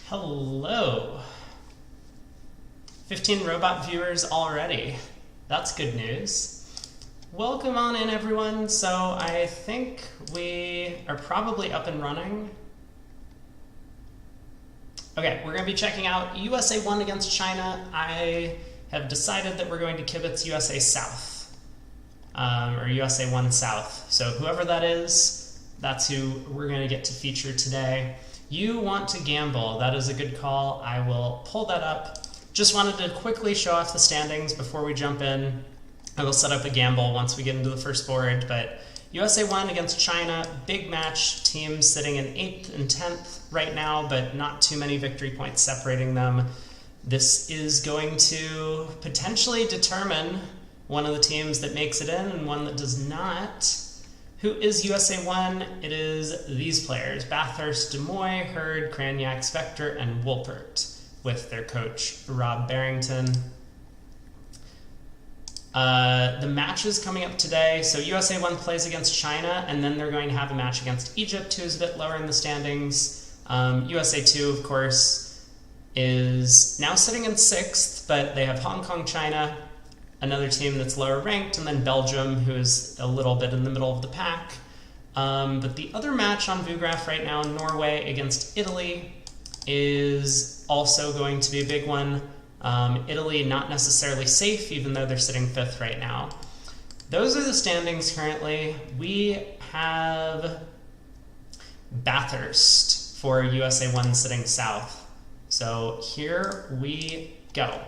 Hello. 15 robot viewers already. That's good news. Welcome on in, everyone. So I think we are probably up and running. Okay, we're going to be checking out USA 1 against China. I have decided that we're going to kibitz USA South, or USA 1 South. So whoever that is, that's who we're going to get to feature today. You want to gamble. That is a good call. I will pull that up. Just wanted to quickly show off the standings before we jump in. I will set up a gamble once we get into the first board, but USA 1 against China, big match, teams sitting in 8th and 10th right now, but not too many victory points separating them. This is going to potentially determine one of the teams that makes it in and one that does not. Who is USA 1? It is these players: Bathurst, Demoy, Hurd, Cranyak, Spectre, and Wolpert, with their coach, Rob Barrington. The matches coming up today, so USA 1 plays against China, and then they're going to have a match against Egypt, who's a bit lower in the standings. USA 2, of course, is now sitting in 6th, but they have Hong Kong, China, another team that's lower ranked, and then Belgium, who is a little bit in the middle of the pack. But the other match on VuGraph right now, Norway against Italy, is also going to be a big one. Italy not necessarily safe, even though they're sitting 5th right now. Those are the standings currently. We have Bathurst for USA 1 sitting south. So here we go.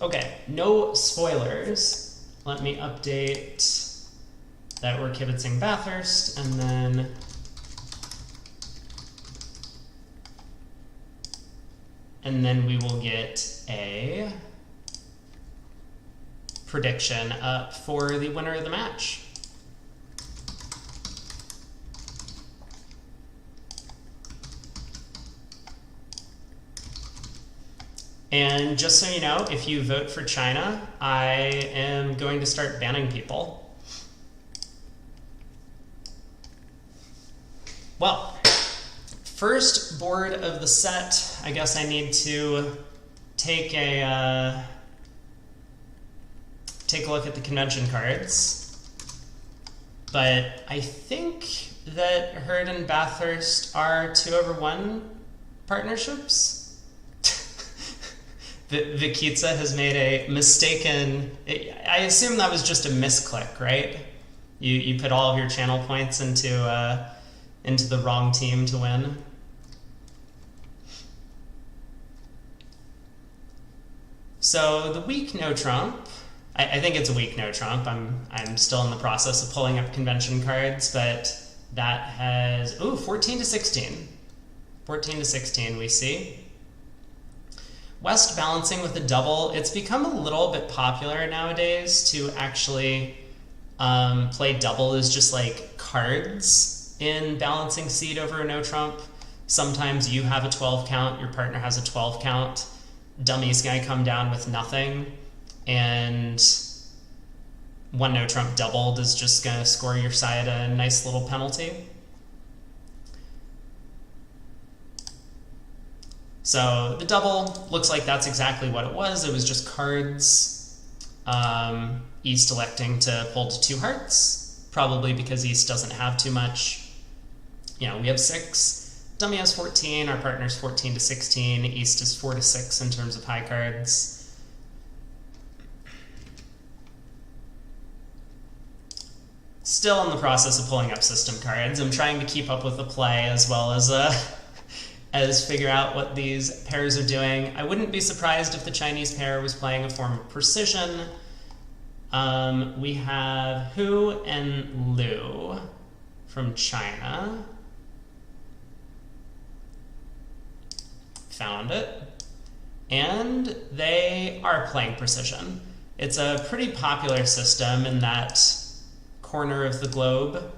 Okay, no spoilers. Let me update that we're kibitzing Bathurst, and then we will get a prediction up for the winner of the match. And just so you know, if you vote for China, I am going to start banning people. Well, first board of the set, I guess I need to take a look at the convention cards. But I think that Hurd and Bathurst are 2/1 partnerships. Vikitsa has made a mistaken, I assume that was just a misclick, right? You put all of your channel points into the wrong team to win. So the weak no Trump, I think it's a weak no Trump. I'm still in the process of pulling up convention cards, but that has 14 to 16. 14 to 16 we see. West balancing with a double. It's become a little bit popular nowadays to actually play double as just like cards in balancing seed over a no Trump. Sometimes you have a 12 count, your partner has a 12 count. Dummy's gonna come down with nothing, and one no Trump doubled is just gonna score your side a nice little penalty. So the double looks like that's exactly what it was. It was just cards. East electing to pull to 2 hearts, probably because East doesn't have too much. You know, we have 6. Dummy has 14, our partner's 14 to 16, East is 4 to 6 in terms of high cards. Still in the process of pulling up system cards. I'm trying to keep up with the play as well as figure out what these pairs are doing. I wouldn't be surprised if the Chinese pair was playing a form of precision. We have Hu and Liu from China. Found it. And they are playing precision. It's a pretty popular system in that corner of the globe.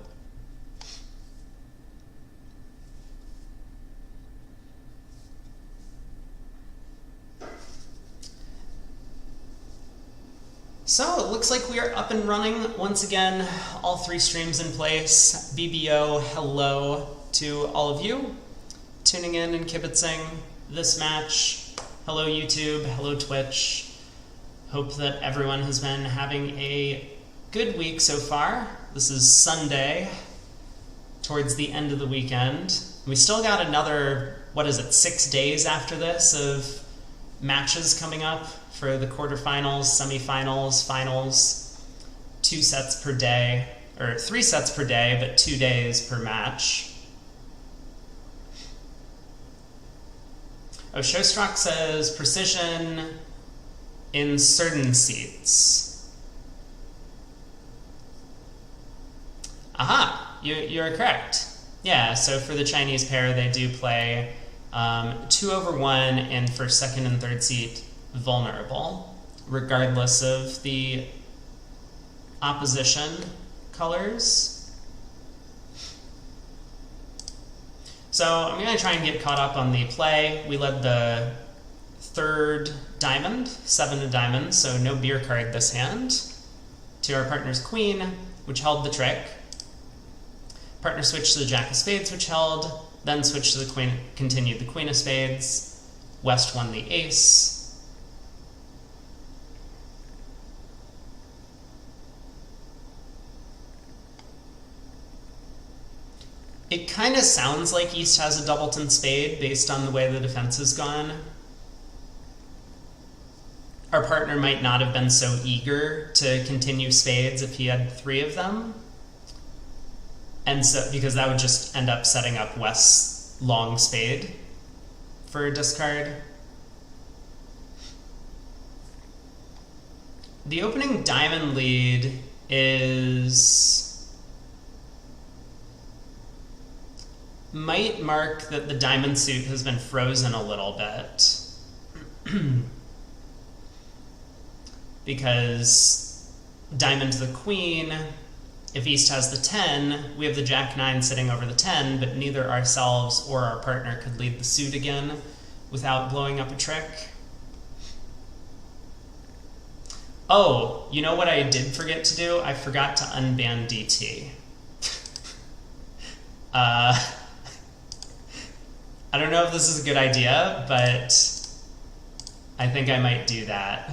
So it looks like we are up and running once again, all 3 streams in place. BBO, hello to all of you tuning in and kibitzing. this match. Hello YouTube, hello Twitch. Hope that everyone has been having a good week so far. This is Sunday, towards the end of the weekend. We still got another, 6 days after this of matches coming up for the quarterfinals, semifinals, finals. 2 sets per day, or 3 sets per day, but 2 days per match. Oh, Showstrock says precision in certain seats. Aha, you're correct. Yeah, so for the Chinese pair, they do play 2/1 and for second and third seat, vulnerable, regardless of the opposition colors. So I'm going to try and get caught up on the play. We led the third diamond, 7 to diamond, so no beer card this hand, to our partner's queen, which held the trick. Partner switched to the jack of spades, which held, then switched to the queen, continued the queen of spades. West won the ace. It kind of sounds like East has a doubleton spade based on the way the defense has gone. Our partner might not have been so eager to continue spades if he had 3 of them. And so, because that would just end up setting up West's long spade for a discard. The opening diamond lead is... might mark that the diamond suit has been frozen a little bit. Because diamond to the queen, if East has the 10, we have the jack-9 sitting over the 10, but neither ourselves or our partner could lead the suit again without blowing up a trick. Oh, you know what I did forget to do? I forgot to unban DT. I don't know if this is a good idea, but I think I might do that.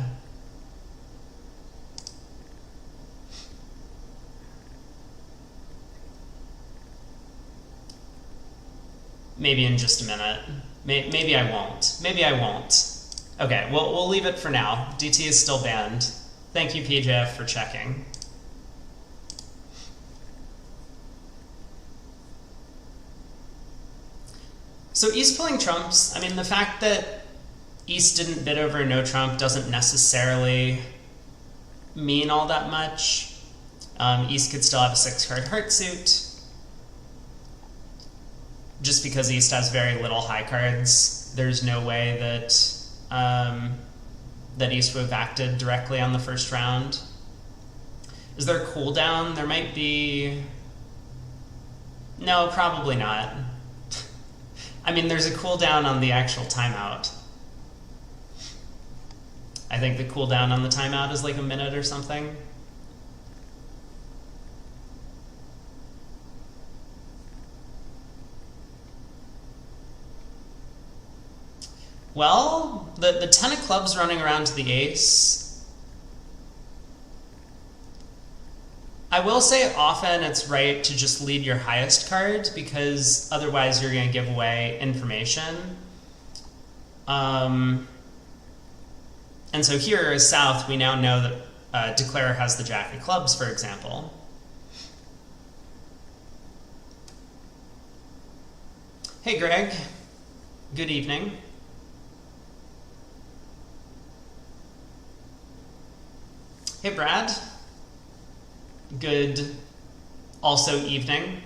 Maybe in just a minute. Maybe I won't. Maybe I won't. Okay, we'll leave it for now. DT is still banned. Thank you, PJF, for checking. So East pulling trumps, I mean, the fact that East didn't bid over no trump doesn't necessarily mean all that much. East could still have a 6-card heart suit. Just because East has very little high cards, there's no way that that East would have acted directly on the first round. Is there a cooldown? There might be... No, probably not. I mean, there's a cooldown on the actual timeout. I think the cooldown on the timeout is like a minute or something. Well, the 10 of clubs running around to the ace. I will say often it's right to just lead your highest card because otherwise you're going to give away information. And so here as South, we now know that Declare has the jack of clubs, for example. Hey Greg, good evening. Hey Brad. Good, also evening.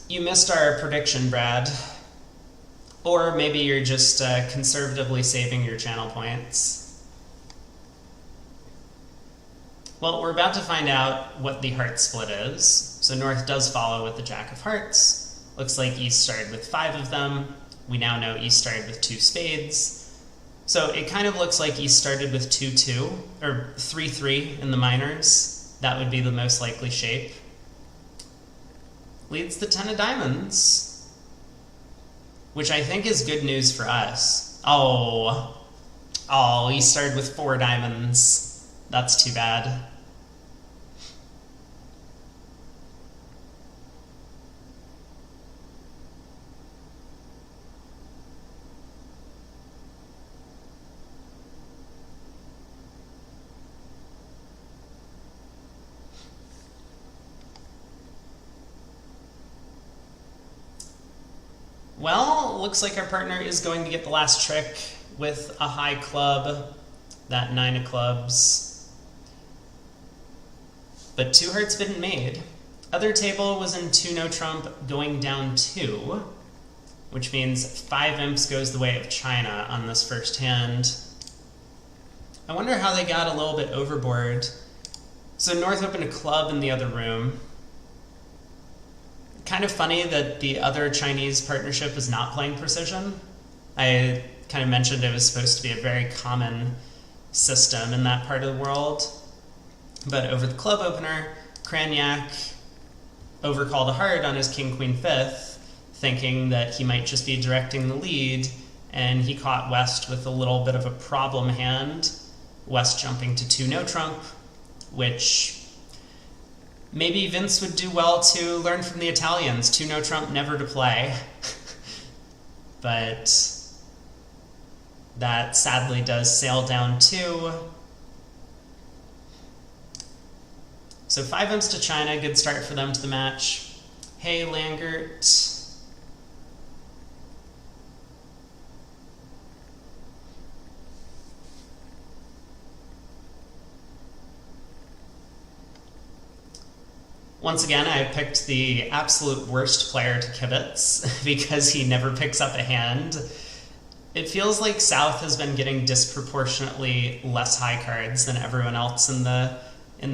You missed our prediction, Brad. Or maybe you're just conservatively saving your channel points. Well, we're about to find out what the heart split is. So North does follow with the jack of hearts. Looks like East started with 5 of them. We now know East started with 2 spades. So it kind of looks like East started with 2-2, or 3-3 in the minors. That would be the most likely shape. Leads the 10 of diamonds, which I think is good news for us. Oh, East started with 4 diamonds. That's too bad. Well, looks like our partner is going to get the last trick with a high club, that 9 of clubs. But 2 hearts been made. Other table was in 2 no trump going down 2, which means 5 imps goes the way of China on this first hand. I wonder how they got a little bit overboard. So North opened a club in the other room. Kind of funny that the other Chinese partnership was not playing precision. I kind of mentioned it was supposed to be a very common system in that part of the world. But over the club opener, Cranyak overcalled a heart on his king-queen fifth, thinking that he might just be directing the lead, and he caught West with a little bit of a problem hand. West jumping to 2 no trump, which maybe Vince would do well to learn from the Italians. 2 no trump, never to play. But that sadly does sail down 2. So 5 imps to China, good start for them to the match. Hey, Langert. Once again, I picked the absolute worst player to kibitz because he never picks up a hand. It feels like South has been getting disproportionately less high cards than everyone else in the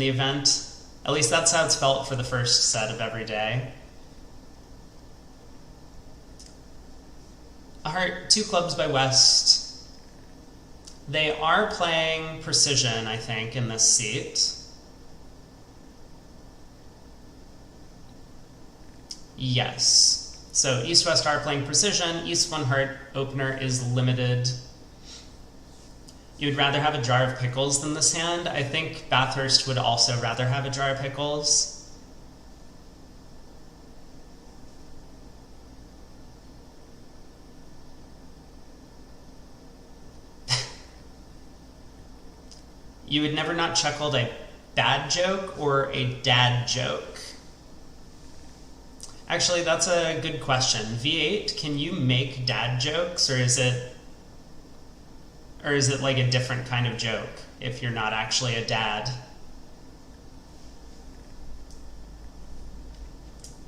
event. At least that's how it's felt for the first set of every day. A heart, 2 clubs by West. They are playing precision, I think, in this seat. Yes. So East-West are playing precision. East 1 heart opener is limited. You would rather have a jar of pickles than this hand. I think Bathurst would also rather have a jar of pickles. You would never not chuckled a bad joke or a dad joke. Actually, that's a good question. V8, can you make dad jokes, or is it like a different kind of joke if you're not actually a dad?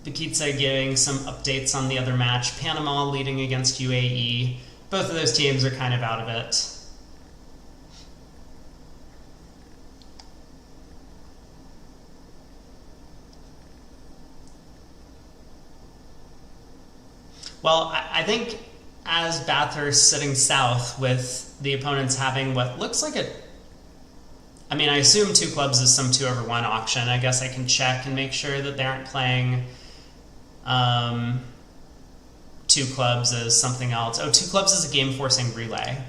Bikitsa giving some updates on the other match. Panama leading against UAE. Both of those teams are kind of out of it. Well, I think as Bathurst sitting south with the opponents having what looks like I mean, I assume 2 clubs is some 2/1 auction. I guess I can check and make sure that they aren't playing 2 clubs as something else. Oh, 2 clubs is a game-forcing relay.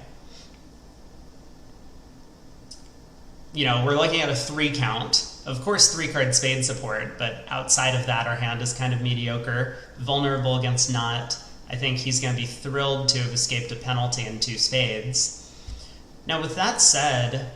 You know, we're looking at a 3 count. Of course, 3-card spade support, but outside of that, our hand is kind of mediocre, vulnerable against Knot. I think he's going to be thrilled to have escaped a penalty in 2 spades. Now, with that said,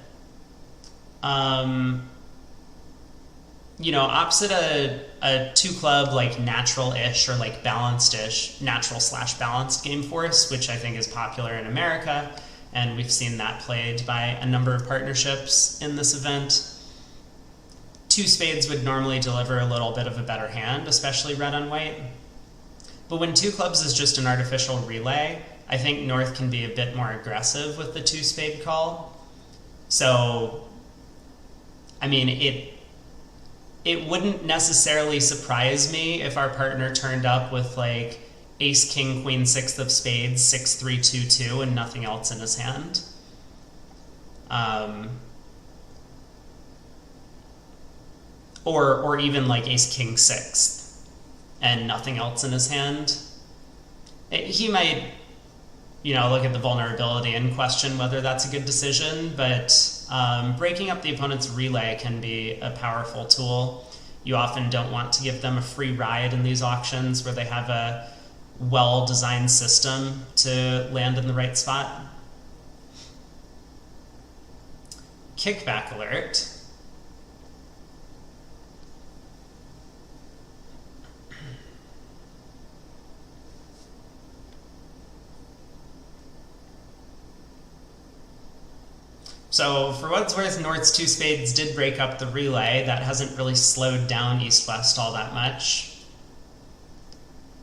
you know, opposite a 2-club, like natural-ish or like balanced-ish, natural/balanced game force, which I think is popular in America, and we've seen that played by a number of partnerships in this event. 2 spades would normally deliver a little bit of a better hand, especially red on white. But when 2 clubs is just an artificial relay, I think North can be a bit more aggressive with the 2 spade call. So, I mean, it wouldn't necessarily surprise me if our partner turned up with like ace, king, queen, sixth of spades, 6-3-2-2, and nothing else in his hand. Or even like ace, king, sixth, and nothing else in his hand. He might, look at the vulnerability and question whether that's a good decision, but breaking up the opponent's relay can be a powerful tool. You often don't want to give them a free ride in these auctions where they have a well-designed system to land in the right spot. Kickback alert. So for what it's worth, North's two spades did break up the relay. That hasn't really slowed down East-West all that much.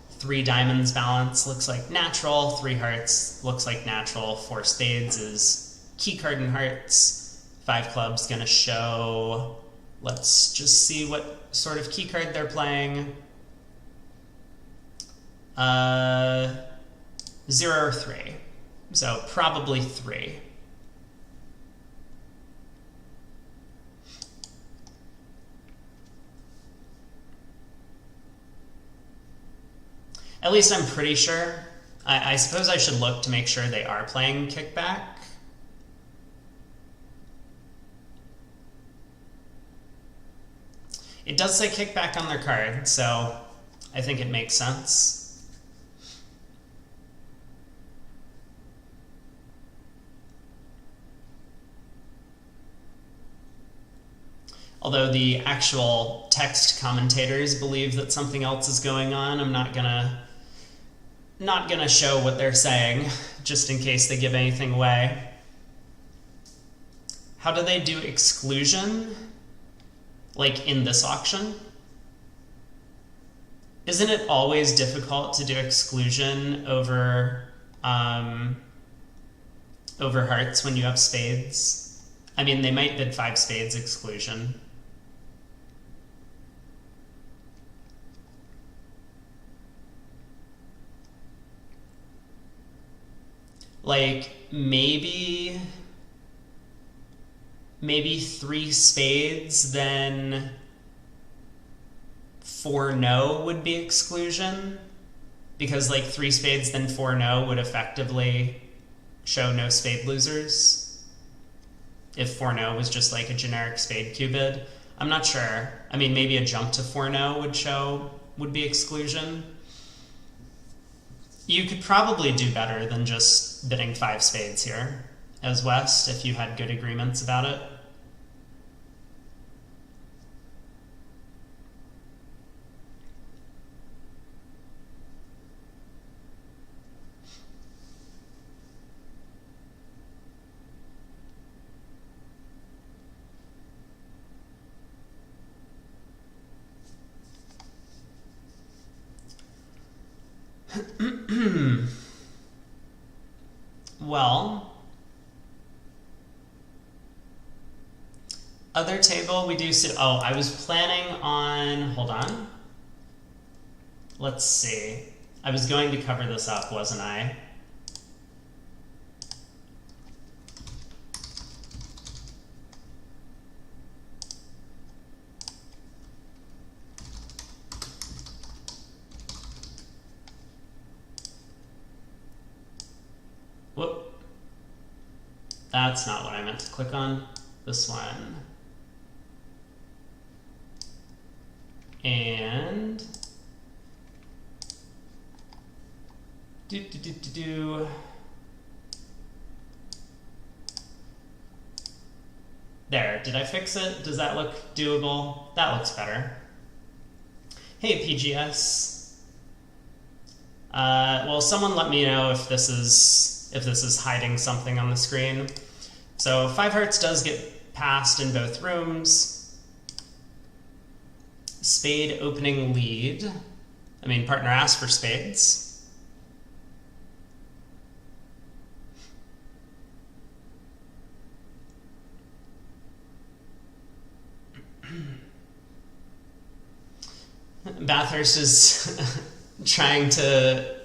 3 diamonds balance looks like natural. 3 hearts looks like natural. 4 spades is key card and hearts. 5 clubs gonna show. Let's just see what sort of key card they're playing. 0 or 3. So probably 3. At least I'm pretty sure. I suppose I should look to make sure they are playing kickback. It does say kickback on their card, so I think it makes sense. Although the actual text commentators believe that something else is going on, I'm not gonna show what they're saying, just in case they give anything away. How do they do exclusion? Like in this auction? Isn't it always difficult to do exclusion over hearts when you have spades? I mean, they might bid 5 spades exclusion. Like, maybe 3 spades, then 4 no would be exclusion, because like 3 spades then 4 no would effectively show no spade losers if 4 no was just like a generic spade Q bid. I'm not sure. I mean, maybe a jump to 4 no would be exclusion. You could probably do better than just bidding 5 spades here as West if you had good agreements about it. Well, other table we do see. Oh, I was planning on. Hold on. Let's see. I was going to cover this up, wasn't I? Whoop. That's not what I meant to click on. This one. And There, did I fix it? Does that look doable? That looks better. Hey PGS. Well, someone let me know if this is hiding something on the screen. So 5 hearts does get passed in both rooms. Spade opening lead. I mean, partner asked for spades. Bathurst is trying to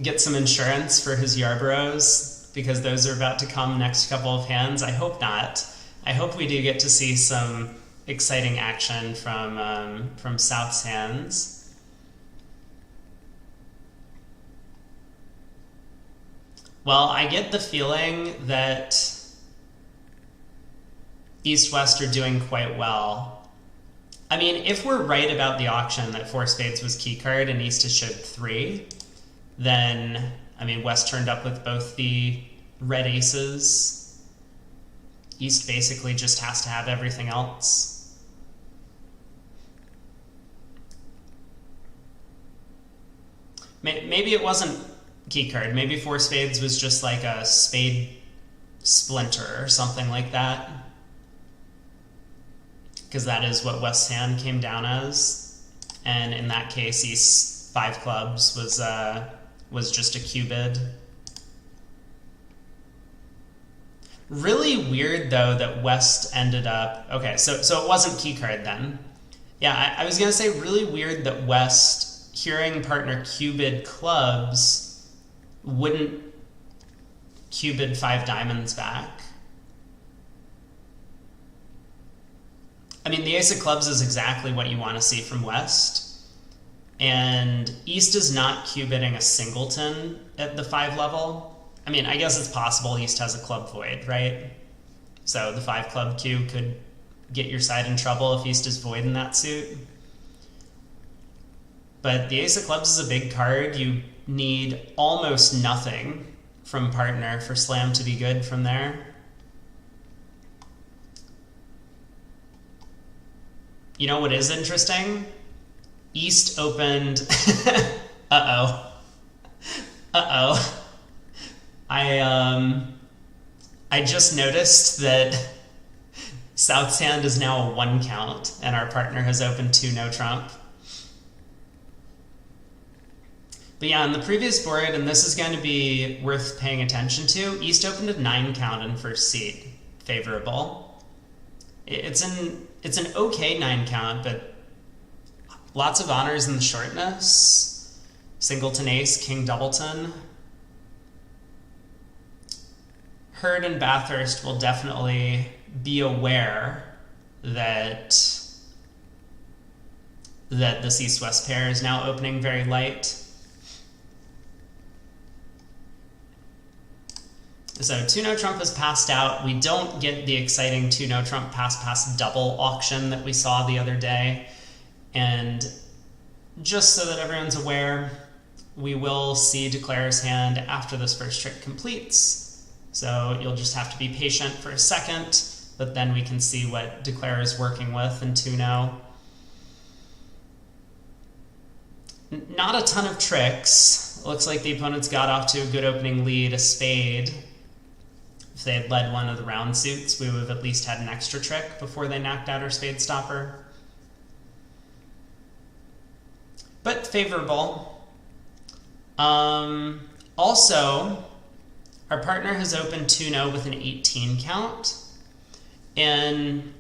get some insurance for his Yarboroughs, because those are about to come next couple of hands. I hope not. I hope we do get to see some exciting action from South's hands. Well, I get the feeling that East-West are doing quite well. I mean, if we're right about the auction that 4 spades was key card and East has showed 3, then, I mean, West turned up with both the red aces. East basically just has to have everything else. Maybe it wasn't key card. Maybe 4 spades was just like a spade splinter or something like that. Because that is what West's hand came down as. And in that case, East's 5 clubs was just a cubid. Really weird, though, that West ended up... Okay, so it wasn't key card then. Yeah, I was going to say really weird that West, hearing partner cubid clubs, wouldn't cubid 5 diamonds back. I mean, the ace of clubs is exactly what you want to see from West. And East is not cubitting a singleton at the 5 level. I mean, I guess it's possible East has a club void, right? So the 5 club cue could get your side in trouble if East is void in that suit. But the ace of clubs is a big card. You need almost nothing from partner for slam to be good from there. You know what is interesting? East opened... Uh-oh. Uh-oh. I just noticed that South's hand is now a 1 count, and our partner has opened 2 no trump. But yeah, on the previous board, and this is going to be worth paying attention to, East opened a 9 count in first seat, favorable. It's an okay 9 count, but lots of honors in the shortness. Singleton ace, king doubleton. Hurd and Bathurst will definitely be aware that this East-West pair is now opening very light. So 2 no trump has passed out. We don't get the exciting 2 no trump pass double auction that we saw the other day. And just so that everyone's aware, we will see Declarer's hand after this first trick completes. So you'll just have to be patient for a second, but then we can see what Declarer is working with in 2-0. Not a ton of tricks. Looks like the opponents got off to a good opening lead, a spade. If they had led one of the round suits, we would have at least had an extra trick before they knocked out our spade stopper. But favorable. Also, our partner has opened 2-0 with an 18 count. And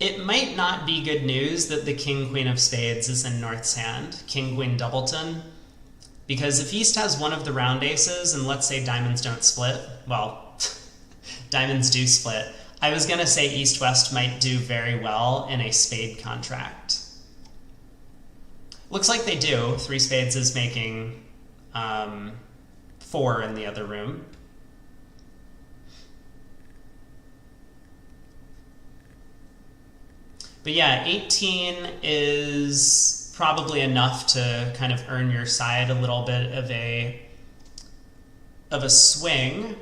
it might not be good news that the king-queen of spades is in North's hand, king-queen doubleton, because if East has one of the round aces, and let's say diamonds don't split, well, diamonds do split, I was going to say East-West might do very well in a spade contract. Looks like they do. 3 spades is making 4 in the other room. But yeah, 18 is probably enough to kind of earn your side a little bit of a swing.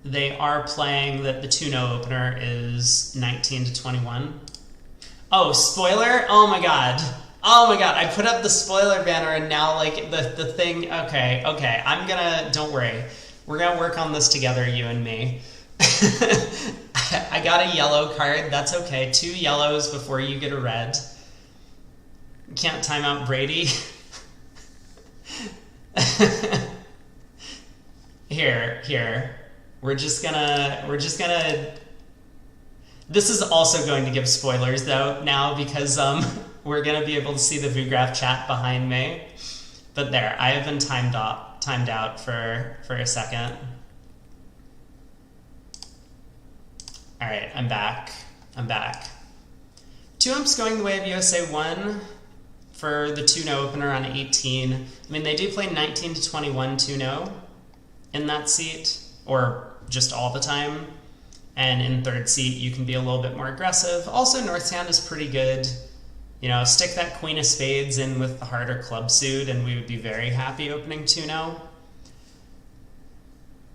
They are playing that the 2-0 opener is 19 to 21. Oh, spoiler? Oh my god. Oh my god, I put up the spoiler banner and now like the thing, okay, I'm gonna, don't worry. We're gonna work on this together, you and me. I got a yellow card, that's okay. 2 yellows before you get a red. Can't time out Brady. Here. We're just gonna This is also going to give spoilers, though, now, because we're going to be able to see the VuGraph chat behind me. But there, I have been timed out for a second. All right, I'm back. 2-umps going the way of USA 1 for the 2-0 opener on 18. I mean, they do play 19 to 21 2-0 in that seat, or just all the time. And in third seat, you can be a little bit more aggressive. Also, North's hand is pretty good. You know, stick that queen of spades in with the harder club suit, and we would be very happy opening 2-0.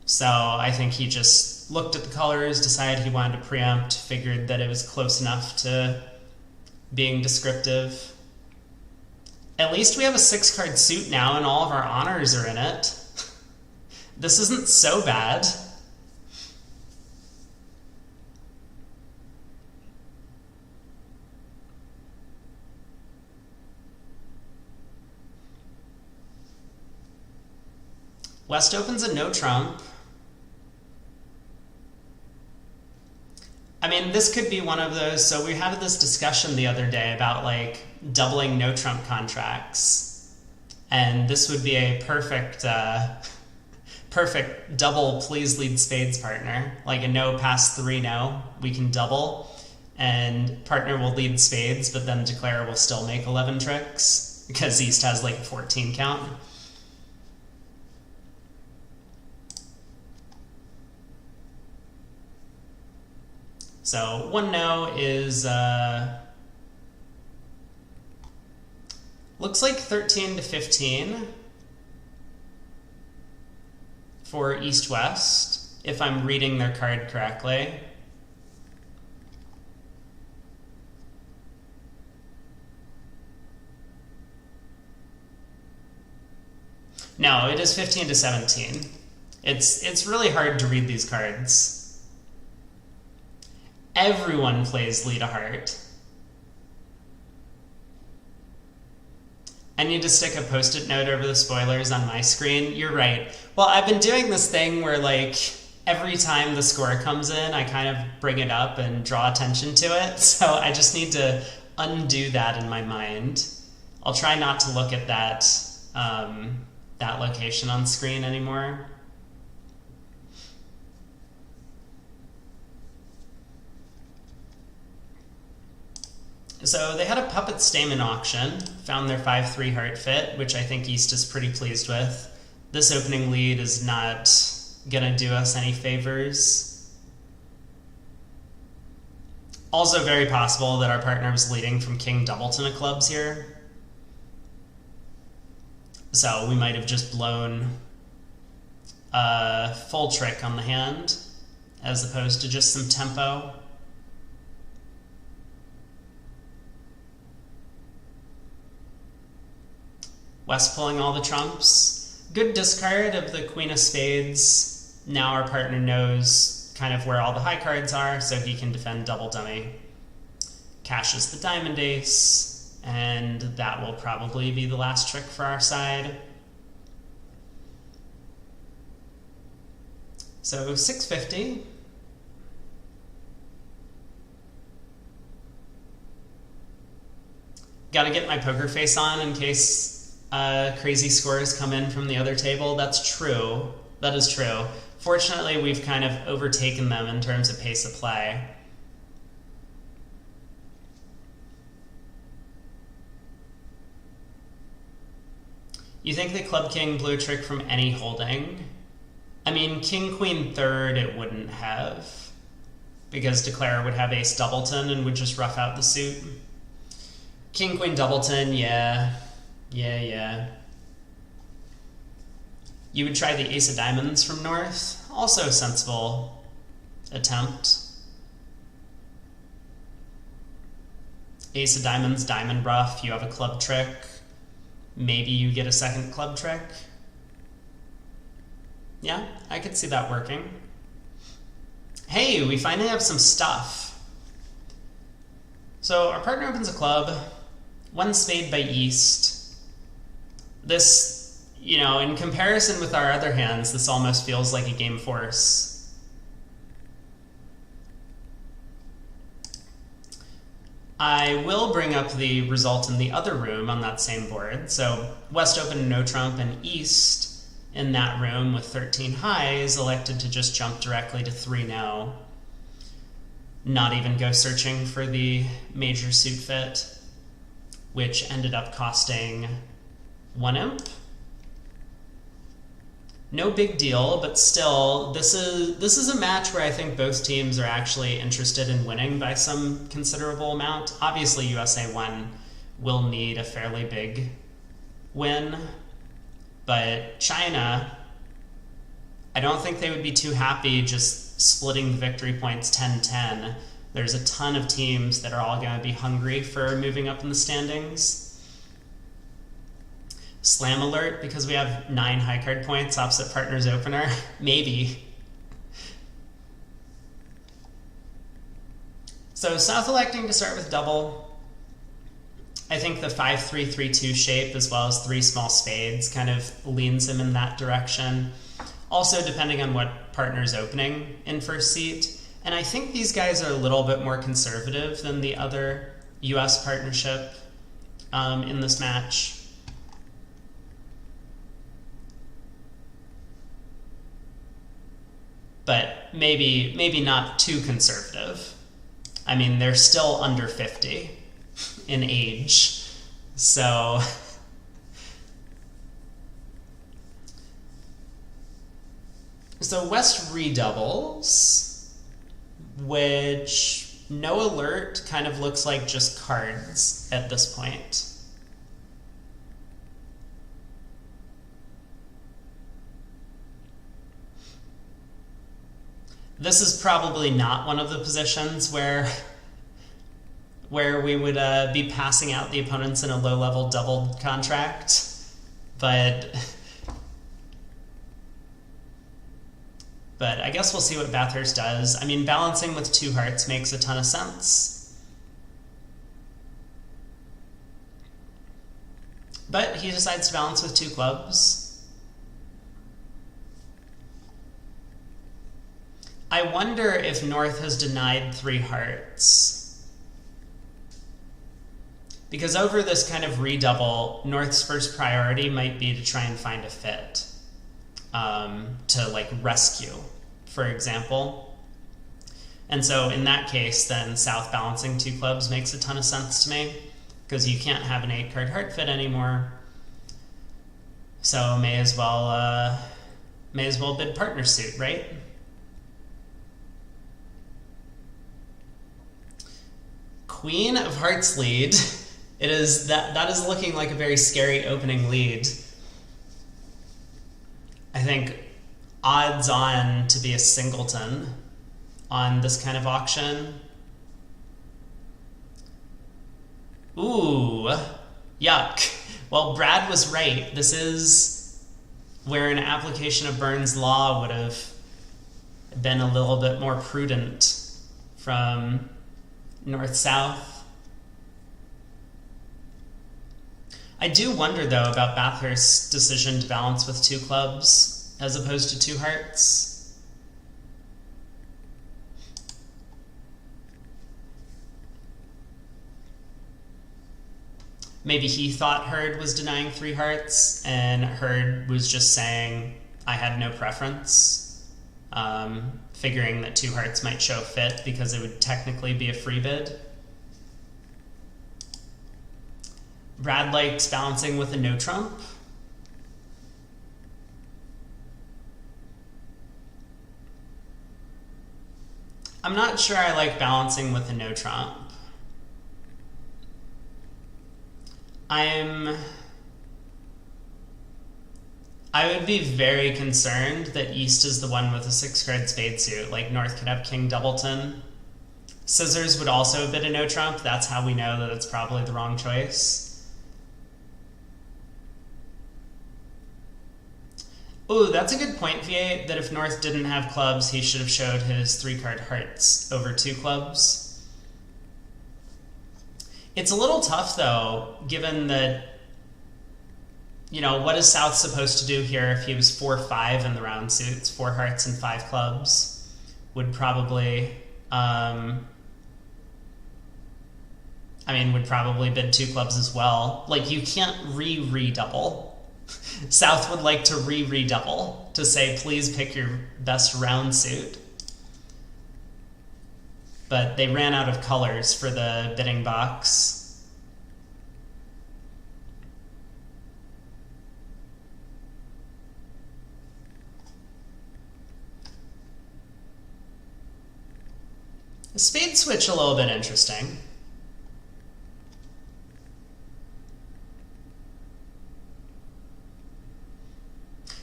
So I think he just looked at the colors, decided he wanted to preempt, figured that it was close enough to being descriptive. At least we have a 6-card suit now, and all of our honors are in it. This isn't so bad. West opens a no trump. I mean, this could be one of those. So we had this discussion the other day about like doubling no trump contracts, and this would be a perfect perfect double please lead spades partner. Like a no pass 3 no, we can double, and partner will lead spades, but then declare will still make 11 tricks because East has like a 14 count. So 1 no is, looks like 13 to 15 for East-West, if I'm reading their card correctly. No, it is 15 to 17. It's really hard to read these cards. Everyone plays lead a heart. I need to stick a post-it note over the spoilers on my screen. You're right. Well, I've been doing this thing where like every time the score comes in, I kind of bring it up and draw attention to it. So I just need to undo that in my mind. I'll try not to look at that, that location on screen anymore. So they had a puppet Stamen auction, found their 5-3 heart fit, which I think East is pretty pleased with. This opening lead is not gonna do us any favors. Also very possible that our partner was leading from King Doubleton of clubs here. So we might have just blown a full trick on the hand, as opposed to just some tempo. West pulling all the trumps. Good discard of the Queen of Spades. Now our partner knows kind of where all the high cards are, so he can defend double dummy. Cashes the Diamond Ace, and that will probably be the last trick for our side. So 650. Gotta get my poker face on in case crazy scores come in from the other table. That's true. That is true. Fortunately, we've kind of overtaken them in terms of pace of play. You think the Club King blew a trick from any holding? I mean, King Queen third it wouldn't have, because Declare would have Ace Doubleton and would just rough out the suit. King Queen Doubleton, yeah. Yeah. You would try the Ace of Diamonds from North. Also a sensible attempt. Ace of Diamonds, Diamond Rough, you have a club trick. Maybe you get a second club trick. Yeah, I could see that working. Hey, we finally have some stuff. So our partner opens a club, 1 spade by East. This, you know, in comparison with our other hands, this almost feels like a game force. I will bring up the result in the other room on that same board. So West opened no trump, and East in that room with 13 highs elected to just jump directly to 3-no. Not even go searching for the major suit fit, which ended up costing 1 imp. No big deal, but still, this is a match where I think both teams are actually interested in winning by some considerable amount. Obviously, USA 1 will need a fairly big win, but China, I don't think they would be too happy just splitting the victory points 10-10. There's a ton of teams that are all going to be hungry for moving up in the standings. Slam alert, because we have 9 high card points opposite partner's opener? Maybe. So South electing to start with double. I think the 5-3-3-2 shape, as well as 3 small spades, kind of leans him in that direction. Also, depending on what partner's opening in first seat. And I think these guys are a little bit more conservative than the other US partnership in this match. But maybe not too conservative. I mean, they're still under 50 in age, so West redoubles, which no alert kind of looks like just cards at this point. This is probably not one of the positions where we would be passing out the opponents in a low-level doubled contract, but I guess we'll see what Bathurst does. I mean, balancing with 2 hearts makes a ton of sense. But he decides to balance with 2 clubs. I wonder if North has denied 3 hearts. Because over this kind of redouble, North's first priority might be to try and find a fit. To like rescue, for example. And so in that case, then South balancing 2 clubs makes a ton of sense to me, because you can't have an 8-card heart fit anymore. So may as well bid partner suit, right? Queen of Hearts lead. It is that is looking like a very scary opening lead. I think odds on to be a singleton on this kind of auction. Ooh, yuck. Well, Brad was right. This is where an application of Burns' law would have been a little bit more prudent from North-South. I do wonder, though, about Bathurst's decision to balance with 2 clubs as opposed to 2 hearts. Maybe he thought Hurd was denying 3 hearts, and Hurd was just saying, I had no preference. Figuring that 2 hearts might show fit because it would technically be a free bid. Brad likes balancing with a no trump. I'm not sure I like balancing with a no trump. I would be very concerned that East is the one with a 6-card spade suit. Like, North could have King Doubleton. Scissors would also bid a no trump. That's how we know that it's probably the wrong choice. Ooh, that's a good point, V8, that if North didn't have clubs, he should have showed his 3-card hearts over 2 clubs. It's a little tough, though, given that, you know, what is South supposed to do here if he was 4-5 in the round suits? 4 hearts and 5 clubs. would probably I mean, would probably bid 2 clubs as well. Like, you can't re-double. South would like to re-double to say, please pick your best round suit. But they ran out of colors for the bidding box. The spade switch a little bit interesting.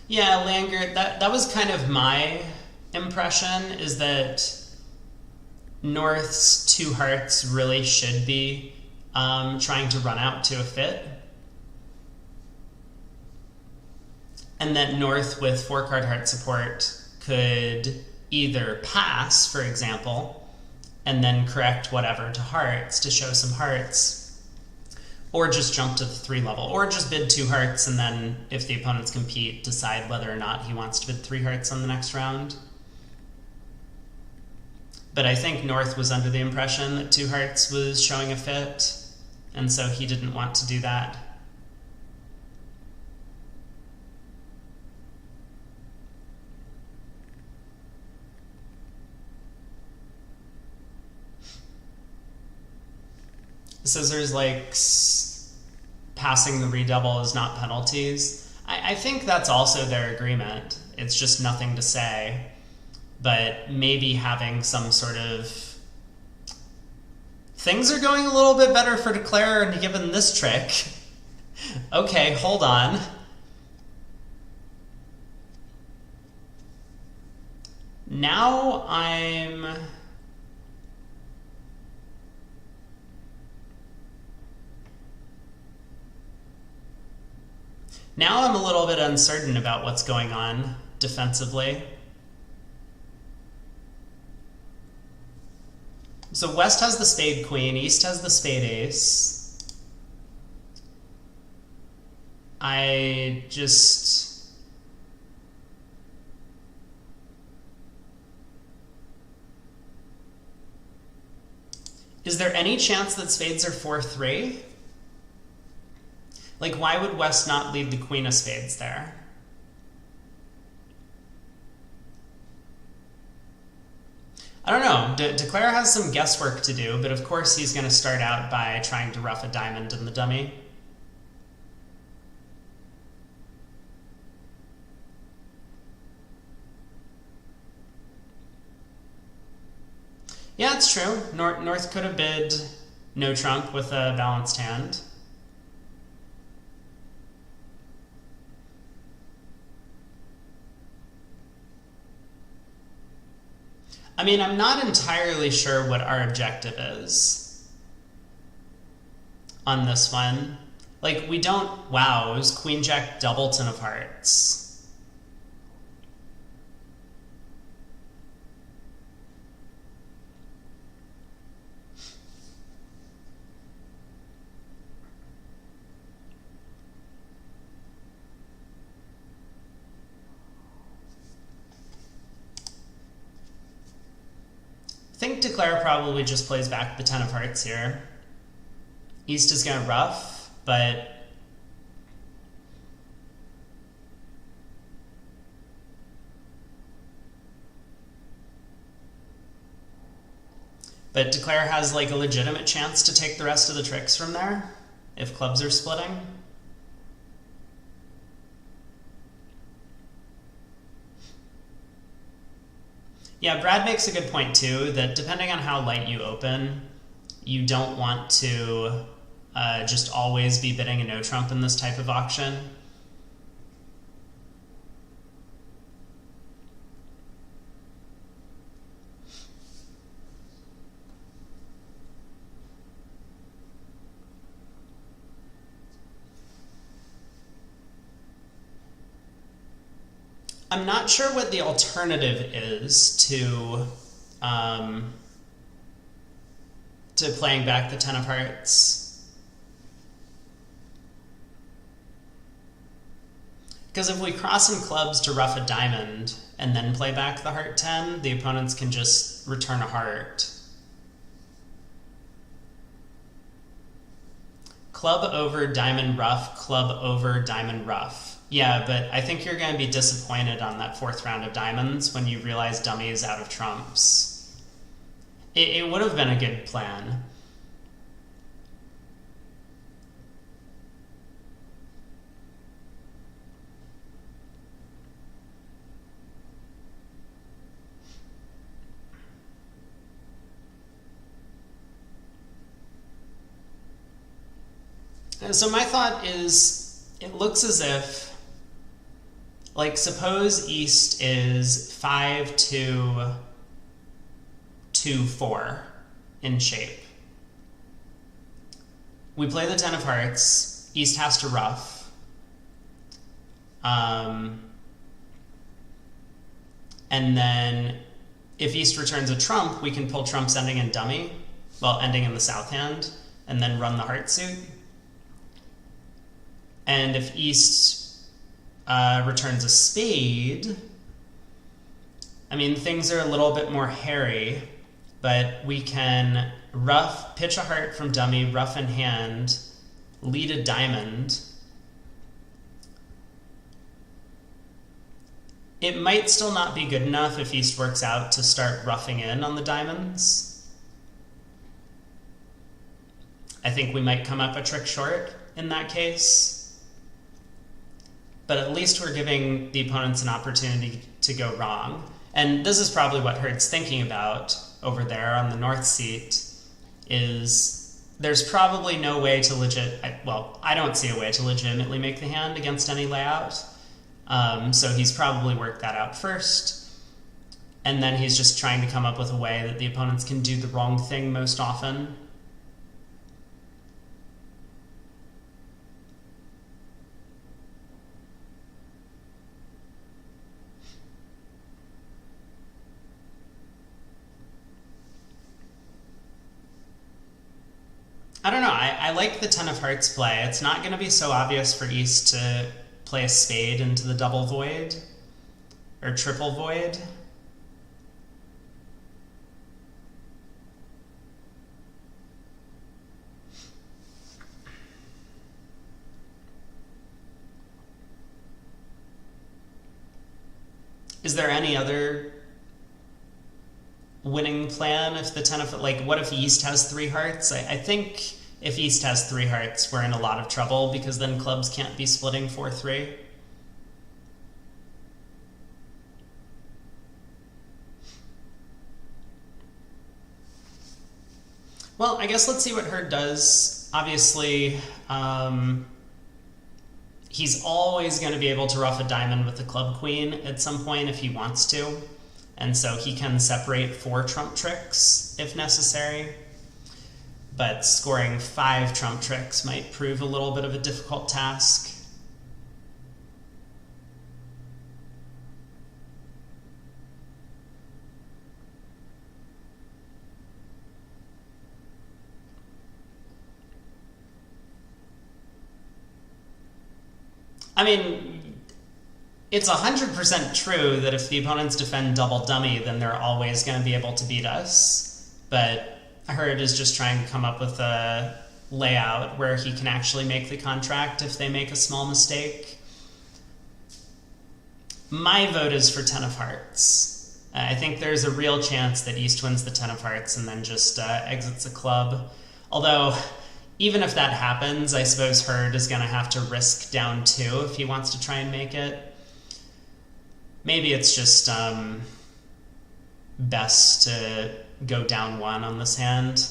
Yeah, Langer, that was kind of my impression, is that North's 2 hearts really should be trying to run out to a fit. And that North with 4-card heart support could either pass, for example, and then correct whatever to hearts to show some hearts, or just jump to the 3 level, or just bid 2 hearts and then, if the opponents compete, decide whether or not he wants to bid 3 hearts on the next round. But I think North was under the impression that 2 hearts was showing a fit, and so he didn't want to do that. Scissors likes passing the redouble is not penalties. I think that's also their agreement. It's just nothing to say. But maybe having some sort of... Things are going a little bit better for Declare given this trick. Okay, hold on. Now I'm a little bit uncertain about what's going on defensively. So West has the spade queen, East has the spade ace. Is there any chance that spades are 4-3? Like, why would West not lead the queen of spades there? I don't know. Declare has some guesswork to do, but of course he's going to start out by trying to ruff a diamond in the dummy. Yeah, it's true. North could have bid no trump with a balanced hand. I mean, I'm not entirely sure what our objective is on this one. Like, we don't... Wow, it was Queen Jack Doubleton of hearts. I think Declare probably just plays back the 10 of hearts here. East is going to ruff, but... But Declare has like a legitimate chance to take the rest of the tricks from there, if clubs are splitting. Yeah, Brad makes a good point too, that depending on how light you open, you don't want to just always be bidding a no trump in this type of auction. I'm not sure what the alternative is to playing back the 10 of hearts. Because if we cross in clubs to ruff a diamond and then play back the heart 10, the opponents can just return a heart. Club over diamond ruff, club over diamond ruff. Yeah, but I think you're going to be disappointed on that fourth round of diamonds when you realize dummy is out of trumps. It would have been a good plan. So my thought is, it looks as if, like, suppose East is 5-2-2-4 in shape. We play the 10 of hearts. East has to ruff. And then if East returns a trump, we can pull trumps ending in dummy, well, ending in the south hand, and then run the heart suit. And if East returns a spade, I mean, things are a little bit more hairy, but we can ruff, pitch a heart from dummy, ruff in hand, lead a diamond. It might still not be good enough if East works out to start roughing in on the diamonds. I think we might come up a trick short in that case. But at least we're giving the opponents an opportunity to go wrong. And this is probably what Hurd's thinking about over there on the north seat, is there's probably no way to I don't see a way to legitimately make the hand against any layout. So he's probably worked that out first. And then he's just trying to come up with a way that the opponents can do the wrong thing most often. I don't know, I like the 10 of hearts play. It's not going to be so obvious for East to play a spade into the double void, or triple void. Is there any other winning plan if the 10 of, like, what if East has 3 hearts? I think if East has 3 hearts, we're in a lot of trouble, because then clubs can't be splitting 4-3. Well, I guess let's see what Hurd does. Obviously, he's always going to be able to ruff a diamond with the club queen at some point if he wants to. And so he can separate 4 trump tricks if necessary. But scoring 5 trump tricks might prove a little bit of a difficult task. I mean, it's 100% true that if the opponents defend double dummy, then they're always going to be able to beat us. But Hurd is just trying to come up with a layout where he can actually make the contract if they make a small mistake. My vote is for 10 of hearts. I think there's a real chance that East wins the 10 of hearts and then just exits a club. Although, even if that happens, I suppose Hurd is going to have to risk down 2 if he wants to try and make it. Maybe it's just best to go down 1 on this hand.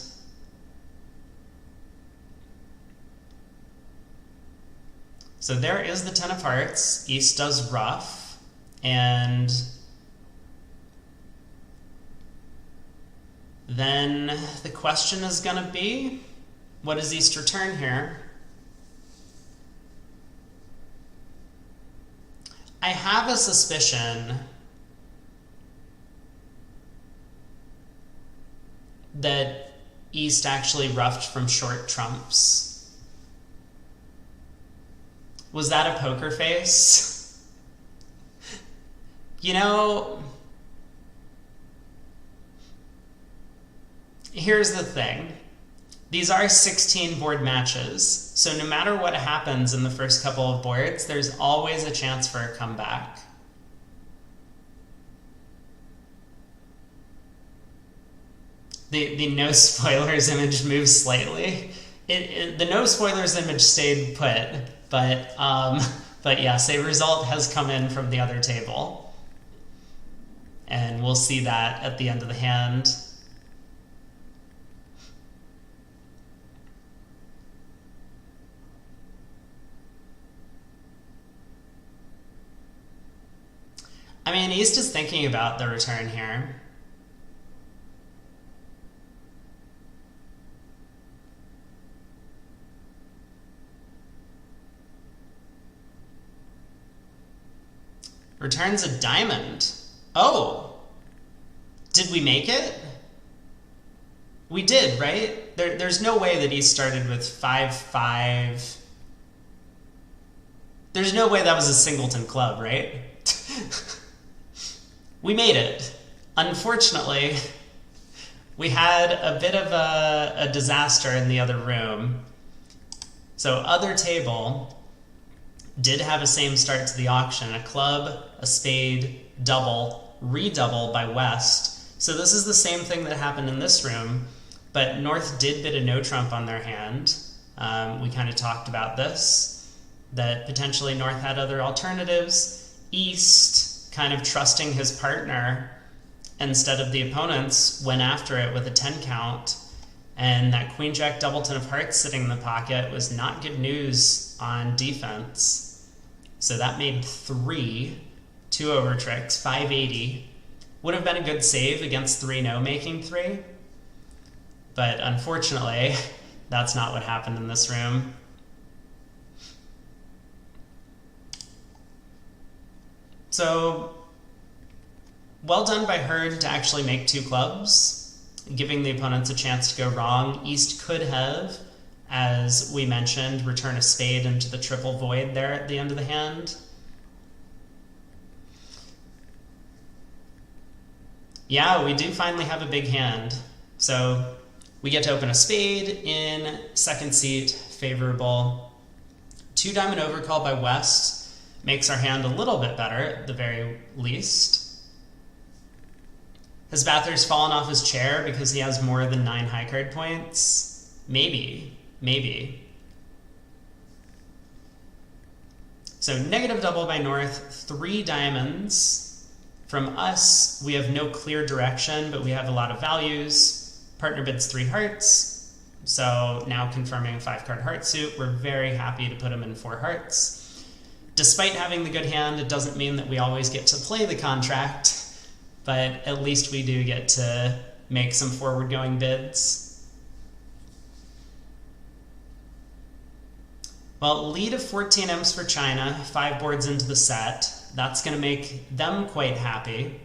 So there is the 10 of hearts. East does ruff, and then the question is going to be, what does East return here? I have a suspicion that East actually ruffed from short trumps. Was that a poker face? You know, here's the thing. these are 16 board matches, so no matter what happens in the first couple of boards, there's always a chance for a comeback. The no spoilers image moves slightly. The no spoilers image stayed put, but yes, a result has come in from the other table. And we'll see that at the end of the hand. I mean, East is thinking about the return here. Returns a diamond. Oh! Did we make it? We did, right? There's no way that East started with 5-5. There's no way that was a singleton club, right? We made it. Unfortunately, we had a bit of a disaster in the other room. So other table did have a same start to the auction. A club, a spade, double, redouble by West. So this is the same thing that happened in this room, but North did bid a no trump on their hand. We kind of talked about this, that potentially North had other alternatives. East, kind of trusting his partner instead of the opponents, went after it with a 10 count, and that Queen Jack Doubleton of Hearts sitting in the pocket was not good news on defense. So that made 3, 2 over tricks, 580. Would have been a good save against 3-no making 3, but unfortunately, that's not what happened in this room. So, well done by Hurd to actually make 2 clubs, giving the opponents a chance to go wrong. East could have, as we mentioned, return a spade into the triple void there at the end of the hand. Yeah, we do finally have a big hand. So we get to open a spade in second seat, favorable. 2 diamond overcall by West makes our hand a little bit better at the very least. Has Bathurst fallen off his chair because he has more than 9 high card points? Maybe. So negative double by North, 3 diamonds. From us, we have no clear direction, but we have a lot of values. Partner bids 3 hearts. So now confirming 5-card heart suit, we're very happy to put him in 4 hearts. Despite having the good hand, it doesn't mean that we always get to play the contract, but at least we do get to make some forward-going bids. Well, lead of 14 M's for China, 5 boards into the set. That's going to make them quite happy,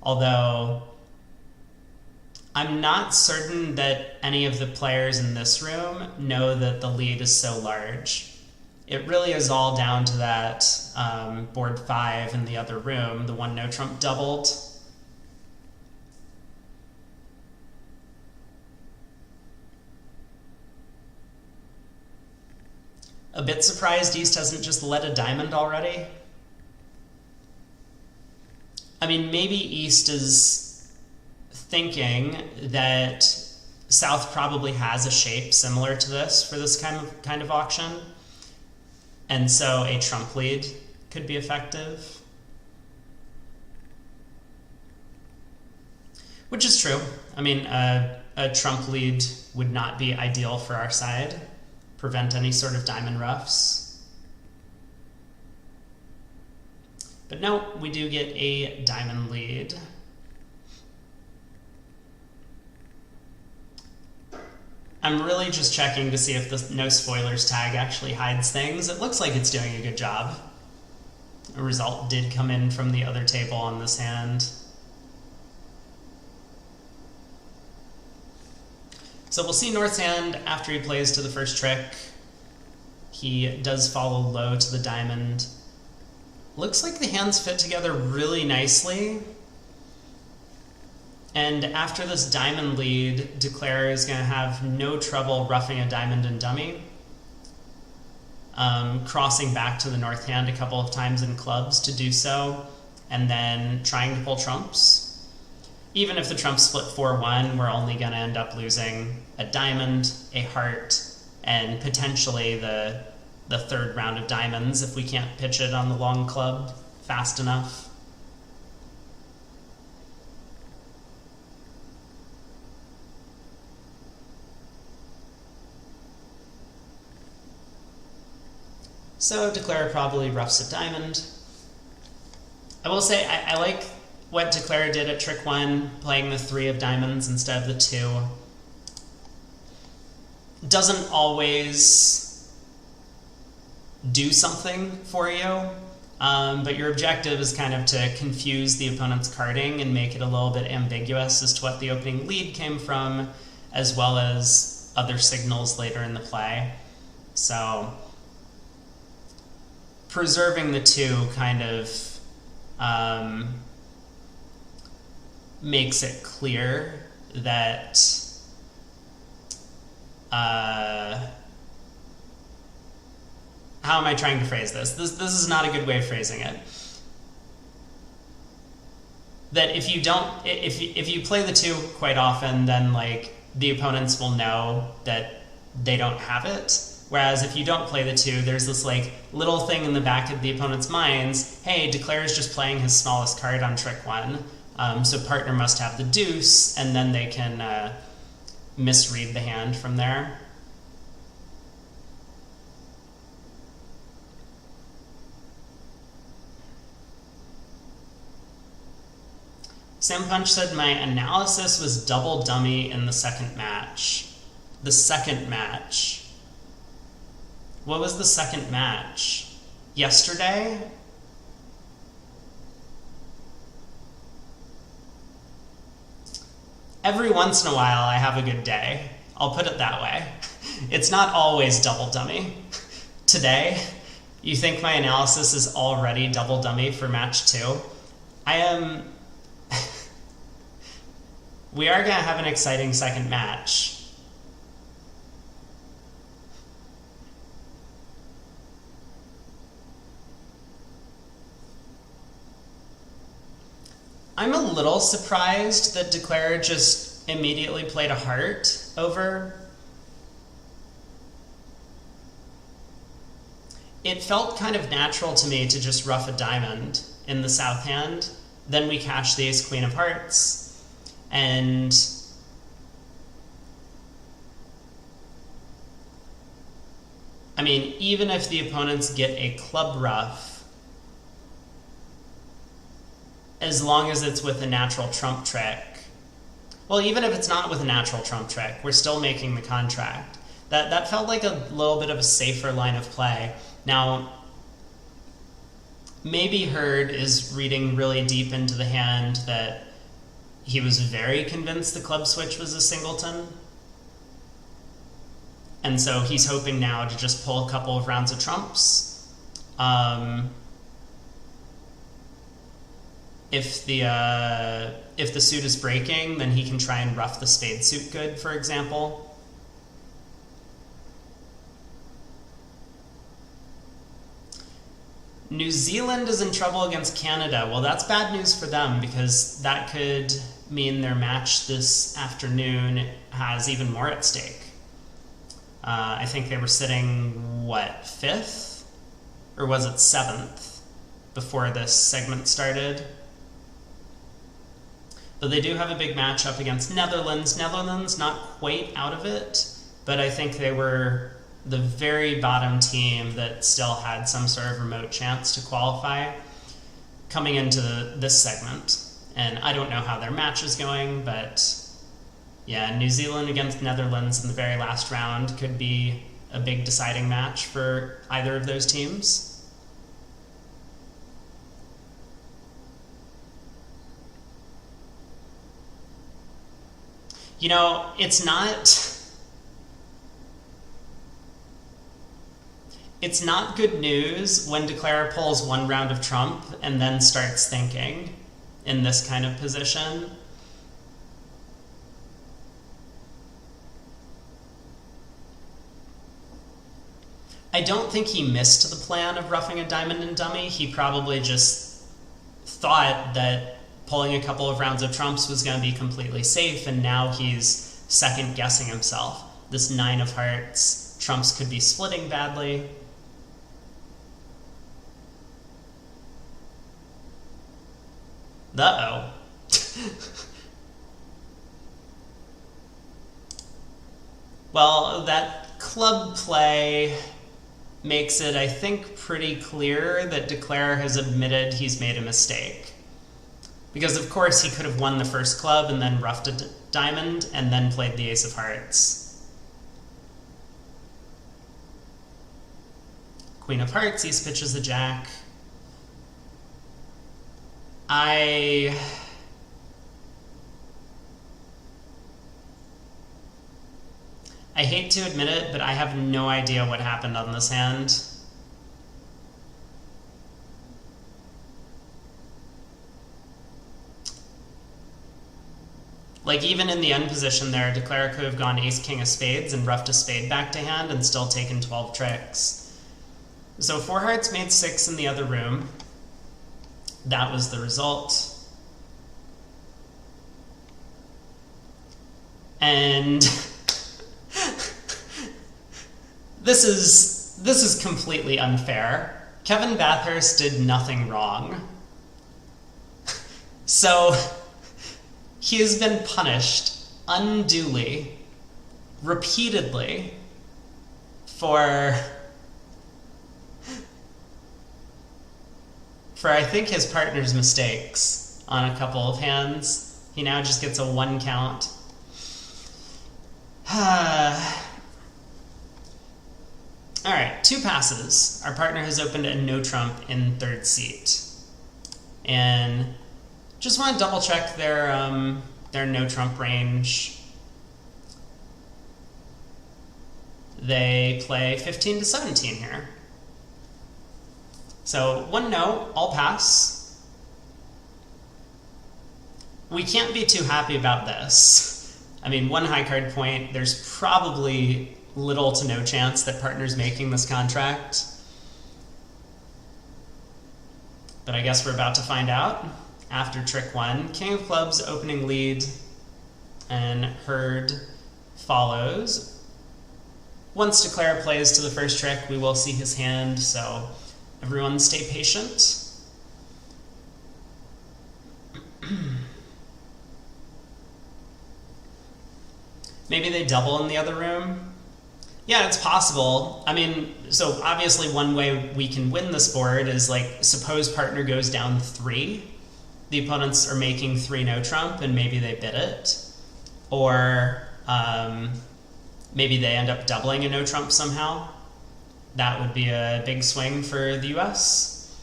although I'm not certain that any of the players in this room know that the lead is so large. It really is all down to that board 5 in the other room, the one no trump doubled. A bit surprised East hasn't just led a diamond already. I mean, maybe East is thinking that South probably has a shape similar to this for this kind of auction. And so a trump lead could be effective. Which is true. I mean, a trump lead would not be ideal for our side. Prevent any sort of diamond roughs. But no, we do get a diamond lead. I'm really just checking to see if the no spoilers tag actually hides things. It looks like it's doing a good job. A result did come in from the other table on this hand. So we'll see North's hand after he plays to the first trick. He does follow low to the diamond. Looks like the hands fit together really nicely. And after this diamond lead, Declare is going to have no trouble roughing a diamond and dummy, crossing back to the north hand a couple of times in clubs to do so, and then trying to pull trumps. Even if the trumps split 4-1, we're only going to end up losing a diamond, a heart, and potentially the third round of diamonds if we can't pitch it on the long club fast enough. So Declare probably roughs a diamond. I will say I like what Declare did at trick 1, playing the 3 of diamonds instead of the 2. Doesn't always do something for you, but your objective is kind of to confuse the opponent's carding and make it a little bit ambiguous as to what the opening lead came from, as well as other signals later in the play. So preserving the 2 kind of makes it clear that how am I trying to phrase this? This is not a good way of phrasing it. That if you play the 2 quite often, then like the opponents will know that they don't have it. Whereas if you don't play the 2, there's this like little thing in the back of the opponent's minds, hey, Declare is just playing his smallest card on trick 1, so partner must have the deuce, and then they can misread the hand from there. Sam Punch said my analysis was double dummy in the second match. The second match. What was the second match? Yesterday? Every once in a while I have a good day. I'll put it that way. It's not always double dummy. Today, you think my analysis is already double dummy for match 2? I am... We are going to have an exciting second match. I'm a little surprised that Declare just immediately played a heart over. It felt kind of natural to me to just rough a diamond in the south hand. Then we cash the ace queen of hearts. And I mean, even if the opponents get a club rough, as long as it's with a natural trump trick. Well, even if it's not with a natural trump trick, we're still making the contract. That felt like a little bit of a safer line of play. Now, maybe Hurd is reading really deep into the hand that he was very convinced the club switch was a singleton. And so he's hoping now to just pull a couple of rounds of trumps. If the suit is breaking, then he can try and rough the spade suit good, for example. New Zealand is in trouble against Canada. Well, that's bad news for them because that could mean their match this afternoon has even more at stake. I think they were sitting, what, 5th? Or was it 7th before this segment started? Though they do have a big matchup against Netherlands. Netherlands not quite out of it, but I think they were the very bottom team that still had some sort of remote chance to qualify coming into this segment. And I don't know how their match is going, but yeah, New Zealand against Netherlands in the very last round could be a big deciding match for either of those teams. You know, it's not good news when Declare pulls one round of trump and then starts thinking in this kind of position. I don't think he missed the plan of ruffing a diamond and dummy. He probably just thought that pulling a couple of rounds of trumps was going to be completely safe, and now he's second guessing himself. This 9 of hearts, trumps could be splitting badly. Uh-oh. Well, that club play makes it, I think, pretty clear that Declare has admitted he's made a mistake. Because, of course, he could have won the first club and then ruffed a diamond and then played the ace of hearts. Queen of hearts, he pitches the jack. I hate to admit it, but I have no idea what happened on this hand. Like, even in the end position there, Declare could have gone ace, king of spades and ruffed a spade back to hand and still taken 12 tricks. So 4 hearts made 6 in the other room. That was the result. And this is completely unfair. Kevin Bathurst did nothing wrong. So he has been punished unduly, repeatedly, for I think his partner's mistakes on a couple of hands. He now just gets a 1 count. Alright, 2 passes. Our partner has opened a no trump in 3rd seat. And just want to double check their no trump range. They play 15 to 17 here. So 1 no, all pass. We can't be too happy about this. I mean, 1 high card point, there's probably little to no chance that partner's making this contract. But I guess we're about to find out after trick 1. King of clubs opening lead, and Herd follows. Once Declare plays to the first trick, we will see his hand, so everyone stay patient. Maybe they double in the other room? Yeah, it's possible. I mean, so obviously one way we can win this board is, like, suppose partner goes down 3. The opponents are making 3 no trump, and maybe they bid it. Or maybe they end up doubling a no trump somehow. That would be a big swing for the US.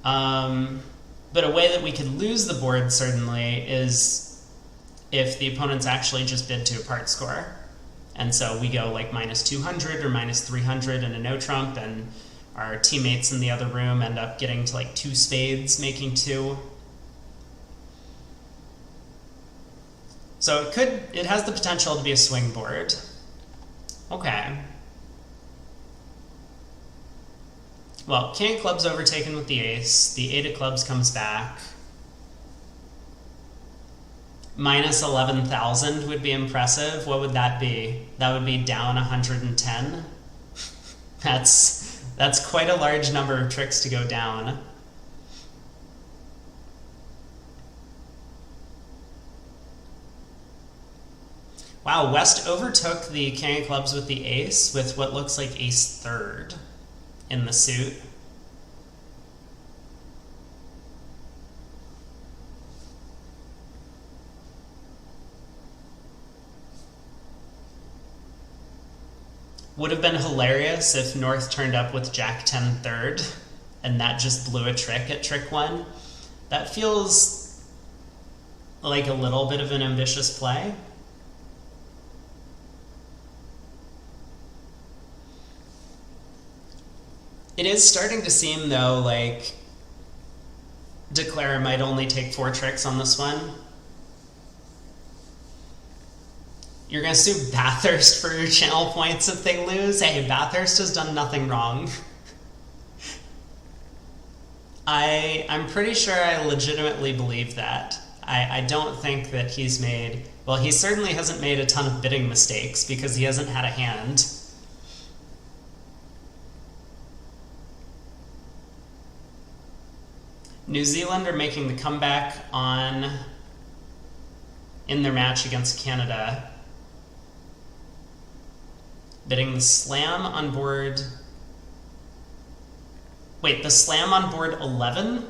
But a way that we could lose the board, certainly, is if the opponents actually just bid to a part score. And so we go like -200 or -300 in a no trump, and our teammates in the other room end up getting to like 2 spades, making 2. So it has the potential to be a swing board. Okay. Well, king of clubs overtaken with the ace. The 8 of clubs comes back. -11,000 would be impressive. What would that be? That would be down 110. That's quite a large number of tricks to go down. Wow, West overtook the king of clubs with the ace with what looks like ace 3rd in the suit. Would have been hilarious if North turned up with Jack 10 3rd and that just blew a trick at trick 1. That feels like a little bit of an ambitious play. It is starting to seem, though, like Declare might only take 4 tricks on this one. You're gonna sue Bathurst for your channel points if they lose? Hey, Bathurst has done nothing wrong. I'm pretty sure I legitimately believe that. I don't think that he's made... Well, he certainly hasn't made a ton of bidding mistakes because he hasn't had a hand. New Zealand are making the comeback in their match against Canada. Bidding the slam on board... Wait, the slam on board 11?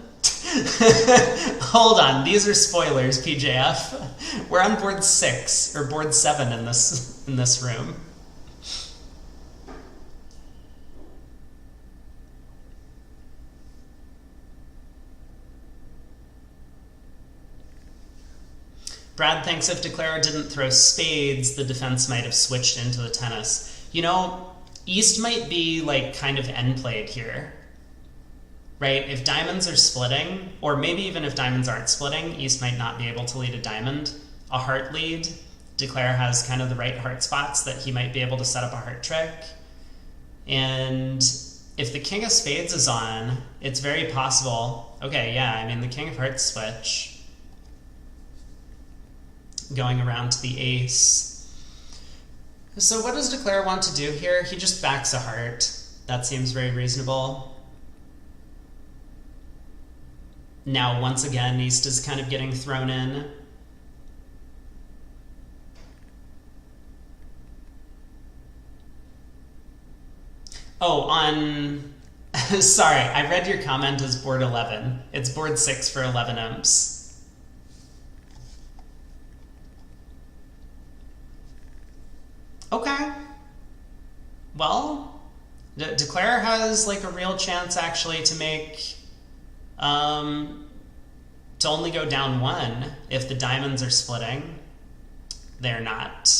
Hold on, these are spoilers, PJF. We're on board 6, or board 7 in this room. Brad thinks if Declaro didn't throw spades, the defense might have switched into the tennis. You know, East might be like kind of end played here. Right? If diamonds are splitting, or maybe even if diamonds aren't splitting, East might not be able to lead a diamond. A heart lead, Declare has kind of the right heart spots that he might be able to set up a heart trick. And if the King of Spades is on, it's very possible... Okay, yeah, I mean, the King of Hearts switch. Going around to the ace. So what does Declare want to do here? He just backs a heart. That seems very reasonable. Now, once again, East is kind of getting thrown in. Oh, on... Sorry, I read your comment as board 11. It's board 6 for 11 imps. Okay. Well, Declare has like a real chance actually to make... to only go down 1 if the diamonds are splitting. They're not.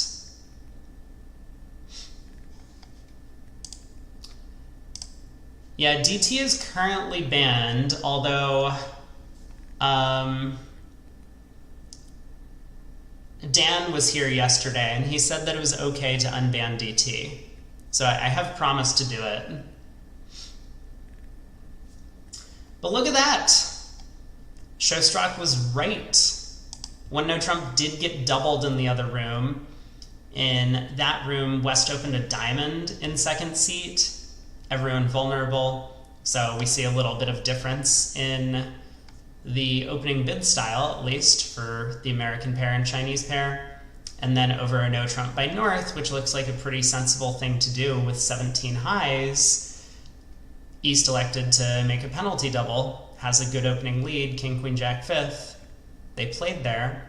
Yeah, DT is currently banned, although Dan was here yesterday and he said that it was okay to unban DT. So I have promised to do it. But look at that! Showstrock was right. One No Trump did get doubled in the other room. In that room, West opened a diamond in second seat. Everyone vulnerable. So we see a little bit of difference in the opening bid style, at least, for the American pair and Chinese pair. And then over a No Trump by North, which looks like a pretty sensible thing to do with 17 highs. East elected to make a penalty double, has a good opening lead, King, Queen, Jack, 5th. They played there.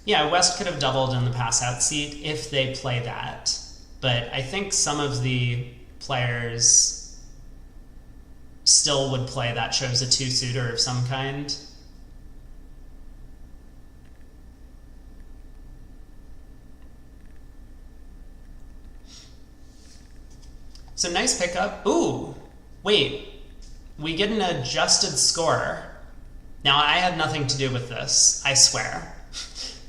Yeah, West could have doubled in the pass-out seat if they play that. But I think some of the players still would play that shows a two-suiter of some kind. So nice pickup. Ooh, wait. We get an adjusted score. Now, I had nothing to do with this, I swear.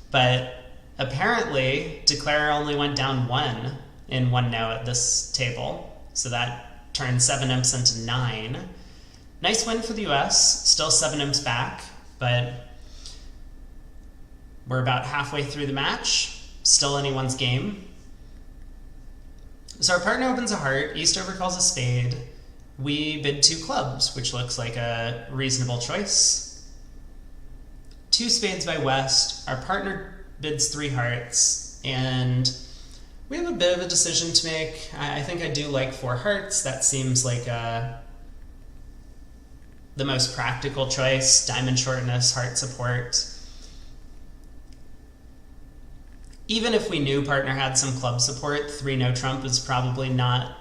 But apparently, Declare only went down 1 in 1 no at this table. So that turned 7 imps into 9. Nice win for the US. Still 7 imps back, but we're about halfway through the match. Still anyone's game. So our partner opens a heart, East overcalls a spade. We bid 2 clubs, which looks like a reasonable choice. 2 spades by West. Our partner bids 3 hearts, and we have a bit of a decision to make. I think I do like 4 hearts. That seems like the most practical choice. Diamond shortness, heart support. Even if we knew partner had some club support, 3 no trump is probably not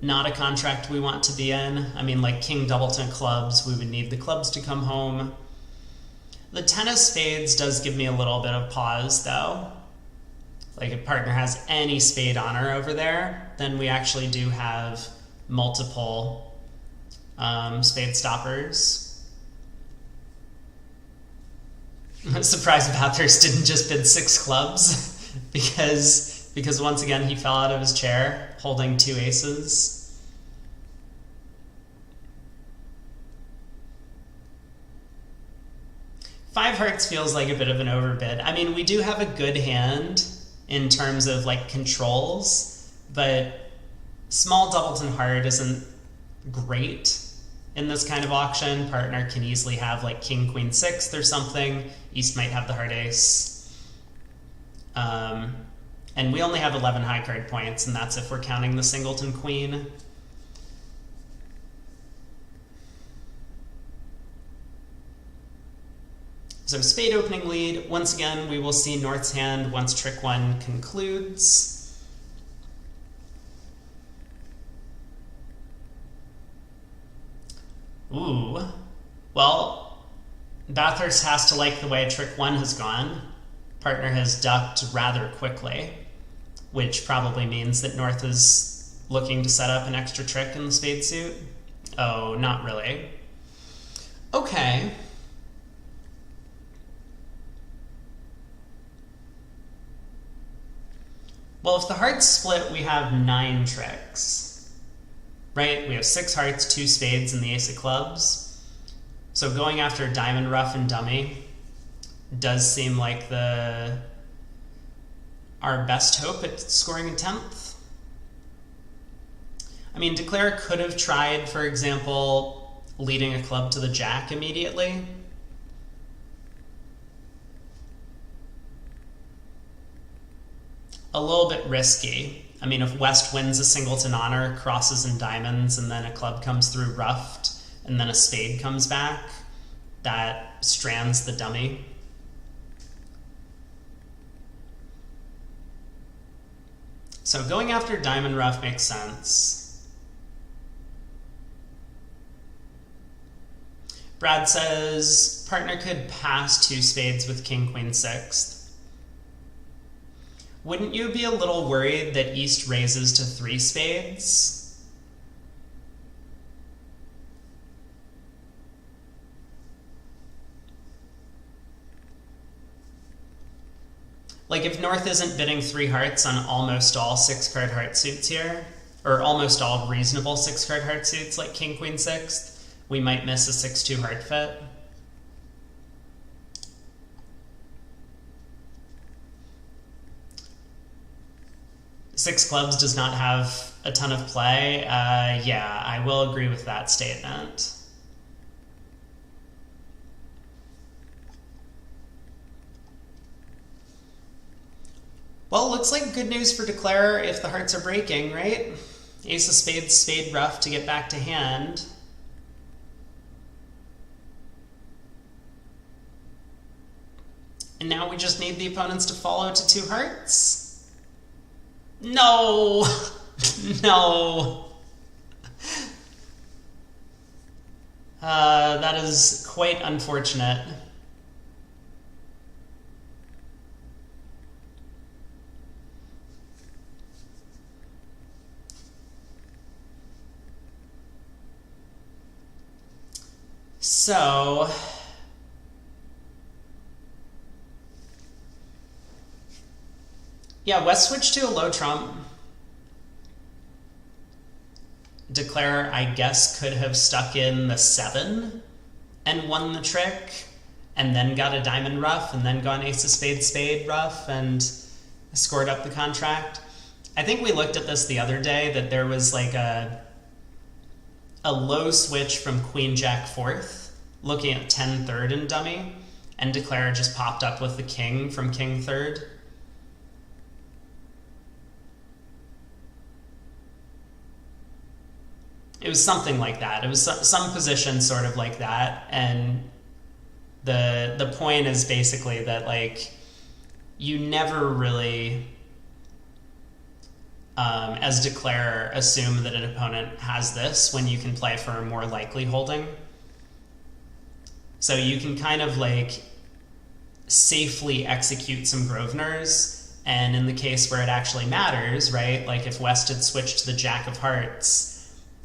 a contract we want to be in. I mean, like king doubleton clubs, we would need the clubs to come home. The 10 of spades does give me a little bit of pause, though. Like, if partner has any spade honor over there, then we actually do have multiple spade stoppers. I'm surprised Bathurst didn't just bid 6 clubs because once again he fell out of his chair holding 2 aces. Five hearts feels like a bit of an overbid. I mean, we do have a good hand in terms of like controls, but small doubleton heart isn't great in this kind of auction. Partner can easily have like king, queen, sixth or something. East might have the heart ace. And we only have 11 high card points, and that's if we're counting the singleton queen. So spade opening lead. Once again, we will see North's hand once trick 1 concludes. Ooh. Well, Bathurst has to like the way trick 1 has gone. Partner has ducked rather quickly, which probably means that North is looking to set up an extra trick in the spade suit. Oh, not really. Okay. Well, if the hearts split, we have 9 tricks, right? We have 6 hearts, 2 spades, and the ace of clubs. So going after diamond, rough, and dummy does seem like our best hope at scoring a 10th. I mean, Declare could have tried, for example, leading a club to the jack immediately. A little bit risky. I mean, if West wins a singleton honor, crosses and diamonds, and then a club comes through ruffed, and then a spade comes back, that strands the dummy. So going after diamond rough makes sense. Brad says partner could pass 2 spades with king, queen, sixth. Wouldn't you be a little worried that East raises to 3 spades? Like if North isn't bidding 3 hearts on almost all 6-card heart suits here, or almost all reasonable 6-card heart suits like king, queen, sixth, we might miss a 6-2 heart fit. Six clubs does not have a ton of play. Yeah, I will agree with that statement. Well, looks like good news for Declare if the hearts are breaking, right? Ace of spades, spade rough to get back to hand. And now we just need the opponents to follow to 2 hearts. No! No! That is quite unfortunate. So... yeah, West switched to a low trump. Declare, I guess, could have stuck in the 7 and won the trick, and then got a diamond rough, and then gone ace of spades, spade rough, and scored up the contract. I think we looked at this the other day, that there was like a low switch from queen jack fourth, looking at 10 third and dummy, and Declare just popped up with the king from king third. It was something like that. It was some position sort of like that, and the point is basically that like you never really, as Declare, assume that an opponent has this when you can play for a more likely holding. So you can kind of like safely execute some Grosvenors, and in the case where it actually matters, right? Like if West had switched to the jack of hearts,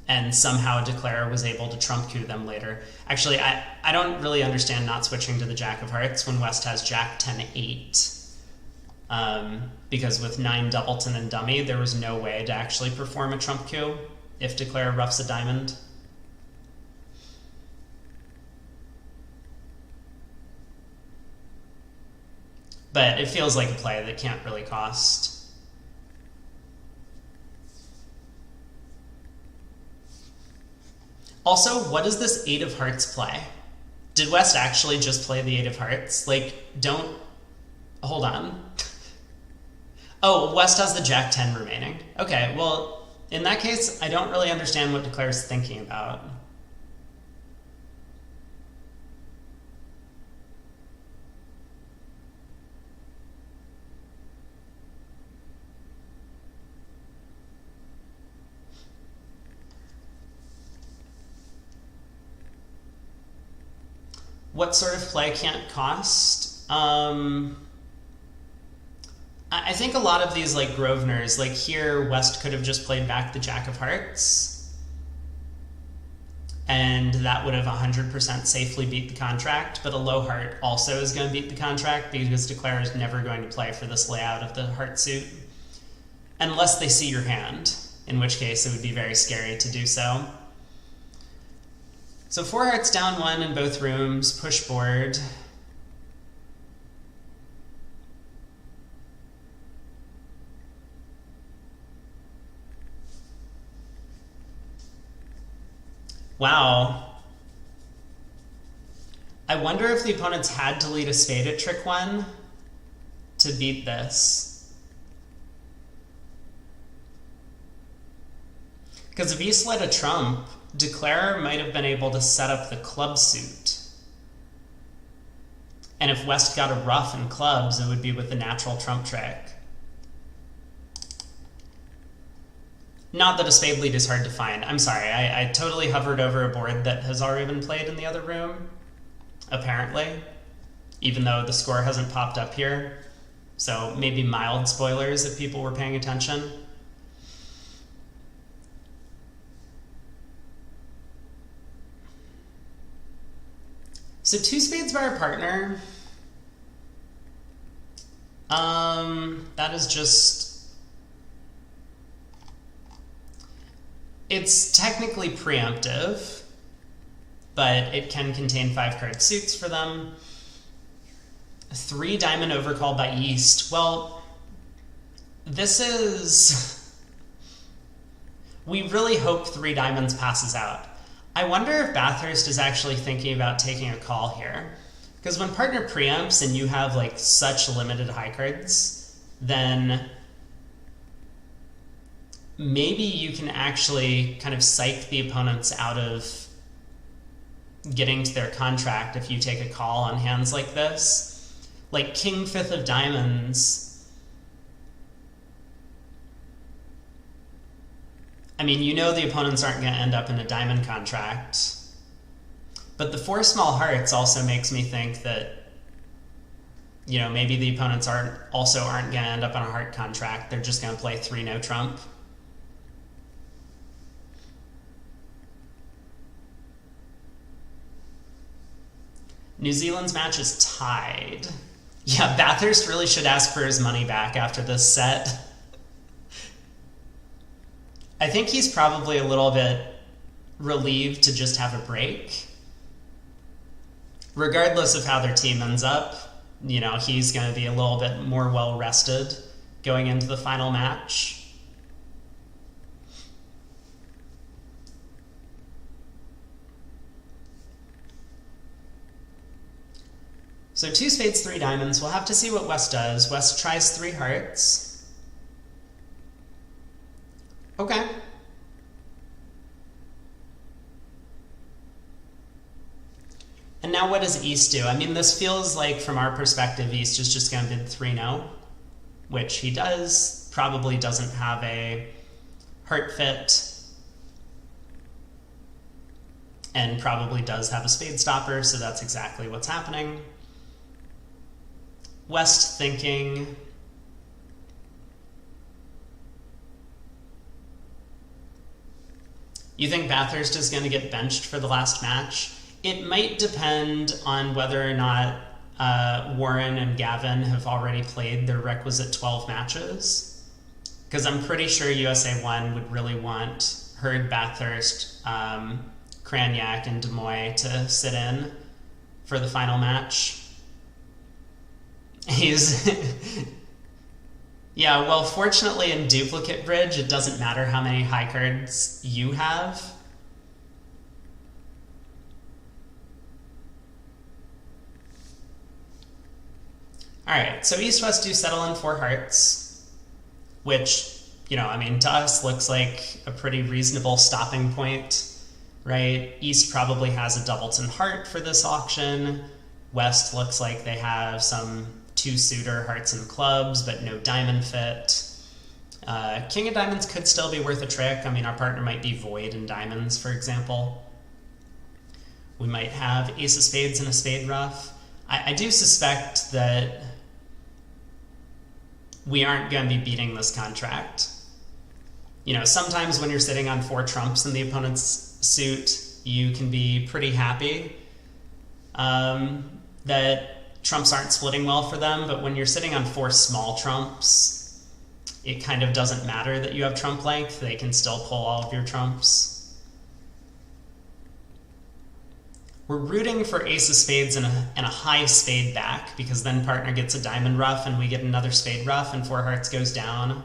and somehow declare was able to trump coup them later. Actually, I don't really understand not switching to the Jack of Hearts when West has Jack 10-8. Because with 9 doubleton and dummy, there was no way to actually perform a trump coup if declare roughs a diamond. But it feels like a play that can't really cost. Also, what is this 8 of hearts play? Did West actually just play the 8 of hearts? Like, don't... Hold on. Oh, West has the Jack 10 remaining. Okay, well, in that case, I don't really understand what declare's thinking about. What sort of play can't cost? I think a lot of these, like Grosvenor's, like here, West could have just played back the Jack of Hearts, and that would have 100% safely beat the contract, but a low heart also is going to beat the contract because declare is never going to play for this layout of the heart suit, unless they see your hand, in which case it would be very scary to do so. So 4 hearts down 1 in both rooms, push board. Wow. I wonder if the opponents had to lead a spade at trick 1 to beat this. Because if East led a trump, declare might have been able to set up the club suit. And if West got a ruff and clubs, it would be with the natural trump trick. Not that a spade lead is hard to find. I'm sorry, I totally hovered over a board that has already been played in the other room, apparently, even though the score hasn't popped up here. So maybe mild spoilers if people were paying attention. So 2 spades by our partner. That is just... It's technically preemptive, but it can contain 5 card suits for them. 3 diamond overcall by East. Well, this is... We really hope 3 diamonds passes out. I wonder if Bathurst is actually thinking about taking a call here. Because when partner preempts and you have like such limited high cards, then maybe you can actually kind of psych the opponents out of getting to their contract if you take a call on hands like this. Like King 5th of diamonds. I mean, you know the opponents aren't going to end up in a diamond contract. But the 4 small hearts also makes me think that, you know, maybe the opponents aren't going to end up on a heart contract. They're just going to play 3 no trump. New Zealand's match is tied. Yeah, Bathurst really should ask for his money back after this set. I think he's probably a little bit relieved to just have a break. Regardless of how their team ends up, you know, he's going to be a little bit more well-rested going into the final match. So 2 spades, 3 diamonds. We'll have to see what West does. West tries 3 hearts. Okay. And now what does East do? I mean, this feels like, from our perspective, East is just going to bid 3-no, which he does. Probably doesn't have a heart fit. And probably does have a spade stopper, so that's exactly what's happening. West thinking... You think Bathurst is going to get benched for the last match? It might depend on whether or not Warren and Gavin have already played their requisite 12 matches. Because I'm pretty sure USA 1 would really want Hurd, Bathurst, Cranyak, and Demoy to sit in for the final match. Yeah, well, fortunately in duplicate bridge, it doesn't matter how many high cards you have. Alright, so East-West do settle in 4 hearts, which, to us looks like a pretty reasonable stopping point, right? East probably has a Doubleton heart for this auction. West looks like they have some 2-suiter hearts and clubs, but no diamond fit. King of diamonds could still be worth a trick. Our partner might be void in diamonds, for example. We might have ace of spades and a spade ruff. I do suspect that we aren't going to be beating this contract. Sometimes when you're sitting on 4 trumps in the opponent's suit, you can be pretty happy that trumps aren't splitting well for them, but when you're sitting on 4 small trumps, it kind of doesn't matter that you have trump length. They can still pull all of your trumps. We're rooting for ace of spades and a high spade back, because then partner gets a diamond ruff and we get another spade ruff and 4 hearts goes down.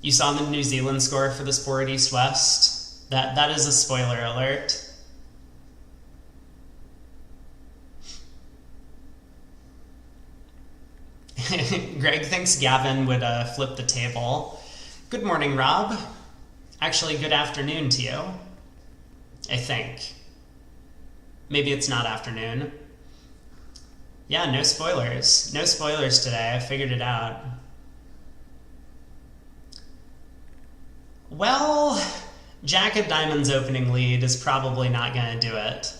You saw the New Zealand score for this board, East-West. That is a spoiler alert. Greg thinks Gavin would flip the table. Good morning, Rob. Actually, good afternoon to you, I think. Maybe it's not afternoon. Yeah, no spoilers. No spoilers today. I figured it out. Well, Jack of Diamonds opening lead is probably not going to do it.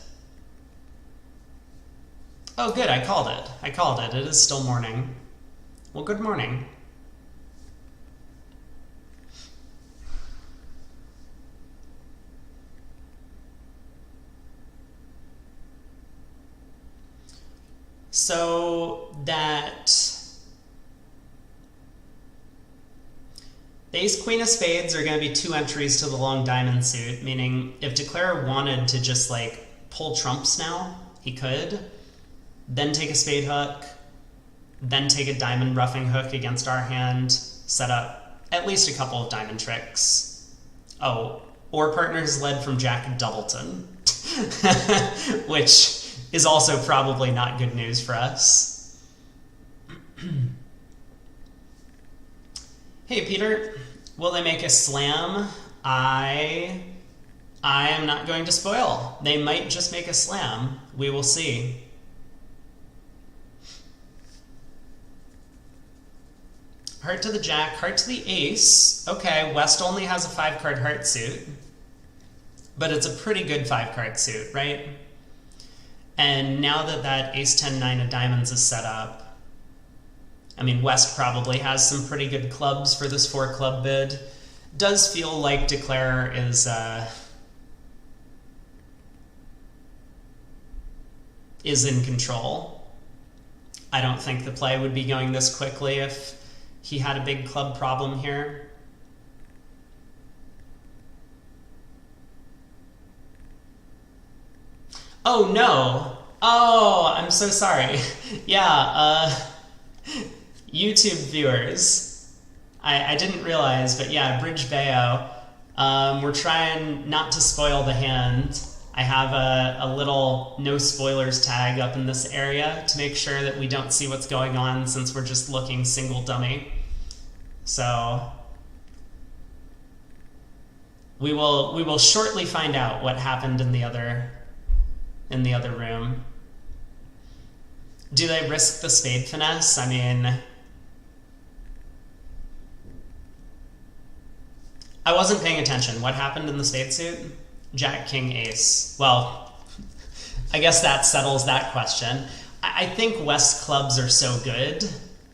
Oh, good, I called it. It is still morning. Well, good morning. So that the ace queen of spades are going to be 2 entries to the long diamond suit, meaning if Declare wanted to just pull trumps now, he could, then take a spade hook, then take a diamond roughing hook against our hand, set up at least a couple of diamond tricks. Oh, or partners led from Jack Doubleton, which is also probably not good news for us. Hey, Peter, will they make a slam? I am not going to spoil. They might just make a slam. We will see. Heart to the jack, heart to the ace. Okay, West only has a 5-card heart suit, but it's a pretty good 5-card suit, right? And now that ace 10-9 of diamonds is set up, West probably has some pretty good clubs for this 4-club bid. Does feel like Declare is in control. I don't think the play would be going this quickly if he had a big club problem here. Oh no! Oh, I'm so sorry. Yeah, YouTube viewers, I didn't realize, but yeah, Bridge Bayo, we're trying not to spoil the hand. I have a little no spoilers tag up in this area to make sure that we don't see what's going on, since we're just looking single dummy. So we will shortly find out what happened in the other room. Do they risk the spade finesse? I wasn't paying attention. What happened in the spade suit? Jack, king, ace. Well, I guess that settles that question. I think West clubs are so good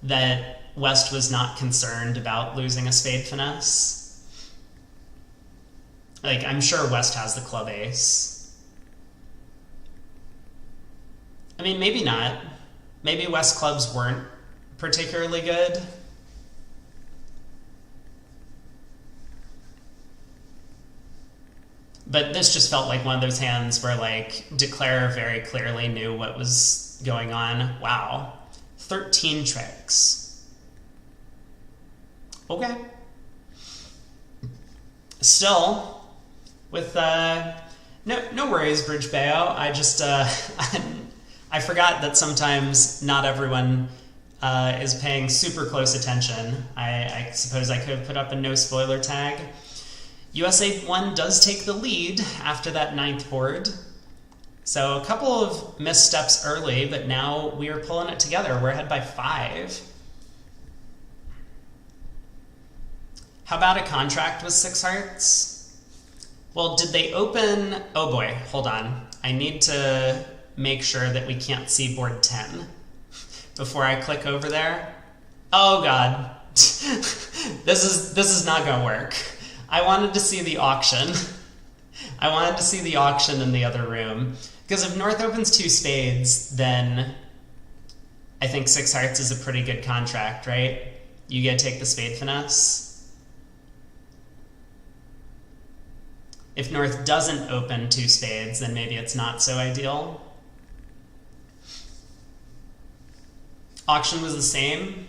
that West was not concerned about losing a spade finesse. Like, I'm sure West has the club ace. I mean, maybe not. Maybe West clubs weren't particularly good. But this just felt like one of those hands where, like, Declare very clearly knew what was going on. Wow. 13 tricks. Okay. Still, with, no worries, Bridge Bayo. I just, I forgot that sometimes not everyone is paying super close attention. I suppose I could have put up a no spoiler tag. USA 1 does take the lead after that 9th board. So a couple of missteps early, but now we are pulling it together. We're ahead by 5. How about a contract with 6 hearts? Well, did they open... Oh boy, hold on. I need to make sure that we can't see board 10 before I click over there. Oh god. This is not gonna work. I wanted to see the auction. I wanted to see the auction in the other room. Because if North opens 2 spades, then I think 6 hearts is a pretty good contract, right? You get to take the spade finesse. If North doesn't open 2 spades, then maybe it's not so ideal. Auction was the same.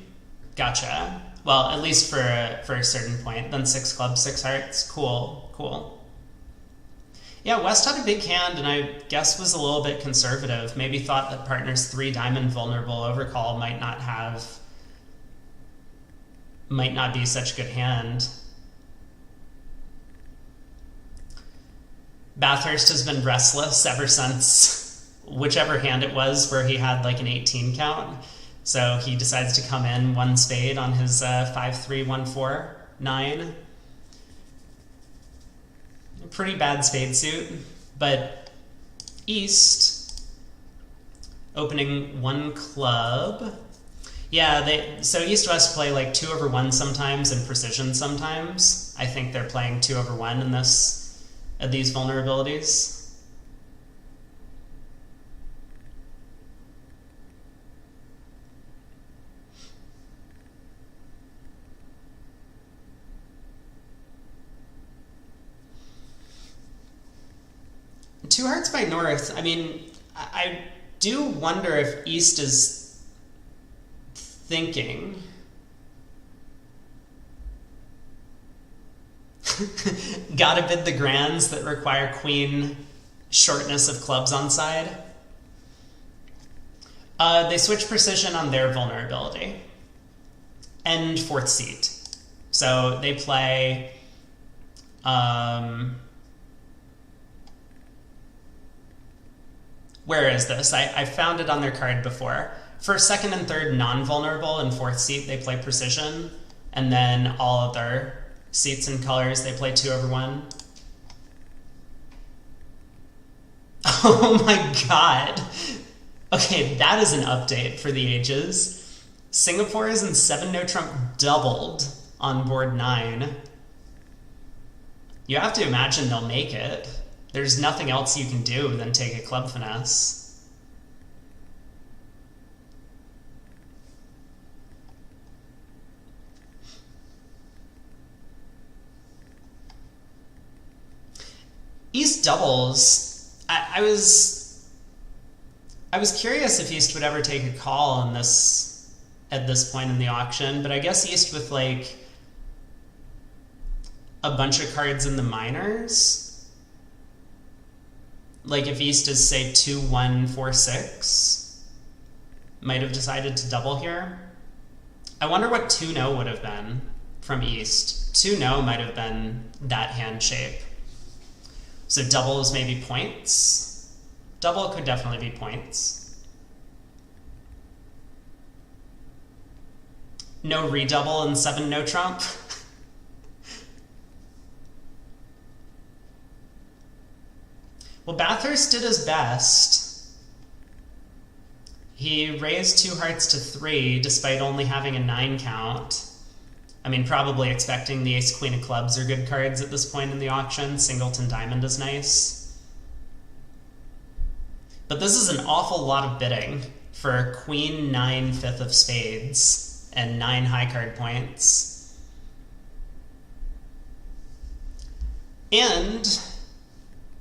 Gotcha. Well, at least for a certain point. Then 6 clubs, 6 hearts. Cool, cool. Yeah, West had a big hand, and I guess was a little bit conservative. Maybe thought that partner's 3 diamond vulnerable overcall might not be such a good hand. Bathurst has been restless ever since whichever hand it was where he had like an 18 count. So he decides to come in 1 spade on his 5-3, 1-4, 9. Pretty bad spade suit, but East opening 1 club. Yeah, so East-West play like 2/1 sometimes and precision sometimes. I think they're playing 2/1 in these vulnerabilities. Two hearts by North. I mean, I do wonder if East is thinking. Gotta bid the grands that require queen shortness of clubs on side. They switch precision on their vulnerability. And 4th seat. So they play... Where is this? I found it on their card before. For 2nd and 3rd non-vulnerable and 4th seat, they play precision. And then all other seats and colors, they play 2/1. Oh my god. Okay, that is an update for the ages. Singapore is in 7 no trump doubled on board 9. You have to imagine they'll make it. There's nothing else you can do than take a club finesse. East doubles. I was curious if East would ever take a call on this at this point in the auction, but I guess East with like a bunch of cards in the minors. Like if East is, say, 2-1, 4-6, might have decided to double here. I wonder what 2-no would have been from East. 2-no might have been that hand shape. So double is maybe points. Double could definitely be points. No redouble and 7 no trump. Well, Bathurst did his best. He raised 2 hearts to 3 despite only having a 9 count. I mean, probably expecting the ace queen of clubs are good cards at this point in the auction. Singleton diamond is nice. But this is an awful lot of bidding for queen 9 5th of spades and 9 high card points. And,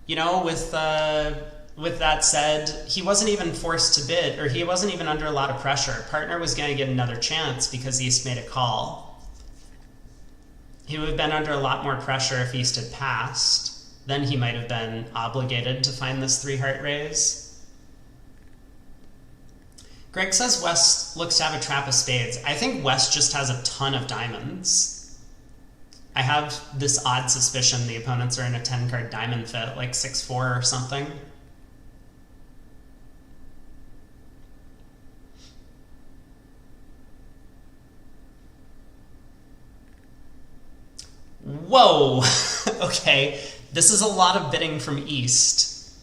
you know, with that said, he wasn't even forced to bid, or he wasn't even under a lot of pressure. Partner was going to get another chance because East made a call. He would have been under a lot more pressure if East had passed. Then he might have been obligated to find this 3 heart raise. Greg says West looks to have a trap of spades. I think West just has a ton of diamonds. I have this odd suspicion the opponents are in a 10-card diamond fit, like 6-4 or something. Whoa! Okay, this is a lot of bidding from East.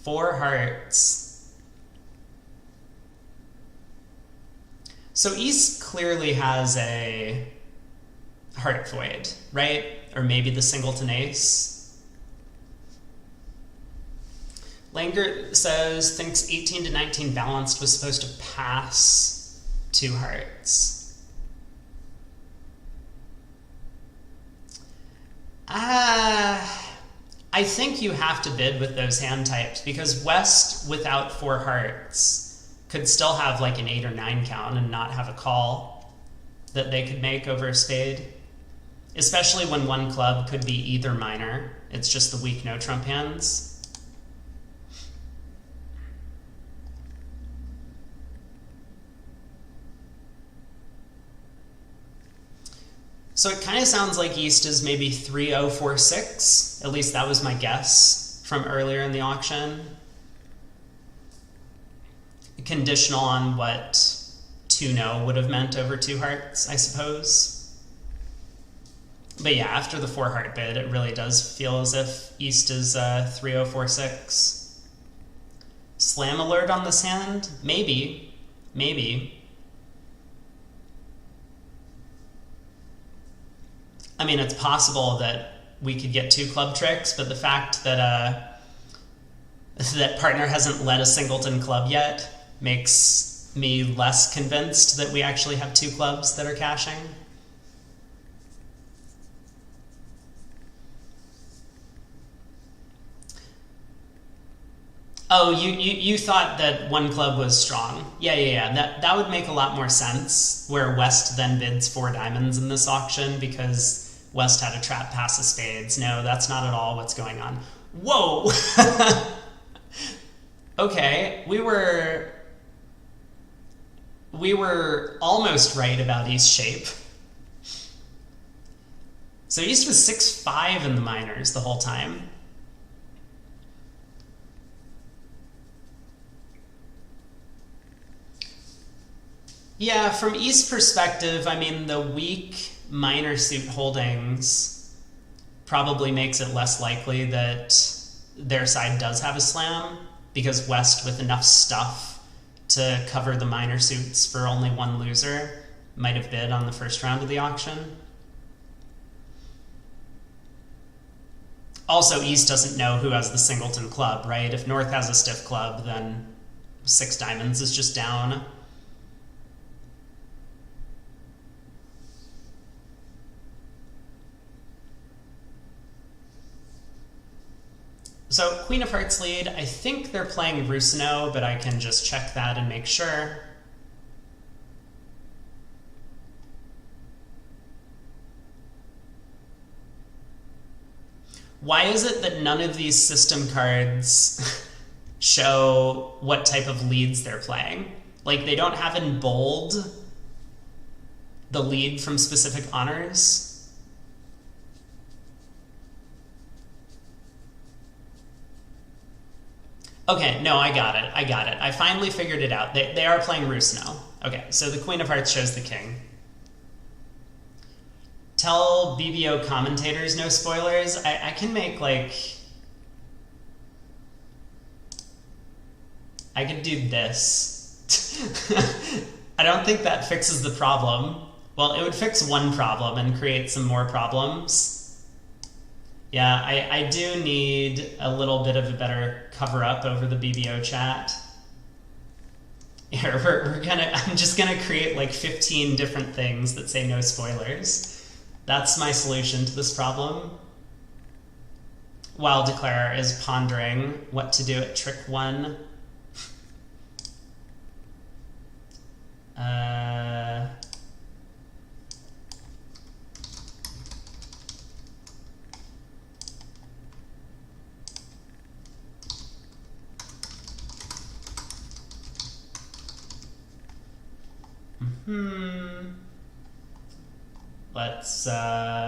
4 hearts. So East clearly has a heart void, right? Or maybe the singleton ace. Langer says, thinks 18 to 19 balanced was supposed to pass 2 hearts. I think you have to bid with those hand types because West without 4 hearts could still have like an 8 or 9 count and not have a call that they could make over a spade. Especially when one club could be either minor. It's just the weak no trump hands. So it kind of sounds like East is maybe 3-0-4-6. At least that was my guess from earlier in the auction. Conditional on what 2-0 would have meant over 2 hearts, I suppose. But yeah, after the 4 heart bid, it really does feel as if East is 3-0-4-6. Slam alert on this hand? Maybe. Maybe. I mean, it's possible that we could get 2 club tricks, but the fact that that partner hasn't led a singleton club yet makes me less convinced that we actually have 2 clubs that are cashing. Oh, you thought that 1 club was strong. Yeah. That would make a lot more sense, where West then bids 4 diamonds in this auction because West had a trap pass of spades. No, that's not at all what's going on. Whoa! Okay, we were almost right about East shape. So East was 6-5 in the minors the whole time. Yeah, from East perspective, I mean, the weak minor suit holdings probably makes it less likely that their side does have a slam, because West with enough stuff to cover the minor suits for only 1 loser might have bid on the first round of the auction. Also, East doesn't know who has the singleton club, right? If North has a stiff club, then 6 diamonds is just down. So Queen of Hearts lead, I think they're playing Rusino, but I can just check that and make sure. Why is it that none of these system cards show what type of leads they're playing? Like, they don't have in bold the lead from specific honors? Okay, no, I got it. I finally figured it out. They are playing Rusino. Okay, so the Queen of Hearts shows the king. Tell BBO commentators no spoilers. I can make, like... I could do this I don't think that fixes the problem. Well, it would fix one problem and create some more problems. Yeah, I do need a little bit of a better cover-up over the BBO chat. Here, I'm just gonna create like 15 different things that say no spoilers. That's my solution to this problem. While Declare is pondering what to do at trick 1. Let's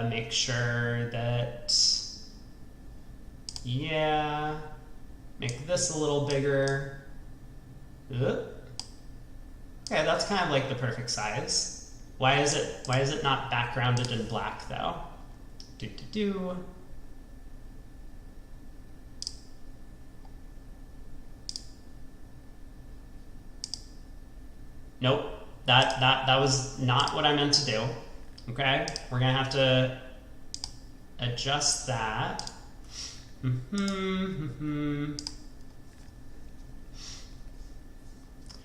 make sure that, yeah, make this a little bigger. Okay, that's kind of like the perfect size. Why is it not backgrounded in black though? Nope, that was not what I meant to do. Okay, we're gonna have to adjust that.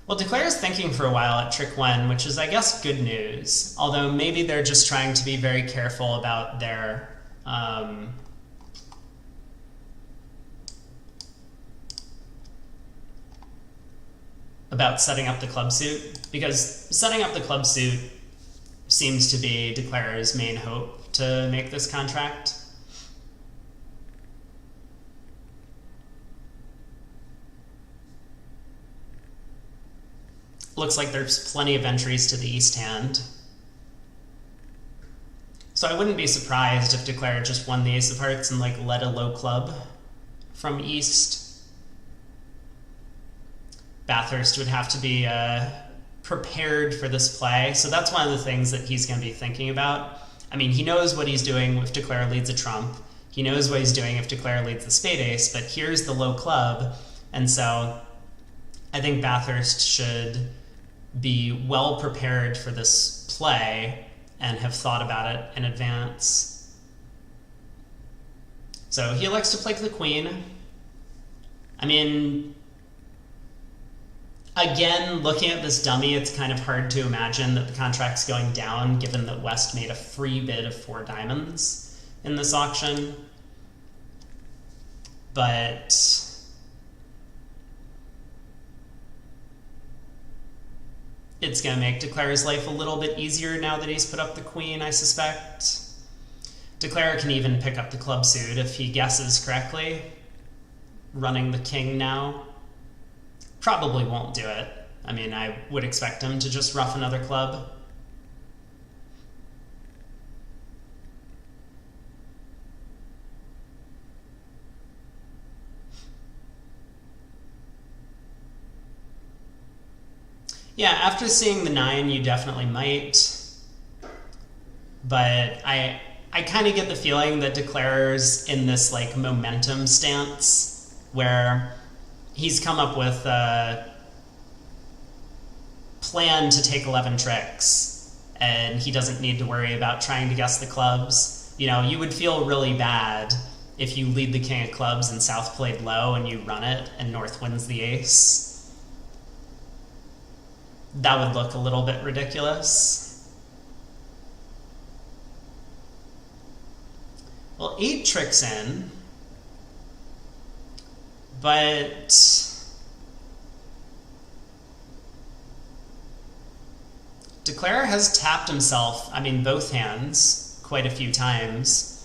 Well, Declare is thinking for a while at trick 1, which is, I guess, good news. Although maybe they're just trying to be very careful about their about setting up the club suit, because setting up the club suit seems to be Declare's main hope to make this contract. Looks like there's plenty of entries to the east hand. So I wouldn't be surprised if Declare just won the ace of hearts and like led a low club from east. Bathurst would have to be prepared for this play. So that's one of the things that he's going to be thinking about. I mean, he knows what he's doing if Declare leads a trump. He knows what he's doing if Declare leads the spade ace, but here's the low club. And so I think Bathurst should be well prepared for this play and have thought about it in advance. So he elects to play the queen. I mean, again, looking at this dummy, it's kind of hard to imagine that the contract's going down given that West made a free bid of 4 diamonds in this auction. But it's going to make Declare's life a little bit easier now that he's put up the queen, I suspect. Declare can even pick up the club suit if he guesses correctly. Running the king now. Probably won't do it. I mean, I would expect him to just rough another club. Yeah, after seeing the 9, you definitely might. But I kind of get the feeling that Declare's in this like momentum stance where he's come up with a plan to take 11 tricks and he doesn't need to worry about trying to guess the clubs. You know, you would feel really bad if you lead the king of clubs and South played low and you run it and North wins the ace. That would look a little bit ridiculous. Well, 8 tricks in, but Declare has tapped himself, I mean both hands, quite a few times.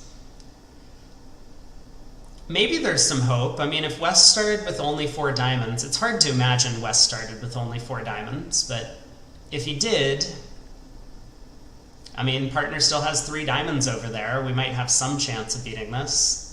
Maybe there's some hope. I mean, if West started with only 4 diamonds, it's hard to imagine West started with only 4 diamonds, but if he did, I mean, partner still has 3 diamonds over there. We might have some chance of beating this.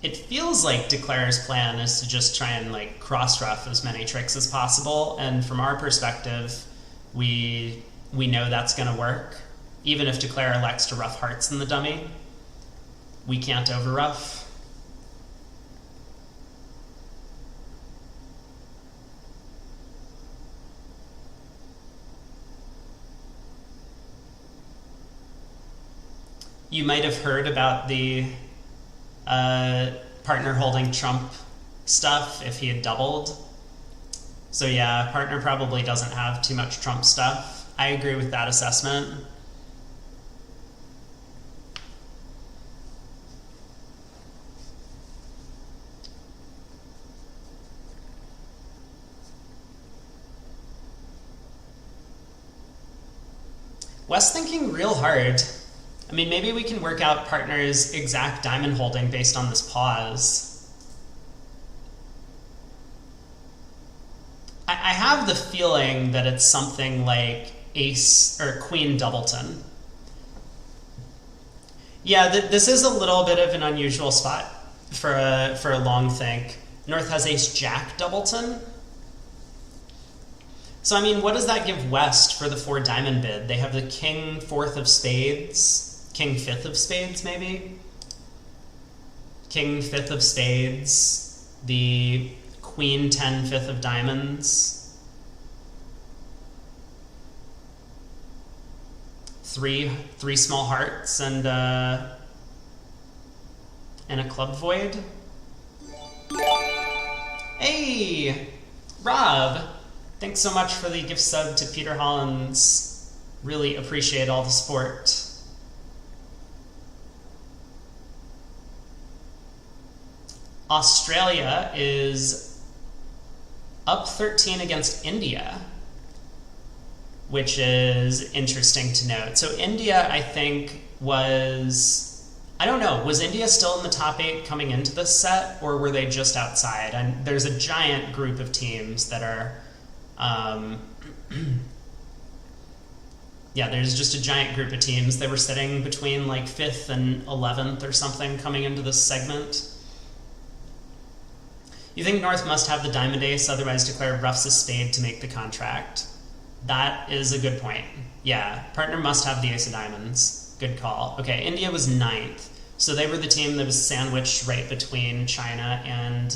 It feels like Declare's plan is to just try and like cross-ruff as many tricks as possible, and from our perspective, we know that's going to work. Even if Declare elects to ruff hearts in the dummy, we can't over-ruff. You might have heard about the partner holding trump stuff if he had doubled. So yeah, partner probably doesn't have too much trump stuff. I agree with that assessment. Wes thinking real hard. I mean, maybe we can work out partner's exact diamond holding based on this pause. I have the feeling that it's something like ace or queen doubleton. Yeah, this is a little bit of an unusual spot for a long think. North has ace jack doubleton. So I mean, what does that give West for the 4 diamond bid? They have the king 4th of spades, king 5th of spades maybe? King 5th of spades, the queen 10 5th of diamonds, 3 small hearts and a club void. Hey, Rob, thanks so much for the gift sub to Peter Hollins. Really appreciate all the support. Australia is up 13 against India, which is interesting to note. So India, I think, was, I don't know, was India still in the top 8 coming into this set, or were they just outside? And there's a giant group of teams that are, yeah, there's just a giant group of teams. They were sitting between like 5th and 11th or something coming into this segment. You think North must have the diamond ace, otherwise Declare ruffs a spade to make the contract. That is a good point. Yeah, partner must have the ace of diamonds. Good call. Okay, India was 9th. So they were the team that was sandwiched right between China and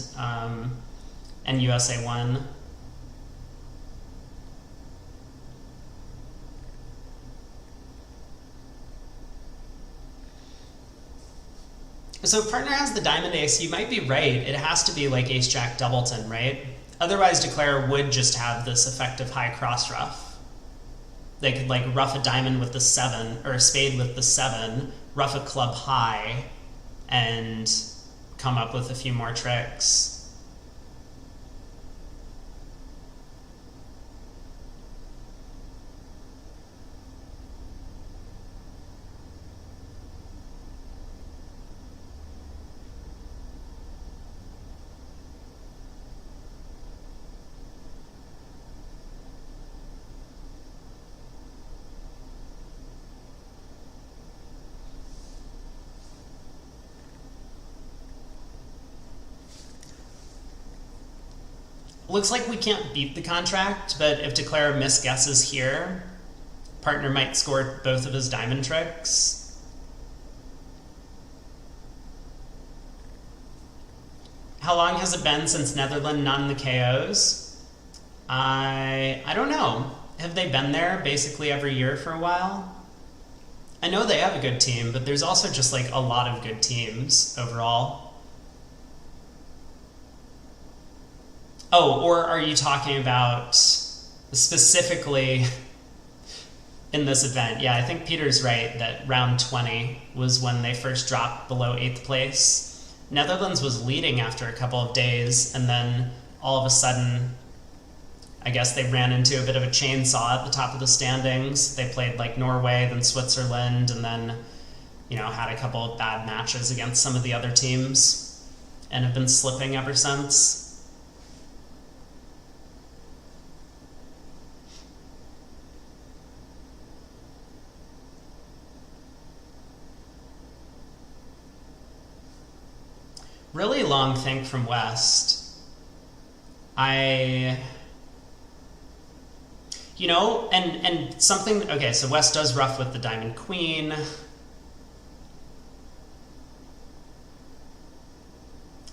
USA 1. So partner has the diamond ace, you might be right. It has to be like ace jack doubleton, right? Otherwise Declare would just have this effective high cross ruff. They could like ruff a diamond with the 7, or a spade with the 7, ruff a club high, and come up with a few more tricks. Looks like we can't beat the contract, but if Declare misguesses here, partner might score both of his diamond tricks. How long has it been since Netherlands not in the KOs? I don't know. Have they been there basically every year for a while? I know they have a good team, but there's also just like a lot of good teams overall. Oh, or are you talking about specifically in this event? Yeah, I think Peter's right that round 20 was when they first dropped below 8th place. Netherlands was leading after a couple of days, and then all of a sudden, I guess they ran into a bit of a chainsaw at the top of the standings. They played like Norway, then Switzerland, and then, you know, had a couple of bad matches against some of the other teams and have been slipping ever since. really long think from West. And something, okay, so West does rough with the Diamond Queen.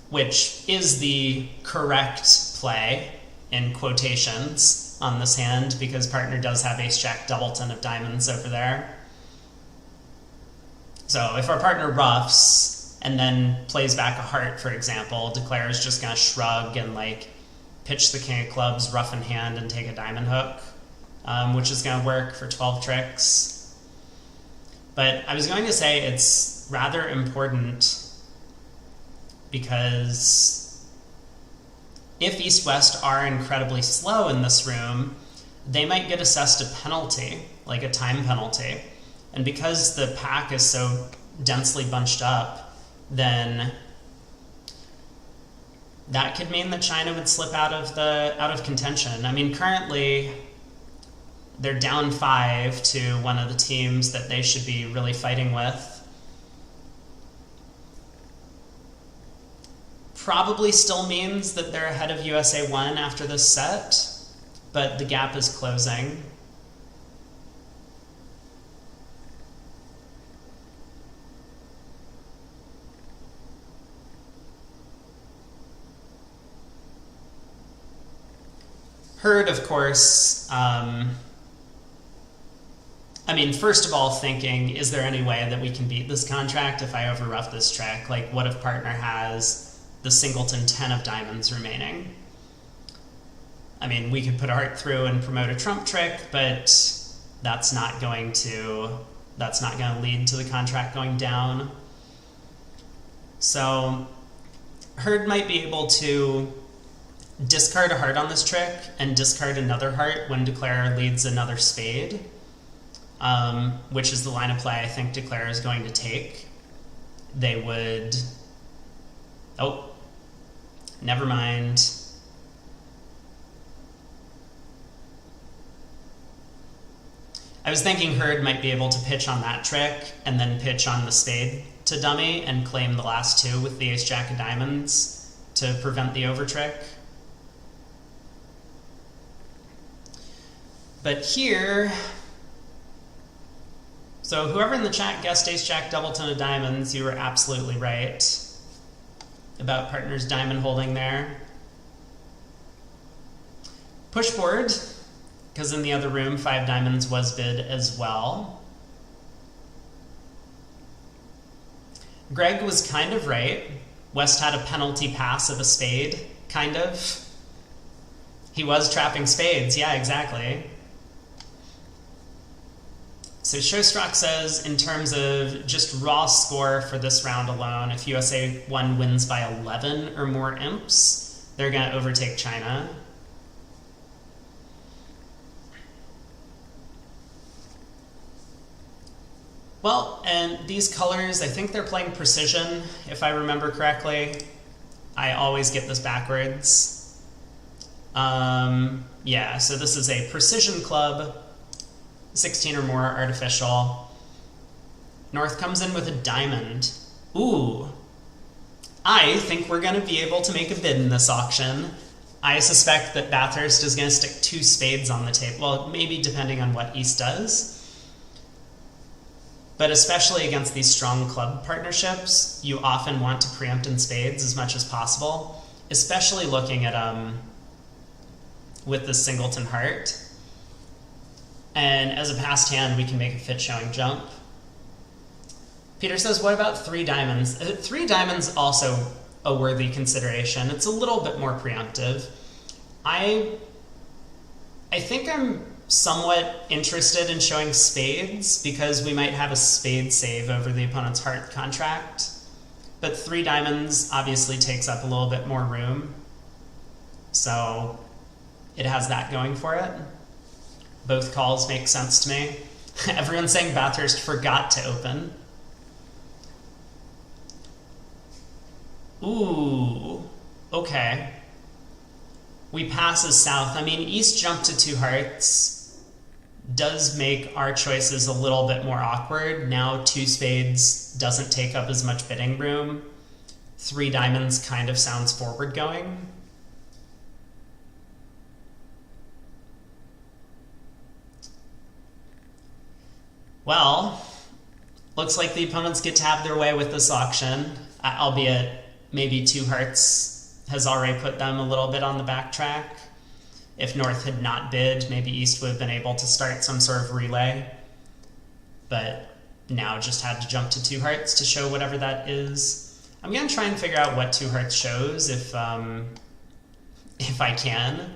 Which is the correct play, in quotations, on this hand, because partner does have Ace-Jack Doubleton of diamonds over there. So if our partner roughs and then plays back a heart, for example, Declare is just going to shrug and like pitch the King of Clubs rough in hand and take a diamond hook, which is going to work for 12 tricks. But I was going to say it's rather important because if East-West are incredibly slow in this room, they might get assessed a penalty, like a time penalty. And because the pack is so densely bunched up, then that could mean that China would slip out of contention. I mean, currently they're down 5 to one of the teams that they should be really fighting with. Probably still means that they're ahead of USA 1 after this set, but the gap is closing. Herd, of course, first of all, thinking, is there any way that we can beat this contract if I overrough this trick? Like, what if partner has the singleton 10 of diamonds remaining? I mean, we could put a heart through and promote a trump trick, but that's not going to lead to the contract going down. So Herd might be able to discard a heart on this trick and discard another heart when Declare leads another spade, which is the line of play I think Declare is going to take. They would... Oh, never mind. I was thinking Herd might be able to pitch on that trick and then pitch on the spade to dummy and claim the last 2 with the Ace-Jack of diamonds to prevent the over trick. But here, so whoever in the chat guessed Ace-Jack Doubleton of diamonds, you were absolutely right about partner's diamond holding there. Pushboard, because in the other room 5 diamonds was bid as well. Greg was kind of right. West had a penalty pass of a spade, kind of. He was trapping spades, yeah, exactly. So Showstrock says, in terms of just raw score for this round alone, if USA 1 wins by 11 or more imps, they're going to overtake China. Well, and these colors, I think they're playing precision, if I remember correctly. I always get this backwards. Yeah, so this is a precision club, 16 or more artificial. North comes in with a diamond. Ooh. I think we're going to be able to make a bid in this auction. I suspect that Bathurst is going to stick 2 spades on the table. Well, maybe depending on what East does. But especially against these strong club partnerships, you often want to preempt in spades as much as possible, especially looking at with the singleton heart. And as a passed hand, we can make a fit showing jump. Peter says, what about 3 diamonds? 3 diamonds also a worthy consideration. It's a little bit more preemptive. I think I'm somewhat interested in showing spades because we might have a spade save over the opponent's heart contract. But 3 diamonds obviously takes up a little bit more room. So it has that going for it. Both calls make sense to me. Everyone's saying Bathurst forgot to open. Ooh, okay. We pass as south. I mean, East jumped to 2 hearts. Does make our choices a little bit more awkward. Now 2 spades doesn't take up as much bidding room. 3 diamonds kind of sounds forward going. Well, looks like the opponents get to have their way with this auction, albeit maybe 2 hearts has already put them a little bit on the backtrack. If North had not bid, maybe East would have been able to start some sort of relay, but now just had to jump to 2 hearts to show whatever that is. I'm going to try and figure out what 2 hearts shows if I can.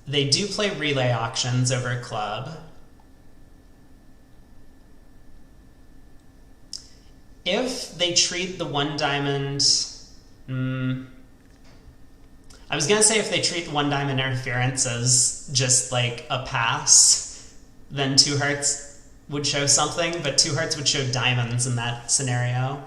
They do play relay auctions over club. If they treat the 1 diamond... I was going to say if they treat the 1 diamond interference as just like a pass, then 2 hearts would show something, but 2 hearts would show diamonds in that scenario.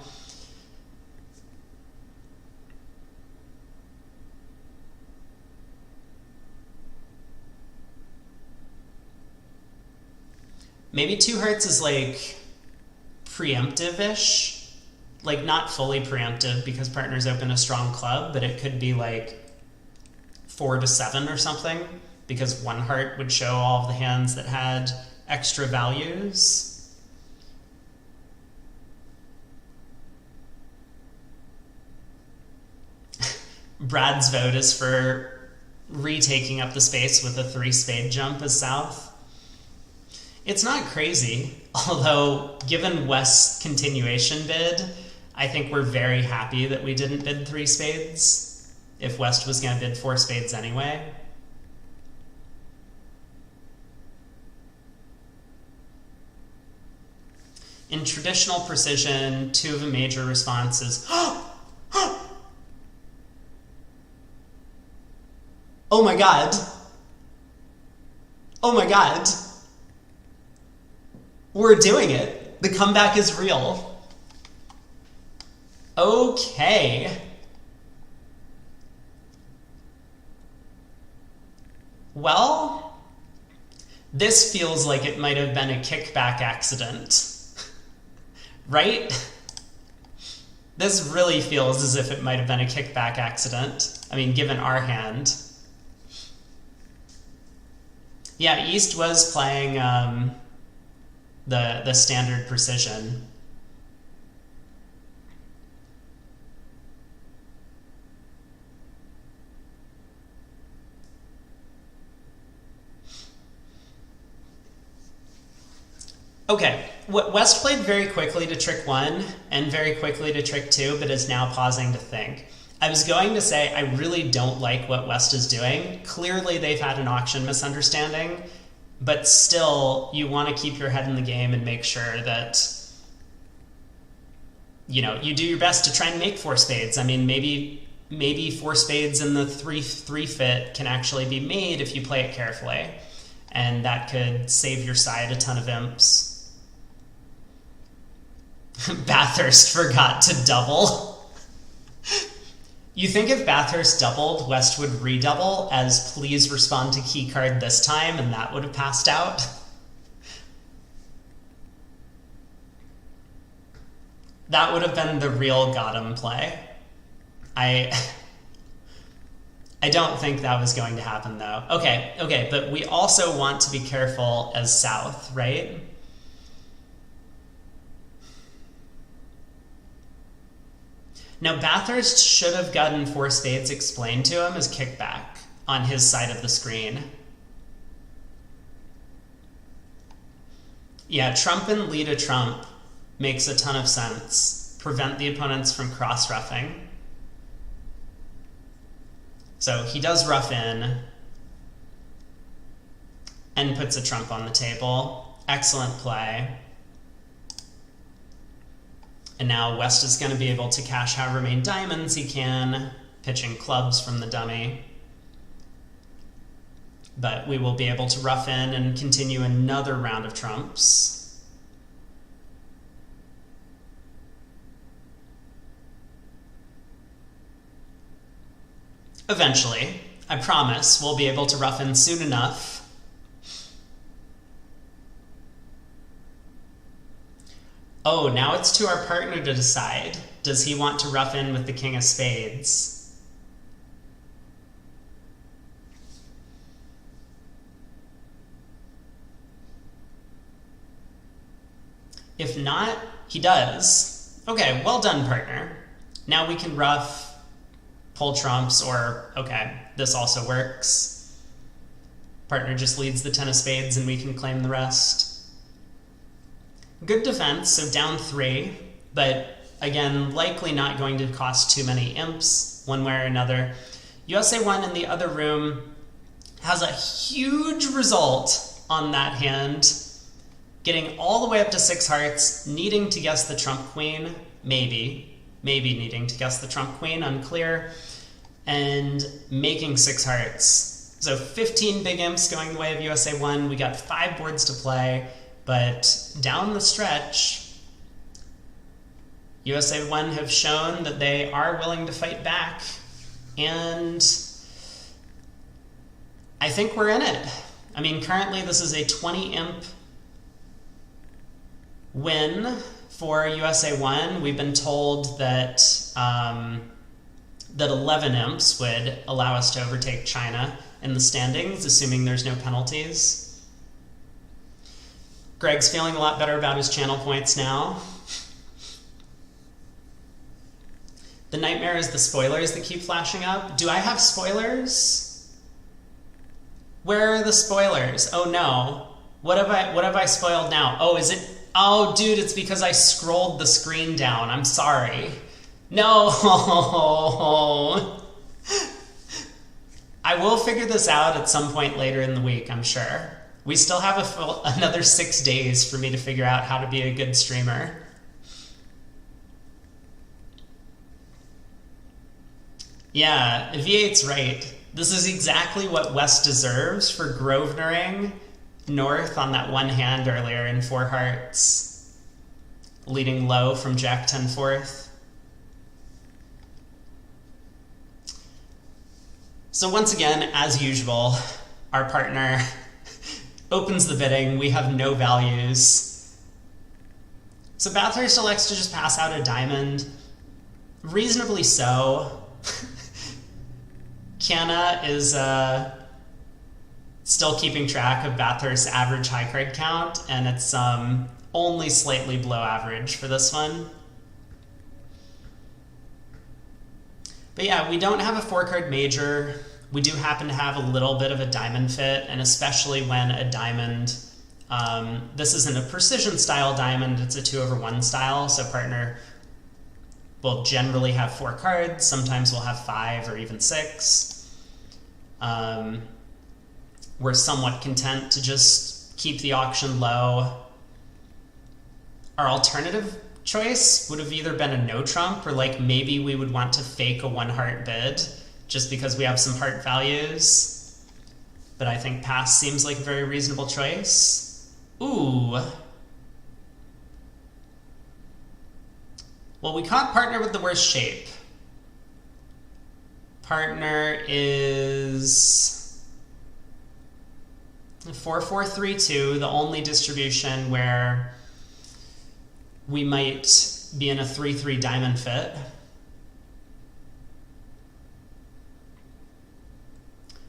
Maybe 2 hearts is like preemptive-ish, like not fully preemptive because partners open a strong club, but it could be like 4 to 7 or something, because 1 heart would show all of the hands that had extra values. Brad's vote is for retaking up the space with a 3 spade jump as south. It's not crazy, although given West's continuation bid, I think we're very happy that we didn't bid 3 spades if West was going to bid 4 spades anyway. In traditional precision, 2 of a major response is, oh my god. Oh my god. We're doing it. The comeback is real. Okay. Well, this feels like it might have been a kickback accident. Right? This really feels as if it might have been a kickback accident. I mean, given our hand. Yeah, East was playing the standard precision. Okay, West played very quickly to trick 1 and very quickly to trick 2, but is now pausing to think. I was going to say I really don't like what West is doing. Clearly they've had an auction misunderstanding, but still you want to keep your head in the game and make sure that you do your best to try and make 4 spades. I mean, maybe 4 spades in the 3-3 fit can actually be made if you play it carefully, and that could save your side a ton of imps. Bathurst forgot to double. You think if Bathurst doubled, West would redouble as please respond to keycard this time, and that would have passed out? That would have been the real got him play. I don't think that was going to happen, though. Okay, but we also want to be careful as South, right? Now, Bathurst should have gotten 4 spades explained to him as kickback on his side of the screen. Yeah, trump and lead a trump makes a ton of sense. Prevent the opponents from cross-ruffing. So he does rough in and puts a trump on the table. Excellent play. And now West is going to be able to cash however many diamonds he can, pitching clubs from the dummy. But we will be able to rough in and continue another round of trumps. Eventually, I promise, we'll be able to rough in soon enough. Oh, now it's to our partner to decide. Does he want to rough in with the king of spades? If not, he does. Okay, well done, partner. Now we can ruff, pull trumps, or, okay, this also works. Partner just leads the 10 of spades and we can claim the rest. Good defense, so down 3, but again, likely not going to cost too many imps, one way or another. USA 1 in the other room has a huge result on that hand, getting all the way up to 6 hearts, needing to guess the trump queen, maybe needing to guess the trump queen, unclear, and making 6 hearts. So 15 big imps going the way of USA 1, we got 5 boards to play, but down the stretch, USA 1 have shown that they are willing to fight back, and I think we're in it. I mean, currently this is a 20 imp win for USA 1. We've been told that that 11 imps would allow us to overtake China in the standings, assuming there's no penalties. Greg's feeling a lot better about his channel points now. The nightmare is the spoilers that keep flashing up. Do I have spoilers? Where are the spoilers? Oh no. What have I spoiled now? Oh, is it? Oh, dude, it's because I scrolled the screen down. I'm sorry. No. I will figure this out at some point later in the week, I'm sure. We still have another 6 days for me to figure out how to be a good streamer. Yeah, V8's right. This is exactly what West deserves for Grosvenor-ing North on that one hand earlier in 4 hearts, leading low from Jack 10 fourth. So once again, as usual, our partner opens the bidding. We have no values. So Bathurst elects to just pass out a diamond. Reasonably so. Kiana is still keeping track of Bathurst's average high card count, and it's only slightly below average for this one. But yeah, we don't have a 4-card major. We do happen to have a little bit of a diamond fit, and especially when a diamond, this isn't a precision style diamond, it's a 2/1 style, so partner will generally have 4 cards, sometimes we'll have 5 or even 6. We're somewhat content to just keep the auction low. Our alternative choice would have either been a no trump, or like maybe we would want to fake a 1 heart bid just because we have some heart values. But I think pass seems like a very reasonable choice. Ooh. Well, we caught partner with the worst shape. Partner is 4-4-3-2, the only distribution where we might be in a 3-3 diamond fit.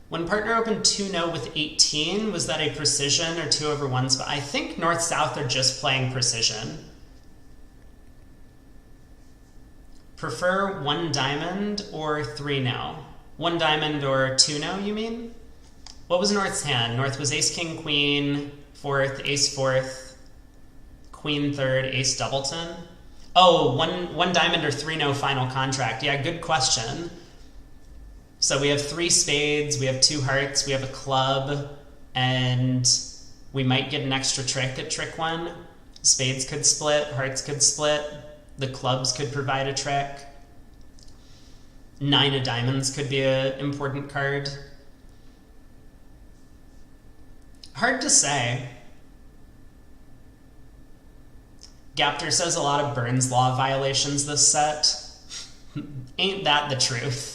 When partner opened 2-0 with 18, was that a precision or 2/1 spot? I think north-south are just playing precision. Prefer 1 diamond or 3-0? 1 diamond or 2-0, you mean? What was North's hand? North was ace, king, queen, 4th, ace 4th, queen 3rd, ace doubleton. Oh, one diamond or 3-0 final contract. Yeah, good question. So we have 3 spades, we have 2 hearts, we have a club, and we might get an extra trick at trick 1. Spades could split, hearts could split, the clubs could provide a trick. 9 of diamonds could be an important card. Hard to say. Gapter says a lot of Burns Law violations this set. Ain't that the truth?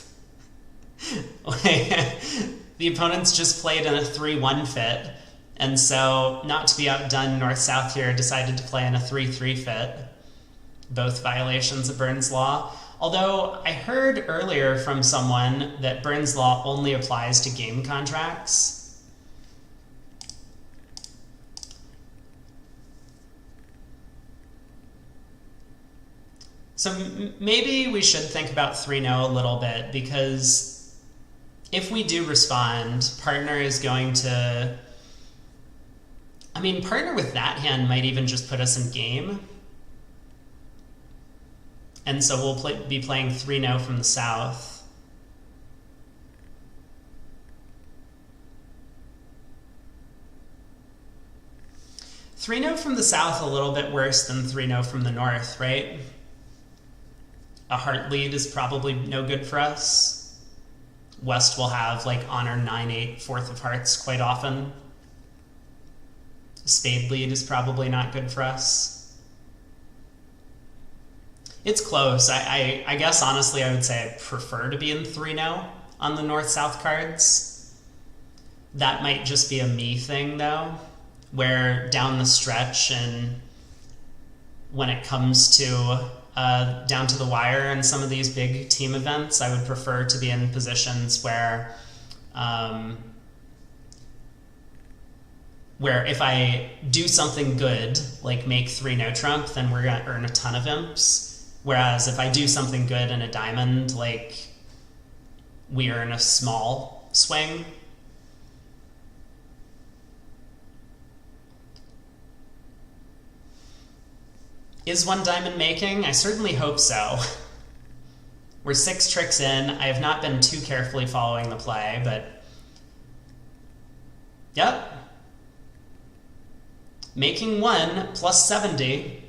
The opponents just played in a 3-1 fit, and so, not to be outdone, North-South here decided to play in a 3-3 fit. both violations of Burns law. Although I heard earlier from someone that Burns law only applies to game contracts. So maybe we should think about 3-0 a little bit, because if we do respond, partner is going to... I mean, partner with that hand might even just put us in game. And so we'll be playing 3-0 from the south. Three-no from the south a little bit worse than 3-0 from the north, right? A heart lead is probably no good for us. West will have like honor 9-8 fourth of hearts quite often. Spade lead is probably not good for us. It's close. I guess honestly I would say I prefer to be in 3-0 on the north-south cards. That might just be a me thing though, where down the stretch and when it comes to down to the wire and some of these big team events, I would prefer to be in positions where if I do something good, like make 3-0 trump, then we're going to earn a ton of imps. Whereas if I do something good in a diamond, like we earn a small swing. Is one diamond making? I certainly hope so. We're 6 tricks in. I have not been too carefully following the play, but yep. Making 1 plus 70,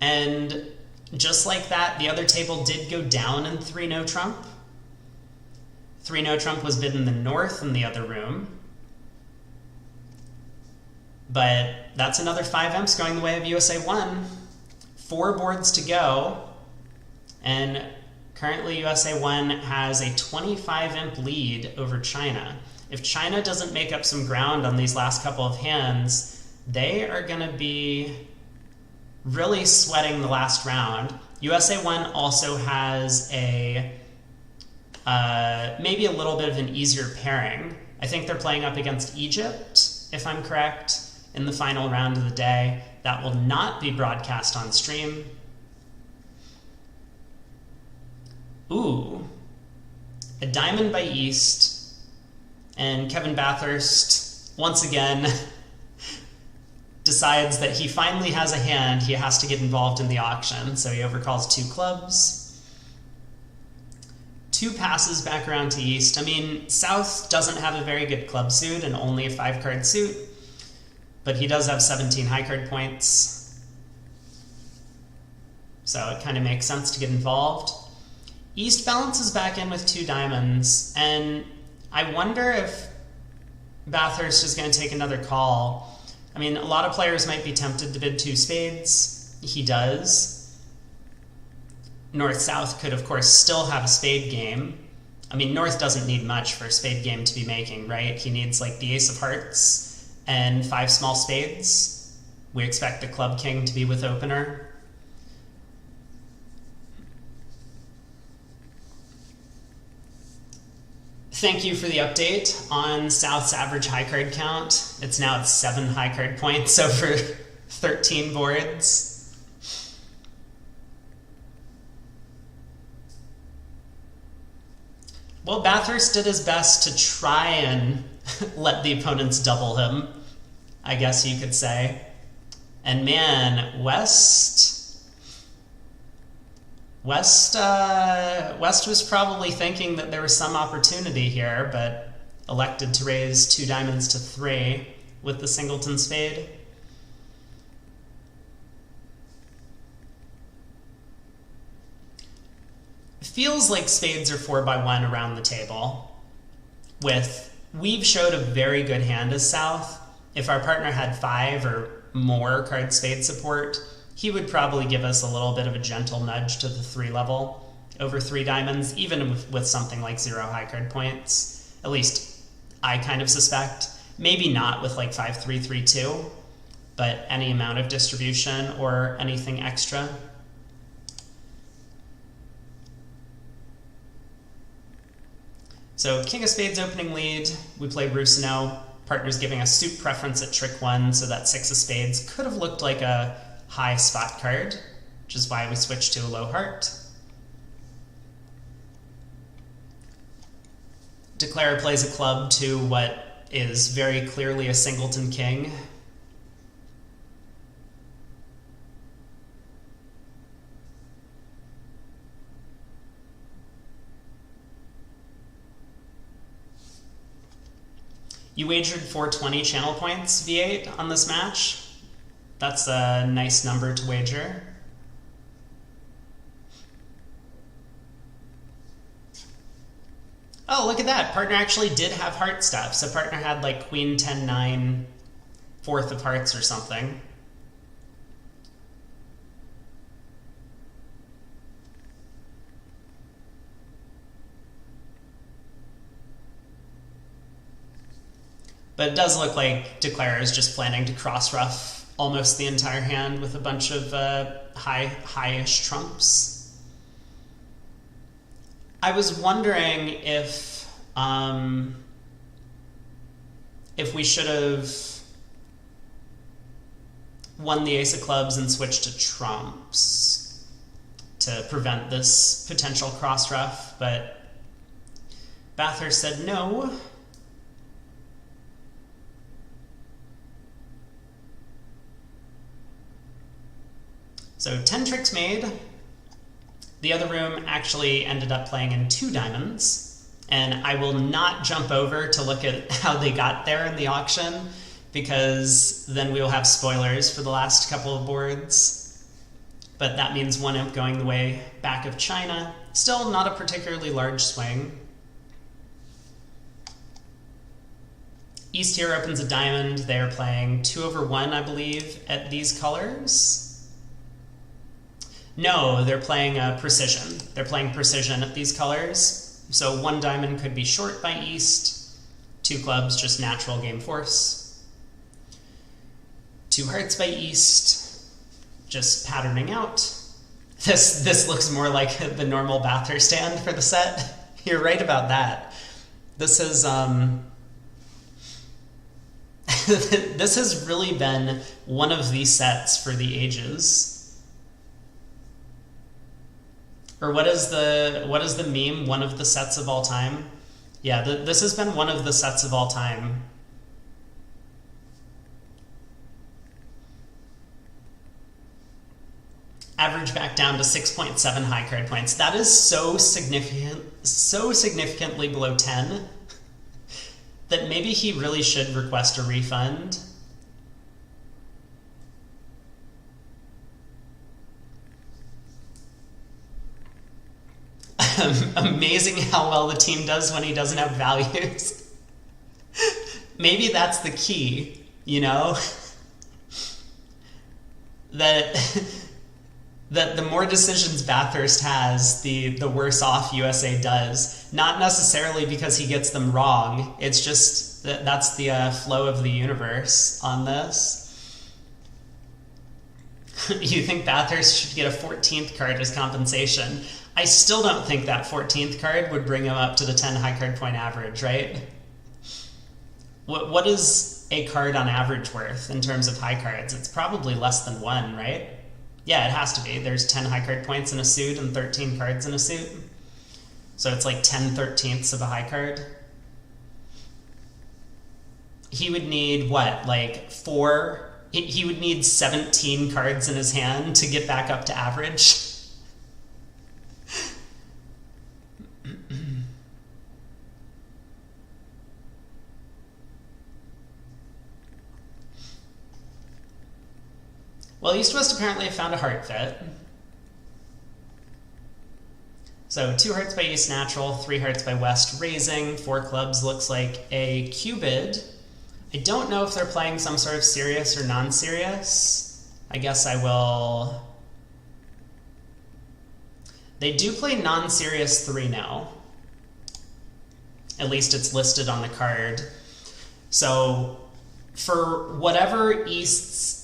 and just like that, the other table did go down in 3-0 trump. 3-0 trump was bid in the north in the other room. But that's another 5 imps going the way of USA 1. 4 boards to go. And currently USA 1 has a 25 imp lead over China. If China doesn't make up some ground on these last couple of hands, they are going to be really sweating the last round. USA 1 also has a maybe a little bit of an easier pairing. I think they're playing up against Egypt, if I'm correct, in the final round of the day. That will not be broadcast on stream. Ooh, a diamond by East, and Kevin Bathurst once again decides that he finally has a hand, he has to get involved in the auction, so he overcalls 2 clubs. 2 passes back around to East. I mean, South doesn't have a very good club suit and only a 5-card suit, but he does have 17 high card points, so it kind of makes sense to get involved. East balances back in with 2 diamonds, and I wonder if Bathurst is going to take another call. I mean, a lot of players might be tempted to bid 2 spades. He does. North-South could, of course, still have a spade game. I mean, North doesn't need much for a spade game to be making, right? He needs, like, the ace of hearts and 5 small spades. We expect the club king to be with opener. Thank you for the update on South's average high card count. It's now at 7 high card points over 13 boards. Well, Bathurst did his best to try and let the opponents double him, I guess you could say. And man, West was probably thinking that there was some opportunity here, but elected to raise 2 diamonds to 3 with the singleton spade. Feels like spades are 4x1 around the table. We've showed a very good hand as South. If our partner had 5 or more card spade support, he would probably give us a little bit of a gentle nudge to the 3 level over 3 diamonds, even with something like 0 high card points. At least I kind of suspect. Maybe not with like 5-3-3-2, but any amount of distribution or anything extra. So king of spades opening lead, we play Rusino. Partner's giving us suit preference at trick 1, so that 6 of spades could have looked like a high spot card, which is why we switched to a low heart. Declarer plays a club to what is very clearly a singleton king. You wagered 420 channel points, V8, on this match. That's a nice number to wager. Oh, look at that. Partner actually did have heart stuff. So partner had like queen 10-9, fourth of hearts or something. But it does look like Declarer is just planning to cross-ruff almost the entire hand with a bunch of high-ish trumps. I was wondering if we should have won the ace of clubs and switched to trumps to prevent this potential cross-ruff, but Bathurst said no. So 10 tricks made. The other room actually ended up playing in 2 diamonds, and I will not jump over to look at how they got there in the auction, because then we will have spoilers for the last couple of boards. But that means 1 imp going the way back of China. Still not a particularly large swing. East here opens a diamond. They are playing 2/1, I believe, at these colors. No, they're playing precision. They're playing precision at these colors. So 1 diamond could be short by East, 2 clubs, just natural game force. 2 hearts by East, just patterning out. This looks more like the normal Bathurst stand for the set. You're right about that. This is this has really been one of the sets for the ages. Or what is the meme? One of the sets of all time? Yeah, this has been one of the sets of all time. Average back down to 6.7 high card points. That is so significantly below 10 that maybe he really should request a refund. Amazing how well the team does when he doesn't have values. Maybe that's the key, you know? That the more decisions Bathurst has, the worse off USA does. Not necessarily because he gets them wrong. It's just that's the flow of the universe on this. You think Bathurst should get a 14th card as compensation? I still don't think that 14th card would bring him up to the 10 high card point average, right? What is a card on average worth in terms of high cards? It's probably less than 1, right? Yeah, it has to be. There's 10 high card points in a suit and 13 cards in a suit. So it's like 10/13ths of a high card. He would need, what, like 4? He would need 17 cards in his hand to get back up to average. Well, East-West apparently found a heart fit. So 2 hearts by East natural, 3 hearts by West raising, 4 clubs looks like a cubid. I don't know if they're playing some sort of serious or non-serious. I guess I will... They do play non-serious 3 now. At least it's listed on the card. So for whatever East's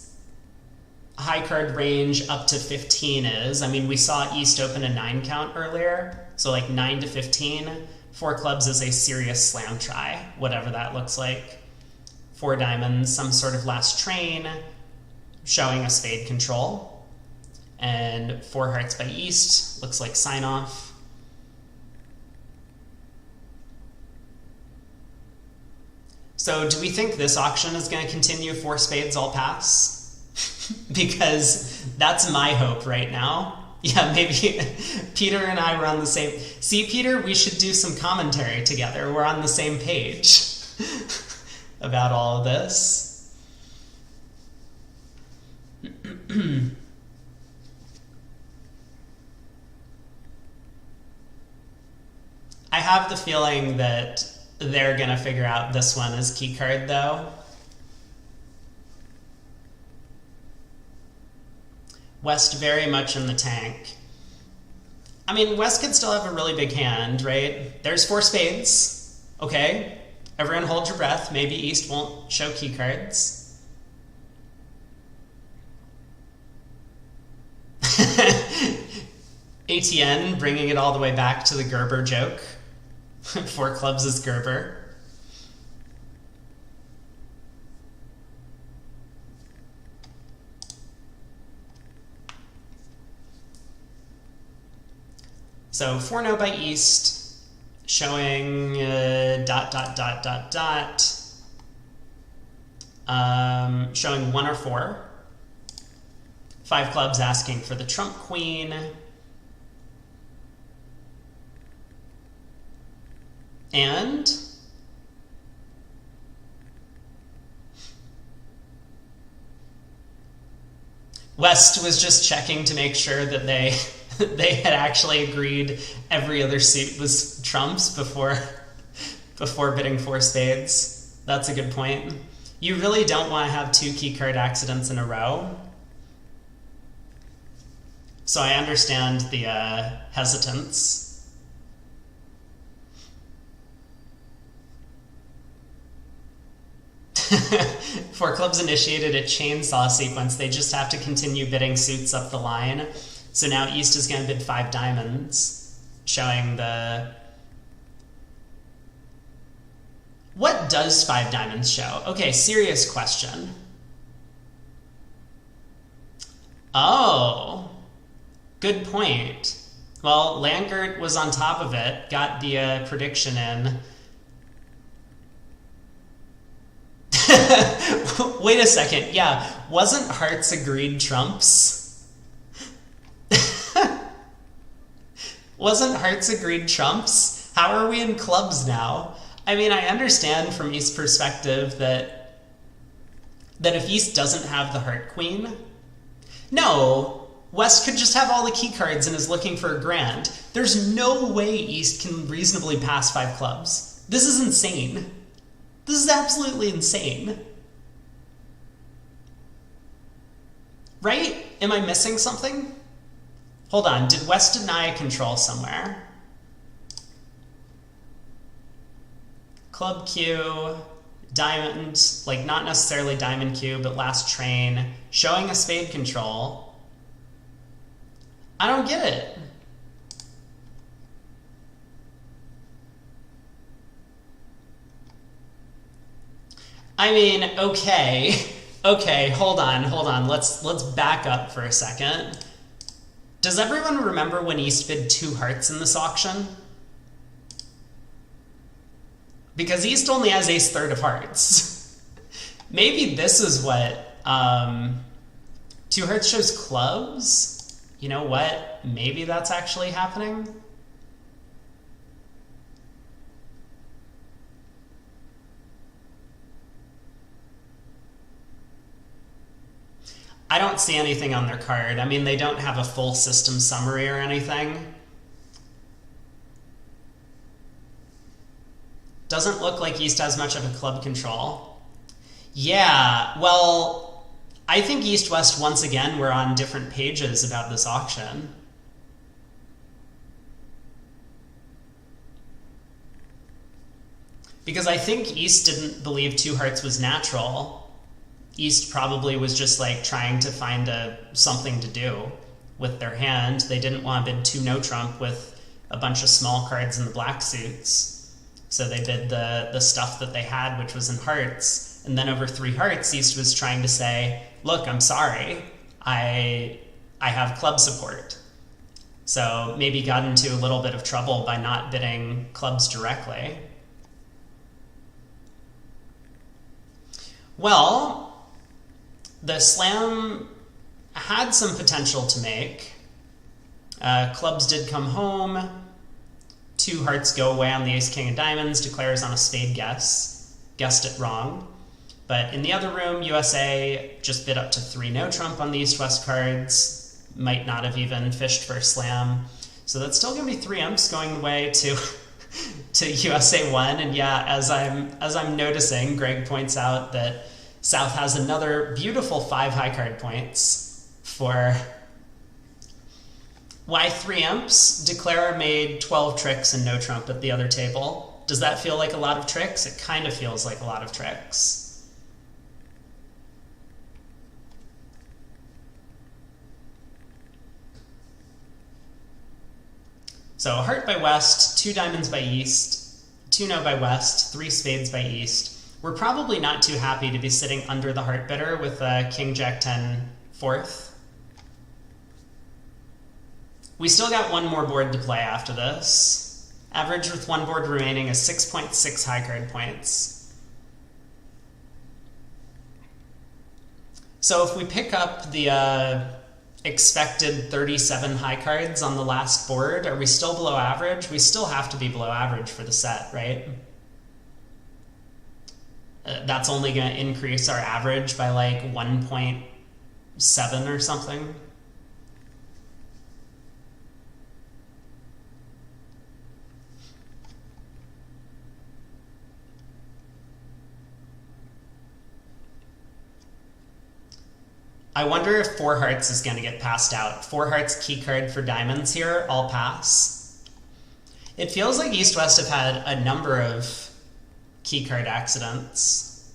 high card range up to 15 is, I mean, we saw East open a 9 count earlier, so like 9 to 15. 4 clubs is a serious slam try, whatever that looks like. 4 diamonds, some sort of last train, showing a spade control. And 4 hearts by East, looks like sign off. So do we think this auction is going to continue 4 spades all pass? Because that's my hope right now. Yeah, maybe Peter and I were on the same... See, Peter, we should do some commentary together. We're on the same page about all of this. I have the feeling that they're going to figure out this one as key card, though. West very much in the tank. I mean, West could still have a really big hand, right? There's 4 spades. Okay. Everyone hold your breath. Maybe East won't show key cards. ATN bringing it all the way back to the Gerber joke. 4 clubs is Gerber. So 4-no by East, showing showing 1 or 4. 5 clubs asking for the trump queen. And West was just checking to make sure that they had actually agreed every other suit was trumps before bidding 4 spades. That's a good point. You really don't want to have 2 key card accidents in a row. So I understand the hesitance. Four clubs initiated a chainsaw sequence. They just have to continue bidding suits up the line. So now East is going to bid 5 diamonds, showing the... What does 5 diamonds show? Okay, serious question. Oh, good point. Well, Langert was on top of it, got the prediction in. Wait a second. Yeah, wasn't hearts agreed trumps? Wasn't hearts agreed trumps? How are we in clubs now? I mean, I understand from East's perspective that if East doesn't have the heart queen, no, West could just have all the key cards and is looking for a grand. There's no way East can reasonably pass 5 clubs. This is insane. This is absolutely insane. Right? Am I missing something? Hold on, did West deny control somewhere? Club Q, diamond, like not necessarily diamond Q, but last train, showing a spade control. I don't get it. I mean, okay, hold on. Let's back up for a second. Does everyone remember when East bid 2 hearts in this auction? Because East only has ace third of hearts. Maybe this is what 2 hearts shows clubs. You know what? Maybe that's actually happening. I don't see anything on their card. I mean, they don't have a full system summary or anything. Doesn't look like East has much of a club control. Yeah, well, I think East-West, once again, we're on different pages about this auction. Because I think East didn't believe 2 hearts was natural. East probably was just like trying to find something to do with their hand. They didn't want to bid 2 no trump with a bunch of small cards in the black suits. So they bid the stuff that they had, which was in hearts. And then over 3 hearts, East was trying to say, look, I'm sorry, I have club support. So maybe got into a little bit of trouble by not bidding clubs directly. Well, the slam had some potential to make. Clubs did come home. 2 hearts go away on the ace, king of diamonds, declares on a spade guess. Guessed it wrong. But in the other room, USA just bid up to 3 no trump on the east-west cards. Might not have even fished for a slam. So that's still going to be 3 imps going the way to USA 1. And yeah, as I'm noticing, Greg points out that South has another beautiful 5 high card points for why 3 imps. Declarer made 12 tricks and no trump at the other table. Does that feel like a lot of tricks? It kind of feels like a lot of tricks. So heart by west, 2 diamonds by east, 2 no by west, 3 spades by east. We're probably not too happy to be sitting under the heart bidder with king jack 10 fourth. We still got 1 more board to play after this. Average with 1 board remaining is 6.6 high card points. So if we pick up the expected 37 high cards on the last board, are we still below average? We still have to be below average for the set, right? That's only going to increase our average by like 1.7 or something. I wonder if 4 hearts is going to get passed out. 4 hearts key card for diamonds here, all pass. It feels like East-West have had a number of key card accidents.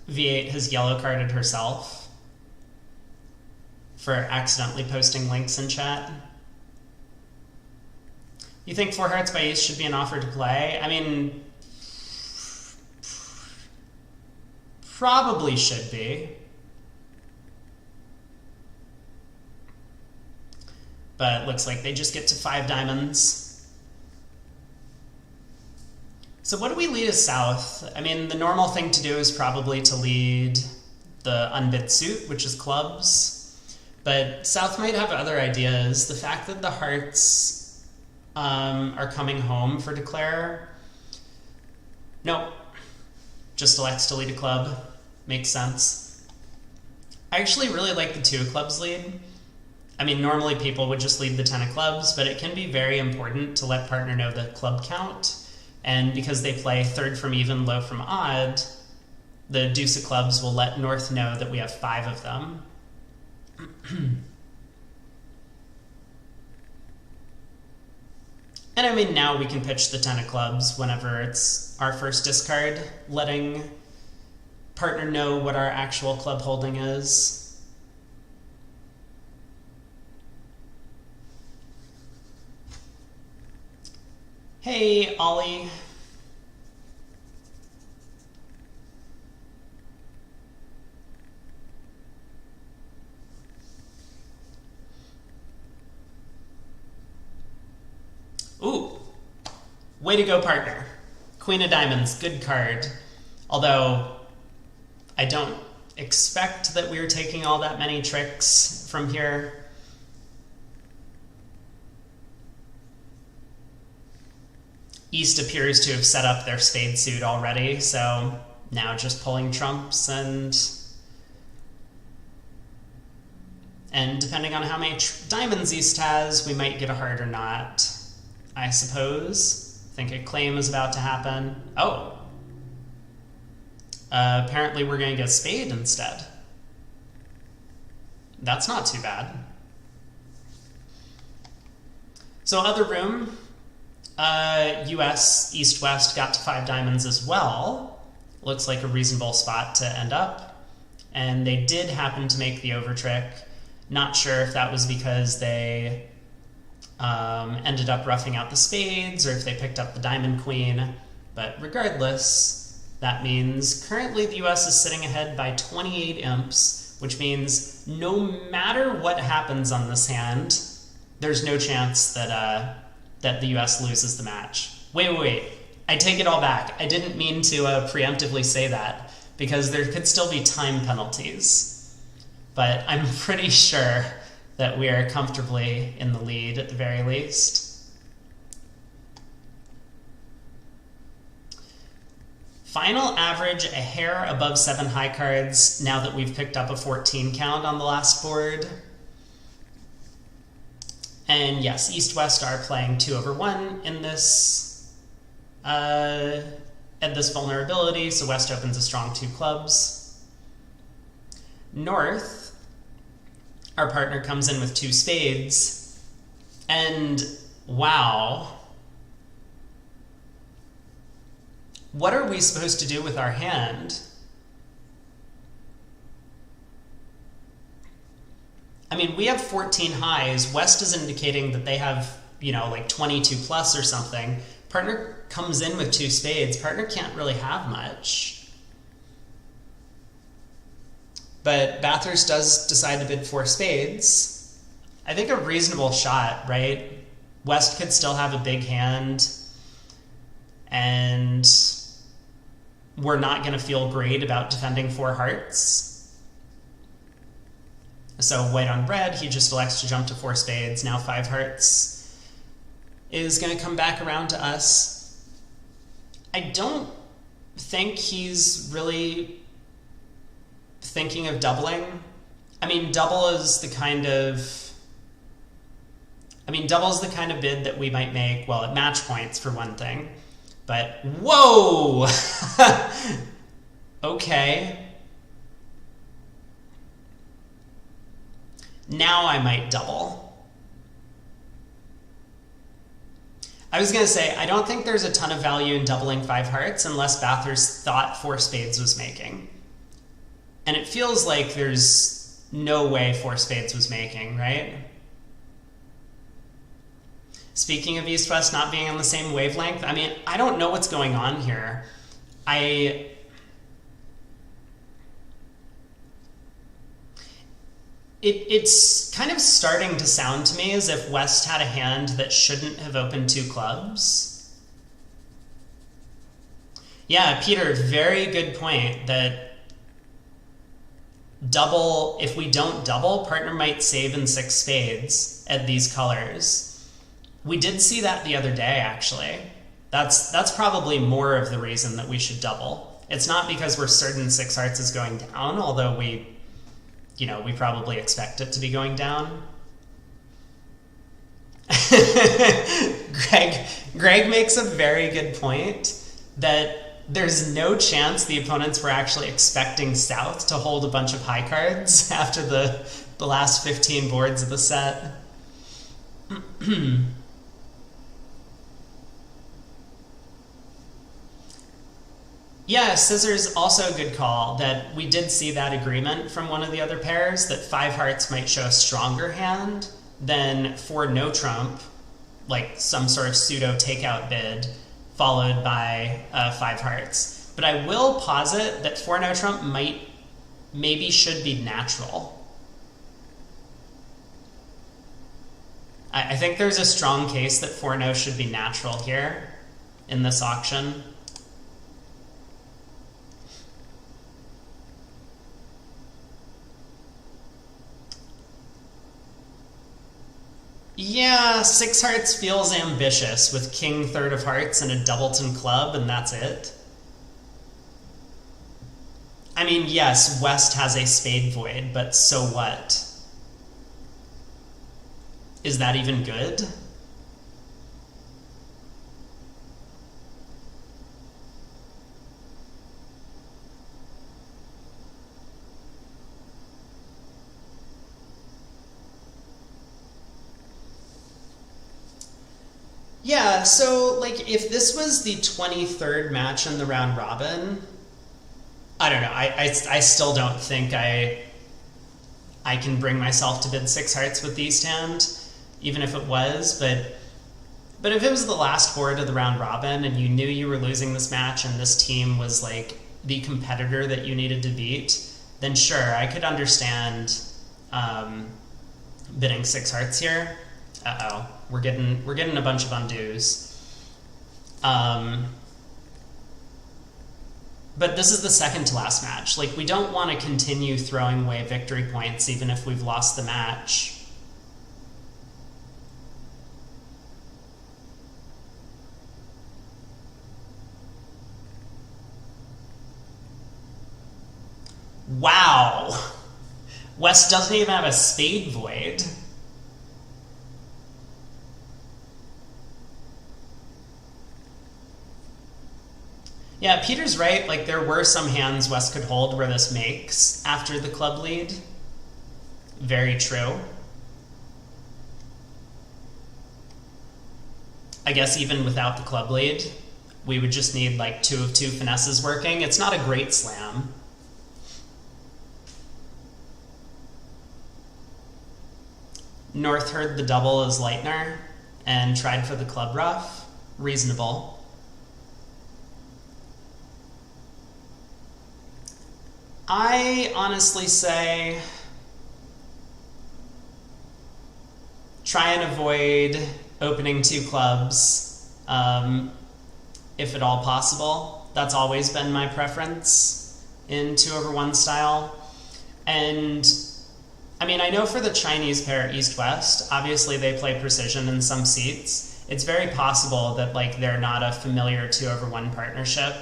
V8 has yellow carded herself for accidentally posting links in chat. You think 4 hearts by East should be an offer to play? I mean, probably should be. But it looks like they just get to 5 diamonds. So what do we lead as South? I mean, the normal thing to do is probably to lead the unbid suit, which is clubs. But South might have other ideas. The fact that the hearts are coming home for declare. Nope. Just elects to lead a club. Makes sense. I actually really like the 2 of clubs lead. I mean, normally people would just lead the 10 of clubs, but it can be very important to let partner know the club count. And because they play third from even, low from odd, the deuce of clubs will let North know that we have 5 of them. And I mean, now we can pitch the 10 of clubs whenever it's our first discard, letting partner know what our actual club holding is. Hey, Ollie. Ooh, way to go, partner. Queen of diamonds, good card. Although, I don't expect that we're taking all that many tricks from here. East appears to have set up their spade suit already, so now just pulling trumps and depending on how many diamonds East has, we might get a heart or not. I suppose. I think a claim is about to happen. Oh. Apparently we're going to get spade instead. That's not too bad. So other room, US East-West got to 5 diamonds as well. Looks like a reasonable spot to end up. And they did happen to make the over trick. Not sure if that was because they ended up roughing out the spades or if they picked up the diamond queen. But regardless, that means currently the US is sitting ahead by 28 imps, which means no matter what happens on this hand, there's no chance that that the US loses the match. Wait. I take it all back. I didn't mean to preemptively say that, because there could still be time penalties. But I'm pretty sure that we are comfortably in the lead at the very least. Final average, a hair above 7 high cards now that we've picked up a 14 count on the last board. And yes, East-West are playing 2/1 in this at this vulnerability, so West opens a strong 2 clubs. North, our partner comes in with 2 spades, and wow. What are we supposed to do with our hand? I mean, we have 14 highs. West is indicating that they have, like 22 plus or something. Partner comes in with 2 spades. Partner can't really have much. But Bathurst does decide to bid 4 spades. I think a reasonable shot, right? West could still have a big hand, and we're not going to feel great about defending 4 hearts. So white on red, he just elects to jump to 4 spades. Now 5 hearts is going to come back around to us. I don't think he's really thinking of doubling. I mean, double is the kind of bid that we might make, well, at match points for one thing. But whoa! Okay. Now I might double. I was going to say, I don't think there's a ton of value in doubling 5 hearts unless Bathurst thought 4 spades was making. And it feels like there's no way 4 spades was making, right? Speaking of East-West not being on the same wavelength, I mean, I don't know what's going on here. It's kind of starting to sound to me as if West had a hand that shouldn't have opened 2 clubs. Yeah, Peter, very good point that double, if we don't double, partner might save in 6 spades at these colors. We did see that the other day, actually. That's probably more of the reason that we should double. It's not because we're certain 6 hearts is going down, although we probably expect it to be going down. Greg makes a very good point that there's no chance the opponents were actually expecting South to hold a bunch of high cards after the last 15 boards of the set. Yeah, Scissors, also a good call, that we did see that agreement from one of the other pairs, that 5 hearts might show a stronger hand than 4 no trump, like some sort of pseudo takeout bid, followed by 5 hearts. But I will posit that 4 no trump maybe should be natural. I think there's a strong case that 4 no should be natural here in this auction. Yeah, 6 hearts feels ambitious with king third of hearts and a doubleton club, and that's it. I mean, yes, West has a spade void, but so what? Is that even good? Yeah, so, like, if this was the 23rd match in the round robin, I don't know. I still don't think I can bring myself to bid 6 hearts with the East hand, even if it was, but if it was the last board of the round robin and you knew you were losing this match and this team was, like, the competitor that you needed to beat, then sure, I could understand bidding 6 hearts here. Uh-oh. We're getting a bunch of undos. But this is the second to last match. Like, we don't want to continue throwing away victory points even if we've lost the match. Wow! West doesn't even have a spade void. Yeah, Peter's right. Like, there were some hands West could hold where this makes after the club lead. Very true. I guess even without the club lead, we would just need, like, 2 of 2 finesses working. It's not a great slam. North heard the double as Leitner and tried for the club ruff. Reasonable. I honestly say try and avoid opening 2 clubs if at all possible. That's always been my preference in 2/1 style. And I mean, I know for the Chinese pair East-West, obviously they play precision in some seats. It's very possible that, like, they're not a familiar 2/1 partnership.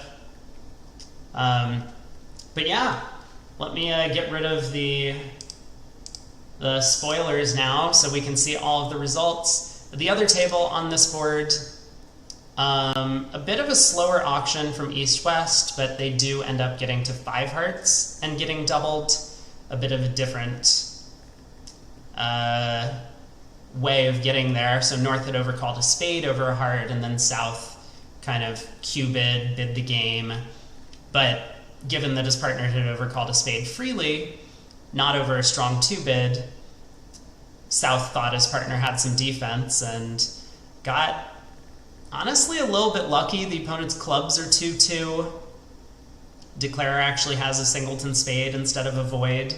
But yeah, let me get rid of the spoilers now so we can see all of the results. The other table on this board, a bit of a slower auction from East-West, but they do end up getting to 5 hearts and getting doubled. A bit of a different way of getting there. So North had overcalled a spade over a heart, and then South kind of Q-bid, bid the game. But given that his partner had overcalled a spade freely, not over a strong 2-bid, South thought his partner had some defense and got, honestly, a little bit lucky. The opponent's clubs are 2-2. Declarer actually has a singleton spade instead of a void.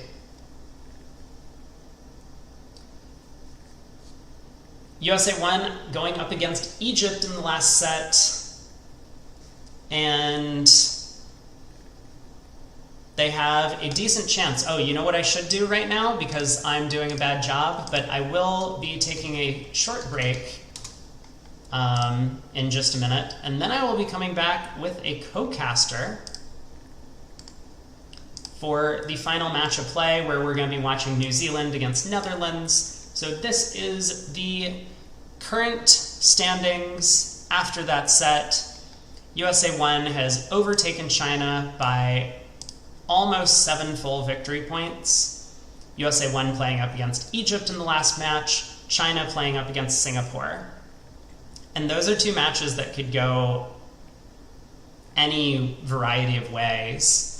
USA 1 going up against Egypt in the last set, and they have a decent chance. Oh, you know what I should do right now because I'm doing a bad job, but I will be taking a short break in just a minute, and then I will be coming back with a co-caster for the final match of play where we're going to be watching New Zealand against Netherlands. So this is the current standings after that set. USA 1 has overtaken China by almost 7 full victory points. USA 1 playing up against Egypt in the last match, China playing up against Singapore. And those are 2 matches that could go any variety of ways.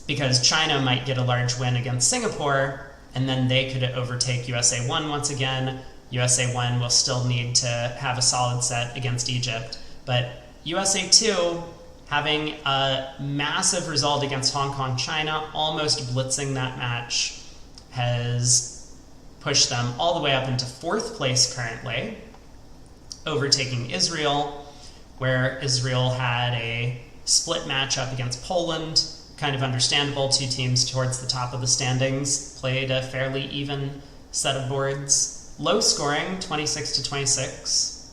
Because China might get a large win against Singapore, and then they could overtake USA 1 once again. USA 1 will still need to have a solid set against Egypt. But USA 2, having a massive result against Hong Kong, China, almost blitzing that match, has pushed them all the way up into 4th place currently, overtaking Israel, where Israel had a split matchup against Poland. Kind of understandable, 2 teams towards the top of the standings, played a fairly even set of boards. Low scoring, 26-26.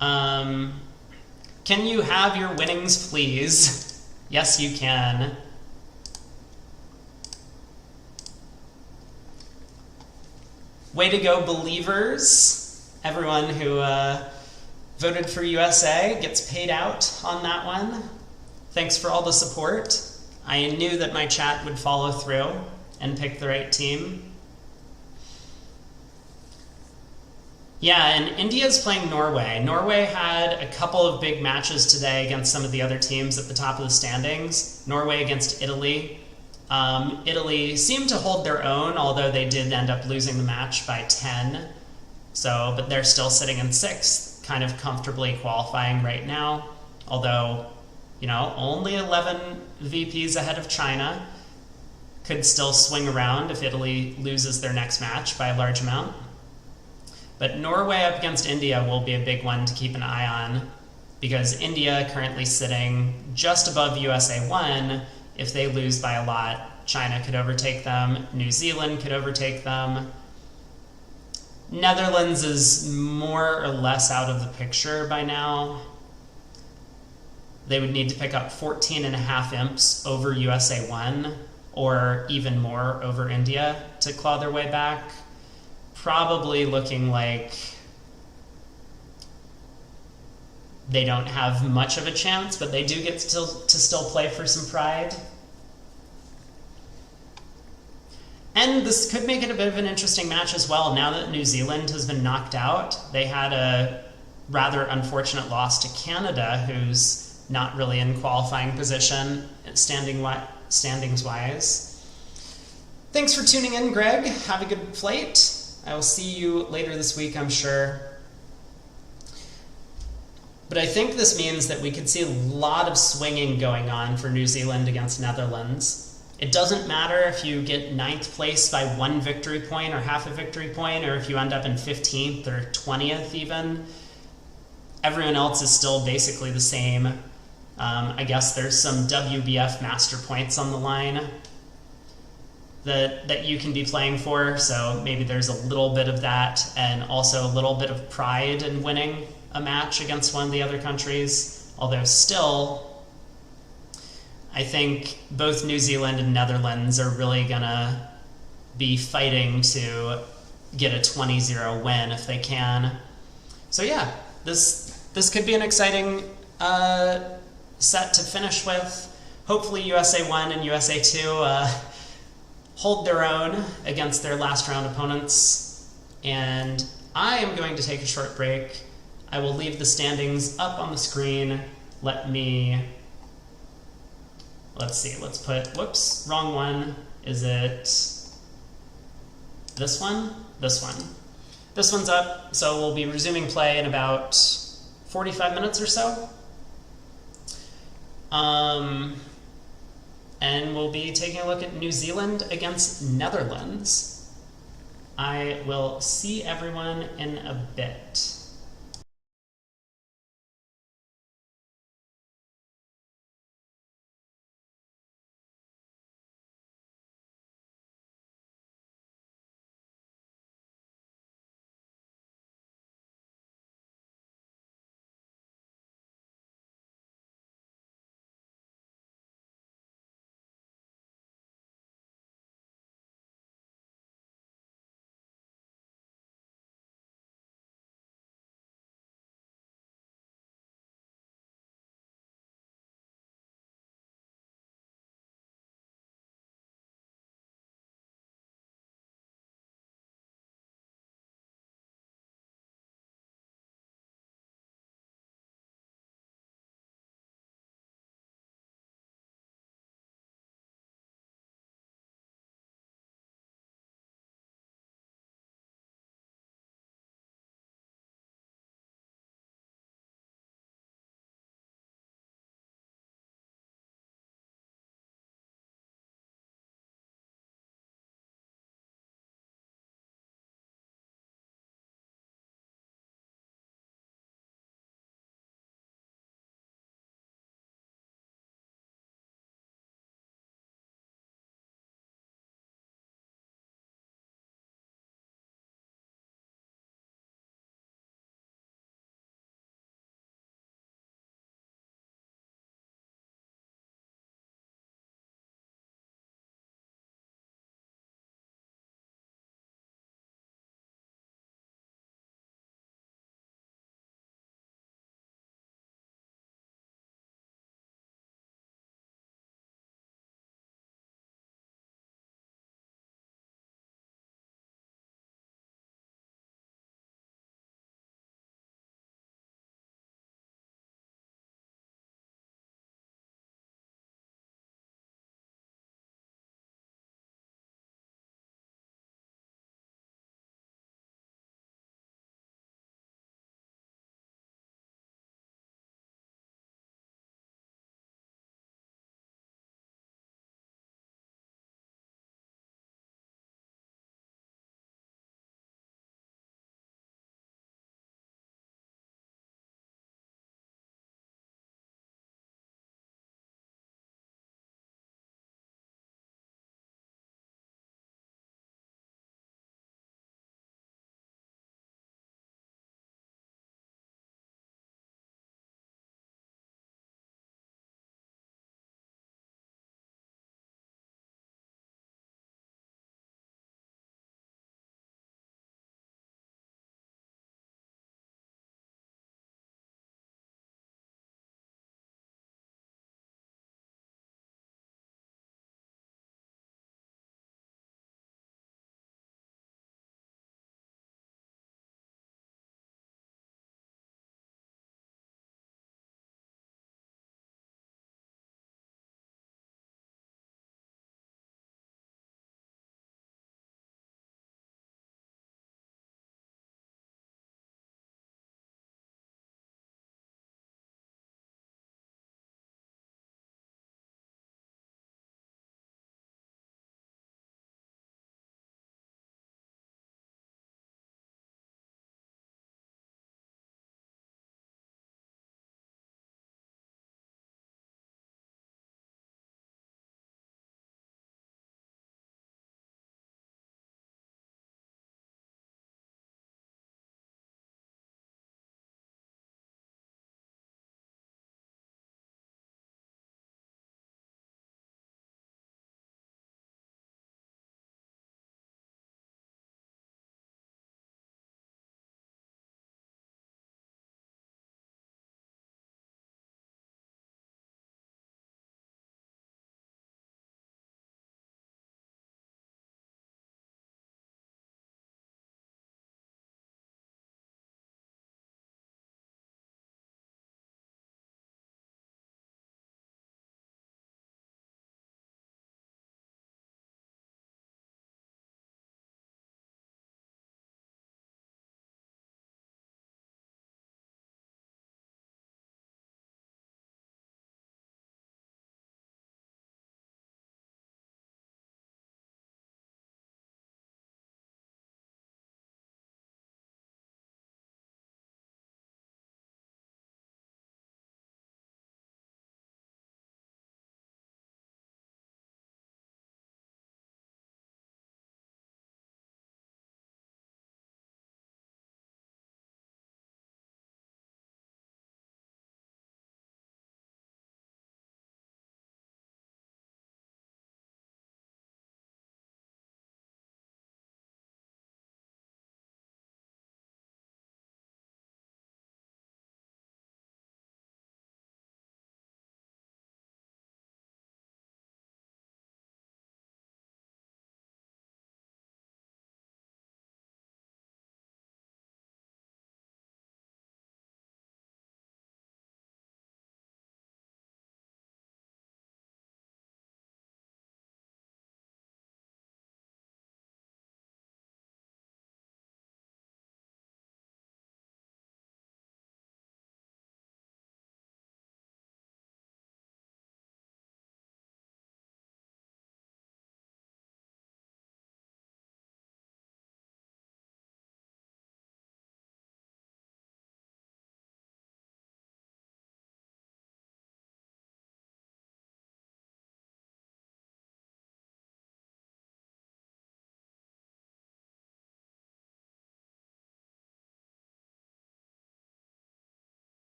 Can you have your winnings, please? Yes, you can. Way to go, believers. Everyone who voted for USA gets paid out on that one. Thanks for all the support. I knew that my chat would follow through and pick the right team. Yeah, and India's playing Norway. Norway had a couple of big matches today against some of the other teams at the top of the standings. Norway against Italy. Italy seemed to hold their own, although they did end up losing the match by 10. So, but they're still sitting in sixth, kind of comfortably qualifying right now. Although, only 11 VPs ahead of China. Could still swing around if Italy loses their next match by a large amount. But Norway up against India will be a big one to keep an eye on, because India currently sitting just above USA 1. If they lose by a lot, China could overtake them. New Zealand could overtake them. Netherlands is more or less out of the picture by now. They would need to pick up 14.5 imps over USA 1, or even more over India to claw their way back. Probably looking like they don't have much of a chance, but they do get to still play for some pride. And this could make it a bit of an interesting match as well. Now that New Zealand has been knocked out, they had a rather unfortunate loss to Canada, who's not really in qualifying position standings-wise. Thanks for tuning in, Greg. Have a good flight. I will see you later this week, I'm sure. But I think this means that we could see a lot of swinging going on for New Zealand against Netherlands. It doesn't matter if you get 9th place by 1 victory point or half a victory point, or if you end up in 15th or 20th even. Everyone else is still basically the same. I guess there's some WBF master points on the line that you can be playing for, so maybe there's a little bit of that, and also a little bit of pride in winning a match against one of the other countries. Although still, I think both New Zealand and Netherlands are really gonna be fighting to get a 20-0 win if they can. So yeah, this could be an exciting set to finish with. Hopefully USA 1 and USA 2 hold their own against their last round opponents. And I am going to take a short break. I will leave the standings up on the screen. Let's see, let's put, whoops, wrong one. Is it this one? This one. This one's up, so we'll be resuming play in about 45 minutes or so. And we'll be taking a look at New Zealand against Netherlands. I will see everyone in a bit.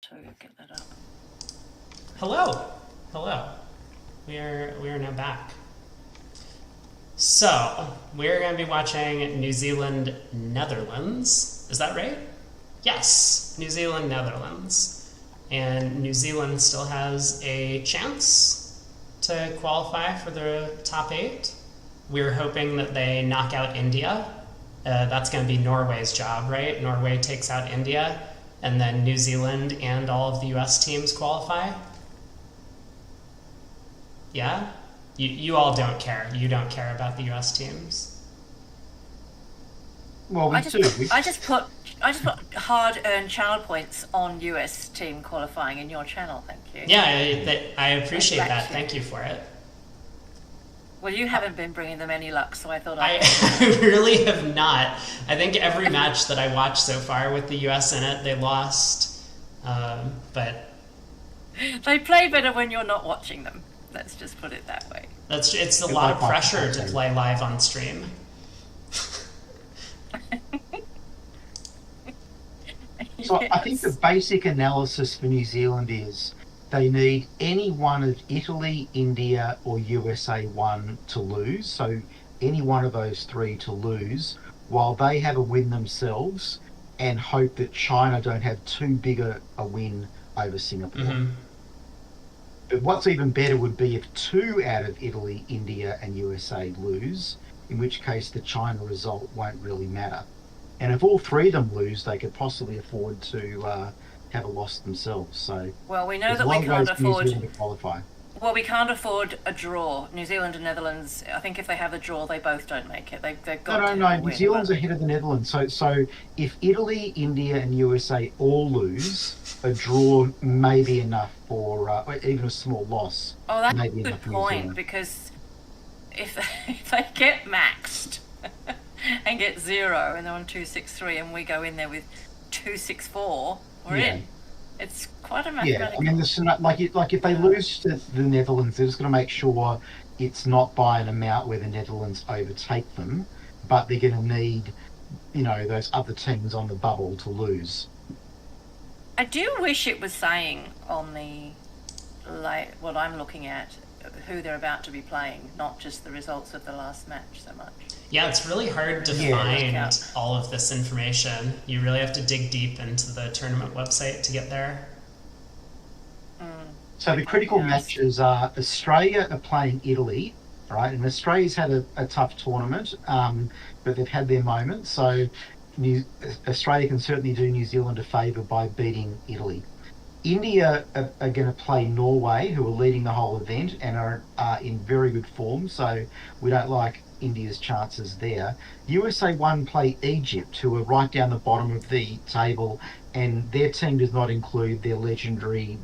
So we'll get that up. Hello. We are now back. So we're going to be watching New Zealand Netherlands. Is that right? Yes, New Zealand Netherlands, and New Zealand still has a chance to qualify for the top 8. We're hoping that they knock out India. That's going to be Norway's job, right? Norway takes out India, and then New Zealand and all of the US teams qualify. Yeah? You all don't care. You don't care about the US teams. Well, I just put hard-earned channel points on US team qualifying in your channel. Thank you. Yeah, I appreciate that. Thank you for it. Well, you haven't been bringing them any luck, so I thought I really have not. I think every match that I watched so far with the US in it, they lost. But they play better when you're not watching them. Let's just put it that way. It's a lot of pressure to play live on stream. So I think the basic analysis for New Zealand is they need any one of Italy, India, or USA 1 to lose. So any one of those 3 to lose, while they have a win themselves, and hope that China don't have too big a win over Singapore. Mm-hmm. But what's even better would be if 2 out of Italy, India, and USA lose, in which case the China result won't really matter. And if all 3 of them lose, they could possibly afford to have a loss themselves. So, well, we know that we can't afford New Zealand to qualify. Well, we can't afford a draw. New Zealand and Netherlands, I think if they have a draw, they both don't make it. They've got No. New Zealand's ahead of the Netherlands. So if Italy, India, and USA all lose, a draw may be enough for even a small loss. Oh, that's a good point, because if they get maxed and get 0 and they're on 263 and we go in there with 264, we're in. It's quite a mathematical. Yeah, I mean, like if they lose to the Netherlands, they're just going to make sure it's not by an amount where the Netherlands overtake them, but they're going to need, those other teams on the bubble to lose. I do wish it was saying on the, what I'm looking at, who they're about to be playing, not just the results of the last match so much. Yeah, it's really hard to find all of this information. You really have to dig deep into the tournament website to get there. So the critical matches are Australia are playing Italy, right? And Australia's had a tough tournament, but they've had their moments. So Australia can certainly do New Zealand a favour by beating Italy. India are going to play Norway, who are leading the whole event and are in very good form. So we don't like India's chances there. USA 1 play Egypt, who are right down the bottom of the table, and their team does not include their legendary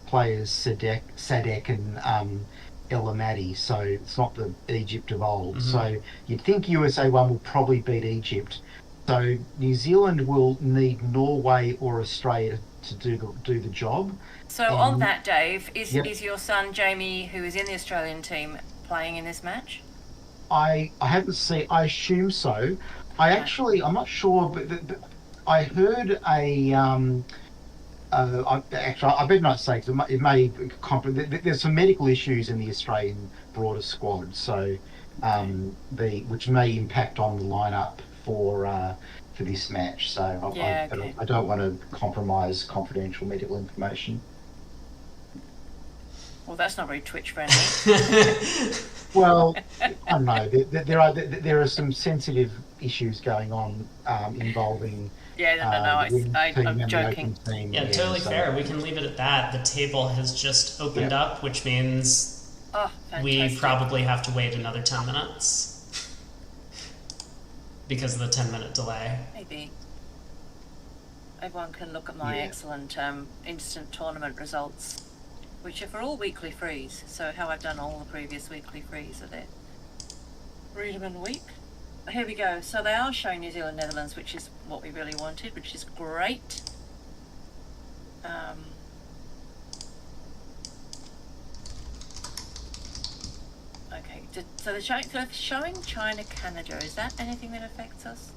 players Sadek and El Amadi, so it's not the Egypt of old. Mm-hmm. So you'd think USA 1 will probably beat Egypt. So New Zealand will need Norway or Australia to do the job. So on that, Dave, is your son Jamie, who is in the Australian team, playing in this match? I haven't seen. I assume so. I'm not sure, but I heard a. Actually, I better not say because it may. There's some medical issues in the Australian broader squad, so which may impact on the lineup for this match. So I don't want to compromise confidential medical information. Well, that's not very Twitch friendly. Well, I don't know. There are some sensitive issues going on involving. I'm joking. Yeah, totally fair. We can leave it at that. The table has just opened up, which means we probably have to wait another 10 minutes because of the 10-minute delay. Maybe. Everyone can look at my excellent instant tournament results, which are for all weekly frees. So how I've done all the previous weekly frees are there. Read them in a week. Here we go. So they are showing New Zealand, Netherlands, which is what we really wanted, which is great. Okay. So they're showing China, Canada. Is that anything that affects us?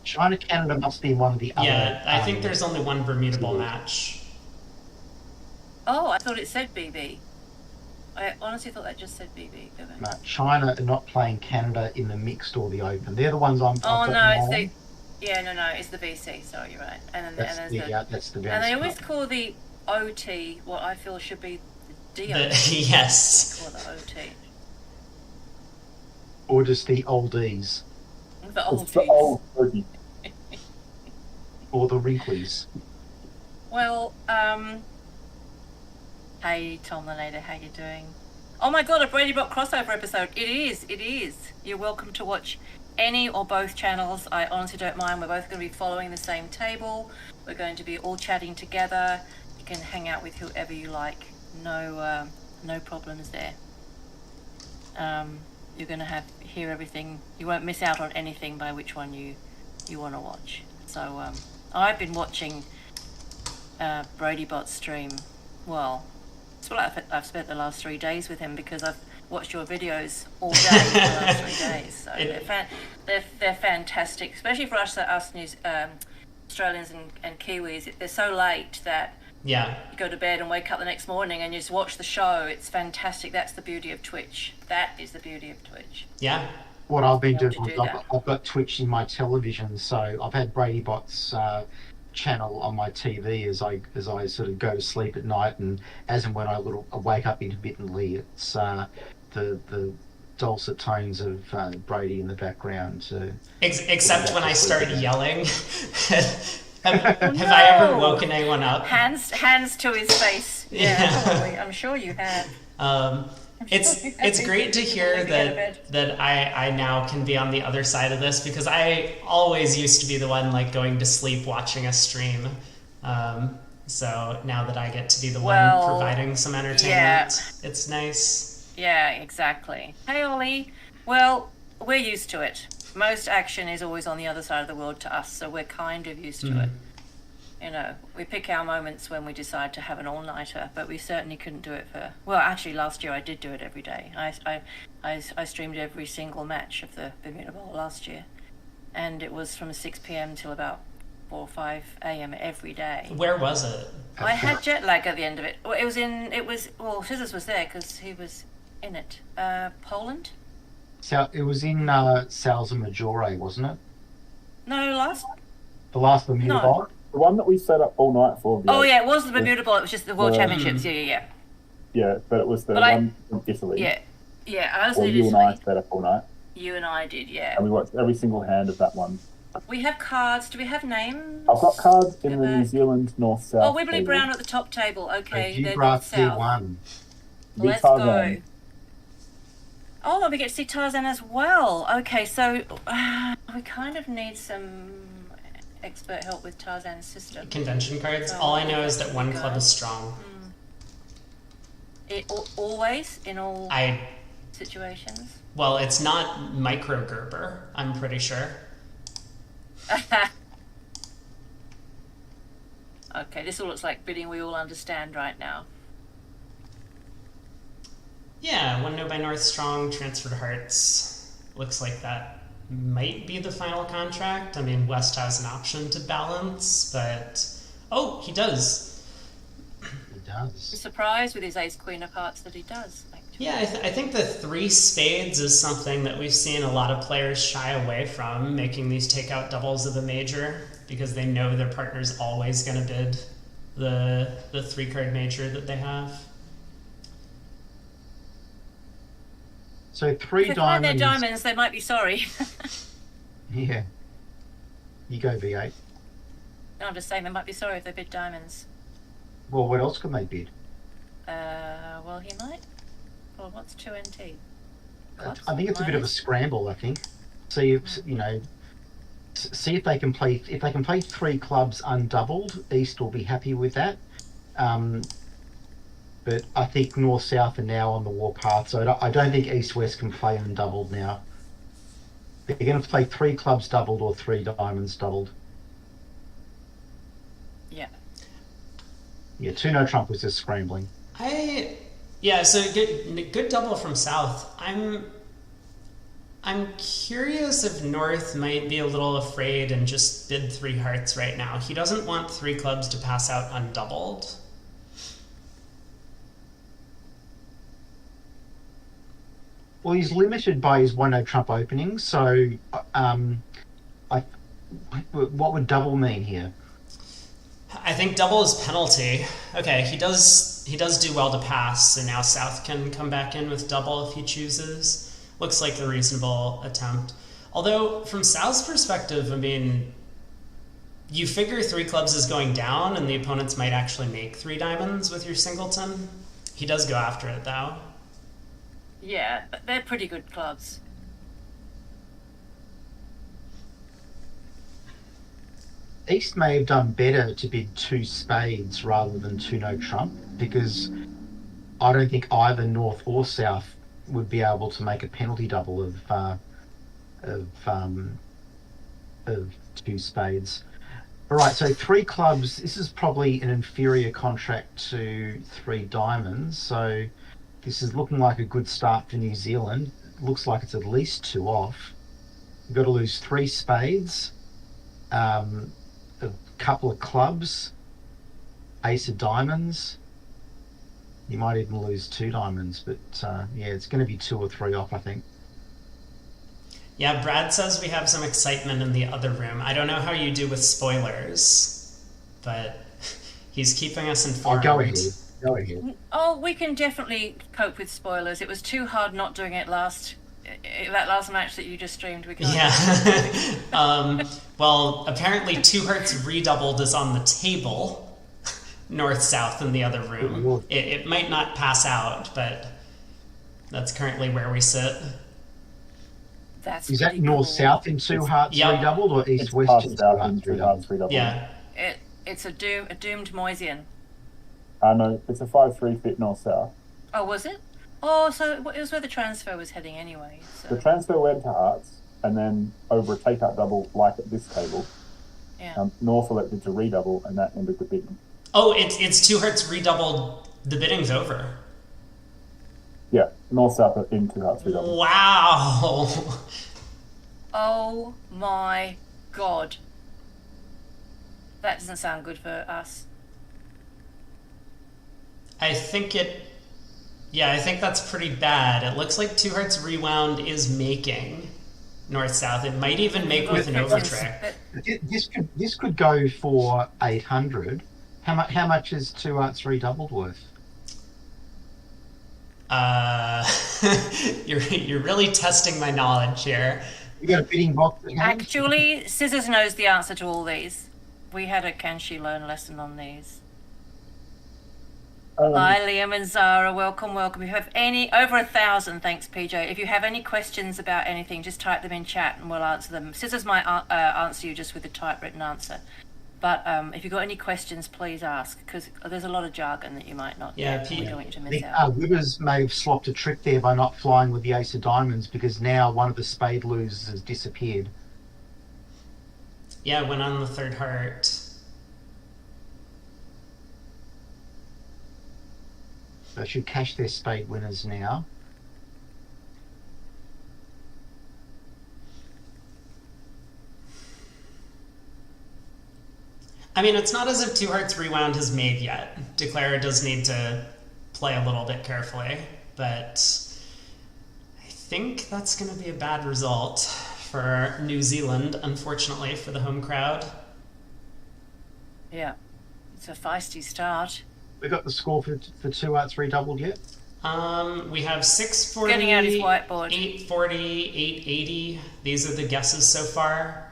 China Canada must be one of the other. Yeah, I think there's only one Bermuda Bowl match. Oh, I thought it said BB. I honestly thought that just said BB. China are not playing Canada in the mixed or the open. They're the ones I'm. Oh no, it's the. Yeah, no, it's the BC. Sorry, you're right. And then that's the. And they always call the OT what I feel should be the DOT. Yes. They call the OT. Or just the oldies. The oldies. The old boogie. Or the wrinklies. Well, hey Tom the Nader, how you doing? Oh my god, a Brady Bot crossover episode. It is. You're welcome to watch any or both channels. I honestly don't mind. We're both going to be following the same table. We're going to be all chatting together. You can hang out with whoever you like. No problems there. You're going to hear everything. You won't miss out on anything by which one you want to watch. So I've been watching Brady Bot stream. Well, it's what I've spent the last 3 days with him, because I've watched your videos all day for the last 3 days. So they're fantastic, especially for us Australians and Kiwis. They're so late that you go to bed and wake up the next morning and you just watch the show. It's fantastic. That's the beauty of Twitch. That is the beauty of Twitch. Yeah. What I've been doing, I've got Twitch in my television, so I've had Brady Bot's channel on my TV as I sort of go to sleep at night, and as and when I wake up intermittently, it's the dulcet tones of Brady in the background. Except when I start yelling. Have I ever woken anyone up? Hands to his face. Yeah, probably. I'm sure you have. It's great to hear that I now can be on the other side of this, because I always used to be the one like going to sleep watching a stream. So now that I get to be the one providing some entertainment, it's nice. Yeah, exactly. Hey Ollie. Well, we're used to it. Most action is always on the other side of the world to us, so we're kind of used to it. You know, we pick our moments when we decide to have an all-nighter, but we certainly couldn't do it for... Well, actually, last year I did do it every day. I streamed every single match of the Bermuda Bowl last year, and it was from 6 p.m. till about 4 or 5 a.m. every day. Where was it? I had jet lag at the end of it. Well, Scissors was there because he was in it. Poland? So it was in Salsa Maggiore, wasn't it? No, the last Bermuda Bowl? The one that we set up all night for. Oh yeah, it was the Bermuda Bowl. It was just the World Championships. Yeah. Yeah, but it was the one from Italy. Yeah. I was in Italy. You and I set up all night. You and I did, yeah. And we watched every single hand of that one. We have cards. Do we have names? I've got cards in the New Zealand North-South. Oh, Wibbly Brown at the top table. Okay, they're North-South. One. Let's go. Oh, we get to see Tarzan as well. Okay, so we kind of need some expert help with Tarzan's system. Convention cards? All I know is that one club is strong. Always? In all situations? Well, it's not Micro Gerber, I'm pretty sure. Okay, this all looks like bidding we all understand right now. Yeah, one no by North Strong, transferred Hearts. Looks like that might be the final contract. I mean, West has an option to balance, but... Oh, he does. He does. I'm surprised with his ace queen of hearts that he does. Actually. Yeah, I think the 3 spades is something that we've seen a lot of players shy away from, making these takeout doubles of the major, because they know their partner's always going to bid the 3-card major that they have. So 3 if diamonds. If they find their diamonds, they might be sorry. Yeah. You go, V8. No, I'm just saying they might be sorry if they bid diamonds. Well, what else can they bid? Well, he might. Well, what's 2 NT? I think it's a bit of a scramble. I think. See if see if they can play. If they can play 3 clubs undoubled, East will be happy with that. But I think North South are now on the warpath, so I don't think East West can play undoubled now. They're going to play 3 clubs doubled or 3 diamonds doubled. Yeah. Yeah, 2 no trump was just scrambling. Yeah, so good double from South. I'm curious if North might be a little afraid and just bid 3 hearts right now. He doesn't want 3 clubs to pass out undoubled. Well, he's limited by his 1-no trump opening, so what would double mean here? I think double is penalty. Okay, he does do well to pass, so now South can come back in with double if he chooses. Looks like a reasonable attempt. Although, from South's perspective, I mean, you figure 3 clubs is going down, and the opponents might actually make 3 diamonds with your singleton. He does go after it, though. Yeah, but they're pretty good clubs. East may have done better to bid 2 spades rather than 2-no trump, because I don't think either North or South would be able to make a penalty double of 2 spades. All right, so 3 clubs. This is probably an inferior contract to 3 diamonds. So this is looking like a good start for New Zealand. Looks like it's at least 2 off. You've got to lose 3 spades, a couple of clubs, ace of diamonds. You might even lose 2 diamonds, but yeah, it's going to be 2 or 3 off, I think. Yeah, Brad says we have some excitement in the other room. I don't know how you do with spoilers, but he's keeping us informed. Go ahead. Go ahead. Oh, we can definitely cope with spoilers. It was too hard not doing it that last match that you just streamed. We can't. Yeah. Well, apparently 2 hearts redoubled is on the table. North-south in the other room. It might not pass out, but that's currently where we sit. Is that north-south in 2 hearts redoubled, or east-west in 2 hearts redoubled? Yeah. It's a doomed Moisian. No, it's a 5-3 fit north-south. Oh, was it? Oh, so it was where the transfer was heading anyway. So. The transfer went to hearts, and then over a take-out double, like at this table, North elected to redouble, and that ended the bidding. Oh, it's 2 hearts redoubled. The bidding's over. Yeah, north-south in 2 hearts redoubled. Wow. Oh my god. That doesn't sound good for us. I think that's pretty bad. It looks like 2 hearts rewound is making north-south. It might even make with an overtrick. This could go for 800. How much is 2 hearts redoubled worth? You're really testing my knowledge here. You got a bidding box? Actually, Scissors knows the answer to all these. We had a Can She Learn lesson on these. Hi, Liam and Zara. Welcome. If you have any, over 1,000, thanks, PJ. If you have any questions about anything, just type them in chat and we'll answer them. Scissors might answer you just with a typewritten answer. But if you've got any questions, please ask, because there's a lot of jargon that you might not get. We don't want you to miss out. Withers may have slopped a trick there by not flying with the ace of diamonds, because now one of the spade losers has disappeared. Yeah, went on the 3rd heart. So they should cash their spade winners now. I mean, it's not as if 2 hearts rewound has made yet. Declara does need to play a little bit carefully, but I think that's going to be a bad result for New Zealand, unfortunately, for the home crowd. Yeah, it's a feisty start. We got the score for 2 hearts redoubled yet? We have 640, getting out his whiteboard. 840, 880. These are the guesses so far.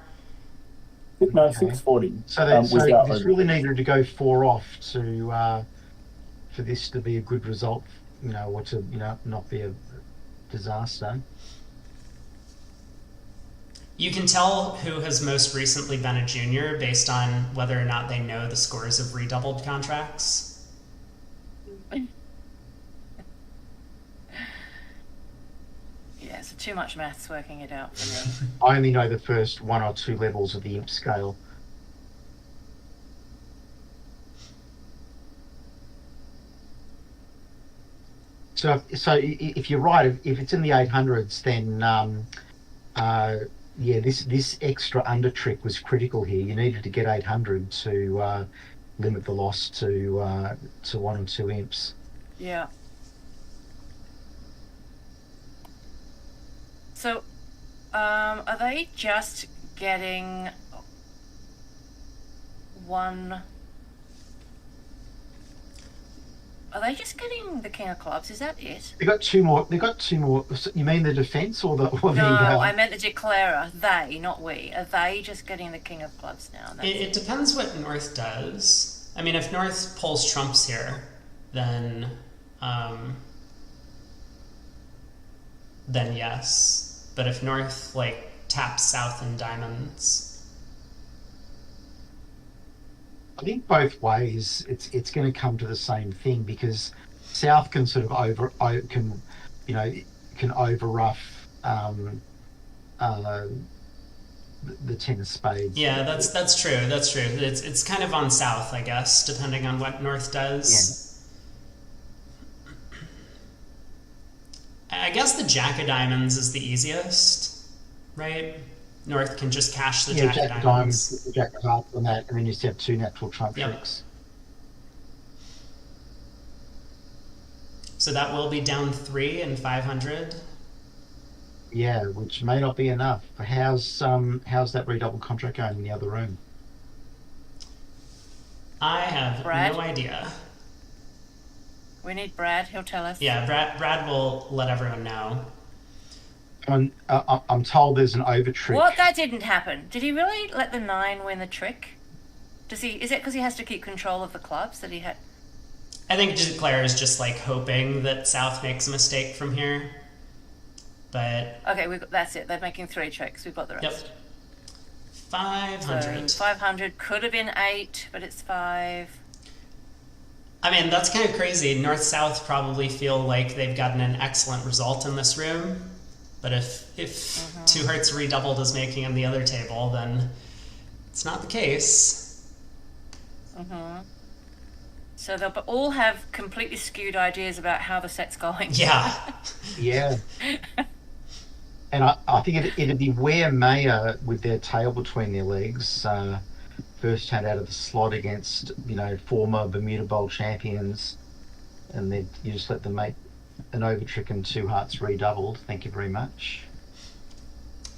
No, 640. So this really needed to go 4 off to for this to be a good result, or to not be a disaster. You can tell who has most recently been a junior based on whether or not they know the scores of redoubled contracts. Yeah, so too much maths working it out for me. I only know the first 1 or 2 levels of the imp scale. So if you're right, if it's in the 800s, then this extra under trick was critical here. You needed to get 800 to limit the loss to 1 or 2 imps. Yeah. So, are they just getting one? Are they just getting the king of clubs? Is that it? They got two more. You mean the defence or the? No, I meant the declarer. They, not we. Are they just getting the king of clubs now? It depends what North does. I mean, if North pulls trumps here, then yes. But if North taps South in diamonds. I think both ways it's going to come to the same thing, because South can sort of overrough the 10 of spades. Yeah, that's true. That's true. It's kind of on South, I guess, depending on what North does. Yeah. I guess the Jack of Diamonds is the easiest, right? North can just cash the Jack of Diamonds. The Jack of Hearts on that, and then you just have 2 natural trump tricks. So that will be down 3 and 500. Yeah, which may not be enough. How's that redouble contract going in the other room? I have no idea. We need Brad. He'll tell us. Yeah, Brad will let everyone know. I'm told there's an over trick. What? That didn't happen. Did he really let the 9 win the trick? Is it because he has to keep control of the clubs that he had? I think Claire is just hoping that South makes a mistake from here. But okay, that's it. They're making 3 tricks. We've got the rest. Yep. 500. So 500 could have been 8, but it's 5. I mean, that's kind of crazy. North-South probably feel like they've gotten an excellent result in this room. But if 2 hearts redoubled is making on the other table, then it's not the case. So they'll all have completely skewed ideas about how the set's going. Yeah. Yeah. And I think it'd be where Maya, with their tail between their legs, first hand out of the slot against former Bermuda Bowl champions, and then you just let them make an over trick and 2 hearts redoubled. Thank you very much.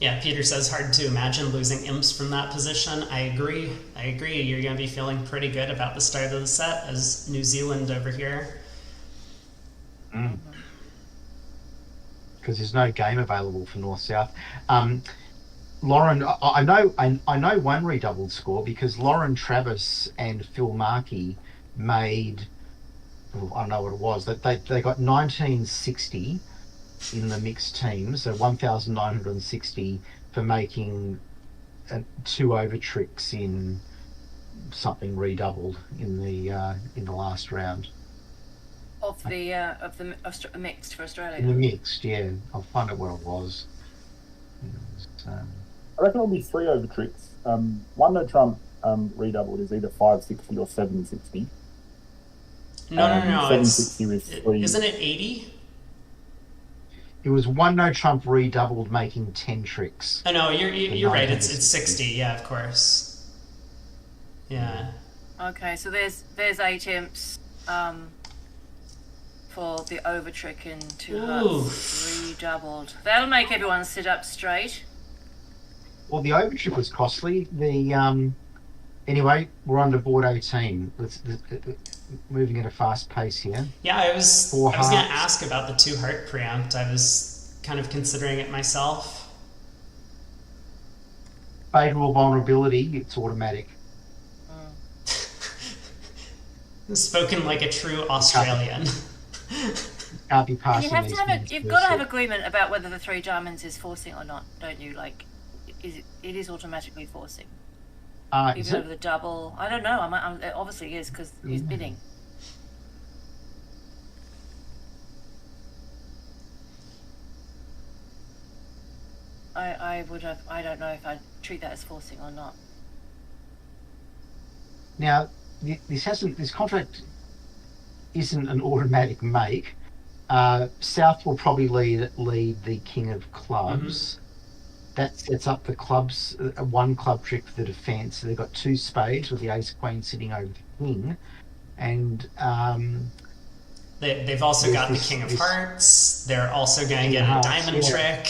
Yeah, Peter says hard to imagine losing imps from that position. I agree. You're going to be feeling pretty good about the start of the set as New Zealand over here. Because there's no game available for North-South. Lauren, I know one redoubled score, because Lauren Travis and Phil Markey made, I don't know what it was, they got 1960 in the mixed team, so 1,960 for making 2 over tricks in something redoubled in the last round. Of the mixed for Australia. In the mixed, yeah. I'll find out what it was. I reckon it'll be 3 over tricks. 1 no trump redoubled is either 560 or 760. No. 760 with 3. Isn't it 80? It was 1 no trump redoubled, making 10 tricks. Oh no, you're right. It's 60. Yeah, of course. Yeah. Okay, so there's 8 imps for the over trick and 2 hearts redoubled. That'll make everyone sit up straight. Well, the over trick was costly. Anyway, we're on to board 18. Let's moving at a fast pace here. Yeah, I was going to ask about the 2 heart preempt. I was kind of considering it myself. Favorable vulnerability, it's automatic. Spoken like a true Australian. Can't be passing. You've got to have agreement about whether the 3 diamonds is forcing or not, don't you? It is automatically forcing. Even over the double. I don't know. It obviously is, because he's bidding. I don't know if I'd treat that as forcing or not. Now, this contract isn't an automatic make. South will probably lead the king of clubs. that sets up the clubs, one club trick for the defence. So they've got 2 spades with the ace queen sitting over the king, and they've also got the king of hearts. They're also going to get a diamond trick.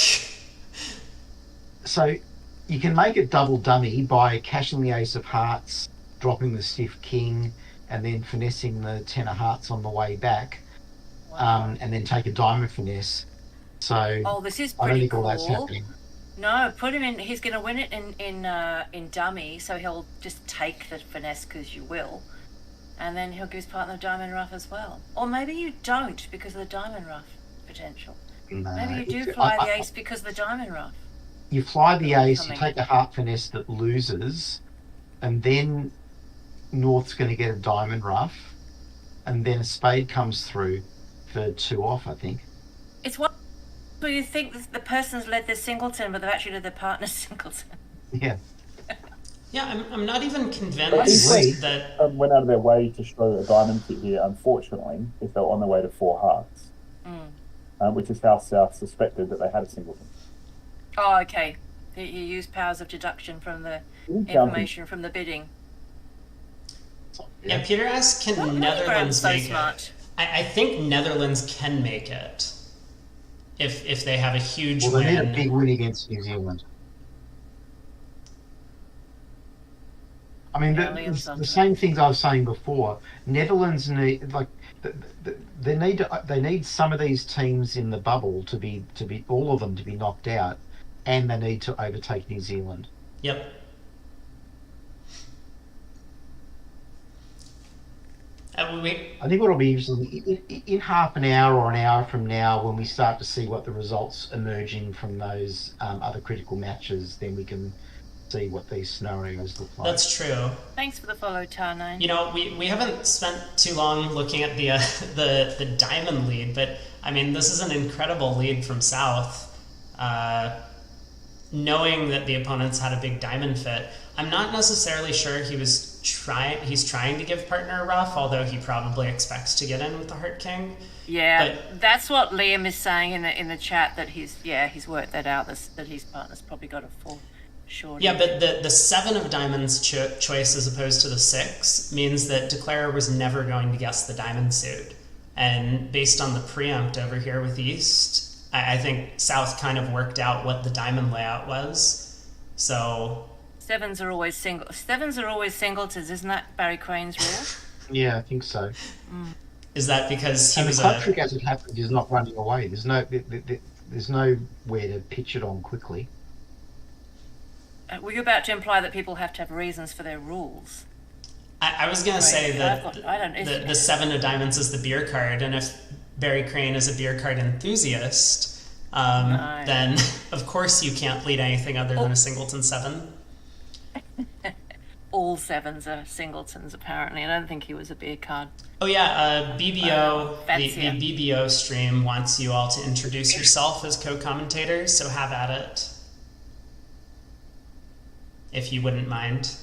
So you can make it double dummy by cashing the ace of hearts, dropping the stiff king, and then finessing the 10 of hearts on the way back, and then take a diamond finesse. So this is I don't pretty think cool. all that's happening. No, put him in. He's going to win it in dummy, so he'll just take the finesse because you will, and then he'll give his partner diamond ruff as well. Or maybe you don't because of the diamond ruff potential. No, maybe you do fly the ace because of the diamond ruff. You fly the ace, you take a heart finesse that loses, and then North's going to get a diamond ruff, and then a spade comes through for 2 off, I think. It's what you think the person's led their singleton, but they've actually led their partner's singleton. Yeah. Yeah, I'm not even convinced that... went out of their way to show a diamond fit here, unfortunately, if they were on their way to 4 hearts, which is how South suspected that they had a singleton. Oh, okay. You use powers of deduction from the information from the bidding. Yeah, Peter asks, can Netherlands make it? I think Netherlands can make it if they have a huge win. They need a big win against New Zealand. I mean, the same things I was saying before. Netherlands need they need some of these teams in the bubble to be all of them to be knocked out, and they need to overtake New Zealand. Yep. I think what'll be interesting in half an hour or an hour from now, when we start to see what the results emerging from those other critical matches, then we can see what these scenarios look like. That's true. Thanks for the follow, Tarnine. You know, we haven't spent too long looking at the diamond lead, but I mean, this is an incredible lead from South. Knowing that the opponents had a big diamond fit, I'm not necessarily sure he's trying to give partner a ruff, although he probably expects to get in with the Heart King. Yeah, but that's what Liam is saying in the chat, that he's worked that out, that his partner's probably got a full short. Yeah, but the 7 of diamonds choice as opposed to the 6 means that Declarer was never going to guess the diamond suit. And based on the preempt over here with East, I think South kind of worked out what the diamond layout was. So... Sevens are always singletons, isn't that Barry Crane's rule? Yeah, I think so. Is that because he was the club trick, as it happened, is not running away. There's nowhere to pitch it on quickly. Were you about to imply that people have to have reasons for their rules? I was going to say that the 7 of diamonds is the beer card, and if Barry Crane is a beer card enthusiast, then of course you can't lead anything other than a singleton 7. All 7s are singletons, apparently. I don't think he was a beer card. Oh yeah, BBO, the BBO stream wants you all to introduce yourself as co-commentators, so have at it. If you wouldn't mind.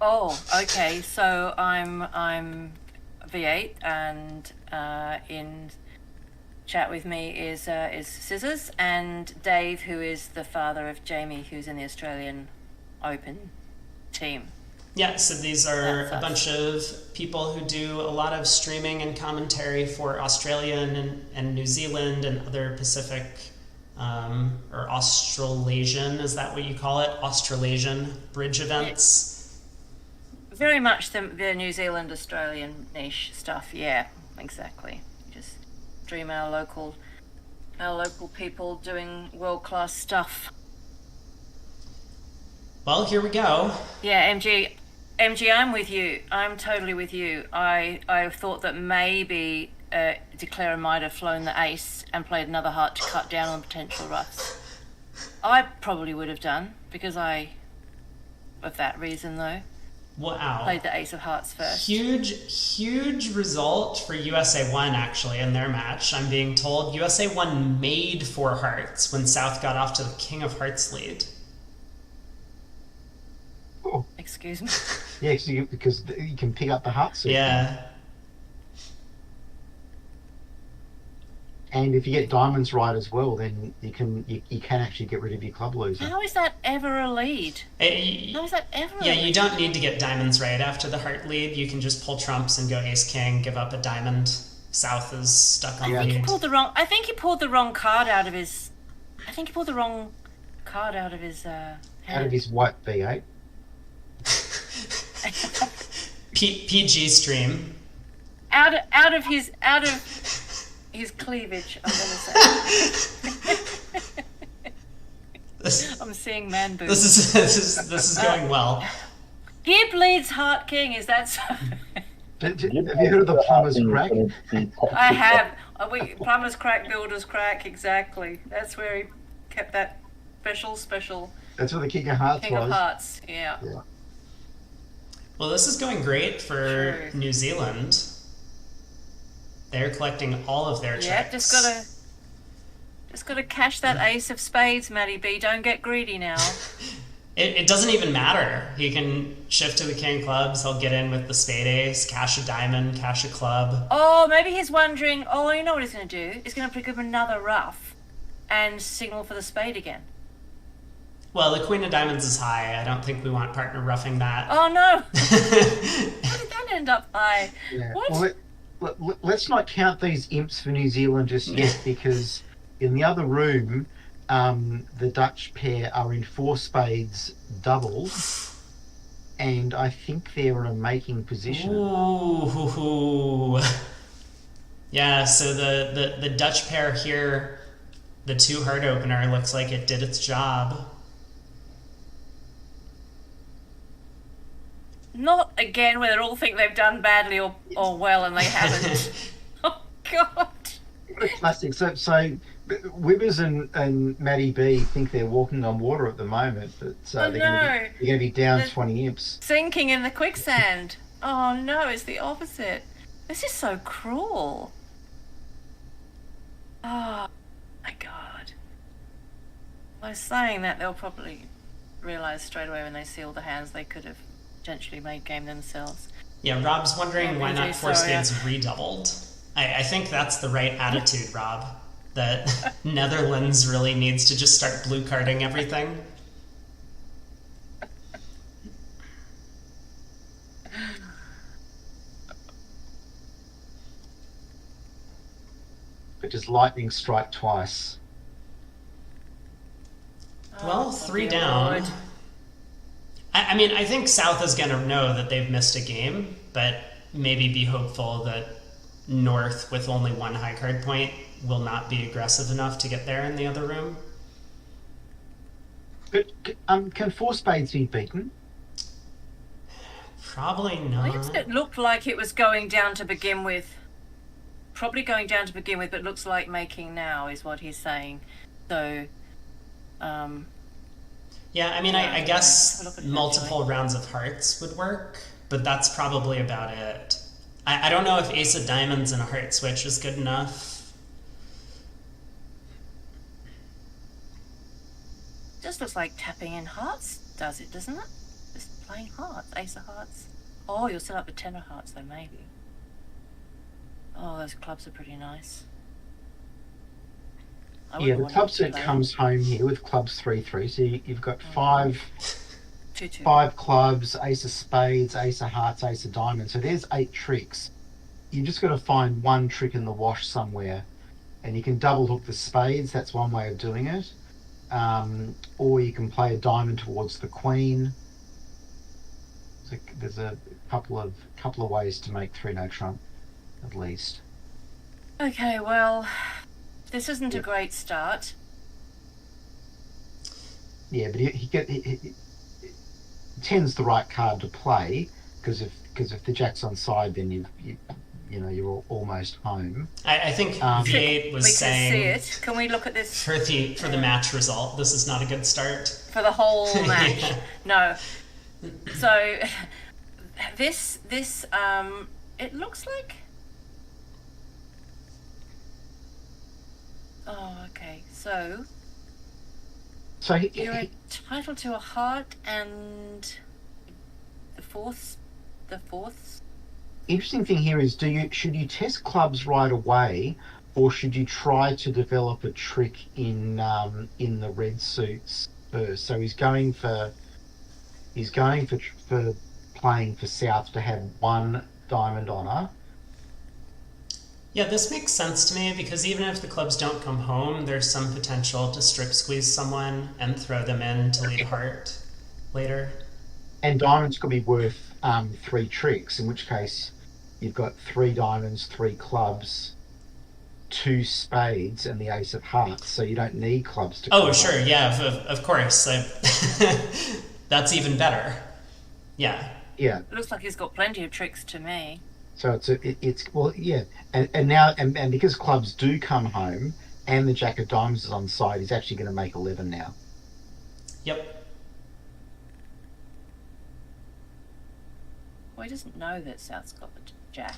Oh, okay. So I'm V8, and in chat with me is Scissors and Dave, who is the father of Jamie, who's in the Australian Open team. Yeah, so these are a bunch of people who do a lot of streaming and commentary for Australian and New Zealand and other Pacific or Australasian, is that what you call it? Australasian bridge events? Very much the New Zealand Australian niche stuff, yeah, exactly. Just stream our local people doing world-class stuff. Well, here we go. Yeah, MG, I'm with you. I'm totally with you. I thought that maybe Declarer might have flown the ace and played another heart to cut down on potential ruffs. I probably would have done, because of that reason though. Wow. Played the ace of hearts first. Huge result for USA 1 actually in their match. I'm being told USA 1 made 4 hearts when South got off to the King of Hearts lead. Oh. Excuse me? Yeah, because you can pick up the heart suit. Yeah. And if you get diamonds right as well, then you can actually get rid of your club loser. How is that ever a lead? How is that ever a lead? Yeah, you don't need to get diamonds right after the heart lead. You can just pull trumps and go ace-king, give up a diamond. South is stuck on I think lead. he pulled the wrong card out of his... I think he pulled the wrong card out of his hand. Out of his what, V8? PG stream. Out of his cleavage, I'm gonna say. I'm seeing man boobs. This is going well. Gib leads Heart King, is that so? Have you heard of the plumber's crack? I have. Plumber's crack, builder's crack, exactly. That's where he kept that special. That's where the King of Hearts King was. of Hearts, yeah. Well, this is going great for True. New Zealand. They're collecting all of their tricks. Yeah, just gotta cash that ace of spades, Matty B. Don't get greedy now. It doesn't even matter. He can shift to the king of clubs. He'll get in with the spade ace, cash a diamond, cash a club. Oh, maybe he's wondering, you know what he's going to do? He's going to pick up another ruff and signal for the spade again. Well, the queen of diamonds is high. I don't think we want partner roughing that. Oh, no. How did that end up high? Yeah. What? Well, let's not count these imps for New Zealand just yet, because in the other room, the Dutch pair are in 4 spades doubles, and I think they're in a making position. Ooh. Yeah, so the Dutch pair here, the 2 heart opener, looks like it did its job. Not again where they all think they've done badly or well and they haven't. Oh, God. Classic. So Wibbers and Matty B think they're walking on water at the moment, but they're going to be down 20 imps. Sinking in the quicksand. Oh, no, it's the opposite. This is so cruel. Oh, my God. By saying that, they'll probably realise straight away when they see all the hands they could have potentially made game themselves. Yeah, Rob's wondering why not 4 spades redoubled. I think that's the right attitude, Rob. That Netherlands really needs to just start blue carding everything. But does lightning strike twice? Well, 3 down. I mean, I think South is going to know that they've missed a game, but maybe be hopeful that North, with only 1 high card point, will not be aggressive enough to get there in the other room. But can 4 spades be beaten? Probably not. It looked like it was going down to begin with. Probably going down to begin with, but looks like making now is what he's saying. So, yeah, I mean, I guess multiple rounds of hearts would work, but that's probably about it. I don't know if ace of diamonds and a heart switch is good enough. Just looks like tapping in hearts does it, doesn't it? Just plain hearts, ace of hearts. Oh, you'll set up a 10 of hearts though, maybe. Oh, those clubs are pretty nice. Yeah, the club set comes home here with clubs 3-3. So you've got 5 clubs, ace of spades, ace of hearts, ace of diamonds. So there's 8 tricks. You just got to find 1 trick in the wash somewhere, and you can double hook the spades. That's one way of doing it. Or you can play a diamond towards the queen. There's a couple of ways to make 3-no trump, at least. Okay, well, this isn't a great start. Yeah, but he 10's the right card to play, because if the jack's on side, then you're almost home. I think V8 was saying. We can see it. Can we look at this for the match result? This is not a good start for the whole match. Yeah. No. So this it looks like. Oh, okay. So you're entitled to a heart and the fourth. Interesting thing here is, should you test clubs right away, or should you try to develop a trick in the red suits first? So he's going for playing for South to have one diamond honor. Yeah, this makes sense to me because even if the clubs don't come home, there's some potential to strip squeeze someone and throw them in to lead heart later. And diamonds could be worth 3 tricks, in which case you've got 3 diamonds, 3 clubs, 2 spades, and the ace of hearts. So you don't need clubs to. Oh, sure, yeah, of course. That's even better. Yeah. Yeah. It looks like he's got plenty of tricks to me. So it's well, yeah, and now and because clubs do come home and the jack of diamonds is on side, he's actually going to make 11 now. Yep. Well, he doesn't know that South's got the jack.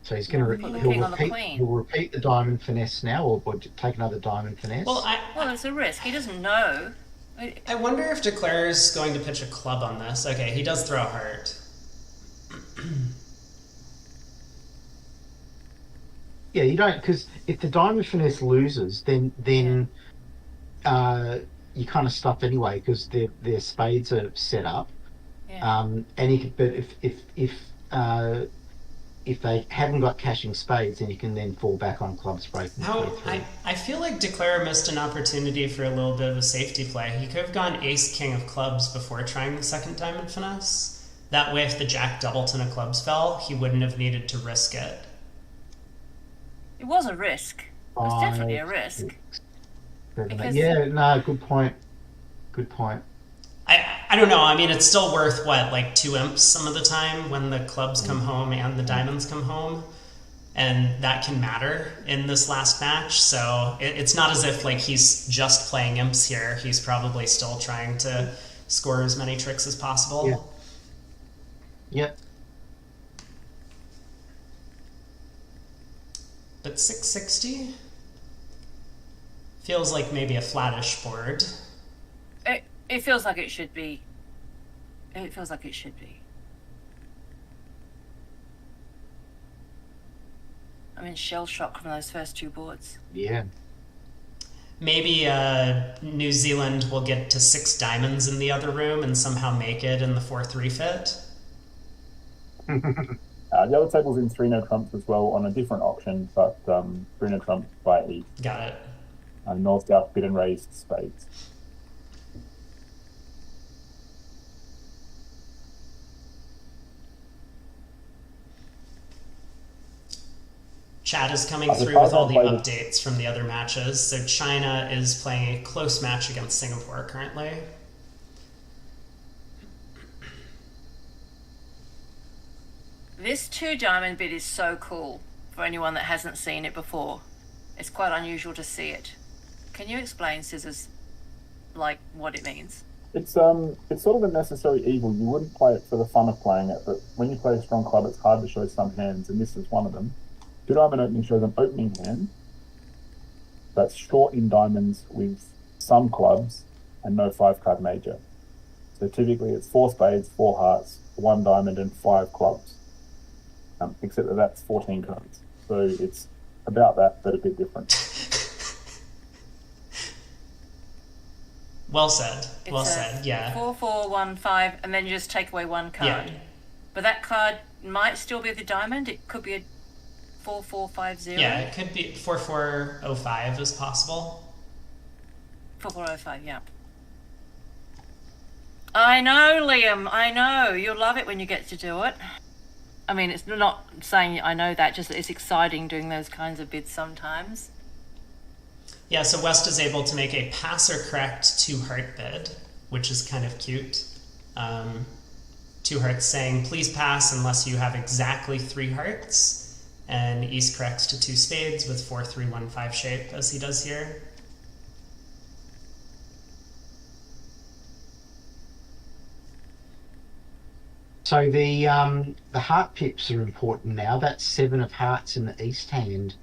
So he's going to he'll repeat the diamond finesse now, or take another diamond finesse. Well, it's a risk. He doesn't know. I wonder if Declare's going to pitch a club on this. Okay, he does throw a heart. Yeah, you don't, because if the diamond finesse loses, then you kind of stuffed anyway because their spades are set up. Yeah. But if they haven't got cashing spades, then you can then fall back on clubs breaking. I feel like Declare missed an opportunity for a little bit of a safety play. He could have gone ace king of clubs before trying the second diamond finesse. That way, if the jack double ten of clubs fell, he wouldn't have needed to risk it. It was a risk. It was definitely a risk. Yeah, no, good point. Good point. I don't know. I mean, it's still worth, what, like 2 imps some of the time when the clubs come home and the diamonds come home. And that can matter in this last match. So it's not as if, like, he's just playing imps here. He's probably still trying to score as many tricks as possible. Yeah. Yep. But 660 feels like maybe a flattish board. It feels like it should be. It feels like it should be. I'm in shell shock from those first 2 boards. Yeah. Maybe New Zealand will get to 6 diamonds in the other room and somehow make it in the 4-3 fit. The other table's in 3 no trumps as well on a different auction, but 3 no trumps by E. Got it. North, South, bid and raised spades. Chat is coming through with all the updates from the other matches. So China is playing a close match against Singapore currently. This 2 diamond bid is so cool for anyone that hasn't seen it before. It's quite unusual to see it. Can you explain, Scissors, like what it means? It's sort of a necessary evil. You wouldn't play it for the fun of playing it, but when you play a strong club, it's hard to show some hands, and this is one of them. 2 diamond opening shows an opening hand that's short in diamonds with some clubs and no 5-card major. So typically it's 4 spades, 4 hearts, 1 diamond, and 5 clubs. Except that that's 14 cards. So it's about that, but a bit different. Well said. Well said. Yeah. 4, 4, 1, 5, and then you just take away 1 card. Yeah. But that card might still be the diamond. It could be a 4450. Yeah, it could be 4405 is possible. 4405, yeah. I know, Liam. I know. You'll love it when you get to do it. I mean, it's not saying I know that, just that it's exciting doing those kinds of bids sometimes. Yeah, so West is able to make a pass or correct 2 heart bid, which is kind of cute. 2 hearts saying, please pass unless you have exactly 3 hearts. And East corrects to 2 spades with 4-3-1-5 shape, as he does here. So the heart pips are important now. That 7 of hearts in the east hand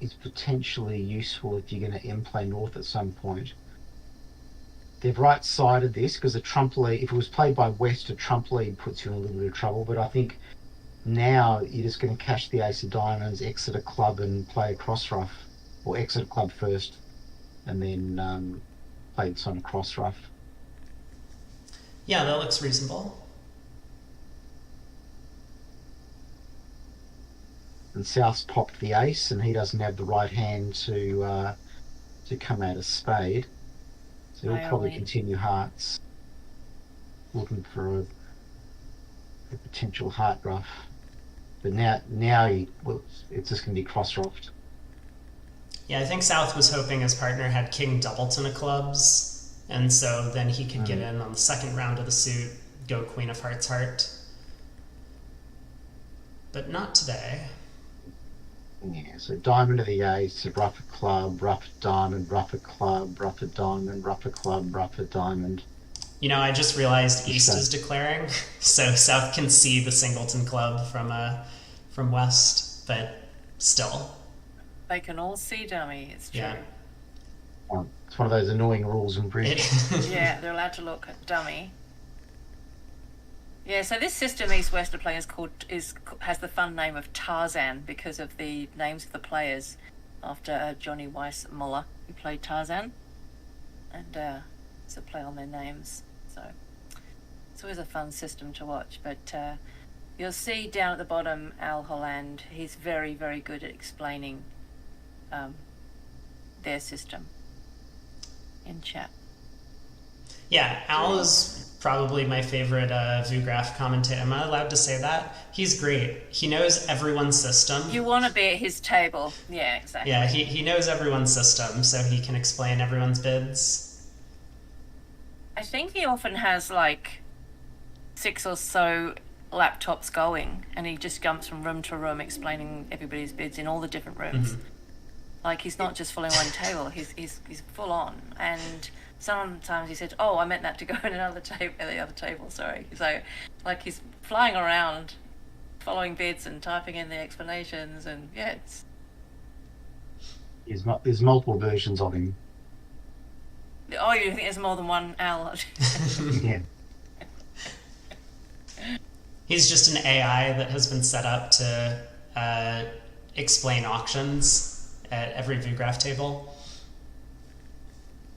is potentially useful if you're going to play north at some point. They've right-sided this because a trump lead, if it was played by West, a trump lead puts you in a little bit of trouble. But I think Now you're just going to cash the ace of diamonds, exit a club, and play a cross ruff, or exit a club first, and then play this on a cross ruff. Yeah, that looks reasonable. And South's popped the ace, and he doesn't have the right hand to come out of spade, so he'll probably continue hearts, looking for a potential heart ruff. But now it's just going to be cross ruffed. Yeah, I think South was hoping his partner had king doubleton of clubs, and so then he could get in on the second round of the suit, go queen of hearts heart. But not today. Yeah, so diamond of the ace, ruff a club, ruff a diamond, ruff a club, ruff a diamond, ruff a club, ruff a diamond. You know, I just realized East is declaring, so South can see the singleton club from West, but still. They can all see dummy, it's true. Yeah. Well, it's one of those annoying rules in bridge. Yeah, they're allowed to look at dummy. Yeah, so this system East-West are playing has the fun name of Tarzan because of the names of the players after Johnny Weissmuller, who played Tarzan. And it's a play on their names. So it's always a fun system to watch. But you'll see down at the bottom Al Holland, he's very, very good at explaining their system in chat. Yeah, Al is probably my favorite VuGraph commentator. Am I allowed to say that? He's great. He knows everyone's system. You want to be at his table. Yeah, exactly. Yeah, he knows everyone's system, so he can explain everyone's bids. I think he often has like 6 or so laptops going, and he just jumps from room to room explaining everybody's bids in all the different rooms. Mm-hmm. Like, he's not just following one table, he's full on. And sometimes he said, "Oh, I meant that to go in another table, the other table." Sorry. So, like, he's flying around, following bids and typing in the explanations, and yeah, it's. There's multiple versions of him. Oh, you think there's more than one Al? Yeah. He's just an AI that has been set up to explain auctions at every VuGraph table.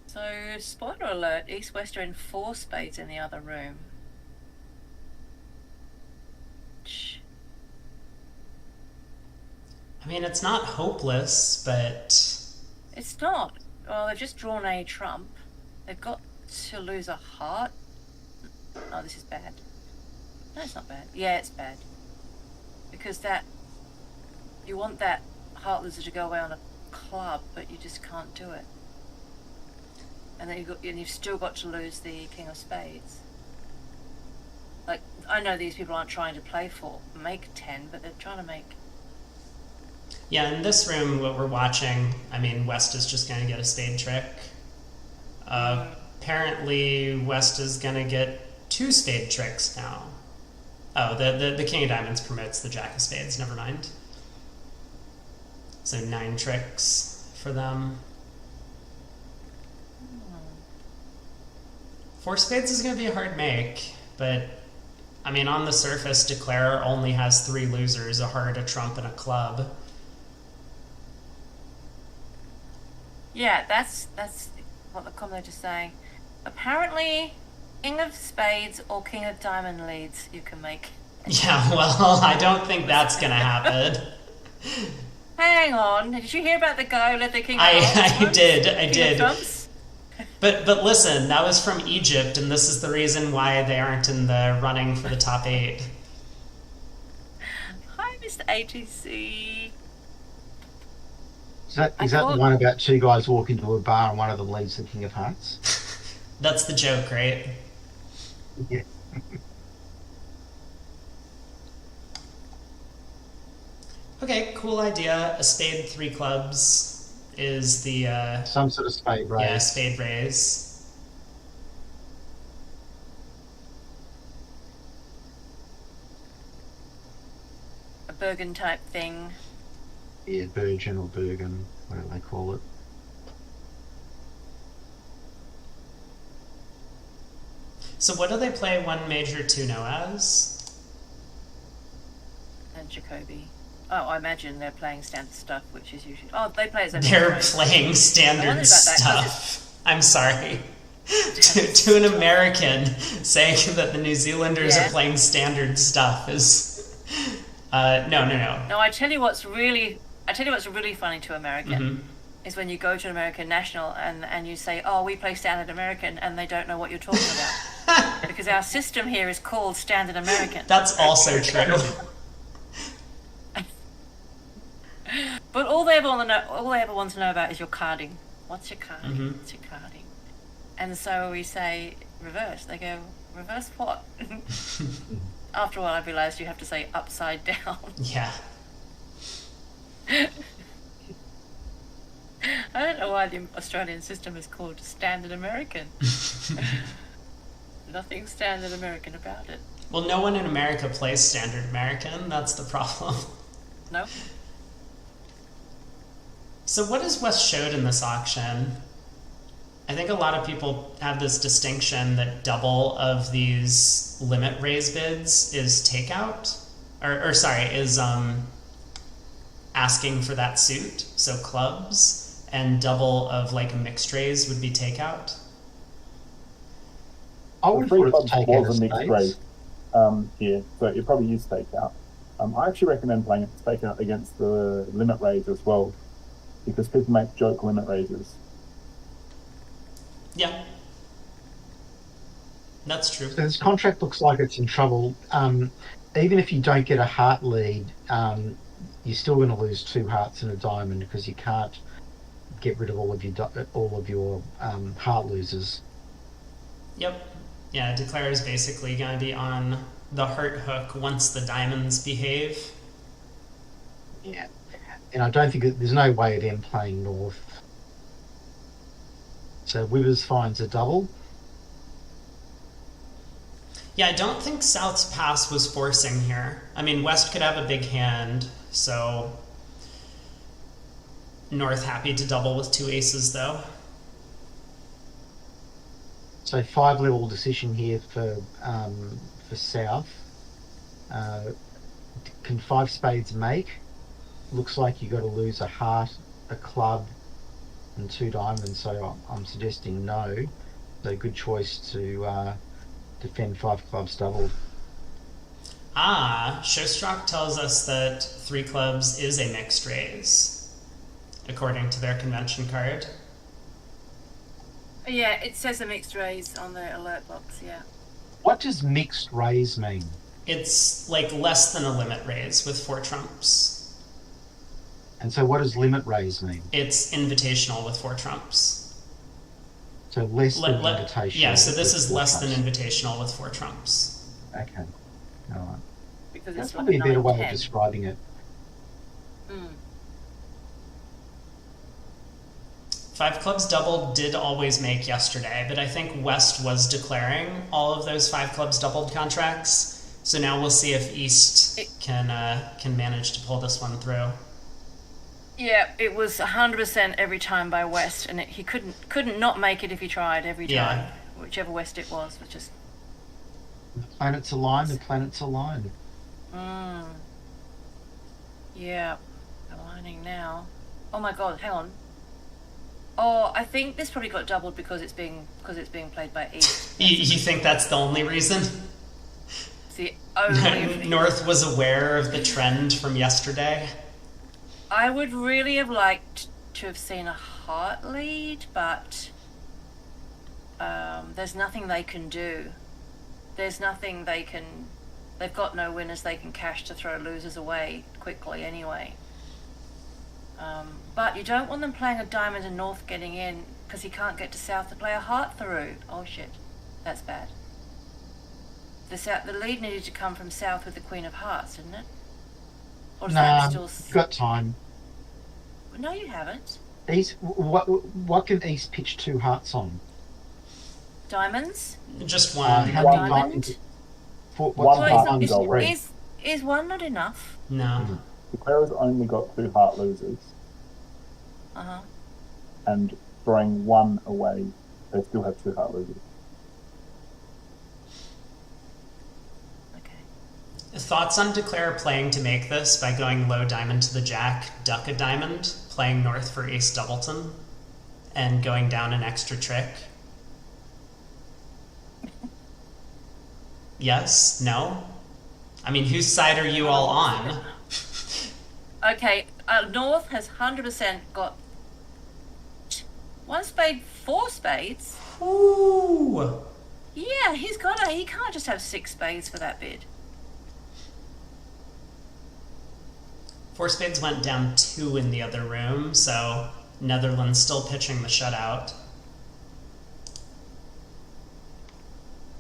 So, spoiler alert, East-West are in 4 spades in the other room. I mean, it's not hopeless, but... It's not. Well, they've just drawn a trump. They've got to lose a heart. Oh, this is bad. No, it's not bad. Yeah, it's bad. Because you want that heart loser to go away on a club, but you just can't do it. And then you've still got to lose the king of spades. Like, I know these people aren't trying to make 10, but they're trying to make... Yeah, in this room, what we're watching, I mean, West is just going to get a spade trick. Apparently, West is going to get 2 spade tricks now. Oh, the king of diamonds promotes the jack of spades, never mind. So 9 tricks for them. 4 spades is going to be a hard make, but, I mean, on the surface, Declare only has 3 losers, a heart, a trump, and a club. Yeah, that's what the commentator's saying. Apparently, king of spades or king of diamond leads you can make. Yeah, well, I don't think that's going to happen. Hang on, did you hear about the guy who let the king of I did. Trumps? But listen, that was from Egypt, and this is the reason why they aren't in the running for the top 8. Hi, Mr. ATC. Is that the one about 2 guys walk into a bar and one of them leads the king of hearts? That's the joke, right? Yeah. Okay, cool idea. A spade, 3 clubs is the... Some sort of spade raise. Yeah, spade raise. A Bergen type thing. Yeah, Bergen or Bergen, whatever they call it. So what do they play 1 major 2 no as? Jacoby. Oh, I imagine they're playing standard stuff, which is usually... Oh, they play as a... They're playing standard stuff. I'm sorry. to an American, saying that the New Zealanders are playing standard stuff is... No. No, I tell you what's really funny to American is when you go to an American national and you say, oh, we play standard American, and they don't know what you're talking about. Because our system here is called standard American. That's also true. But all they ever want to know about is your carding. What's your carding? What's your carding? And so we say reverse. They go, reverse what? After a while, I realised you have to say upside down. Yeah. I don't know why the Australian system is called standard American. Nothing standard American about it. Well, no one in America plays standard American. That's the problem. No. So what is West showed in this auction? I think a lot of people have this distinction that double of these limit raise bids is takeout, is asking for that suit, so clubs, and double of like a mixed raise would be takeout. I would put it takeout was a mixed raise here, so it probably is takeout. I actually recommend playing it takeout against the limit raise as well, because people make joke limit raises. Yeah, that's true. So this contract looks like it's in trouble. Even if you don't get a heart lead, you're still going to lose 2 hearts and a diamond because you can't get rid of all of your heart losers. Yep. Yeah, Declare is basically going to be on the heart hook once the diamonds behave. Yeah, and I don't think there's no way of them playing north. So Withers finds a double. Yeah, I don't think South's pass was forcing here. I mean, West could have a big hand, so North happy to double with 2 aces, though. So 5 level decision here for South. Can 5 spades make? Looks like you got to lose a heart, a club, and 2 diamonds. So I'm suggesting no. So good choice to defend 5 clubs doubled. Showstrock tells us that 3 clubs is a mixed raise, according to their convention card. Yeah, it says a mixed raise on the alert box, yeah. What does mixed raise mean? It's like less than a limit raise with 4 trumps. And so what does limit raise mean? It's invitational with 4 trumps. So less than invitational. Yeah, so this is less trumps. than invitational with 4 trumps. Okay. All right. Because That's it's probably like a better way 9-10. of describing it. 5 clubs doubled did always make yesterday, but I think West was declaring all of those 5 clubs doubled contracts. So now we'll see if East can manage to pull this one through. Yeah, it was 100% every time by West, and he couldn't not make it if he tried every time. Yeah. Whichever West it was just... The planets align, the planets align. Yeah, aligning now. Oh my god, hang on. Oh, I think this probably got doubled because it's being played by East. You think that's the only reason? It's the only North was aware of the trend from yesterday. I would really have liked to have seen a heart lead, but there's nothing they can do. There's nothing they can... They've got no winners they can cash to throw losers away quickly anyway. But you don't want them playing a diamond and North getting in because he can't get to South to play a heart through. Oh shit, that's bad. The lead needed to come from South with the Queen of Hearts, didn't it? Or is that still... You've got time. No, you haven't. East, what can East pitch 2 hearts on? Diamonds? Just one. How One many diamond? What's One the heart diamond is already? Is one not enough? No. Declarer's only got 2 heart losers, Uh-huh. and throwing 1 away, they still have 2 heart losers. Okay. Thoughts on Declare playing to make this by going low diamond to the jack, duck a diamond, playing north for ace doubleton, and going down an extra trick? Yes? No? I mean, whose side are you all on? Okay, North has 100% got 1 spade, 4 spades. Ooh! Yeah, he can't just have 6 spades for that bid. 4 spades went down 2 in the other room, so Netherlands still pitching the shutout.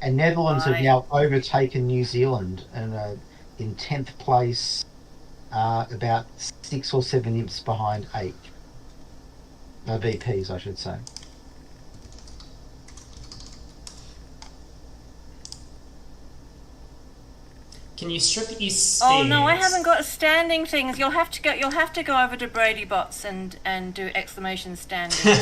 And Netherlands have now overtaken New Zealand and in 10th place, about 6 or 7 imps behind 8. VPs, I should say. Can you strip East spades? Oh no, I haven't got standing things. You'll have to go over to Brady Bots and do exclamation standing.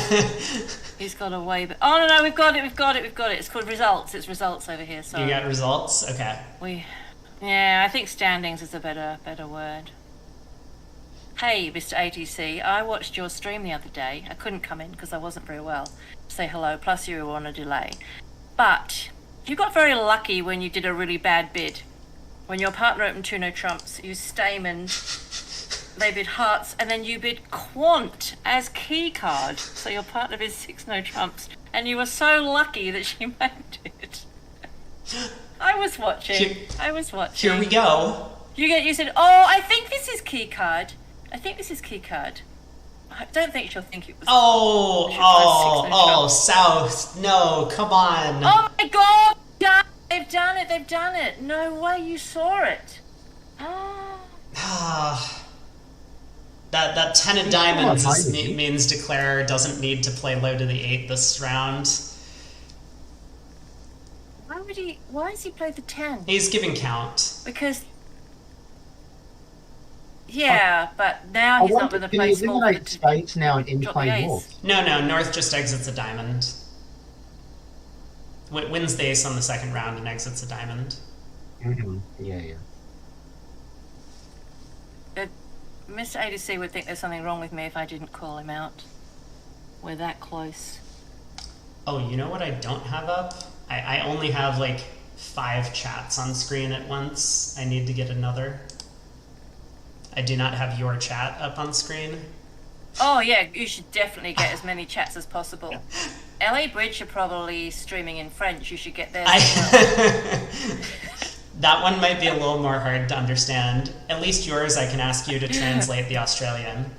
He's got a way, but oh no, we've got it. It's called results. It's results over here. So you got results? Okay. Yeah, I think standings is a better word. Hey, Mr. ATC, I watched your stream the other day. I couldn't come in because I wasn't very well. Say hello. Plus you were on a delay, but you got very lucky when you did a really bad bid. When your partner opened 2 no trumps, you staymaned, they bid hearts, and then you bid quant as key card. So your partner bid 6 no trumps, and you were so lucky that she made it. I was watching. Here we go. You said, oh, I think this is key card. I don't think she'll think it was. South. No, come on. Oh my God! They've done it. No way you saw it. That 10 of diamonds means Declare doesn't need to play low to the 8 this round. Why has he played the 10? He's giving count. Because but now he's not going to play small. Can you eliminate spades now and play north? No, North just exits a diamond. Wins the ace on the second round and exits a diamond. Mm-hmm. Yeah. Mr. ADC would think there's something wrong with me if I didn't call him out. We're that close. Oh, you know what I don't have up? I only have like 5 chats on screen at once. I need to get another. I do not have your chat up on screen. Oh yeah, you should definitely get as many chats as possible. LA Bridge are probably streaming in French. You should get theirs as well. That one might be a little more hard to understand. At least yours, I can ask you to translate the Australian.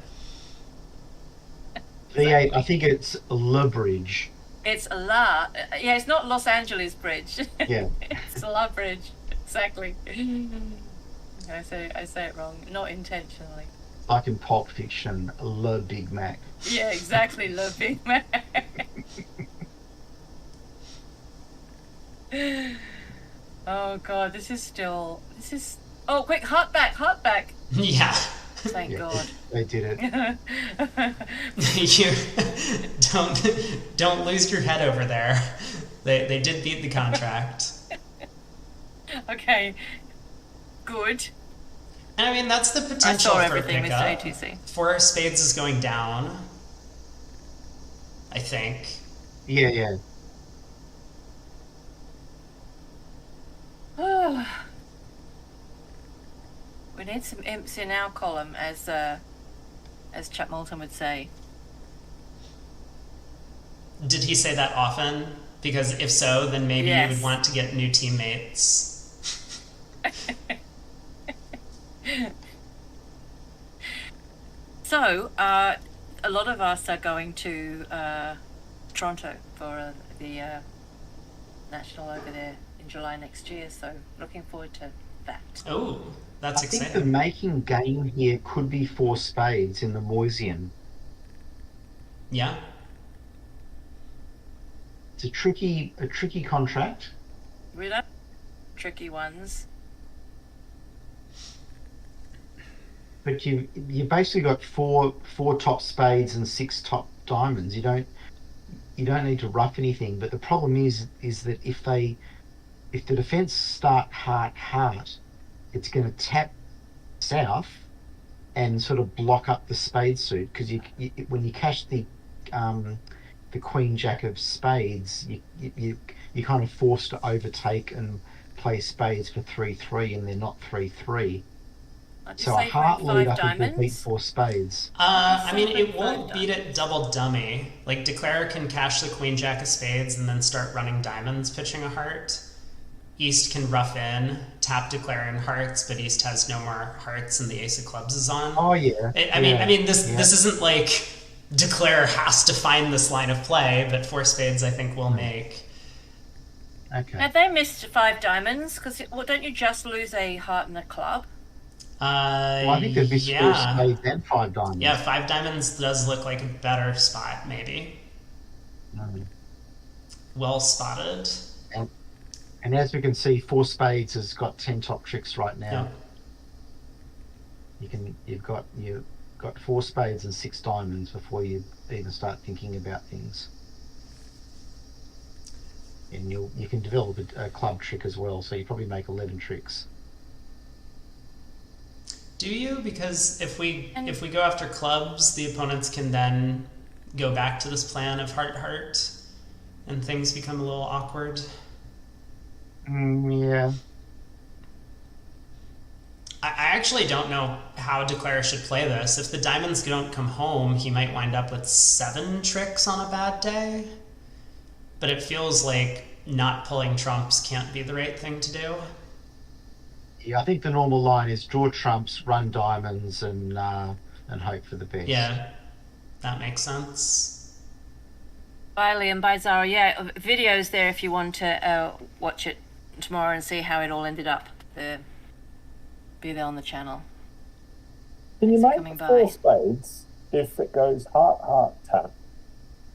V8, I think it's La Bridge. It's it's not Los Angeles Bridge. Yeah. It's La Bridge, exactly. I say it wrong, not intentionally. Like in Pulp Fiction, Le Big Mac. Yeah, exactly, Le Big Mac. Oh God, this is. Oh, quick, heart back. Yeah. Thank God. They did it. You don't lose your head over there. They did beat the contract. Okay. Good. And I mean, that's the potential I saw for everything, pickup. Mr. ATC. 4 of spades is going down, I think. Yeah. We need some imps in our column, as Chuck Moulton would say. Did he say that often? Because if so, then maybe you would want to get new teammates. So, a lot of us are going to Toronto for the National over there in July next year, so looking forward to that. Oh, that's exciting. I think the making game here could be 4 spades in the Moisian. Yeah. It's a tricky contract. Really tricky ones. But you basically got four top spades and 6 top diamonds. You don't need to rough anything. But the problem is that if the defense start heart, it's going to tap south and sort of block up the spade suit, because when you cash the queen jack of spades, you're kind of forced to overtake and play spades for 3-3, and they're not 3-3. So a heart lead, I think, will beat 4 spades. I mean, it won't beat it double dummy. Like, Declare can cash the queen jack of spades and then start running diamonds, pitching a heart. East can rough in, tap Declare in hearts, but East has no more hearts and the ace of clubs is on. Oh yeah. I mean, this isn't like Declare has to find this line of play, but 4 spades I think will make. Okay. Have they missed 5 diamonds? Because don't you just lose a heart and a club? Well, I think they'd be 4 spades and 5 diamonds. Yeah, 5 diamonds does look like a better spot, maybe. Well spotted. And as we can see, 4 spades has got 10 top tricks right now. Yep. You've got 4 spades and 6 diamonds before you even start thinking about things. And you can develop a club trick as well, so you probably make 11 tricks. Do you? Because if we go after clubs, the opponents can then go back to this plan of heart, and things become a little awkward. Yeah. I actually don't know how Declare should play this. If the diamonds don't come home, he might wind up with 7 tricks on a bad day. But it feels like not pulling trumps can't be the right thing to do. Yeah, I think the normal line is draw trumps, run diamonds, and hope for the best. Yeah, that makes sense. Bye, Liam. Bye, Zara. Yeah, video's there if you want to watch it tomorrow and see how it all ended up. Be there on the channel. Can you make 4 spades if it goes heart, heart, tap?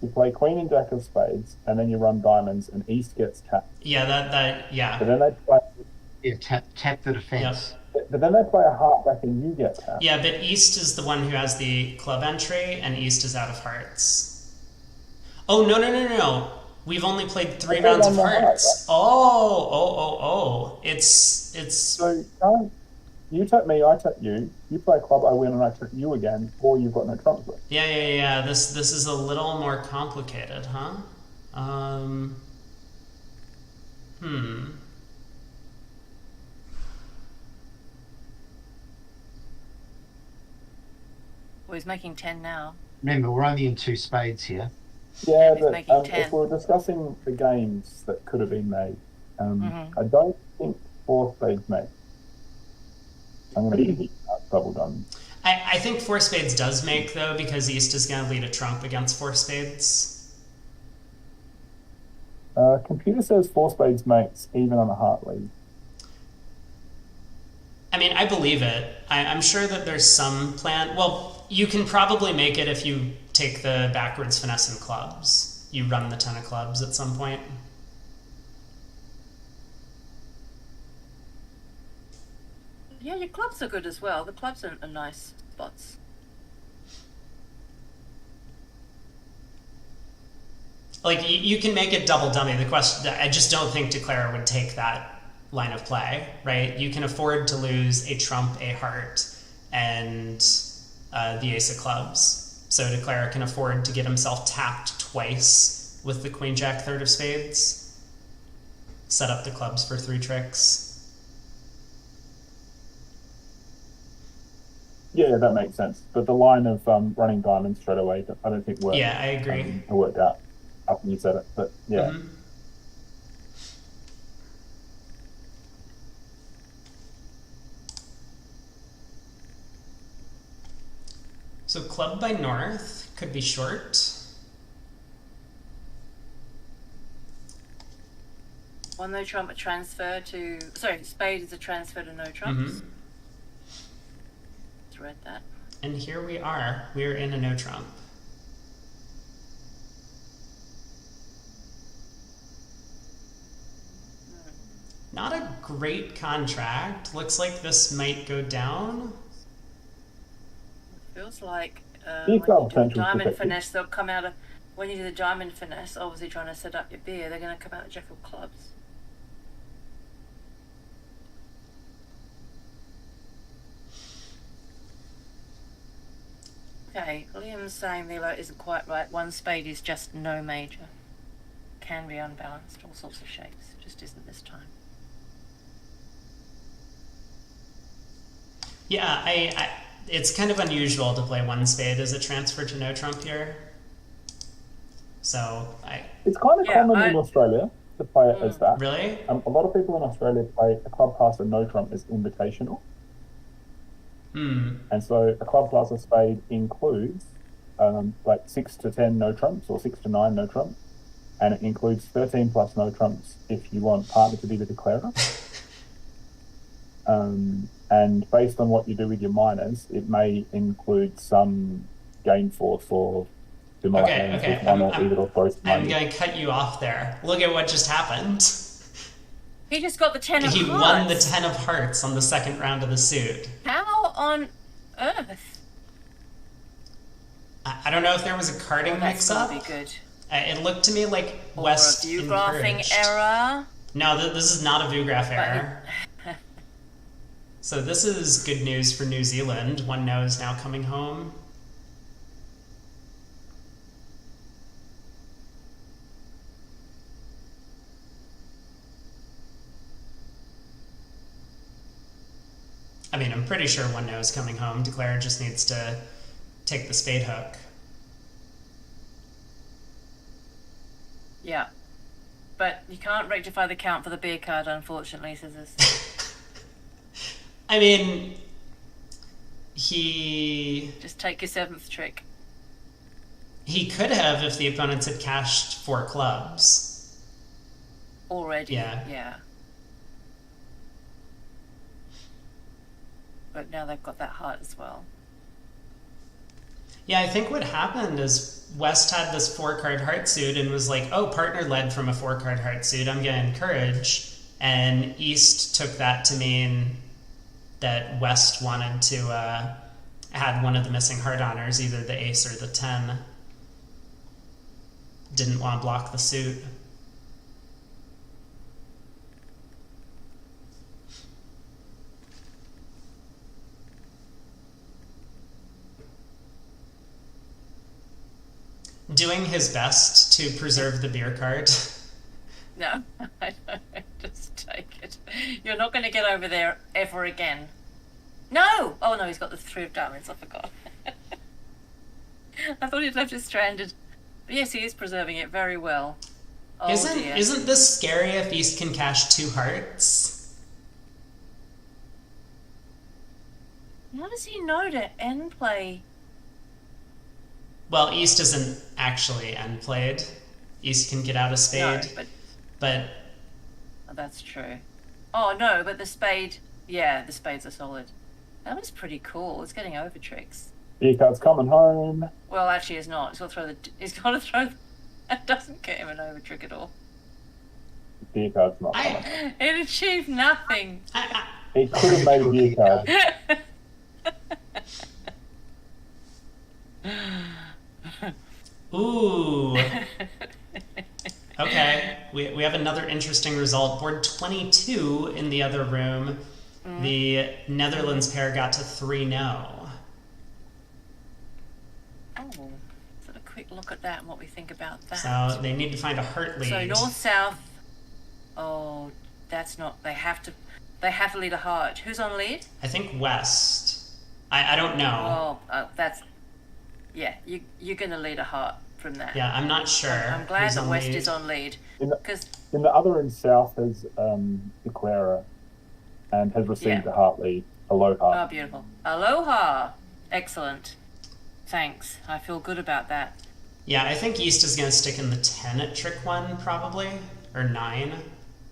You play queen and jack of spades, and then you run diamonds, and East gets tapped. Yeah, yeah. But then they play... Yeah, tap the defense. Yep. But then they play a heart back and you get tapped. Yeah, but East is the one who has the club entry, and East is out of hearts. Oh, no. We've only played 3 rounds of hearts. Right? Oh. It's... So, you tap me, I tap you. You play a club, I win, and I tap you again, or you've got no trumps left. Yeah. This is a little more complicated, huh? Well, he's making 10 now. Remember, we're only in 2 spades here. Yeah, but if we're discussing the games that could have been made, I don't think 4 spades made. I'm going to be double done. I think 4 spades does make, though, because East is going to lead a trump against 4 spades. Computer says 4 spades makes, even on a heart lead. I mean, I believe it. I'm sure that there's some plan. Well, you can probably make it if you take the backwards finesse and clubs. You run the 10 of clubs at some point. Yeah, your clubs are good as well. The clubs are nice spots. Like, you can make it double dummy. The question, I just don't think Declare would take that line of play, right? You can afford to lose a trump, a heart, and the ace of clubs. So Declare can afford to get himself tapped twice with the queen jack third of spades. Set up the clubs for 3 tricks. Yeah, that makes sense. But the line of running diamonds straight away, I don't think worked. Yeah, I agree. It worked out after you said it, but yeah. Mm-hmm. So club by north could be short. One no trump, a transfer to... Sorry, spade is a transfer to no trumps. Mm-hmm. Just read that. And here we are. We're in a no trump. Not a great contract. Looks like this might go down. Feels like You when you can't do potentially diamond protect it. finesse, they'll come out of... When you do the diamond finesse, obviously trying to set up your beer, they're going to come out of jack of clubs. Okay, Liam's saying the alert isn't quite right. One spade is just no major. Can be unbalanced, all sorts of shapes. Just isn't this time. Yeah, it's kind of unusual to play one spade as a transfer to no trump here. So It's kind of common in Australia to play it as that. Really? A lot of people in Australia play a club pass of no trump as invitational. And so a club class of spade includes like 6 to 10 no trumps or 6 to 9 no trumps, and it includes 13 plus no trumps if you want partner to be the declarer. And based on what you do with your minors, it may include some game force or similar hands with one or either or both. I'm going to cut you off there. Look at what just happened. He just got the 10 of hearts. He won the 10 of hearts on the second round of the suit. How on earth? I don't know if there was a carding mix-up. Be good. It looked to me like West or a view graphing error. No, this is not a view graph error. So this is good news for New Zealand. One no is now coming home. I mean, I'm pretty sure one no is coming home. Declarer just needs to take the spade hook. Yeah. But you can't rectify the count for the beer card, unfortunately, says this. I mean, he... Just take your 7th trick. He could have if the opponents had cashed 4 clubs. Already, yeah. But now they've got that heart as well. Yeah, I think what happened is West had this 4-card heart suit and was like, oh, partner led from a 4-card heart suit, I'm going to encourage. And East took that to mean that West wanted to add one of the missing heart honors, either the ace or the 10. Didn't want to block the suit. Doing his best to preserve the beer card. No, I don't. Just take it. You're not going to get over there ever again. No! Oh no, he's got the 3 of diamonds, I forgot. I thought he'd left it stranded. But yes, he is preserving it very well. Oh, isn't this scary if East can cash 2 hearts? How does he know to end play? Well, East isn't actually end played. East can get out a spade. No, but oh, that's true. Oh no, but the spade, yeah, the spades are solid. That was pretty cool. It's getting over tricks. Beer card's coming home. Well, actually, it's not. He's got to throw. It doesn't get him an over trick at all. Beer card's not coming. It achieved nothing. He could have made a beer card. Ooh. Okay, we have another interesting result. Board 22 in the other room. The Netherlands pair got to 3-0. Oh, let's have a quick look at that and what we think about that. So they need to find a heart lead. So north-south. Oh, that's not. They have to lead a heart. Who's on lead? I think West. I don't know. Oh, that's. Yeah, you're going to lead a heart from that. Yeah, I'm not sure. I'm glad that West is on lead. In the other end, South has Declarer and has received a heart lead. Aloha. Oh, beautiful. Aloha. Excellent. Thanks. I feel good about that. Yeah, I think East is going to stick in the 10 at trick 1, probably. Or 9.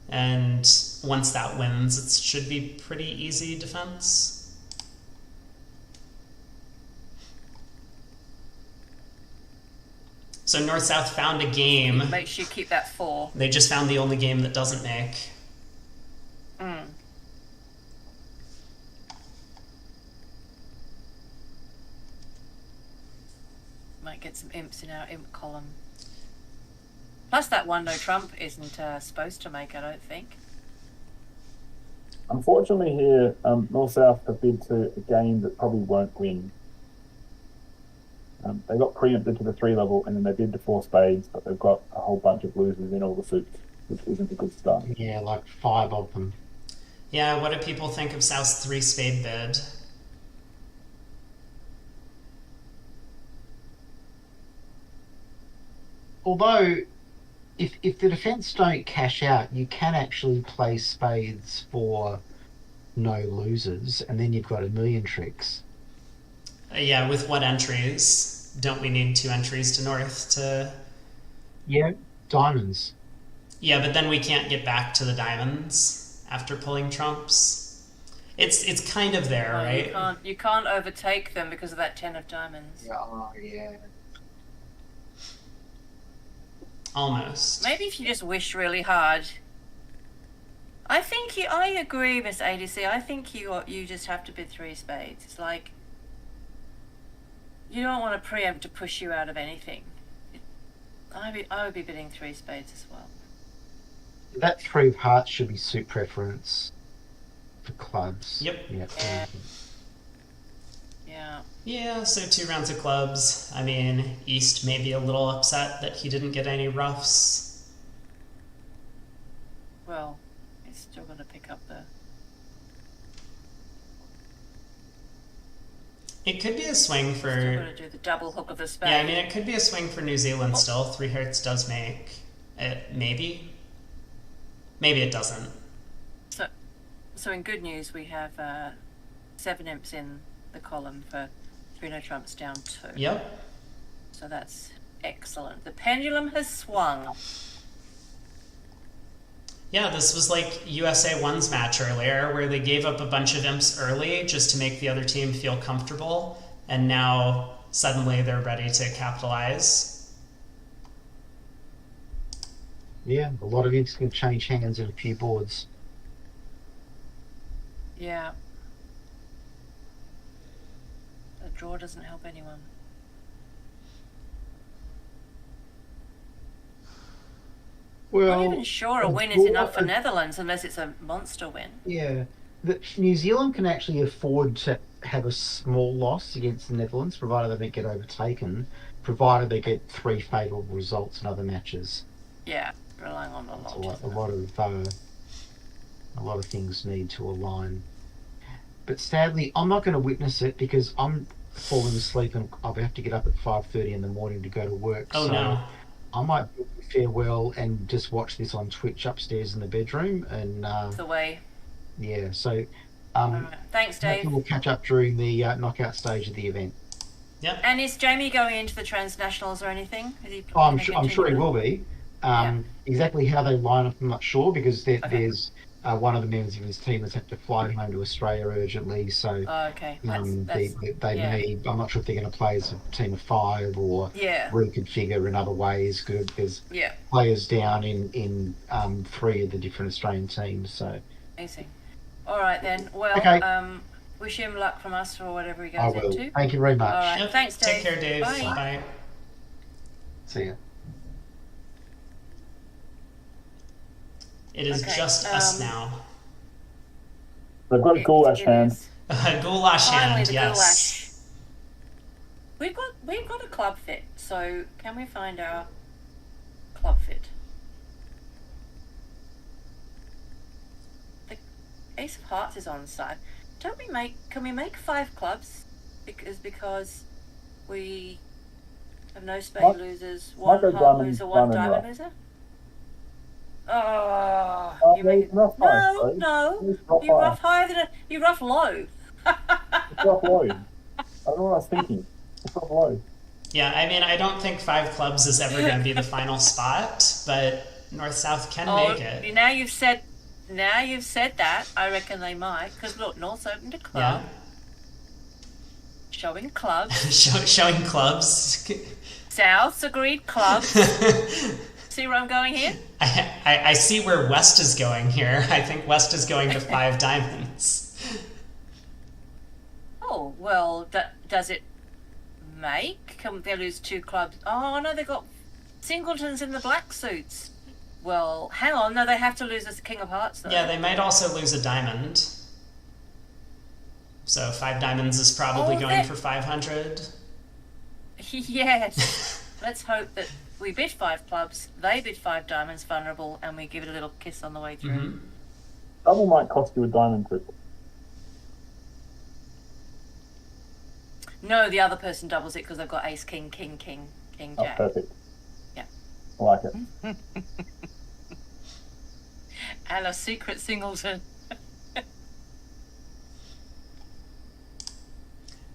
And once that wins, it should be pretty easy defense. So North-South found a game. Make sure you keep that 4. They just found the only game that doesn't make. Might get some imps in our imp column. Plus that 1 no trump isn't supposed to make, I don't think. Unfortunately here, North-South have bid to a game that probably won't win. They got preempted to the 3 level, and then they did the 4 spades, but they've got a whole bunch of losers in all the suits, which isn't a good start. Yeah, like 5 of them. Yeah, what do people think of South's 3 spade bid? Although, if the defence don't cash out, you can actually play spades for no losers, and then you've got a million tricks. Yeah, with what entries? Don't we need 2 entries to North to... Yeah, diamonds. Yeah, but then we can't get back to the diamonds after pulling trumps. It's kind of there, Oh, right? You can't overtake them because of that 10 of diamonds. Yeah. Almost. Maybe if you just wish really hard. I agree, Miss ADC. I think you just have to bid 3 spades. It's like you don't want to preempt to push you out of anything. I would be bidding 3 spades as well. That 3 of hearts should be suit preference for clubs. Yep. Yeah. Yeah. Yeah, so 2 rounds of clubs. I mean, East may be a little upset that he didn't get any roughs. Well, he's still going to pick up the... It could be a swing Still for... going to do the double hook of the spade. Yeah, I mean, it could be a swing for New Zealand still. 3 hearts does make it, maybe. Maybe it doesn't. So in good news, we have 7 imps in the column for 3 no trumps down 2. Yep. So that's excellent. The pendulum has swung. Yeah, this was like USA 1's match earlier, where they gave up a bunch of imps early just to make the other team feel comfortable, and now suddenly they're ready to capitalize. Yeah, a lot of imps can change hands in a few boards. Yeah. The draw doesn't help anyone. Well, Not even sure a win is enough for Netherlands unless it's a monster win. Yeah, New Zealand can actually afford to have a small loss against the Netherlands, provided they don't get overtaken, provided they get 3 favourable results in other matches. Yeah, relying on the lot. A lot of things need to align. But sadly, I'm not going to witness it because I'm falling asleep and I'll have to get up at 5:30 in the morning to go to work. Oh, so no. I might farewell and just watch this on Twitch upstairs in the bedroom. And The way. yeah, so Alright. Thanks, Dave. we'll catch up during the knockout stage of the event. Yep. And is Jamie going into the transnationals or anything? Is he I'm gonna sure he continue? will be. Exactly how they line up, I'm not sure, because there's one of the members of his team that's had to fly home to Australia urgently. So Oh, okay. they may. I'm not sure if they're going to play as a team of 5 or reconfigure in other ways. Because there's players down in 3 of the different Australian teams. So amazing. All right then. Well, Okay. wish him luck from us for whatever he I goes will. into. Thank you very much. All right. Yep. Thanks, Dave. Take care, Dave. Bye. Bye. See ya. It is Okay, just us now. They've got a goulash It hand. is. Goulash Finally, hand, the yes. goulash. We've got a club fit. So can we find our club fit? The Ace of Hearts is on side. Can we make 5 clubs? Because we have no spade What? losers, Might 1 go heart diamond- loser, 1 diamond diamond rough. loser. Oh, you no, make it. rough high, No, sorry. no. It's rough You high. rough higher than you rough low. It's rough low. I don't know what I was thinking. It's rough low. Yeah, I mean, I don't think 5 clubs is ever going to be the final spot, but North-South can make it. Now you've said that, I reckon they might. Because look, North's opened a club. Yeah. Showing clubs. Showing clubs. South's agreed clubs. See where I'm going here? I see where West is going here. I think West is going to 5 diamonds. Oh, well, does it make? Can they lose 2 clubs? Oh, no, they've got singletons in the black suits. Well, hang on. No, they have to lose the King of Hearts, though. Yeah, they might also lose a diamond. So 5 diamonds is probably going for 500. Yes. Let's hope that we bid 5 clubs, they bid 5 diamonds vulnerable, and we give it a little kiss on the way through. Mhm. Double might cost you a diamond triple. No, the other person doubles it because they've got ace, king, king, king, king, Oh, jack. perfect. Yeah. I like it. And a secret singleton.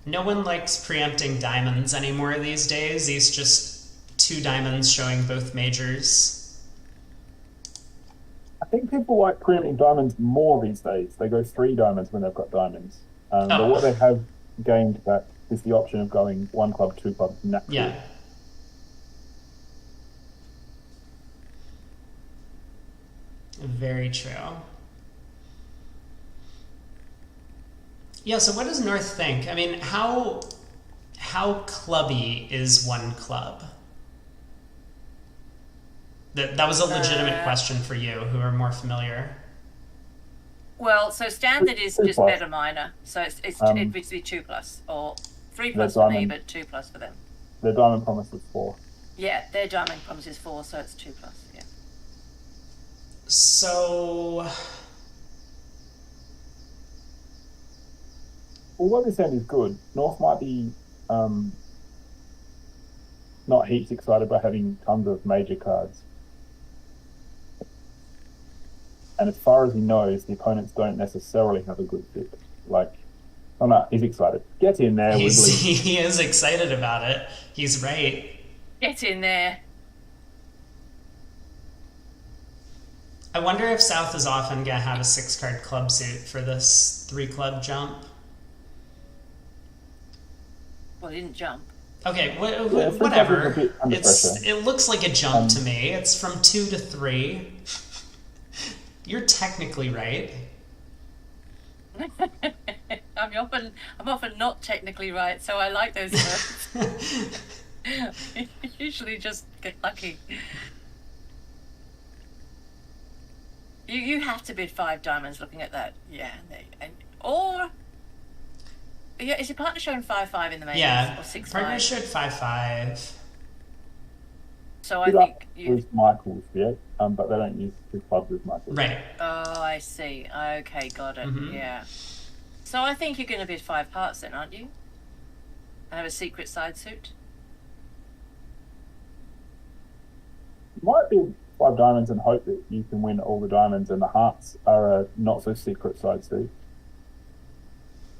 No one likes preempting diamonds anymore these days. These just 2 diamonds showing both majors. I think people like preempting diamonds more these days. They go 3 diamonds when they've got diamonds. But what they have gained back is the option of going 1 club, 2 clubs naturally. Yeah. Very true. Yeah, so what does North think? I mean, how clubby is 1 club? That was a legitimate question for you, who are more familiar. Well, so standard is 2 just plus. better minor. So it would be 2 plus, or 3 plus for me, but 2 plus for them. Their diamond promise is 4. Yeah, their diamond promise is 4, so it's 2 plus, yeah. So, Well, what this end is good. North might be not heaps excited by having tons of major cards. And as far as he knows, the opponents don't necessarily have a good fit. Like, oh no, he's excited. Get in there, Wiggly. he is excited about it. He's right. Get in there. I wonder if South is often going to have a 6-card club suit for this 3-club jump. Well, he didn't jump. Okay, Yeah, 3 clubs is a whatever. bit under pressure. It looks like a jump to me. It's from 2 to 3. You're technically right. I'm often not technically right, so I like those words. Usually just get lucky. You have to bid 5 diamonds looking at that. Yeah. Or... Yeah, is your partner showing 5-5 in the mains? Yeah, Or 6-5? partner showed 5-5. So I think you... With Michaels, yeah, but they don't use 2 clubs with Michaels. Right. Oh, I see. Okay, got it. Mhm. Yeah. So I think you're going to bid 5 hearts then, aren't you? And have a secret side suit? Might be 5 diamonds and hope that you can win all the diamonds, and the hearts are a not so secret side suit.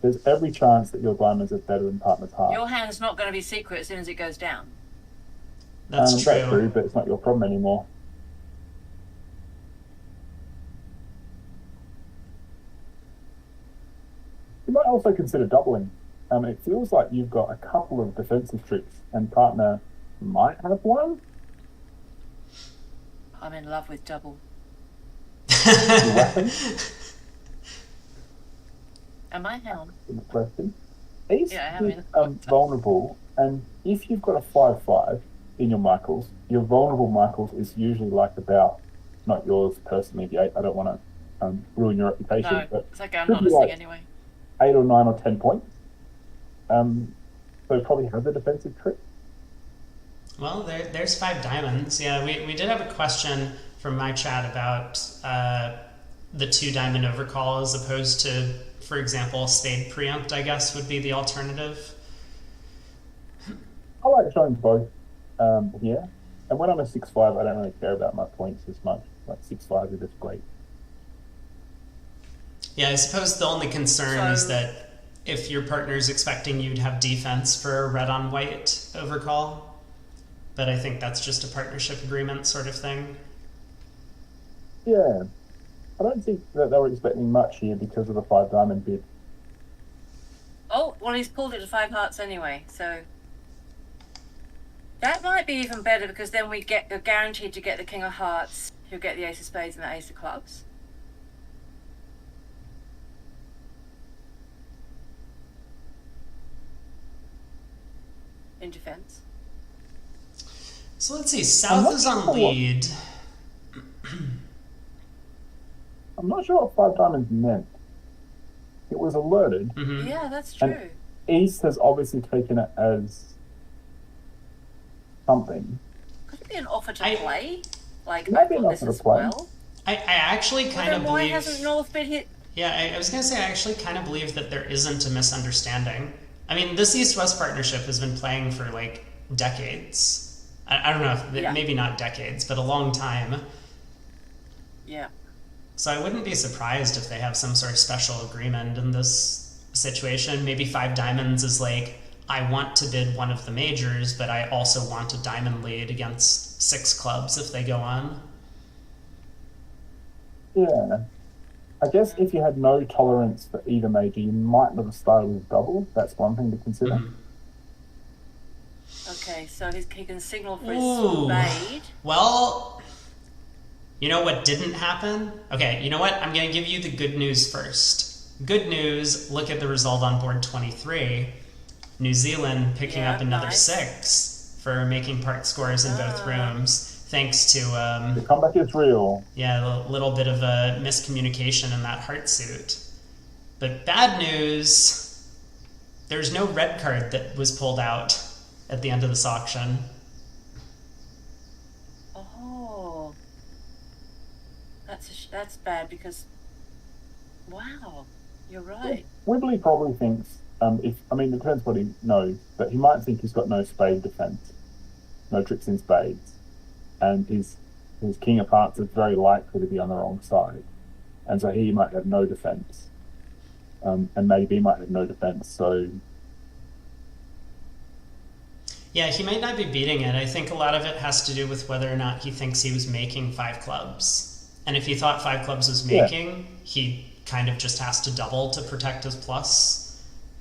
There's every chance that your diamonds are better than partner's heart. Your hand's not going to be secret as soon as it goes down. That's true. That's true, but it's not your problem anymore. You might also consider doubling. It feels like you've got a couple of defensive tricks, and partner might have one. I'm in love with double. Your weapon. Am I hell? Good question. Ace Yeah, I is mean- vulnerable, and if you've got a 5-5 in your Michaels, your vulnerable Michaels is usually like about, not yours personally, the 8. I don't want to ruin your reputation, No, but it's okay, I'm could not be listening like anyway. 8 or 9 or 10 points. So probably has a defensive trick. Well, there's 5 diamonds. Yeah, we did have a question from my chat about the 2 diamond overcall as opposed to, for example, spade preempt, I guess, would be the alternative. I like showing both here. And when I'm a 6-5, I don't really care about my points as much. Like 6-5 is just great. Yeah, I suppose the only concern is So- that if your partner's expecting you to have defense for a red on white overcall, but I think that's just a partnership agreement sort of thing. Yeah. I don't think that they were expecting much here because of the 5 diamond bid. Oh, well, he's pulled it to 5 hearts anyway, so... That might be even better because then we're guaranteed to get the king of hearts, who'll get the ace of spades and the ace of clubs. In defense. So let's see, South is on lead. I'm not sure what 5 diamonds meant. It was alerted. Mhm. Yeah, that's And- true. East has obviously taken it as something. Could it be an offer to play? Like, Maybe I've an got this offer to as play. well. I actually kind of Why believe... hasn't North been hit? Yeah, I was going to say I actually kind of believe that there isn't a misunderstanding. I mean, this East-West partnership has been playing for, like, decades. I don't know, if maybe not decades, but a long time. Yeah. So I wouldn't be surprised if they have some sort of special agreement in this situation. Maybe Five Diamonds is like, I want to bid one of the majors, but I also want a diamond lead against 6 clubs if they go on. Yeah. I guess if you had no tolerance for either major, you might not have started with double. That's one thing to consider. Mm-hmm. Okay, so he can signal for his Ooh. spade. Well, you know what didn't happen? Okay, you know what? I'm going to give you the good news first. Good news, look at the result on board 23. New Zealand picking up another 6 for making part scores in both rooms. Thanks to The comeback is real. a little bit of a miscommunication in that heart suit. But bad news, there's no red card that was pulled out at the end of this auction. Oh, that's bad because, wow, you're right. Wibbly probably thinks, it depends what he knows, but he might think he's got no spade defense, no tricks in spades, and his king of hearts is very likely to be on the wrong side, and so he might have no defense, and maybe he might have no defense. So yeah, he might not be beating it. I think a lot of it has to do with whether or not he thinks he was making 5 clubs, and if he thought 5 clubs was making, he kind of just has to double to protect his plus.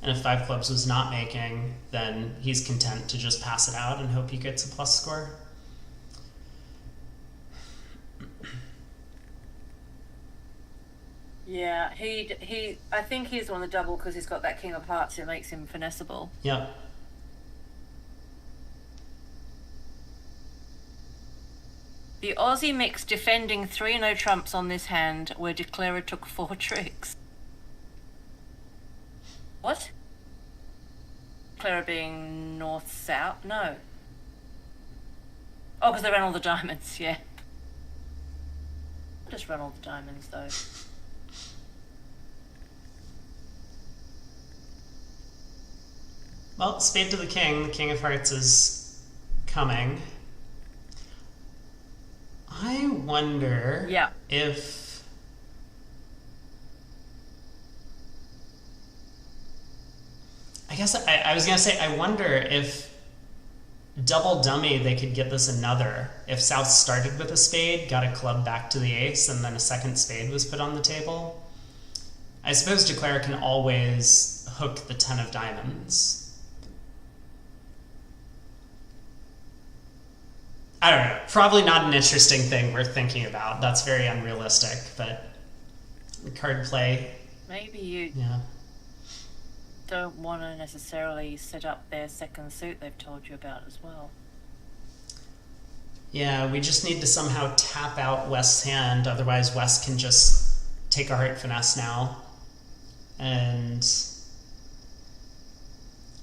And if 5 clubs was not making, then he's content to just pass it out and hope he gets a plus score. Yeah, I think he's on the double because he's got that king of hearts. It makes him finessable. Yep. The Aussie mix defending 3 no trumps on this hand, where Declarer took 4 tricks. What? Declarer being north-south? No. Oh, because they ran all the diamonds, yeah. I'll just run all the diamonds, though. Well, spade to the king of hearts is coming. I wonder if... I guess I was going to say, I wonder if double dummy, they could get this another. If South started with a spade, got a club back to the ace, and then a second spade was put on the table. I suppose Declare can always hook the 10 of diamonds. I don't know. Probably not an interesting thing worth thinking about. That's very unrealistic, but card play. Maybe you don't want to necessarily set up their second suit they've told you about as well. Yeah, we just need to somehow tap out West's hand, otherwise West can just take a heart finesse now. And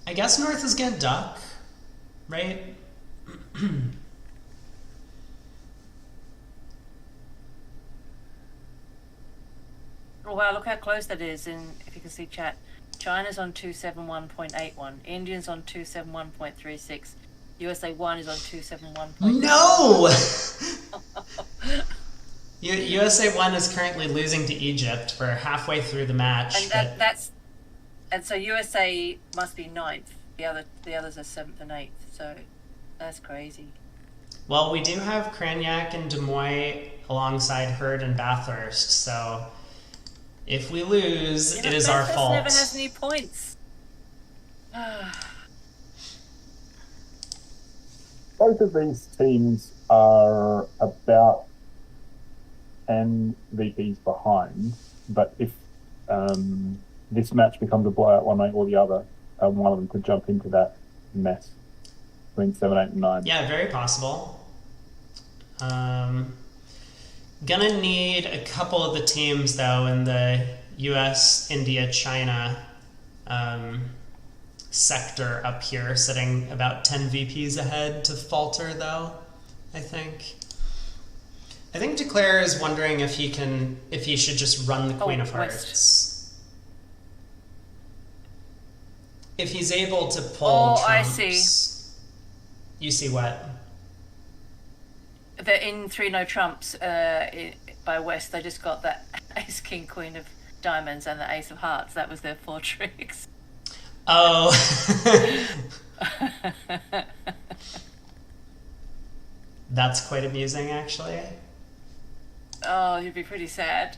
I guess North is gonna duck, right? Oh wow, look how close that is. And if you can see chat, China's on 271.81, Indians on 271.36, USA 1 is on 271.36. No! USA 1 is currently losing to Egypt. We're halfway through the match. And so USA must be 9th. The others are 7th and 8th. So that's crazy. Well, we do have Cranyak and Des Moines alongside Hurd and Bathurst, so if we lose, it is our fault. Never has any points. Both of these teams are about MVPs behind, but if this match becomes a blowout one way or the other, one of them could jump into that mess between 7, 8, and 9. Yeah, very possible. Gonna need a couple of the teams, though, in the US, India, China sector up here, sitting about 10 VPs ahead to falter, though, I think. I think Declare is wondering if he should just run the Queen of Hearts. West. If he's able to pull trumps. I see. You see what? That in 3 no trumps by West, they just got that Ace, King, Queen of Diamonds and the Ace of Hearts. That was their 4 tricks. Oh. That's quite amusing, actually. Oh, you'd be pretty sad.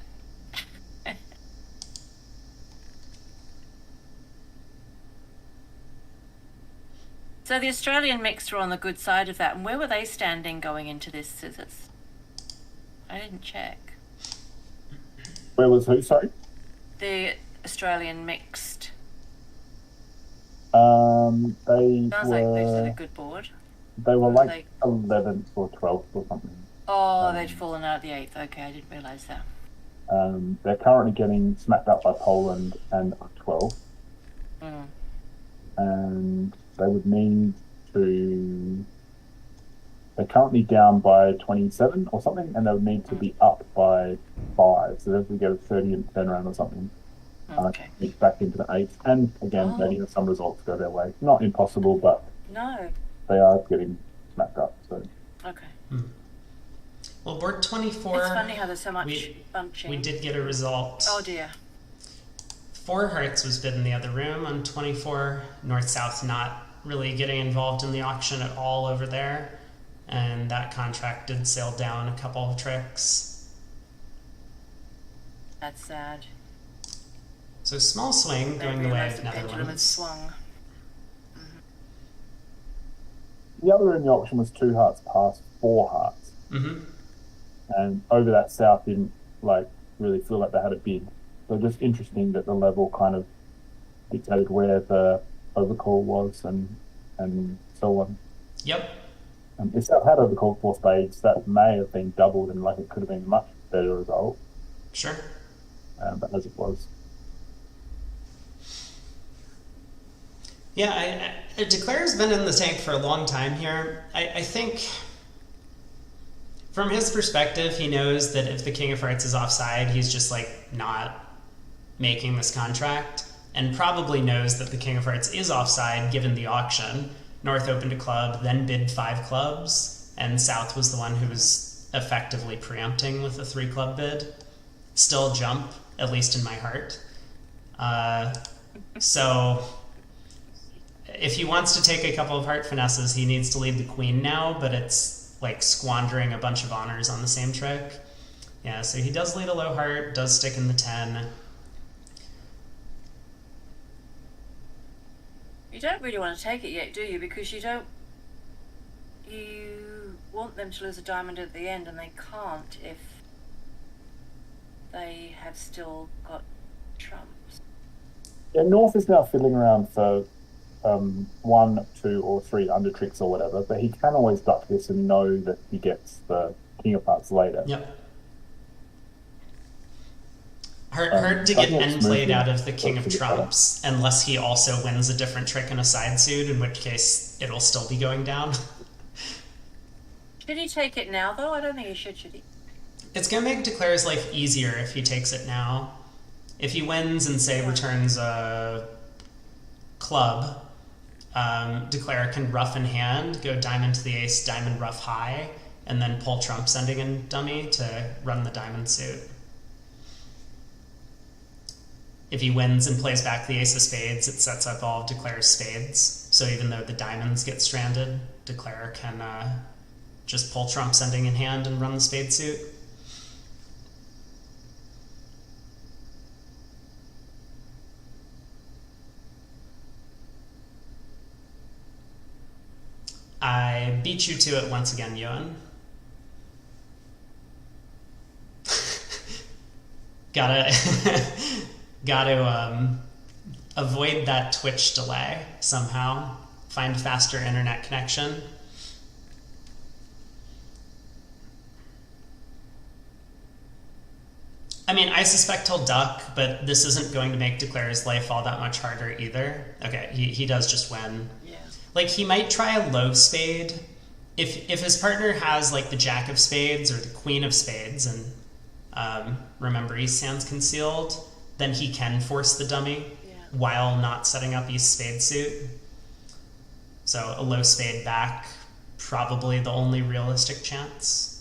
So the Australian mixed were on the good side of that. And where were they standing going into this, Scissors? I didn't check. Where was who, sorry? The Australian mixed. They Sounds like were... they've had a good board. They were like 11th or 12th or something. Oh, they'd fallen out at the 8th. Okay, I didn't realise that. They're currently getting smacked up by Poland and 12th. Mm. And they would need to... They're currently down by 27 or something, and they would need to be up by 5. So they have to get a 30th turnaround or something. Okay. Back into the 8th. And again, they need some results go their way. Not impossible, but No. they are getting smacked up. So Okay. Well, board 24... It's funny how there's so much bunching. We did get a result. Oh dear. 4 hearts was bid in the other room on 24. North-South not really getting involved in the auction at all over there. And that contract did sail down a couple of tricks. That's sad. So small swing going the way of The pendulum had Netherlands. swung. the other in the auction was 2 hearts past 4 hearts. Mm-hmm. And over that South didn't really feel like they had a bid. So just interesting that the level kind of dictated where the overcall was and so on. Yep. If South had overcalled 4 spades, that may have been doubled and it could have been a much better result. Sure. But as it was. Yeah, Declare's been in the tank for a long time here. I think from his perspective, he knows that if the King of Hearts is offside, he's just not making this contract, and probably knows that the King of Hearts is offside given the auction. North opened a club, then bid 5 clubs, and South was the one who was effectively preempting with a 3 club bid. Still jump, at least in my heart. So if he wants to take a couple of heart finesses, he needs to lead the queen now, but it's squandering a bunch of honors on the same trick. Yeah, so he does lead a low heart, does stick in the 10. You don't really want to take it yet, do you? Because you want them to lose a diamond at the end, and they can't if they have still got trumps. Yeah, North is now fiddling around for 1, 2, or 3 under tricks or whatever, but he can always duck this and know that he gets the King of Hearts later. Yep. Hard to get end played out of the King of Trumps unless he also wins a different trick in a side suit, in which case it'll still be going down. Should he take it now, though? I don't think he should he? It's going to make Declare's life easier if he takes it now. If he wins and, say, returns a club, Declare can rough in hand, go diamond to the ace, diamond rough high, and then pull trump sending in dummy to run the diamond suit. If he wins and plays back the ace of spades, it sets up all of Declare's spades. So even though the diamonds get stranded, Declare can just pull trump sending in hand and run the spade suit. I beat you to it once again, Ewan. Gotta avoid that Twitch delay somehow. Find faster internet connection. I mean, I suspect he'll duck, but this isn't going to make Declare's life all that much harder either. Okay, he does just win. Yeah. Like, he might try a low spade. If his partner has, like, the jack of spades or the queen of spades, and remember, East Hand's concealed, then he can force the dummy while not setting up East spade suit. So a low spade back, probably the only realistic chance.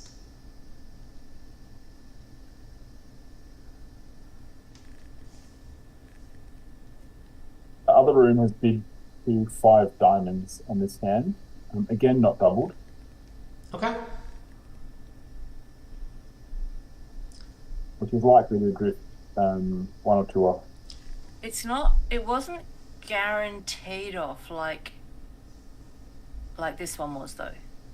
The other room has bid to 5 diamonds on this hand. Again, not doubled. Okay. Which is likely to drift 1 or 2 off. It wasn't guaranteed off like this one was, though.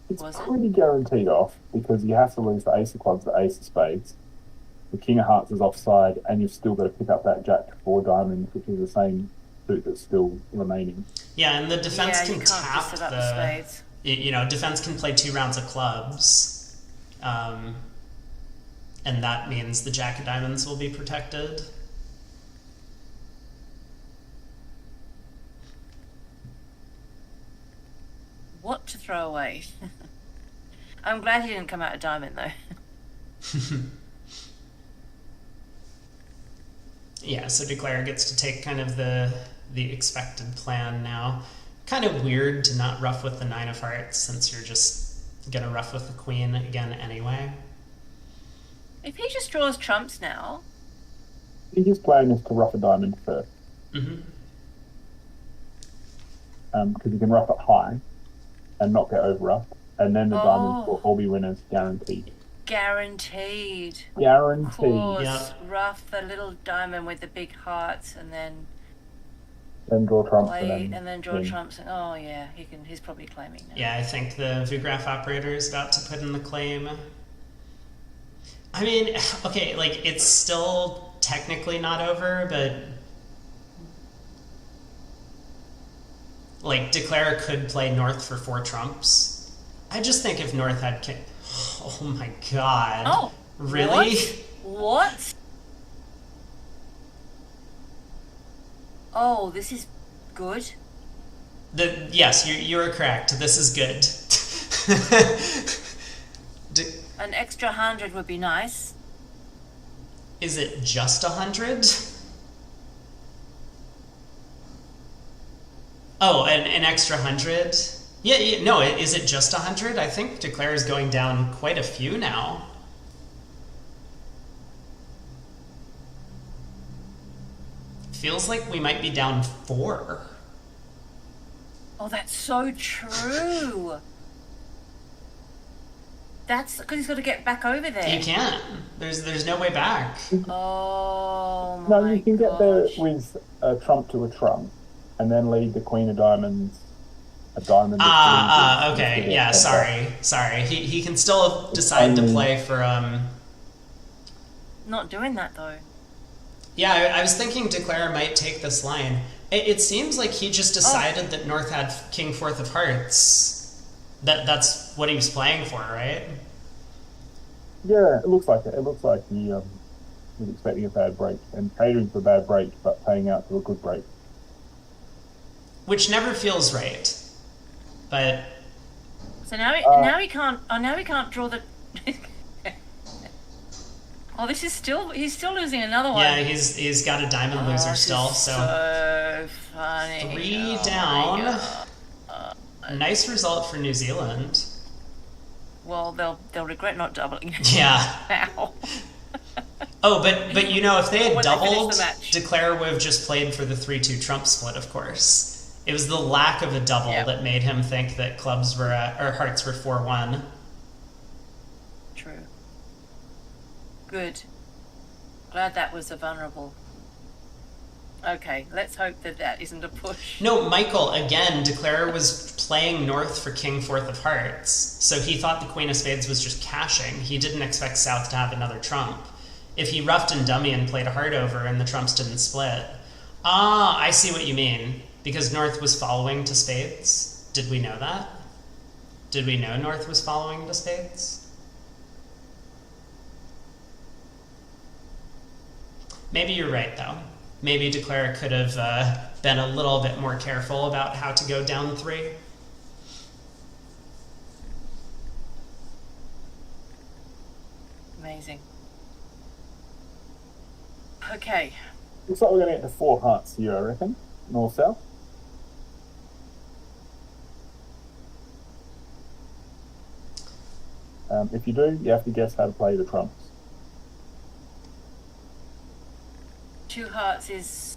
It's Was it? pretty guaranteed off because you have to lose the ace of clubs, the ace of spades. The king of hearts is offside, and you've still got to pick up that jack to 4 diamonds, which is the same suit that's still remaining. Yeah, and the defense you can can't tap just set up the spades. Defense can play 2 rounds of clubs, and that means the jack of diamonds will be protected. What to throw away? I'm glad he didn't come out a diamond, though. Yeah, so Declare gets to take kind of the expected plan now. Kind of weird to not ruff with the 9 of hearts since you're just going to ruff with the queen again anyway. If he just draws trumps now... His plan is to ruff a diamond first. Mm-hmm. Because you can ruff it high and not get over-ruffed, and then the diamonds will all be winners, guaranteed. Guaranteed. Guaranteed. Of course. Yeah. Ruff the little diamond with the big hearts, and then Draw trumps, play, and then draw win. trumps. And, oh yeah, he's probably claiming now. Yeah, I think the Vugraph operator is about to put in the claim. I mean, okay, like, it's still technically not over, but... Like, Declare could play North for 4 trumps. I just think if North had king... Oh my god. Oh. Really? What? Oh, this is good. Yes, you are correct. This is good. An extra 100 would be nice. Is it just 100? Oh, an extra 100? Yeah, no, is it just 100? I think Declare is going down quite a few now. Feels like we might be down 4. Oh, that's so true. That's because he's got to get back over there. You can't. There's no way back. Oh my No, you can get there gosh. with a trump to a trump, and then lead the queen of diamonds, a diamond. Okay, yeah, sorry. He can still decide to play for, Not doing that, though. Yeah, I was thinking Declare might take this line. It seems like he just decided that North had king 4th of hearts. That's what he was playing for, right? Yeah, it looks like it. It looks like he was expecting a bad break and catering for a bad break, but paying out to a good break. Which never feels right. But So now he can't. Oh, now he can't draw the. Oh, he's still losing another one. yeah, he's got a diamond loser this still. is So funny. 3 Oh, down. my God. Nice result for New Zealand. Well, they'll regret not doubling. Yeah. Now. Oh, but if they had When they finish doubled, the match. Declare would have just played for the 3-2 trump split, of course. It was the lack of a double that made him think that clubs were or hearts were 4-1. True. Good. Glad that was a vulnerable. Okay, let's hope that isn't a push. No, Michael, again, Declare was playing North for king 4th of hearts, so he thought the queen of spades was just cashing. He didn't expect South to have another trump. If he ruffed and dummy and played a heart over and the trumps didn't split. Ah, I see what you mean. Because North was following to spades? Did we know that? Did we know North was following to spades? Maybe you're right, though. Maybe Declare could have been a little bit more careful about how to go down 3. Amazing. Okay. Looks like we're going to get to 4 hearts here, I reckon. North-south. If you do, you have to guess how to play the trumps. 2 hearts is...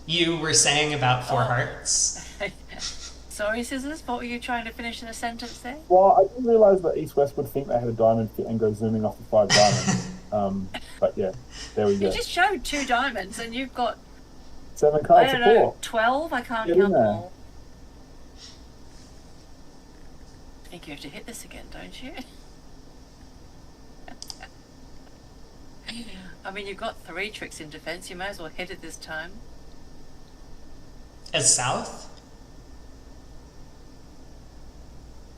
You were saying about 4 hearts? Sorry, Scissors, what were you trying to finish in a sentence there? Well, I didn't realise that East-West would think they had a diamond fit and go zooming off the 5 diamonds. But yeah, there we go. You just showed 2 diamonds and you've got... 7 cards I to don't know, 4. 12? I can't Get in count them there. all. I think you have to hit this again, don't you? I mean, you've got 3 tricks in defense. You may as well hit it this time. As South?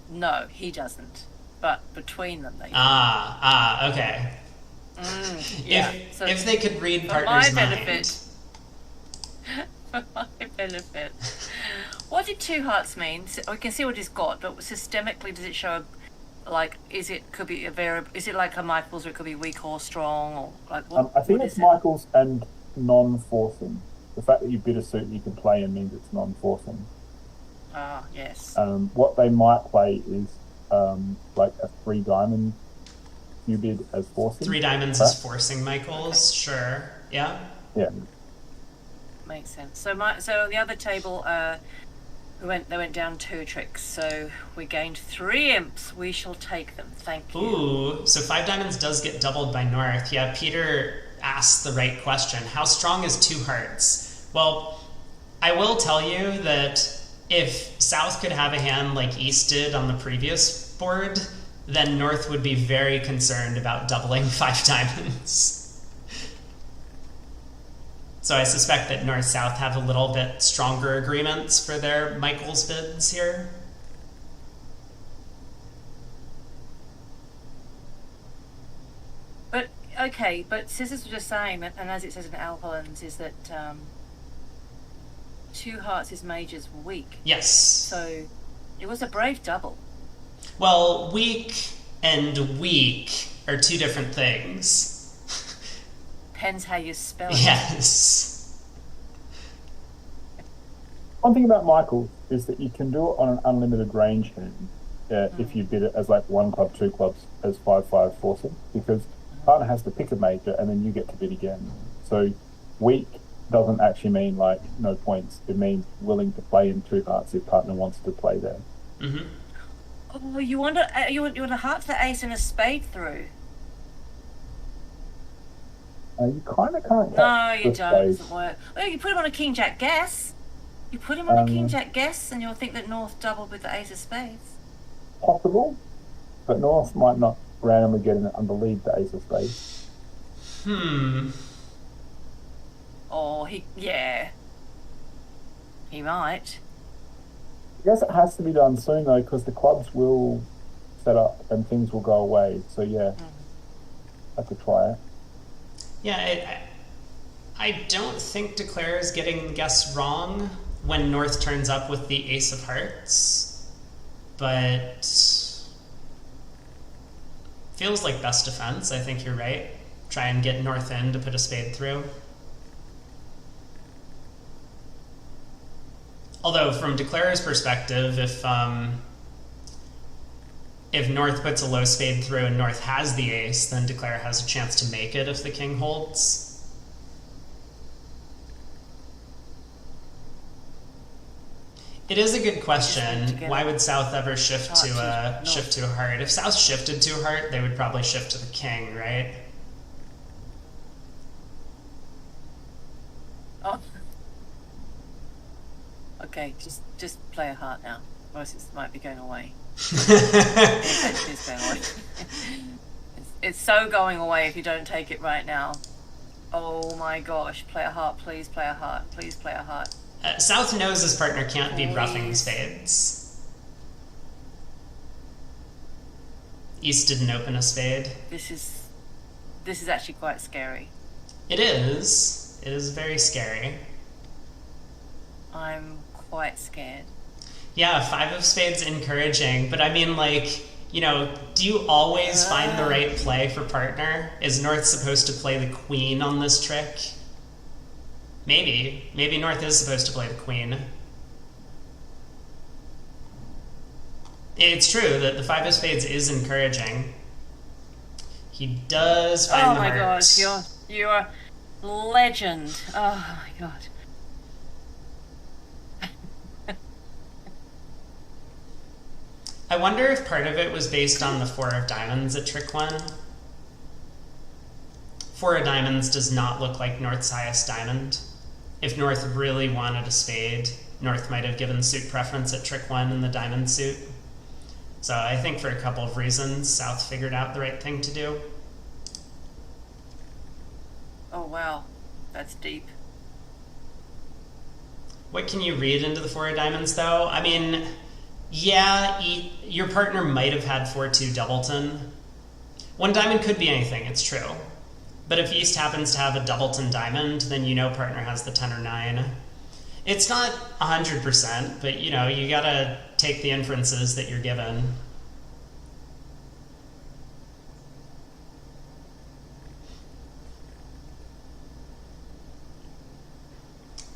No, doesn't. But between them, they. Okay. Yeah. If they could read partner's mind. For my benefit. What did 2 hearts mean? We can see what he's got, but systemically, does it show, like, could be a variable? Is it like a Michael's, or it could be weak or strong, or like what? I think what it's is it? Michael's and non-forcing. The fact that you bid a suit you can play in means it's non-forcing. Ah, yes. What they might play is like a 3 diamond you bid as forcing. 3 diamonds is forcing Michael's, sure. Yeah. Yeah. Makes sense. So the other table, they went down 2 tricks. So we gained 3 imps. We shall take them. Thank you. Ooh, so 5 diamonds does get doubled by North. Yeah, Peter asked the right question. How strong is 2 hearts? Well, I will tell you that if South could have a hand like East did on the previous board, then North would be very concerned about doubling 5 diamonds. So I suspect that North-South have a little bit stronger agreements for their Michael's bids here. But okay, but Scissors was just saying that, and as it says in Alphalins, is that 2 hearts is Major's weak. Yes. So it was a brave double. Well, weak and weak are 2 different things. Depends how you spell it. Yes. One thing about Michael is that you can do it on an unlimited range hand if you bid it as like 1 club, 2 clubs as 5/5 forcing, because partner has to pick a major and then you get to bid again. So weak doesn't actually mean like no points. It means willing to play in 2 hearts if partner wants to play there. Mm-hmm. Oh, you want a heart to the ace and a spade through. You kind of can't. No, you don't. It doesn't work. Well, you put him on a king jack guess. You put him on a king jack guess, and you'll think that North doubled with the ace of spades. Possible, but North might not randomly get in and believe the ace of spades. Oh, he might. I guess it has to be done soon though, because the clubs will set up and things will go away. So yeah, I could try it. Yeah, I don't think Declare is getting the guess wrong when North turns up with the ace of hearts, but feels like best defense. I think you're right. Try and get North in to put a spade through. Although from Declare's perspective, if North puts a low spade through and North has the ace, then Declare has a chance to make it if the king holds. It is a good question. Why would South ever shift to a heart? If South shifted to a heart, they would probably shift to the king, right? Oh. Okay, just play a heart now. Otherwise it might be going away. It's going away. It's so going away if you don't take it right now. Oh my gosh, play a heart, please play a heart, please play a heart. South knows his partner can't be roughing spades. East didn't open a spade. This is... This is actually quite scary. It is. It is very scary. I'm quite scared. Yeah, 5 of spades encouraging, but I mean, like, you know, do you always find the right play for partner? Is North supposed to play the queen on this trick? Maybe. Maybe North is supposed to play the queen. It's true that the 5 of spades is encouraging. He does find the heart. Oh my god, you are legend. Oh my god. I wonder if part of it was based on the 4 of diamonds at trick 1. 4 of diamonds does not look like North's highest diamond. If North really wanted a spade, North might have given suit preference at trick 1 in the diamond suit. So I think for a couple of reasons, South figured out the right thing to do. Oh wow, that's deep. What can you read into the 4 of diamonds, though? I mean, yeah, your partner might have had 4-2 doubleton. 1 diamond could be anything, it's true. But if East happens to have a doubleton diamond, then you know partner has the 10 or 9. It's not 100%, but you know, you gotta take the inferences that you're given.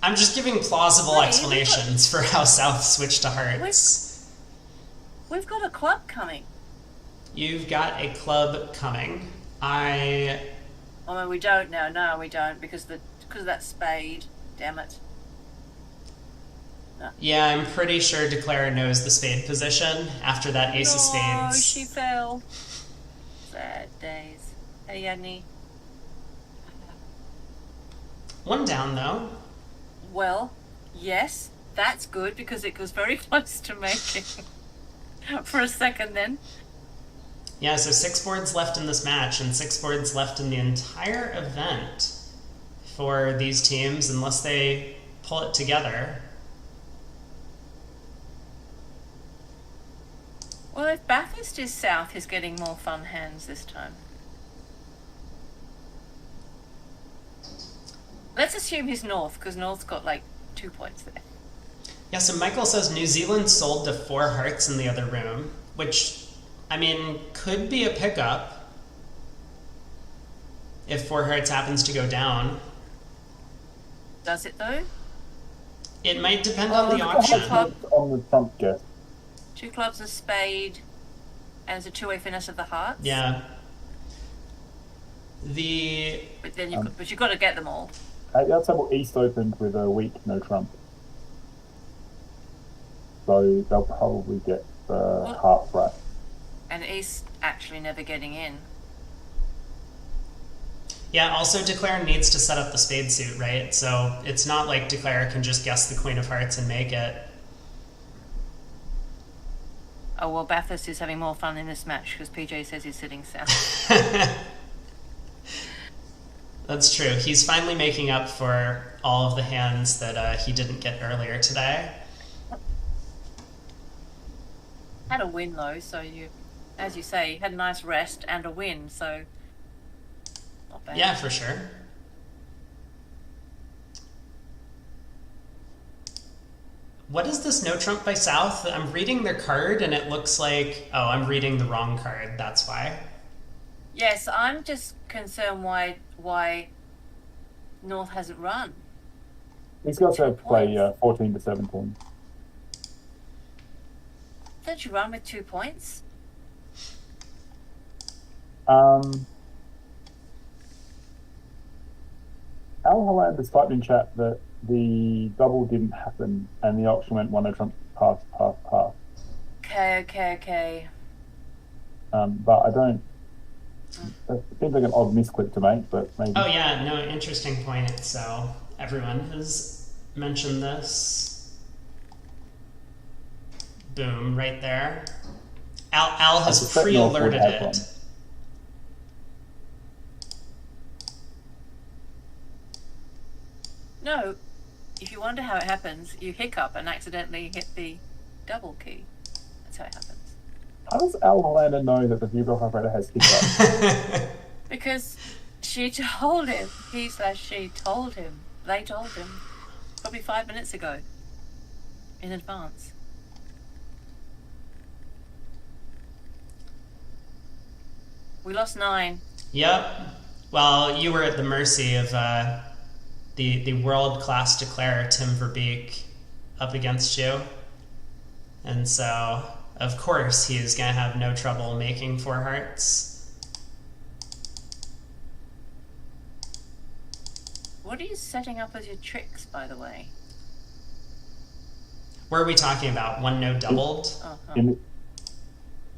I'm just giving plausible explanations for how South switched to hearts. We've got a club coming. You've got a club coming. Oh no, we don't now. No, we don't because of that spade. Damn it. No. Yeah, I'm pretty sure Declara knows the spade position after that ace of spades. Oh, she fell. Sad days. Hey, Yanni. 1 down, though. Well, yes, that's good because it was very close to making for a second then. Yeah, so 6 boards left in this match and 6 boards left in the entire event for these teams unless they pull it together. Well, if Bathurst is South, he's getting more fun hands this time. Let's assume he's North, because North's got like 2 points there. Yeah, so Michael says New Zealand sold to 4 hearts in the other room, which, I mean, could be a pickup if 4 hearts happens to go down. Does it though? It might depend on the auction. On the Trump guess. 2 clubs, a spade, and it's a 2-way finesse of the hearts. Yeah. But then but you've got to get them all. At the table, East opened with a weak no Trump. So they'll probably get the heart right. And East actually never getting in. Yeah, also Declara needs to set up the spade suit, right? So it's not like Declara can just guess the Queen of Hearts and make it. Oh, well, Bathurst is having more fun in this match because PJ says he's sitting South. That's true. He's finally making up for all of the hands that he didn't get earlier today. Had a win, though, so you, as you say, had a nice rest and a win, so not bad. Yeah, for sure. What is this no trump by South? I'm reading their card and it looks like... Oh, I'm reading the wrong card. That's why. Yes, I'm just concerned why North hasn't run. He's got to play 14 to 17. Don't you run with 2 points? Al Holland has typed in chat that the double didn't happen and the auction went 1 trump pass. Okay. But I don't... It seems like an odd misclick to make, but maybe... Oh yeah, no, interesting point. So everyone has mentioned this. Boom, right there. Al has pre-alerted it. No, if you wonder how it happens, you hiccup and accidentally hit the double key. That's how it happens. How does Al Hollander know that the Vibro operator has hiccups? Because She told him. He/she told him. They told him. Probably 5 minutes ago. In advance. We lost 9. Yep. Well, you were at the mercy of the world-class declarer, Tim Verbeek, up against you. And so, of course, he is going to have no trouble making 4 hearts. What are you setting up as your tricks, by the way? Where are we talking about? 1 no doubled?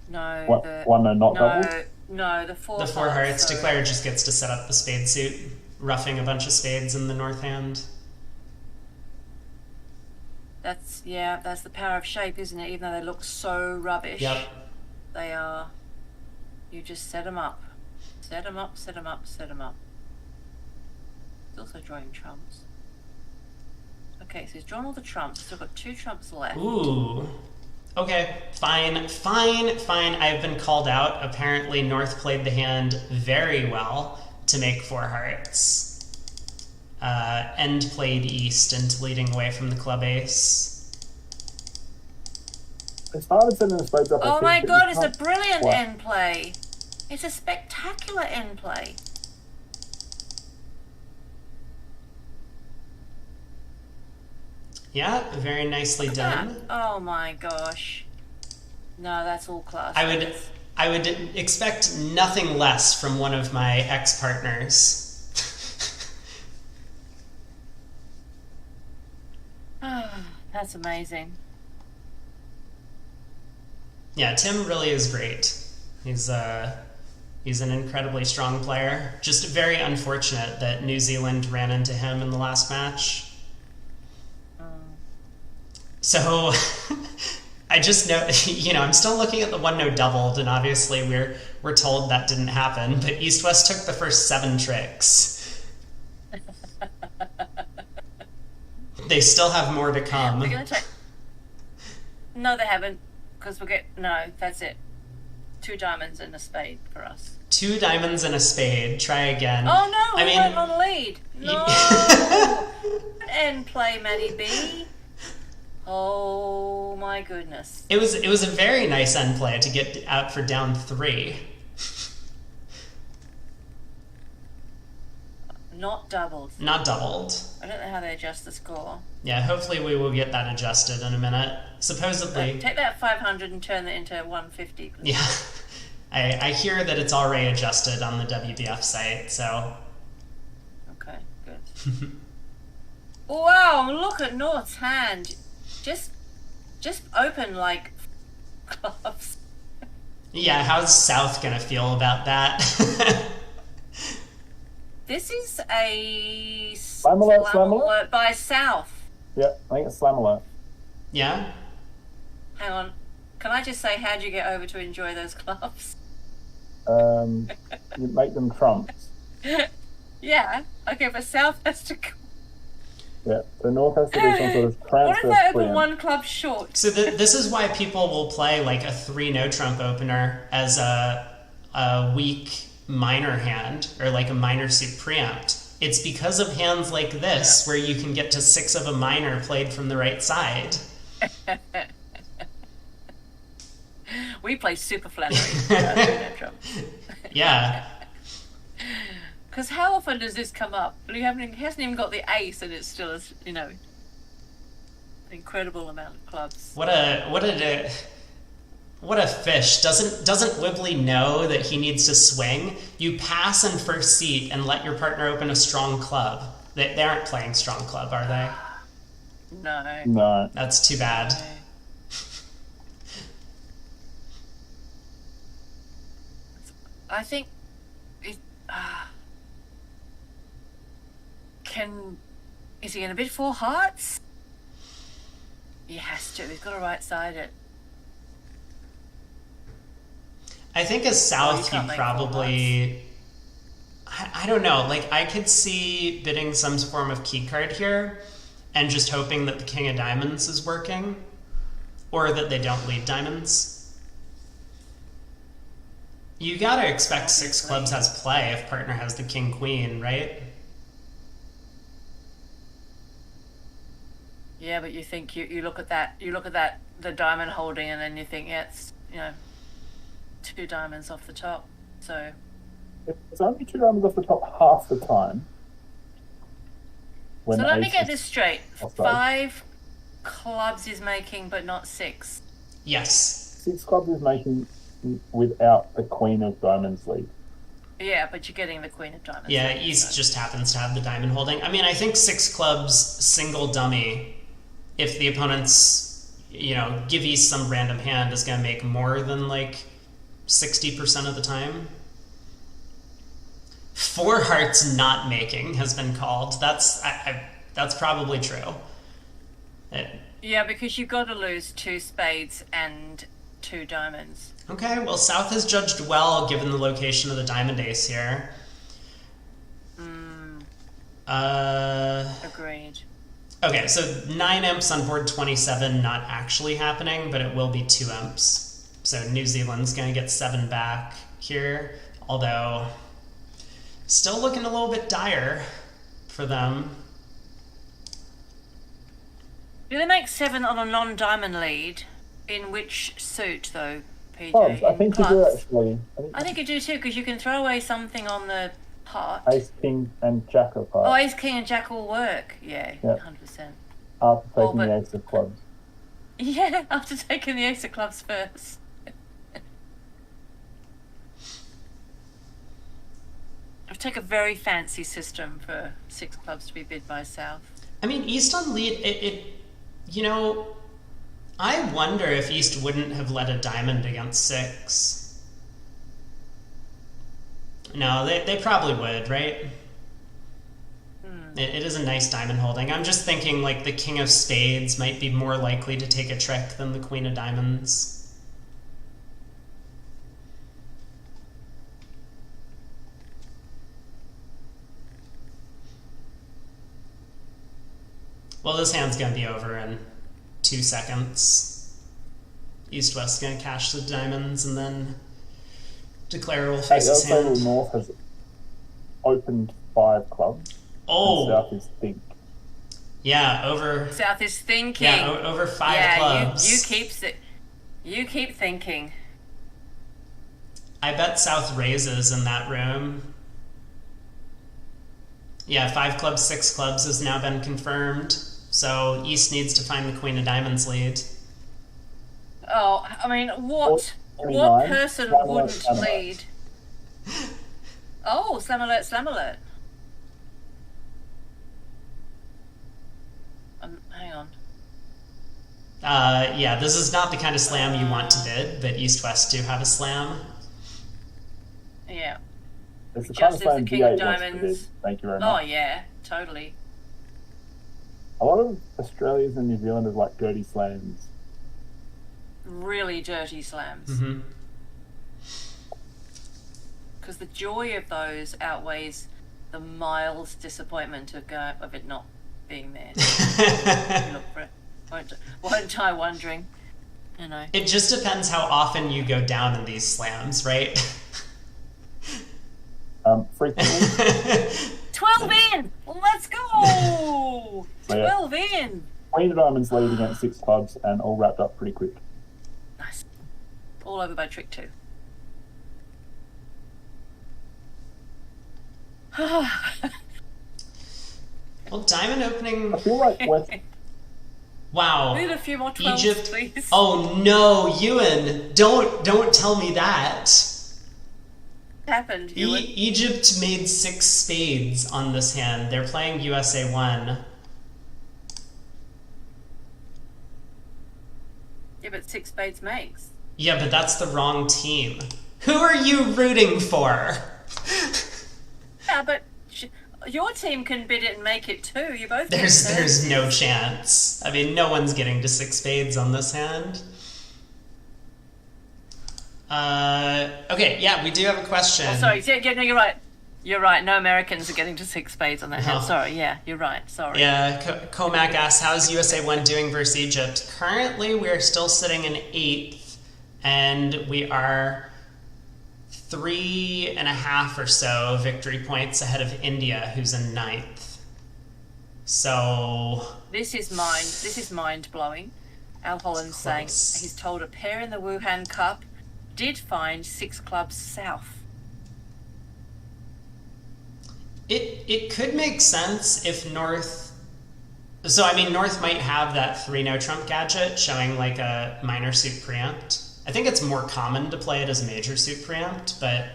No. One no not doubled? No, the 4 The 4 hearts. hearts. Sorry. Declare just gets to set up the spade suit, roughing a bunch of spades in the north hand. That's the power of shape, isn't it? Even though they look so rubbish. Yep. They are. You just set them up. Set them up, set them up, set them up. He's also drawing trumps. Okay, so he's drawn all the trumps. Still got 2 trumps left. Ooh. Okay, fine. I've been called out. Apparently, North played the hand very well to make 4 hearts. End played East into leading away from the club ace. They started sending the spades up. Oh my god, it's a brilliant What? end play. It's a spectacular end play. Yeah, very nicely done. Oh my gosh. No, that's all class. I would expect nothing less from one of my ex-partners. That's amazing. Yeah, Tim really is great. He's an incredibly strong player. Just very unfortunate that New Zealand ran into him in the last match. So, I just know, I'm still looking at the 1 no doubled, and obviously we're told that didn't happen, but East-West took the first 7 tricks. They still have more to come. We're gonna take... No, they haven't, because no, that's it. 2 diamonds and a spade for us. 2 diamonds and a spade. Try again. Oh no, we went on lead. No! End play, Maddie B. Oh my goodness. It was a very nice end play to get out for down 3. Not doubled. Not doubled. I don't know how they adjust the score. Yeah, hopefully we will get that adjusted in a minute. Supposedly... Take that 500 and turn it into 150. Please. Yeah. I hear that it's already adjusted on the WBF site, so... Okay, good. Wow, look at North's hand. Just open like clubs. Yeah, how's South gonna feel about that? This is a Slam alert by South. Yeah, I think it's slam alert. Yeah? Hang on. Can I just say, how'd you get over to enjoy those clubs? You make them trumps. Yeah. Okay, but South has to... Yeah, so North has to do some sort of transfer. What if they open preempt. 1 club short? So this is why people will play like a 3 no trump opener as a weak minor hand, or like a minor suit preempt. It's because of hands like this where you can get to 6 of a minor played from the right side. We play super flattery. Yeah. Because how often does this come up? He hasn't even got the ace, and it's still an incredible amount of clubs. What a fish. Doesn't Wibbly know that he needs to swing? You pass in first seat and let your partner open a strong club. They aren't playing strong club, are they? No. No. That's too bad. I think is he going to bid 4 hearts? He has to. He's got to right side it. I think as South, can't he make probably... I don't know. Like, I could see bidding some form of key card here and just hoping that the King of Diamonds is working, or that they don't lead diamonds. You gotta expect six Obviously. clubs has play if partner has the king queen, right? Yeah, but you think you look at that, the diamond holding, and then you think, yeah, it's, 2 diamonds off the top. So It's only 2 diamonds off the top half the time. so let me ace get is this straight. offside. 5 clubs is making, but not 6. Yes. 6 clubs is making without the queen of diamonds lead. Yeah, but you're getting the queen of diamonds. Yeah, lead, East so. just happens to have the diamond holding. I mean, I think 6 clubs single dummy, if the opponents, give East some random hand, is gonna make more than like 60% of the time. 4 hearts not making has been called. That's probably true. Yeah, because you've got to lose 2 spades and 2 diamonds. Okay, well, South has judged well given the location of the diamond ace here. Agreed. Okay, so 9 imps on board 27 not actually happening, but it will be 2 imps. So New Zealand's going to get 7 back here, although still looking a little bit dire for them. Do they make 7 on a non-diamond lead? In which suit, though, PJ? Clubs, I In think you do clubs? actually. I think you do too, because you can throw away something on the heart. Ace, king, and jack of Oh, hearts ace, king, and jack will work. Yeah, Yeah. 100%. after taking Oh, but- the ace of clubs. Yeah, after taking the ace of clubs first. I've taken a very fancy system for 6 clubs to be bid by South. I mean, East on lead, I wonder if East wouldn't have led a diamond against 6. No, they probably would, right? It is a nice diamond holding. I'm just thinking like the king of spades might be more likely to take a trick than the queen of diamonds. Well, this hand's going to be over in 2 seconds. East-West's going to cash the diamonds and then declare will face his Also, hand. North has opened 5 clubs. Oh, And South is think. yeah, over South is thinking. over 5 yeah, clubs. you keep thinking. I bet South raises in that room. Yeah, 5 clubs, 6 clubs has now been confirmed. So East needs to find the queen of diamonds lead. Oh, I mean, what 29, person slam alert, wouldn't slam alert. lead? Oh, slam alert, slam alert. Hang on. Yeah, this is not the kind of slam you want to bid, but East-West do have a slam. Yeah. It's the Just kind of as the slam king of D8 wants to diamonds. bid. Thank you very Oh, much. yeah, totally. A lot of Australians and New Zealanders like dirty slams. Really dirty slams. Mm-hmm. Because the joy of those outweighs the mild disappointment of it not being there. You look for it. Won't die wondering. It just depends how often you go down in these slams, right? Frequently, 12 in! Let's go! So, yeah. 12 in! Queen of Diamonds lead against 6 clubs and all wrapped up pretty quick. Nice. All over by trick 2. Well, diamond opening. I feel like West. Wow. Need a few more 12s, Egypt. please. Oh no, Ewan! Don't tell me that. Happened, Ewan. Egypt made 6 spades on this hand. They're playing USA 1. Yeah, but 6 spades makes. Yeah, but that's the wrong team. Who are you rooting for? Yeah, but your team can bid it and make it too. You both. There's no chance. I mean, no one's getting to 6 spades on this hand. Okay, yeah, we do have a question. Oh, sorry. Yeah, no, you're right. You're right. No Americans are getting to 6 spades on that hand. No. Sorry. Yeah, you're right. Sorry. Yeah, Comac asks, how's USA 1 doing versus Egypt? Currently, we are still sitting in 8th, and we are 3.5 or so victory points ahead of India, who's in 9th. So This is mind blowing. Al Holland's saying he's told a pair in the Wuhan Cup did find 6 clubs south. It could make sense if North. So I mean, North might have that 3 no trump gadget showing like a minor suit preempt. I think it's more common to play it as major suit preempt, but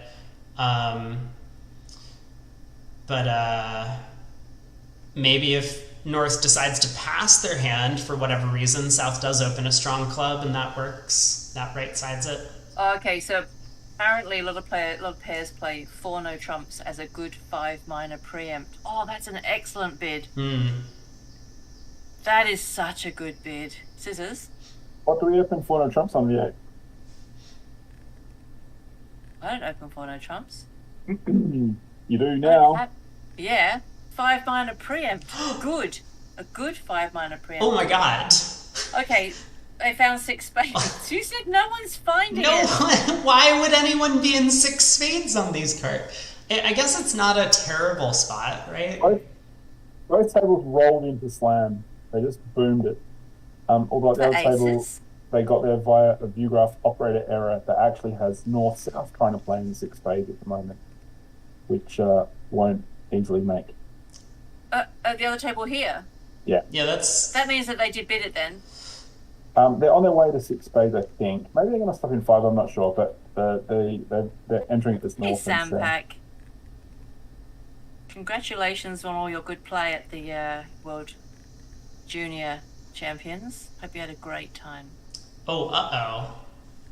maybe if North decides to pass their hand for whatever reason, South does open a strong club and that works. That right sides it. Okay, so apparently a lot of pairs play 4 no trumps as a good 5 minor preempt. Oh, that's an excellent bid. That is such a good bid. Scissors? What do we open 4 no trumps on the 8? I don't open 4 no trumps. You do now. Yeah. 5 minor preempt. Good. A good 5 minor preempt. Oh my god. Okay, they found 6 spades. You said no one's finding No, it. why would anyone be in 6 spades on these cards? I guess it's not a terrible spot, right? Both tables rolled into slam. They just boomed it. Although at the other table, they got there via a view graph operator error that actually has north-south trying to play in 6 spades at the moment, which won't easily make. At the other table here? Yeah, that means that they did bid it then. They're on their way to 6 spades, I think. Maybe they're going to stop in 5, I'm not sure, but they're entering at this north. Hey, Sam Pack. Congratulations on all your good play at the World Junior Champions. Hope you had a great time. Oh, uh-oh.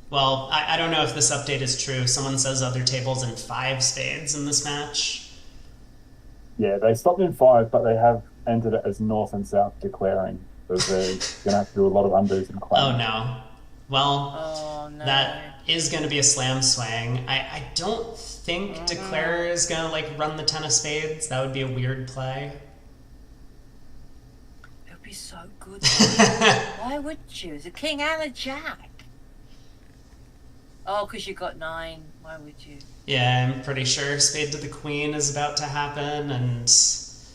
Well, I don't know if this update is true. Someone says other tables in 5 spades in this match. Yeah, they stopped in 5, but they have entered it as north and south declaring. So they're going to have to do a lot of undos and claims. Oh, no. Well, that is going to be a slam swing. I don't think Declarer is going to, like, run the 10 of spades. That would be a weird play. It would be so good. Why would you? It's a king and a jack. Oh, because you got 9. Why would you? Yeah, I'm pretty sure spade to the queen is about to happen, and this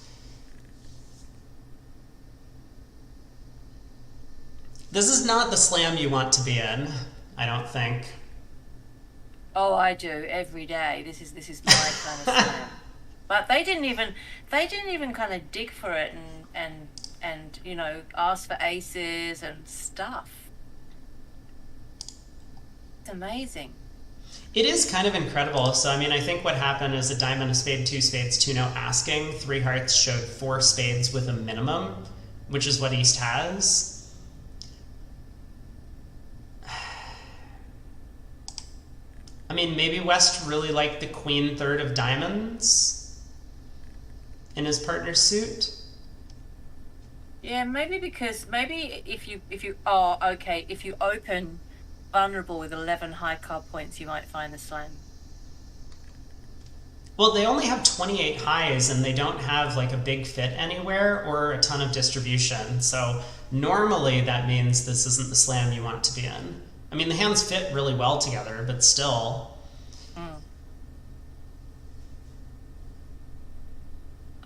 is not the slam you want to be in, I don't think. Oh, I do every day. This is my kind of slam. But they didn't even kind of dig for it and you know, ask for aces and stuff. It's amazing. It is kind of incredible. So, I mean, I think what happened is a diamond, a spade, 2 spades, 2 no asking. 3 hearts showed 4 spades with a minimum, which is what East has. I mean, maybe West really liked the queen third of diamonds in his partner's suit. Yeah, maybe if you open vulnerable with 11 high card points, you might find the slam. Well, they only have 28 highs, and they don't have like a big fit anywhere or a ton of distribution. So normally that means this isn't the slam you want to be in. I mean, the hands fit really well together, but still.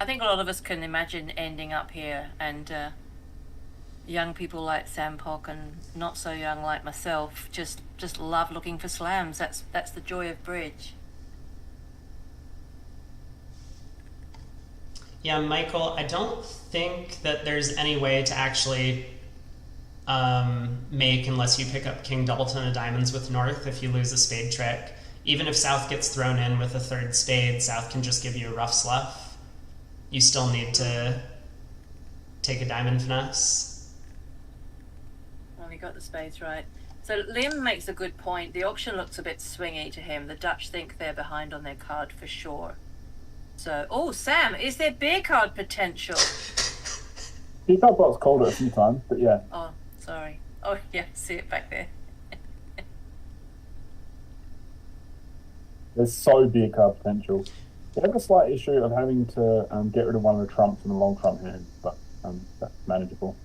I think a lot of us can imagine ending up here, and young people like Sam Pock and not so young like myself just love looking for slams. That's the joy of bridge. Yeah, Michael, I don't think that there's any way to actually make unless you pick up King Doubleton of Diamonds with North if you lose a spade trick. Even if South gets thrown in with a 3rd spade, South can just give you a rough slough. You still need to take a diamond finesse. Well, we got the spades right. So Lim makes a good point. The auction looks a bit swingy to him. The Dutch think they're behind on their card for sure. So, Sam, is there beer card potential? He thought I was called it a few times, but yeah. Oh, sorry. Oh, yeah, see it back there. There's so beer card potential. They have a slight issue of having to get rid of one of the trumps in the long trump hand, but that's manageable.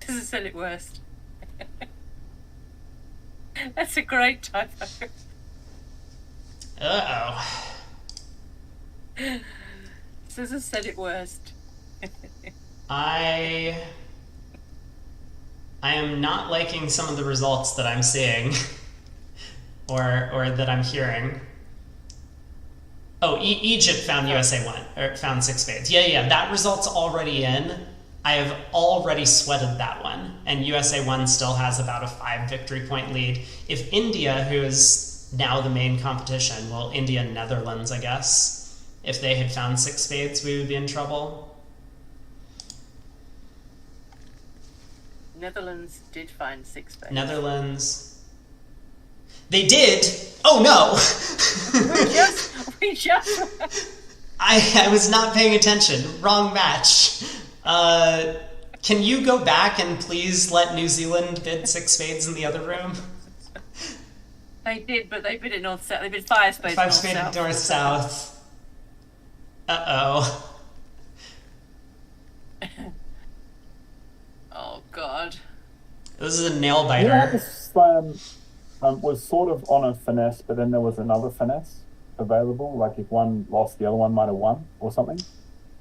This is at worst. That's a great typo. Uh-oh. Scissors said it worst. I am not liking some of the results that I'm seeing or that I'm hearing. Oh, Egypt found USA 1, or found 6 spades. Yeah, that result's already in. I have already sweated that one, and USA 1 still has about a 5 victory point lead. If India, who is now the main competition, well, India and Netherlands, I guess, if they had found 6 spades, we would be in trouble. Netherlands did find 6 spades. Netherlands. They did? Oh no! we just. I was not paying attention. Wrong match. Can you go back and please let New Zealand bid 6 spades in the other room? They did, but they bid it north-south. They bid 5 spades 5 spades north-south. Uh-oh. Oh, God. This is a nail-biter. Yeah, this was sort of on a finesse, but then there was another finesse available. Like if one lost, the other one might have won or something.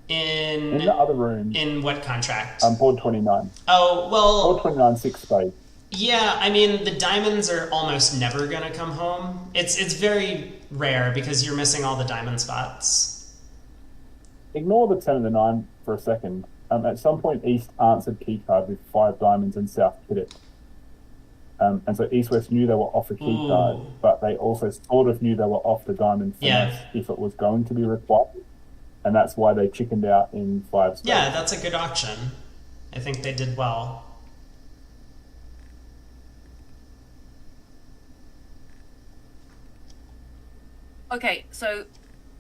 In the other room. In what contract? Board 29. Oh, well... Board 29, 6 spades. Yeah, I mean, the diamonds are almost never going to come home. It's very rare because you're missing all the diamond spots. Ignore the 10 and the 9 for a second. At some point, East answered key card with 5 diamonds and South hit it. And so East-West knew they were off a key card, but they also sort of knew they were off the diamond finesse if it was going to be required. And that's why they chickened out in 5 spades. Yeah, that's a good auction. I think they did well. Okay, so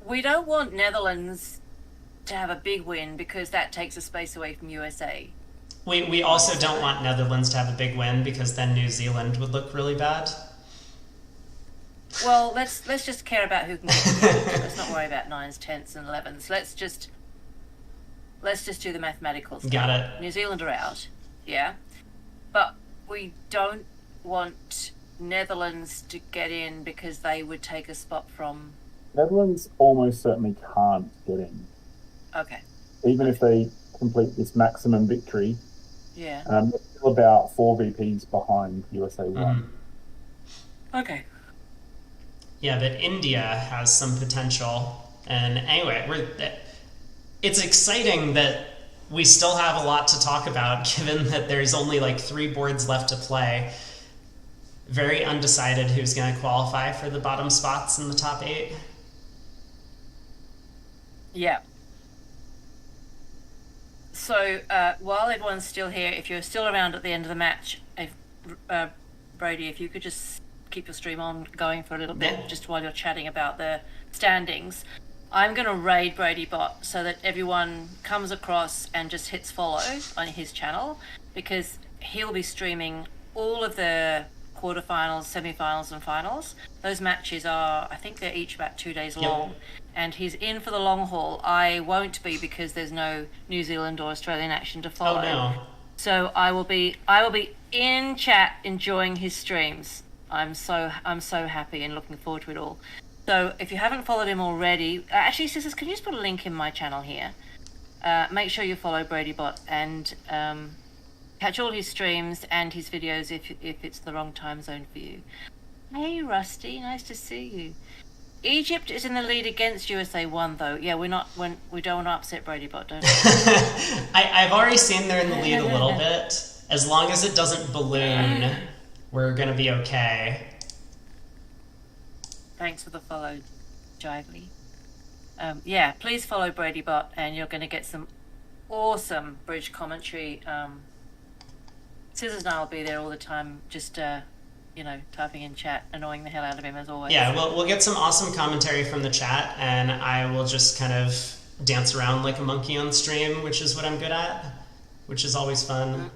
we don't want Netherlands to have a big win because that takes a space away from USA. We also don't want Netherlands to have a big win because then New Zealand would look really bad. Well, let's just care about who can get. Let's not worry about 9s, 10s, and 11s. Let's just do the mathematical stuff. Got it. New Zealand are out, yeah, but we don't want Netherlands to get in because they would take a spot from. Netherlands almost certainly can't get in. Okay. Even if they complete this maximum victory. Yeah. They're still about 4 VPs behind USA 1. Okay. Yeah, but India has some potential. And anyway, it's exciting that we still have a lot to talk about given that there's only like 3 boards left to play. Very undecided who's going to qualify for the bottom spots in the top 8. Yeah. So while everyone's still here, if you're still around at the end of the match, Brady, if you could just keep your stream on going for a little bit, just while you're chatting about the standings, I'm going to raid Brady Bot so that everyone comes across and just hits follow on his channel, because he'll be streaming all of the quarterfinals, semi-finals, and finals. Those matches are, I think they're each about 2 days long. And he's in for the long haul. I won't be because there's no New Zealand or Australian action to follow. Oh no. So I will be in chat enjoying his streams. I'm so happy and looking forward to it all. So if you haven't followed him already, actually, sisters, can you just put a link in my channel here? Make sure you follow Brady Bot and catch all his streams and his videos if it's the wrong time zone for you. Hey Rusty, nice to see you. Egypt is in the lead against USA 1 though. Yeah, we don't want to upset Brady Bot, don't we? I've already seen they're in the lead a little bit. As long as it doesn't balloon, we're gonna be okay. Thanks for the follow, Jively. Yeah, please follow Brady Bot and you're going to get some awesome bridge commentary. Scissors and I will be there all the time, just typing in chat, annoying the hell out of him as always. Yeah, we'll get some awesome commentary from the chat, and I will just kind of dance around like a monkey on stream, which is what I'm good at, which is always fun.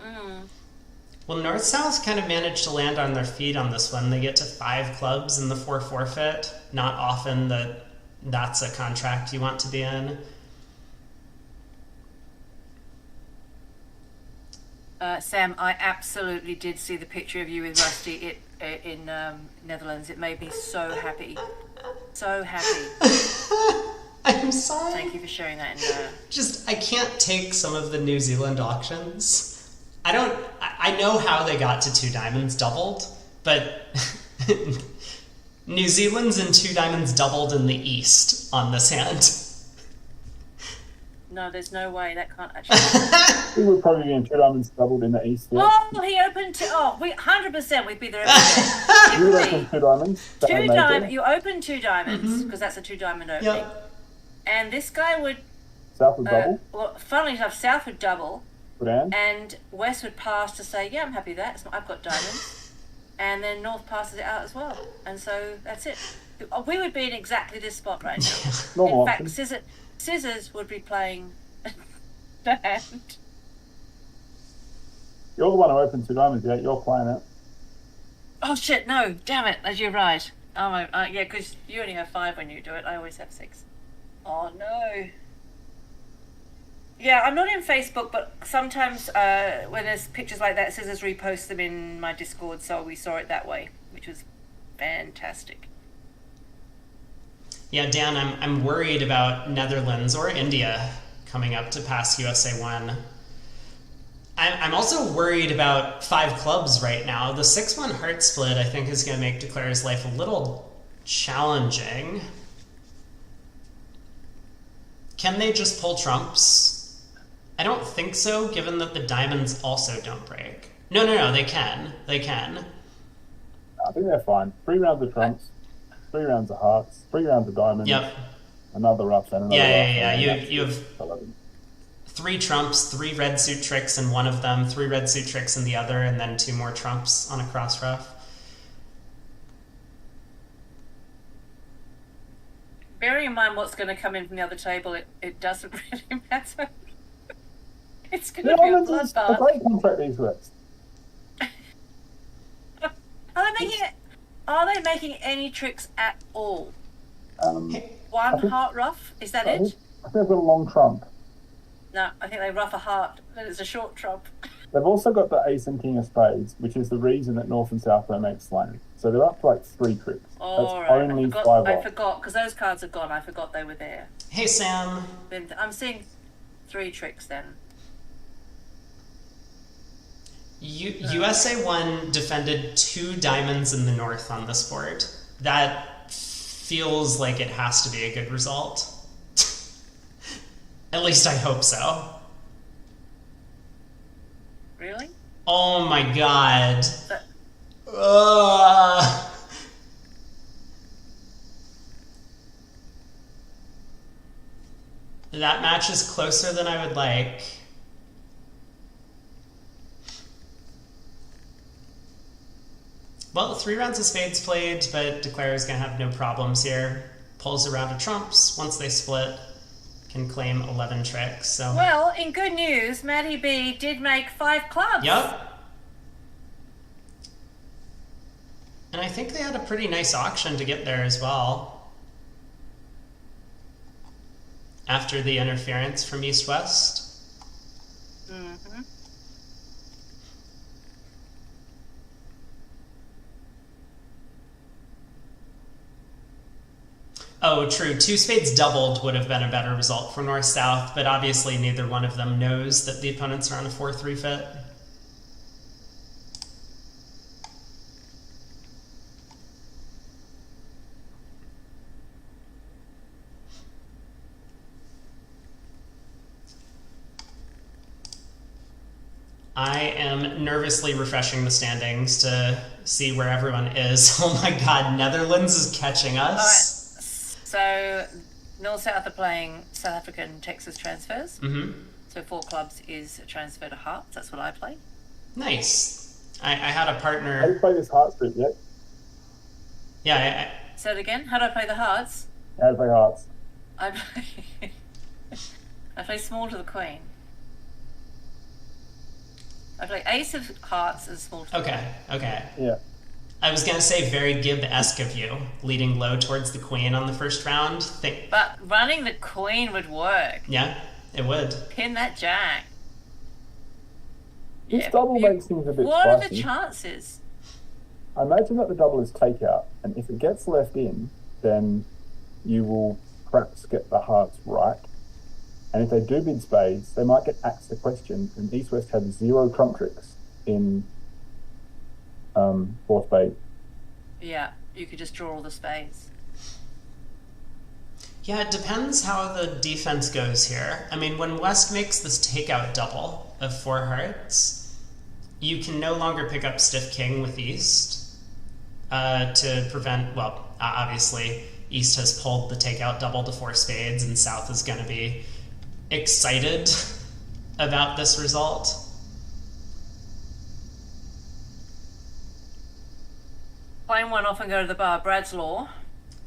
Well, North-South kind of managed to land on their feet on this one. They get to 5 clubs in the 4 forfeit. Not often that's a contract you want to be in. Sam, I absolutely did see the picture of you with Rusty in Netherlands. It made me so happy. So happy. I'm sorry. Thank you for sharing that. I can't take some of the New Zealand auctions. I know how they got to 2 diamonds doubled, but New Zealand's and 2 diamonds doubled in the East on this hand. No, there's no way. That can't actually. We would probably be in 2 diamonds doubled in the East. Yeah. Oh, he opened 2. Oh, 100% we'd be there every day. You opened 2 diamonds. 2 diamonds. You open 2 diamonds because that's a 2 diamond opening. Yep. And this guy would. South would double. Well, funnily enough, South would double. And West would pass to say, yeah, I'm happy with that. I've got diamonds. And then North passes it out as well. And so that's it. We would be in exactly this spot right now. Normal in fact, option. Scissors would be playing the hand. You're the one who opened 2 diamonds, yeah? You're playing it. Oh, shit, no. Damn it. You're right. Oh, yeah, because you only have 5 when you do it. I always have 6. Oh, no. Yeah, I'm not in Facebook, but sometimes when there's pictures like that, Scissors reposts them in my Discord, so we saw it that way, which was fantastic. Yeah, Dan, I'm worried about Netherlands or India coming up to pass USA 1. I'm also worried about 5 clubs right now. The 6-1 heart split, I think, is going to make Declare's life a little challenging. Can they just pull trumps? I don't think so, given that the diamonds also don't break. No, they can. They can. I think they're fine. 3 rounds of trumps, 3 rounds of hearts, 3 rounds of diamonds. Yep. Another rough and another rough. Yeah. You have 3 trumps, 3 red suit tricks in one of them, 3 red suit tricks in the other, and then 2 more trumps on a cross rough. Bearing in mind what's going to come in from the other table, it doesn't really matter. It's going to be a bloodbath. A great contract these weeks. Are they making any tricks at all? One heart rough? Is that it? I think they've got a long trump. No, I think they rough a heart. Then it's a short trump. They've also got the ace and king of spades, which is the reason that North and South don't make slaying. So they're up to like 3 tricks. Oh, That's right. only 5 I off. forgot, because those cards are gone. I forgot they were there. Hey, Sam. I'm seeing 3 tricks then. USA 1 defended 2 diamonds in the North on this board. That feels like it has to be a good result. At least I hope so. Really? Oh my god. That match is closer than I would like. Well, 3 rounds of spades played, but Declare is going to have no problems here. Pulls a round of trumps. Once they split, can claim 11 tricks. So. Well, in good news, Maddie B did make 5 clubs. Yep. And I think they had a pretty nice auction to get there as well. After the interference from East-West. Mm-hmm. Oh, true. 2 spades doubled would have been a better result for North-South, but obviously neither one of them knows that the opponents are on a 4-3 fit. I am nervously refreshing the standings to see where everyone is. Oh my god, Netherlands is catching us. So, North-South are playing South African Texas transfers. Mm-hmm. So 4 clubs is a transfer to hearts. That's what I play. Nice. I had a partner. Have you played this heart strip yet? Yeah. Say it again. How do I play the hearts? How do you play hearts? I play small to the queen. I play ace of hearts and small to the queen. Okay. Yeah. I was going to say very Gib-esque of you, leading low towards the queen on the first round. But running the queen would work. Yeah, it would. Pin that jack. This double makes things a bit What are spicy. the chances? I imagine that the double is takeout, and if it gets left in, then you will perhaps get the hearts right. And if they do bid spades, they might get axed the question, and East West have 0 trump tricks in 4 spade. Yeah, you could just draw all the spades. Yeah, it depends how the defense goes here. I mean, when West makes this takeout double of 4 hearts, you can no longer pick up stiff king with East to prevent, well, obviously, East has pulled the takeout double to 4 spades, and South is going to be excited about this result. Playing one off and go to the bar. Brad's Law.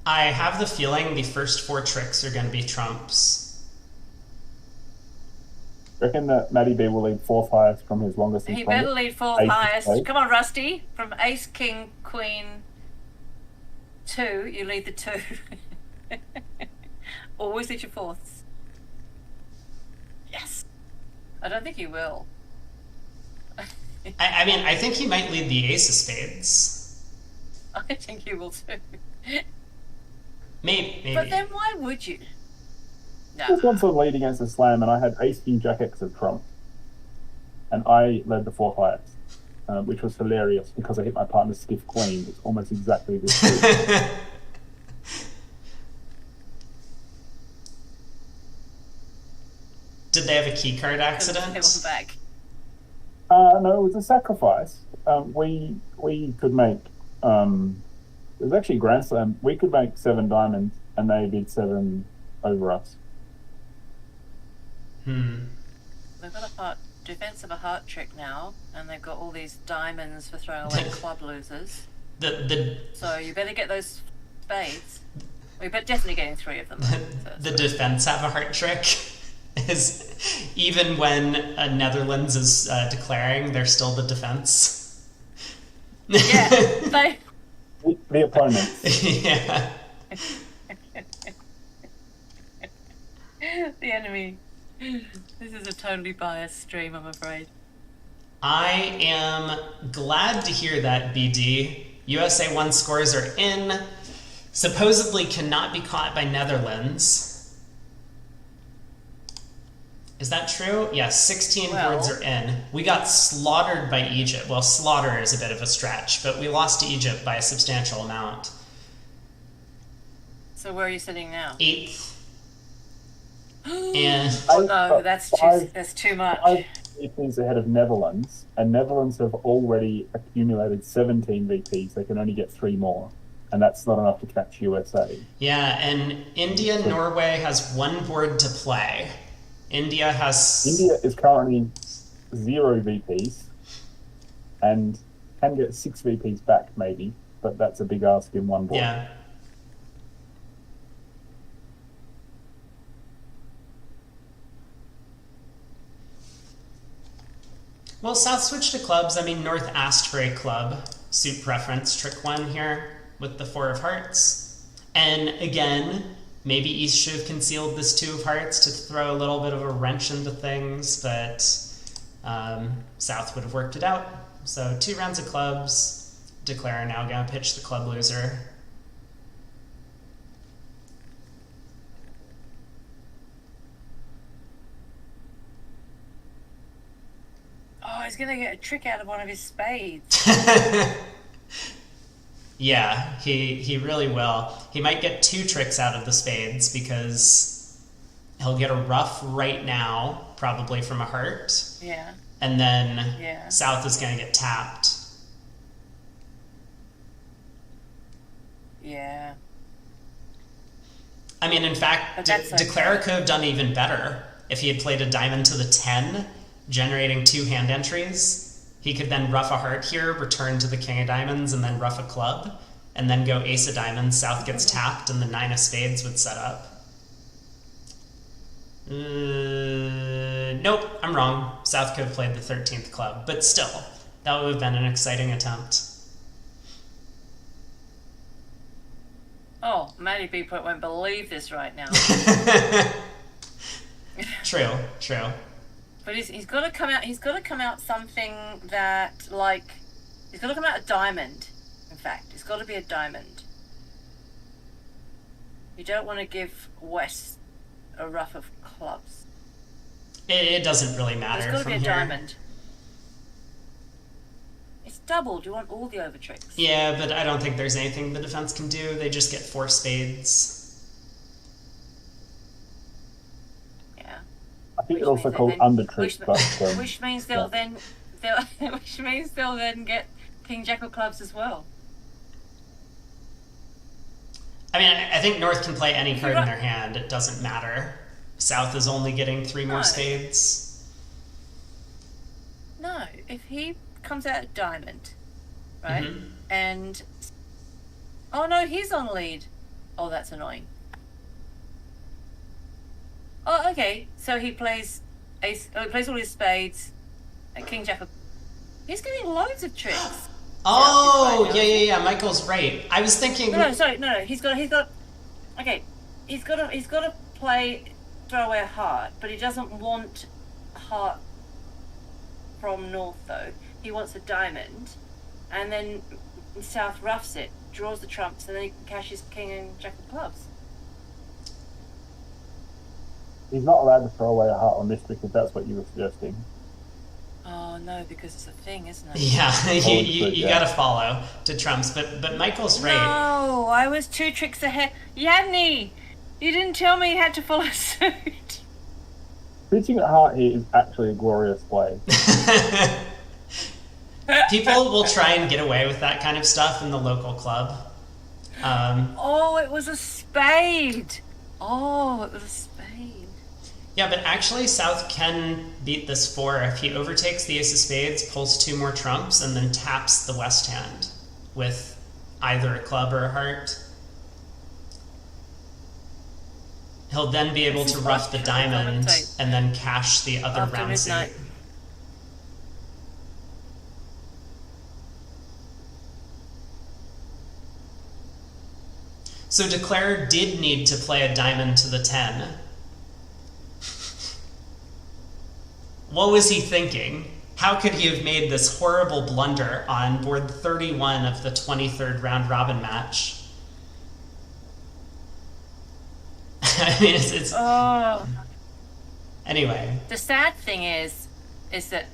I have the feeling the first 4 tricks are going to be trumps. I reckon that Matty B will lead 4th highest from his longest and He strongest. better lead 4th Ace highest. spade. Come on, Rusty. From Ace, King, Queen, 2, you lead the 2. Always lead your 4ths. Yes. I don't think he will. I mean, I think he might lead the ace of spades. I think he will too. Maybe. But then why would you? I was once on lead against a slam, and I had ace, king, jack, X of trump. And I led the 4th highest, which was hilarious because I hit my partner's stiff queen. It's almost exactly this. Did they have a key card accident? They went back. No, it was a sacrifice. We could make. It was actually a grand slam. We could make 7 diamonds, and they bid 7 over us. Hmm. They've got a defense of a heart trick now, and they've got all these diamonds for throwing away club losers. So you better get those spades. We better definitely getting 3 of them. The defense have a heart trick. Is even when Netherlands is declaring, they're still the defense. Yeah, they. The opponents. Yeah. The enemy. This is a totally biased stream, I'm afraid. I am glad to hear that, BD. USA 1 scores are in. Supposedly cannot be caught by Netherlands. Is that true? Yes, 16 boards are in. We got slaughtered by Egypt. Well, slaughter is a bit of a stretch, but we lost to Egypt by a substantial amount. So where are you sitting now? 8th. And Oh no, that's too much. 5 VPs ahead of Netherlands, and Netherlands have already accumulated 17 VPs. They can only get 3 more, and that's not enough to catch USA. yeah, and India, Norway has 1 board to play. India is currently 0 VPs and can get 6 VPs back maybe, but that's a big ask in 1 board. Yeah. Well, South switched to clubs. I mean, North asked for a club. Suit preference, trick 1 here with the 4 of hearts. And again, maybe East should have concealed this 2 of hearts to throw a little bit of a wrench into things, but South would have worked it out. So 2 rounds of clubs. Declare now gonna pitch the club loser. Oh, he's gonna get a trick out of one of his spades. Yeah, he really will. He might get 2 tricks out of the spades because he'll get a ruff right now, probably from a heart. Yeah. And then Yeah. South is going to get tapped. Yeah. I mean, in fact, But that's Declare okay. could have done even better if he had played a diamond to the 10, generating 2 hand entries. He could then ruff a heart here, return to the king of diamonds, and then ruff a club, and then go ace of diamonds. South gets tapped, and the 9 of spades would set up. Nope, I'm wrong. South could have played the 13th club, but still, that would have been an exciting attempt. Oh, Matty B won't believe this right now. True, true. But he's got to come out. He's got to come out something that he's got to come out a diamond. In fact, it's got to be a diamond. You don't want to give West a ruff of clubs. It doesn't really matter. It's got to from be a here. diamond. It's doubled. You want all the over tricks. Yeah, but I don't think there's anything the defense can do. They just get 4 spades. Yeah. I think Which it also means called they- under trick, which- but Which means they'll then get King Jack of clubs as well. I mean, I think North can play any card in right. their hand. It doesn't matter. South is only getting 3 more No. spades. No, if he comes out at diamond, right, Mhm. and oh no, he's on lead. Oh, that's annoying. Oh, okay. So he plays ace. Oh, he plays all his spades. And King Jack of. He's getting loads of tricks. Oh, Yeah, yeah. Michael's right. I was thinking. No, sorry, no. He's got. Okay, he's got to play throw away a heart, but he doesn't want a heart from North though. He wants a diamond, and then South roughs it, draws the trumps, and then he can cash his King and Jack of clubs. he's not allowed to throw away a heart on this because that's what you were suggesting. Oh no, because it's a thing, isn't it? Yeah, you yeah. gotta follow to trumps, but Michael's right. No, I was 2 tricks ahead. Yanni, you didn't tell me you had to follow suit. Pitching at heart here is actually a glorious play. People will try and get away with that kind of stuff in the local club. Oh, it was a spade. Oh, it was a spade. Yeah, but actually South can beat this 4 if he overtakes the ace of spades, pulls 2 more trumps, and then taps the west hand with either a club or a heart. He'll then be able This to is rough the what diamond commentate. and then cash the other After round suit. midnight. So Declare did need to play a diamond to the 10. What was he thinking? How could he have made this horrible blunder on board 31 of the 23rd round robin match? I mean, it's Oh. anyway. The sad thing is that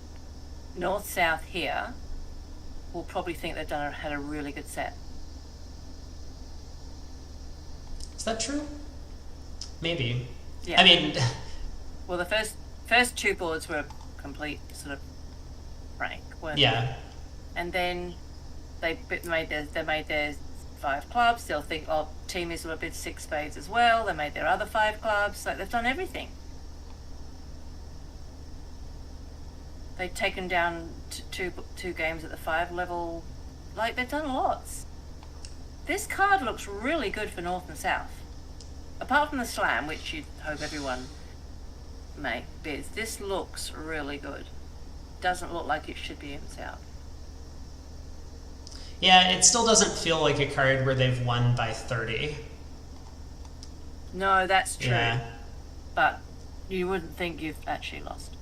North-South here will probably think they've had a really good set. Is that true? Maybe. Yeah. I mean, Well, the first 2 boards were complete sort of prank, weren't they? yeah. And then they made their 5 clubs. They'll think, oh, team is a bit 6 spades as well. They made their other 5 clubs. Like, they've done everything. They've taken down two games at the 5 level. Like, they've done lots. This card looks really good for North and South. Apart from the slam, which you'd hope everyone bids, this looks really good. Doesn't look like it should be in South. Yeah, it still doesn't feel like a card where they've won by 30. No, that's true. Yeah. But you wouldn't think you've actually lost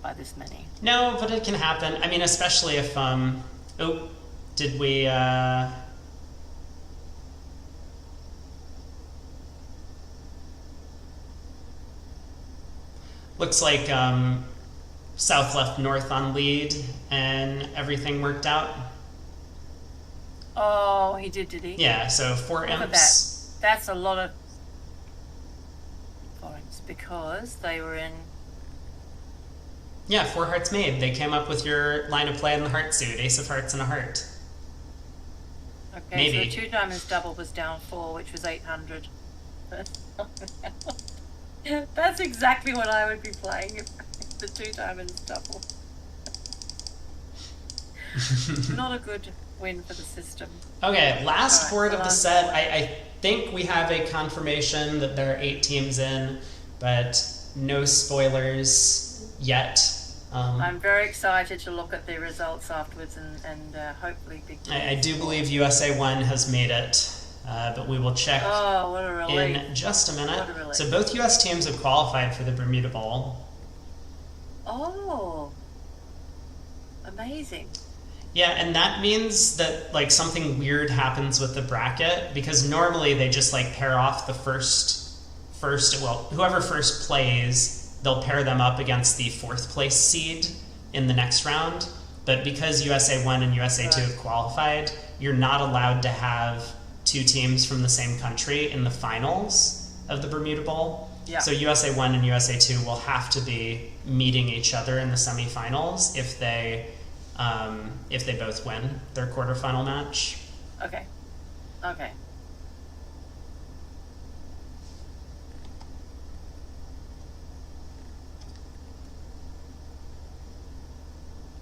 by this many. No, but it can happen. I mean, especially if, oh, did we, looks like, South left North on lead and everything worked out. Oh, he did he? Yeah, so 4 Look at imps. that. That's a lot of points because they were in. Yeah, 4 hearts made. They came up with your line of play in the heart suit, ace of hearts and a heart. Okay, Maybe. so the 2 diamonds double was down 4, which was 800. That's exactly what I would be playing if the 2 diamonds double. Not a good win for the system. Okay, last Alright, board of the last set. board. I think we have a confirmation that there are 8 teams in, but no spoilers yet. I'm very excited to look at the results afterwards and hopefully big. I do believe USA 1 has made it, but we will check Oh, what a relief! in just a minute. What a relief. So both US teams have qualified for the Bermuda Bowl. Oh, amazing. Yeah, and that means that like something weird happens with the bracket, because normally they just like pair off the first well, whoever first plays, they'll pair them up against the fourth place seed in the next round. But because USA 1 and USA 2 have qualified, you're not allowed to have two teams from the same country in the finals of the Bermuda Bowl. Yeah. So USA 1 and USA 2 will have to be meeting each other in the semifinals if they both win their quarterfinal match. Okay.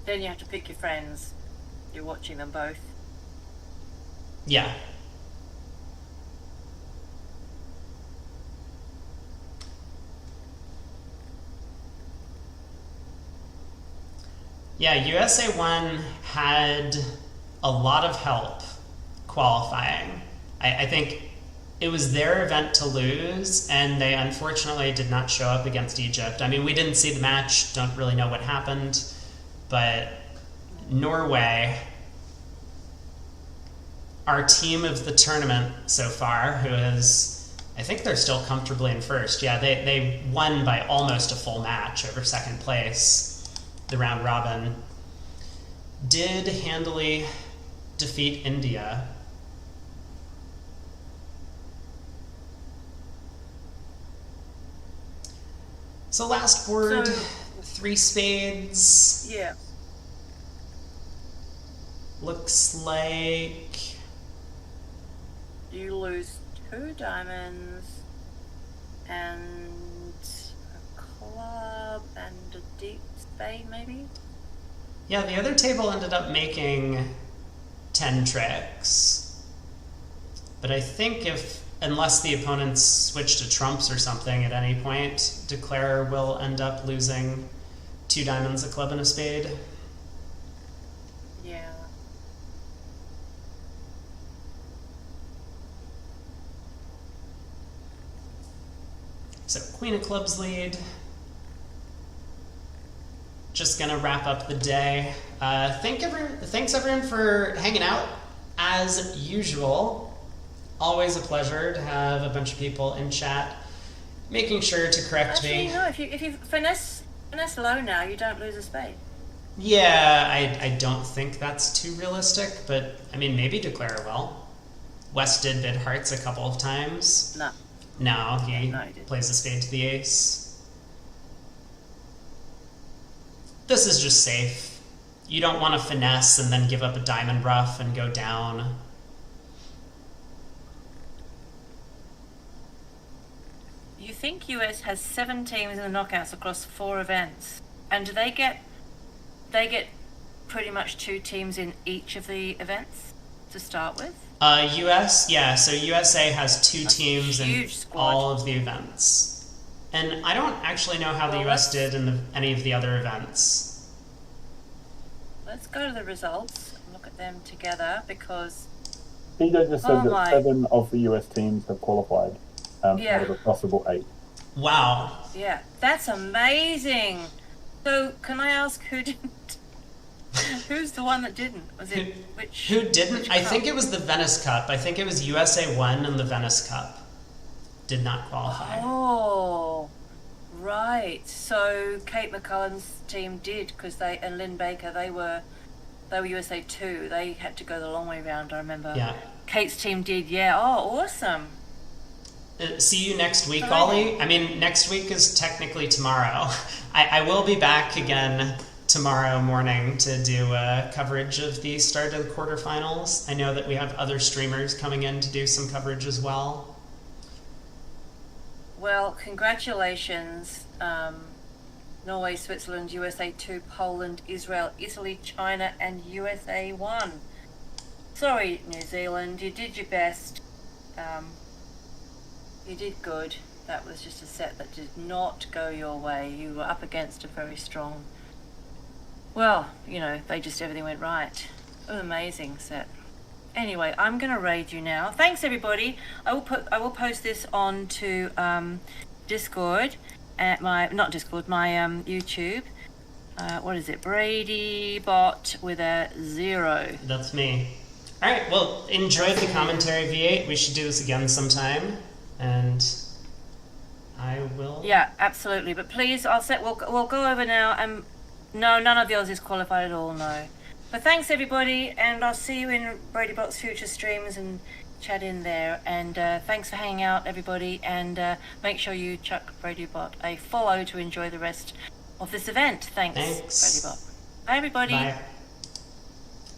Then you have to pick your friends. You're watching them both. Yeah. Yeah, USA 1 had a lot of help qualifying. I think it was their event to lose, and they unfortunately did not show up against Egypt. I mean, we didn't see the match, don't really know what happened, but Norway, our team of the tournament so far, who is, I think they're still comfortably in first. Yeah, they won by almost a full match over second place, the round robin, did handily defeat India. So last board, So- 3 spades. Yeah. Looks like You lose 2 diamonds and a club and a deep spade, maybe? yeah, the other table ended up making 10 tricks. But I think unless the opponents switch to trumps or something at any point, Declare will end up losing 2 diamonds, a club, and a spade. Yeah. So Queen of Clubs lead. Just gonna wrap up the day. Thanks everyone for hanging out. As usual, always a pleasure to have a bunch of people in chat making sure to correct Actually, me. no, if you finesse low now, you don't lose a spade. Yeah, I don't think that's too realistic, but I mean, maybe Declare will. West did bid hearts a couple of times. No. No, he No, he didn't. plays the spade to the ace. This is just safe. You don't want to finesse and then give up a diamond rough and go down. You think US has 7 teams in the knockouts across 4 events, and do they get pretty much 2 teams in each of the events to start with? US, yeah, so USA has 2 That's a teams in huge squad. all of the events. And I don't actually know how the Well, US did in any of the other events. Let's go to the results and look at them together, because PJ just said Oh that my. 7 of the US teams have qualified Yeah. out of a possible 8. Wow. yeah, that's amazing. So can I ask who didn't? Who's the one that didn't? Was it which? Who didn't? which I cup? think it was the Venice Cup. I think it was USA 1 and the Venice Cup did not qualify. Oh, right. So Kate McCullen's team did, because and Lynn Baker, they were USA 2. They had to go the long way round, I remember. Yeah. Kate's team did, yeah. Oh, awesome. See you next week, Alright. Ollie. I mean, next week is technically tomorrow. I will be back again tomorrow morning to do coverage of the start of the quarterfinals. I know that we have other streamers coming in to do some coverage as well. Well, congratulations. Norway, Switzerland, USA 2, Poland, Israel, Italy, China, and USA 1. Sorry, New Zealand, you did your best. You did good. That was just a set that did not go your way. You were up against a very strong... Well, everything went right. It was an amazing set. Anyway, I'm going to raid you now. Thanks, everybody. I will post this onto Discord, at my YouTube. What is it? Brady Bot with a 0. That's me. All right, well, enjoyed the commentary, V8. We should do this again sometime, and I will... Yeah, absolutely. But please, we'll go over now, and no, none of yours is qualified at all, no. But thanks, everybody, and I'll see you in Brady Bot's future streams and chat in there. And thanks for hanging out, everybody, and make sure you chuck Brady Bot a follow to enjoy the rest of this event. Thanks. Brady Bot. Bye, everybody. Bye.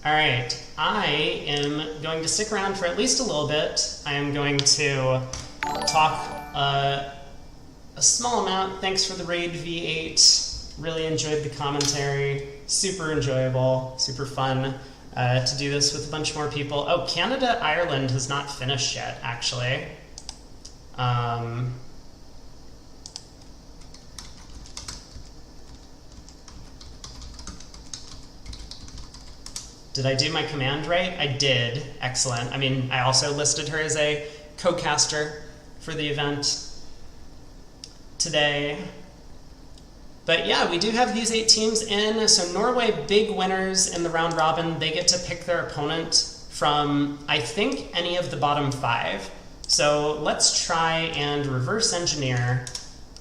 All right, I am going to stick around for at least a little bit. I am going to talk a small amount. Thanks for the raid, V8. Really enjoyed the commentary. Super enjoyable, super fun to do this with a bunch more people. Oh, Canada, Ireland has not finished yet, actually. Did I do my command right? I did. Excellent. I mean, I also listed her as a co-caster for the event today. But yeah, we do have these 8 teams in. So Norway, big winners in the round robin. They get to pick their opponent from, I think, any of the bottom 5. So let's try and reverse engineer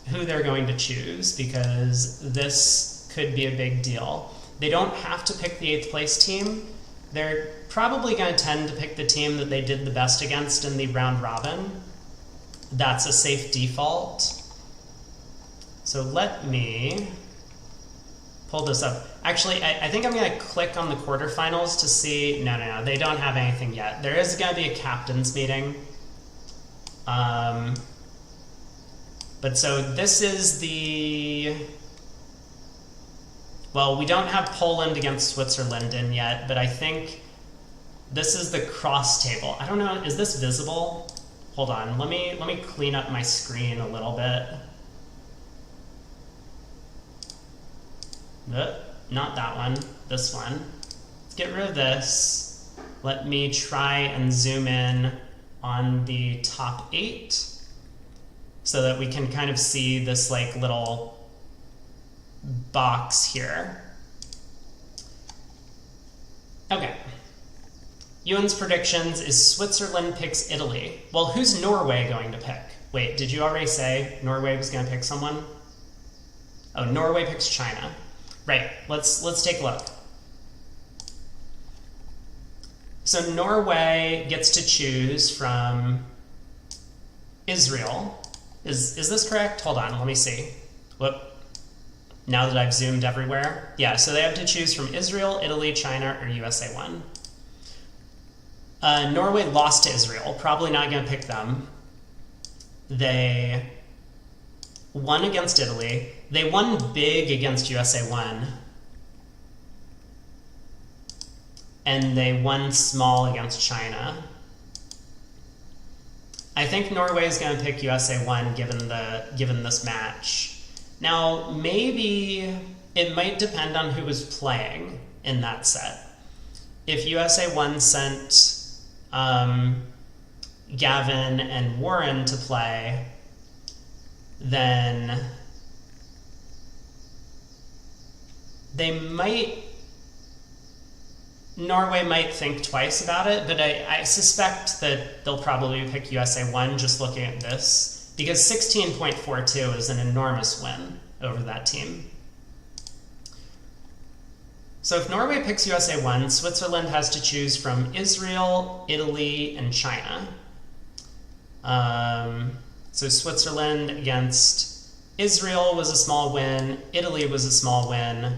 who they're going to choose, because this could be a big deal. They don't have to pick the 8th place team. They're probably going to tend to pick the team that they did the best against in the round robin. That's a safe default. So let me pull this up. Actually, I think I'm going to click on the quarterfinals to see. No, they don't have anything yet. There is going to be a captain's meeting. But so this is the... Well, we don't have Poland against Switzerland in yet, but I think this is the cross table. I don't know, is this visible? Hold on, let me clean up my screen a little bit. Not that one, this one. Let's get rid of this. Let me try and zoom in on the top 8 so that we can kind of see this like little box here. Okay. Ewan's predictions is Switzerland picks Italy. Well, who's Norway going to pick? Wait, did you already say Norway was going to pick someone? Oh, Norway picks China. Right, let's take a look. So Norway gets to choose from Israel. Is this correct? Hold on, let me see. Whoop. Now that I've zoomed everywhere. Yeah, so they have to choose from Israel, Italy, China, or USA 1. Norway lost to Israel. Probably not going to pick them. They won against Italy. They won big against USA 1. And they won small against China. I think Norway is going to pick USA 1 given this match. Now, maybe it might depend on who was playing in that set. If USA 1 sent Gavin and Warren to play, then Norway might think twice about it, but I suspect that they'll probably pick USA 1 just looking at this. Because 16.42 is an enormous win over that team. So if Norway picks USA 1, Switzerland has to choose from Israel, Italy, and China. So Switzerland against Israel was a small win, Italy was a small win,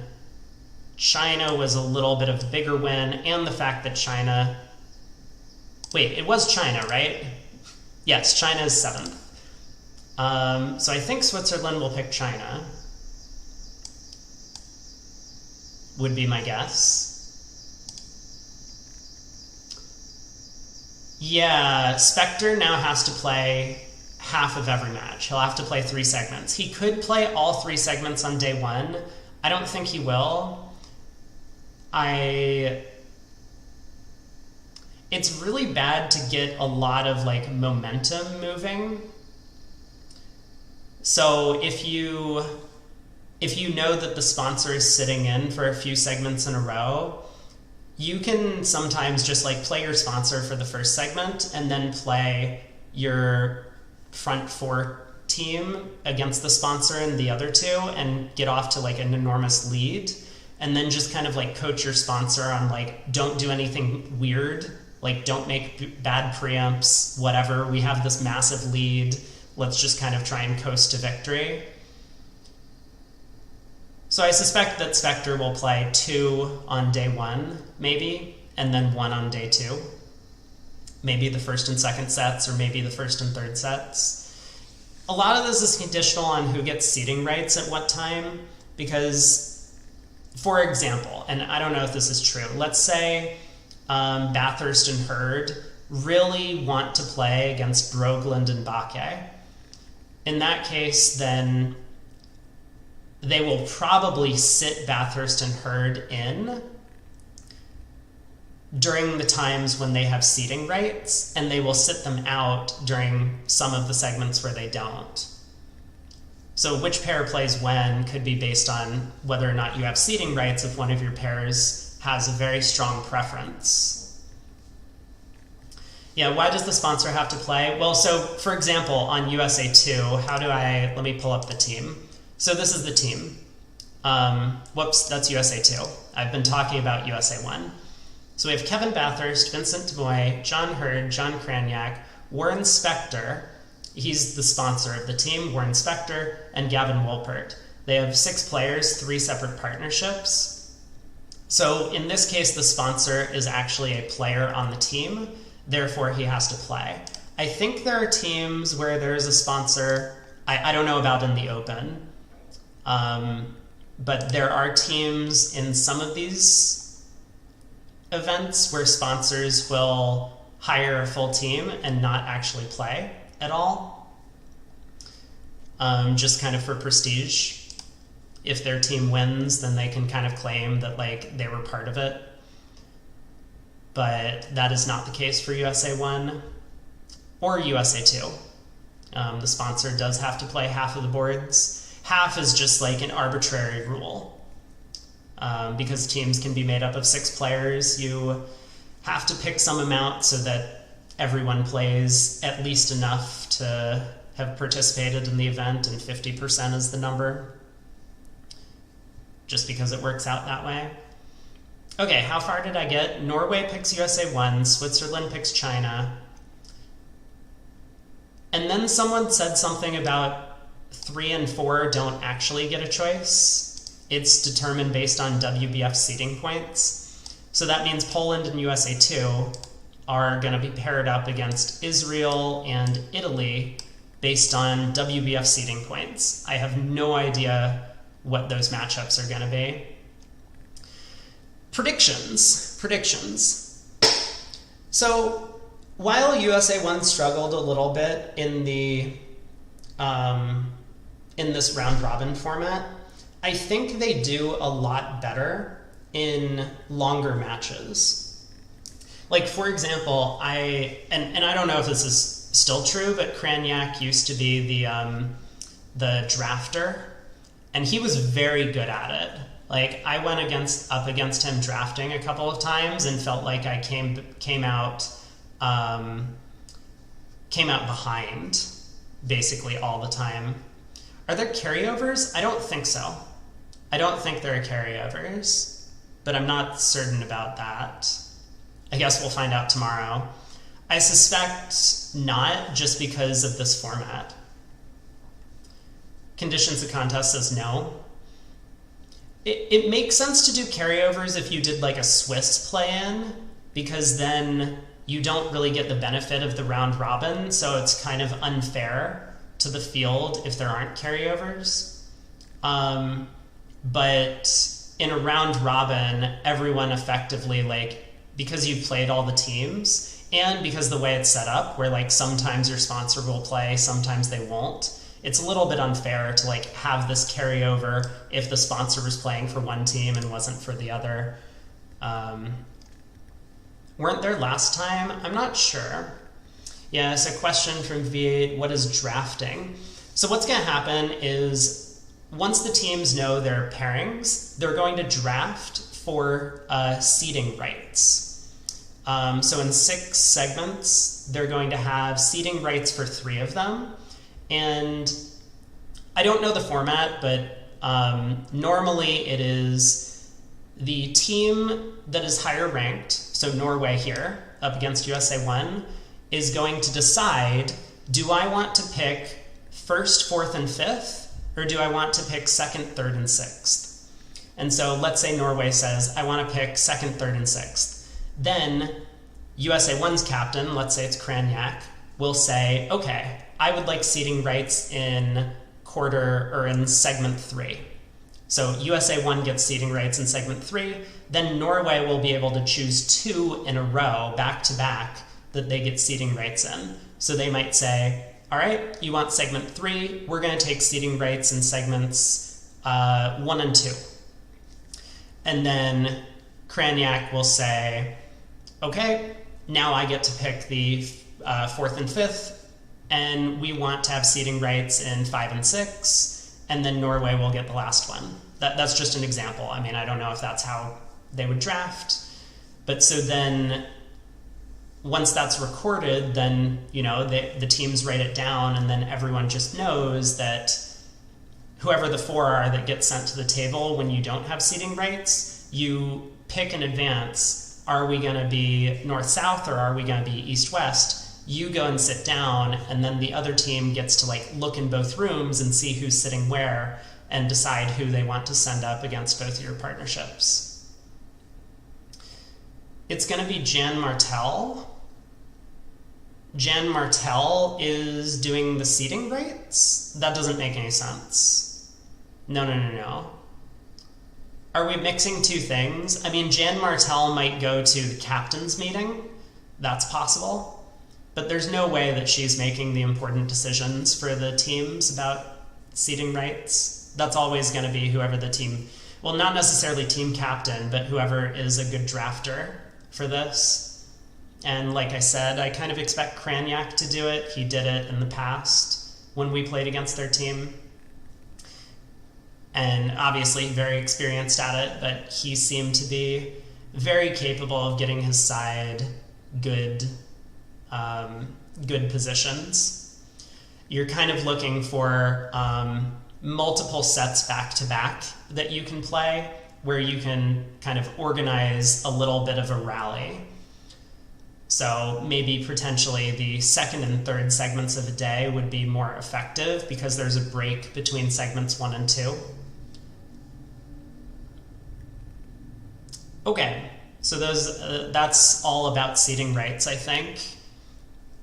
China was a little bit of a bigger win, and the fact that China... Wait, it was China, right? Yes, China is 7th. So I think Switzerland will pick China, would be my guess. Yeah, Spectre now has to play half of every match. He'll have to play 3 segments. He could play all 3 segments on day 1. I don't think he will. It's really bad to get a lot of like momentum moving. So if you if you know that the sponsor is sitting in for a few segments in a row, you can sometimes just like play your sponsor for the first segment and then play your front four team against the sponsor in the other two and get off to like an enormous lead, and then just kind of like coach your sponsor on like, don't do anything weird, like don't make bad preempts, whatever, we have this massive lead, let's just kind of try and coast to victory. So I suspect that Spectre will play 2 on day 1, maybe, and then 1 on day 2. Maybe the first and second sets, or maybe the first and third sets. A lot of this is conditional on who gets seating rights at what time, because, for example, and I don't know if this is true, let's say Bathurst and Hurd really want to play against Brogland and Bakke. In that case, then they will probably sit Bathurst and Hurd in during the times when they have seating rights, and they will sit them out during some of the segments where they don't. So which pair plays when could be based on whether or not you have seating rights if one of your pairs has a very strong preference. Yeah, why does the sponsor have to play? Well, so for example, on USA 2, let me pull up the team. So this is the team. Whoops, that's USA 2. I've been talking about USA 1. So we have Kevin Bathurst, Vincent DeMoy, John Hurd, John Kraniak, Warren Spector, he's the sponsor of the team, Warren Spector, and Gavin Wolpert. They have 6 players, 3 separate partnerships. So in this case, the sponsor is actually a player on the team, therefore he has to play. I think there are teams where there is a sponsor, I don't know about in the Open, but there are teams in some of these events where sponsors will hire a full team and not actually play at all, just kind of for prestige. If their team wins, then they can kind of claim that like they were part of it. But that is not the case for USA 1 or USA 2. The sponsor does have to play half of the boards. Half is just like an arbitrary rule. Because teams can be made up of 6 players, you have to pick some amount so that everyone plays at least enough to have participated in the event, and 50% is the number, just because it works out that way. Okay, how far did I get? Norway picks USA 1, Switzerland picks China. And then someone said something about 3 and 4 don't actually get a choice. It's determined based on WBF seeding points. So that means Poland and USA 2 are going to be paired up against Israel and Italy based on WBF seeding points. I have no idea what those matchups are going to be. Predictions. So while USA 1 struggled a little bit in this round robin format, I think they do a lot better in longer matches. Like, for example, I don't know if this is still true, but Kraniak used to be the drafter, and he was very good at it. Like, I went up against him drafting a couple of times and felt like I came out behind basically all the time. Are there carryovers? I don't think so. I don't think there are carryovers, but I'm not certain about that. I guess we'll find out tomorrow. I suspect not, just because of this format. Conditions of contest says no. It makes sense to do carryovers if you did like a Swiss play-in, because then you don't really get the benefit of the round robin, so it's kind of unfair to the field if there aren't carryovers. But in a round robin, everyone effectively, like, because you've played all the teams, and because the way it's set up, where like sometimes your sponsor will play, sometimes they won't, it's a little bit unfair to like have this carryover if the sponsor was playing for one team and wasn't for the other. Weren't there last time? I'm not sure. Yeah, it's a question from V8, what is drafting? So what's going to happen is once the teams know their pairings, they're going to draft for seeding rights. So in 6 segments, they're going to have seeding rights for 3 of them. And I don't know the format, but normally it is the team that is higher ranked, so Norway here, up against USA 1, is going to decide, do I want to pick 1st, 4th, and 5th, or do I want to pick 2nd, 3rd, and 6th? And so let's say Norway says, I want to pick 2nd, 3rd, and 6th. Then USA 1's captain, let's say it's Kranjak, will say, okay, I would like seeding rights in segment 3. So USA 1 gets seeding rights in segment 3, then Norway will be able to choose 2 in a row, back to back, that they get seeding rights in. So they might say, all right, you want segment 3, we're going to take seeding rights in segments 1 and 2. And then Kranjak will say, okay, now I get to pick the 4th and 5th, and we want to have seeding rights in 5 and 6, and then Norway will get the last one. That's just an example. I mean, I don't know if that's how they would draft, but so then once that's recorded, then, you know, the teams write it down, and then everyone just knows that whoever the 4 are that get sent to the table when you don't have seeding rights, you pick in advance, are we going to be north-south or are we going to be east-west? You go and sit down, and then the other team gets to like look in both rooms and see who's sitting where and decide who they want to send up against both your partnerships. It's going to be Jan Martel. Jan Martel is doing the seeding rights? That doesn't make any sense. No. Are we mixing 2 things? I mean, Jan Martel might go to the captain's meeting. That's possible. But there's no way that she's making the important decisions for the teams about seeding rights. That's always going to be whoever the team, well, not necessarily team captain, but whoever is a good drafter for this. And like I said, I kind of expect Kranjak to do it. He did it in the past when we played against their team. And obviously very experienced at it, but he seemed to be very capable of getting his side good positions. You're kind of looking for multiple sets back to back that you can play, where you can kind of organize a little bit of a rally. So maybe potentially the 2nd and 3rd segments of a day would be more effective because there's a break between segments 1 and 2. Okay, so that's all about seeding rights, I think.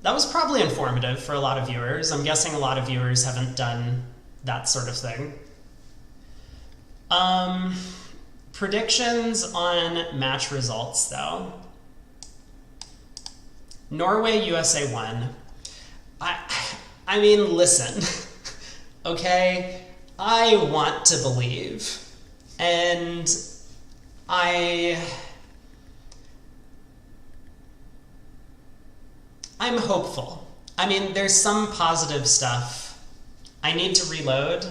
That was probably informative for a lot of viewers. I'm guessing a lot of viewers haven't done that sort of thing. Predictions on match results, though. Norway, USA 1. I mean, listen, okay? I want to believe, and I'm hopeful. I mean, there's some positive stuff. I need to reload.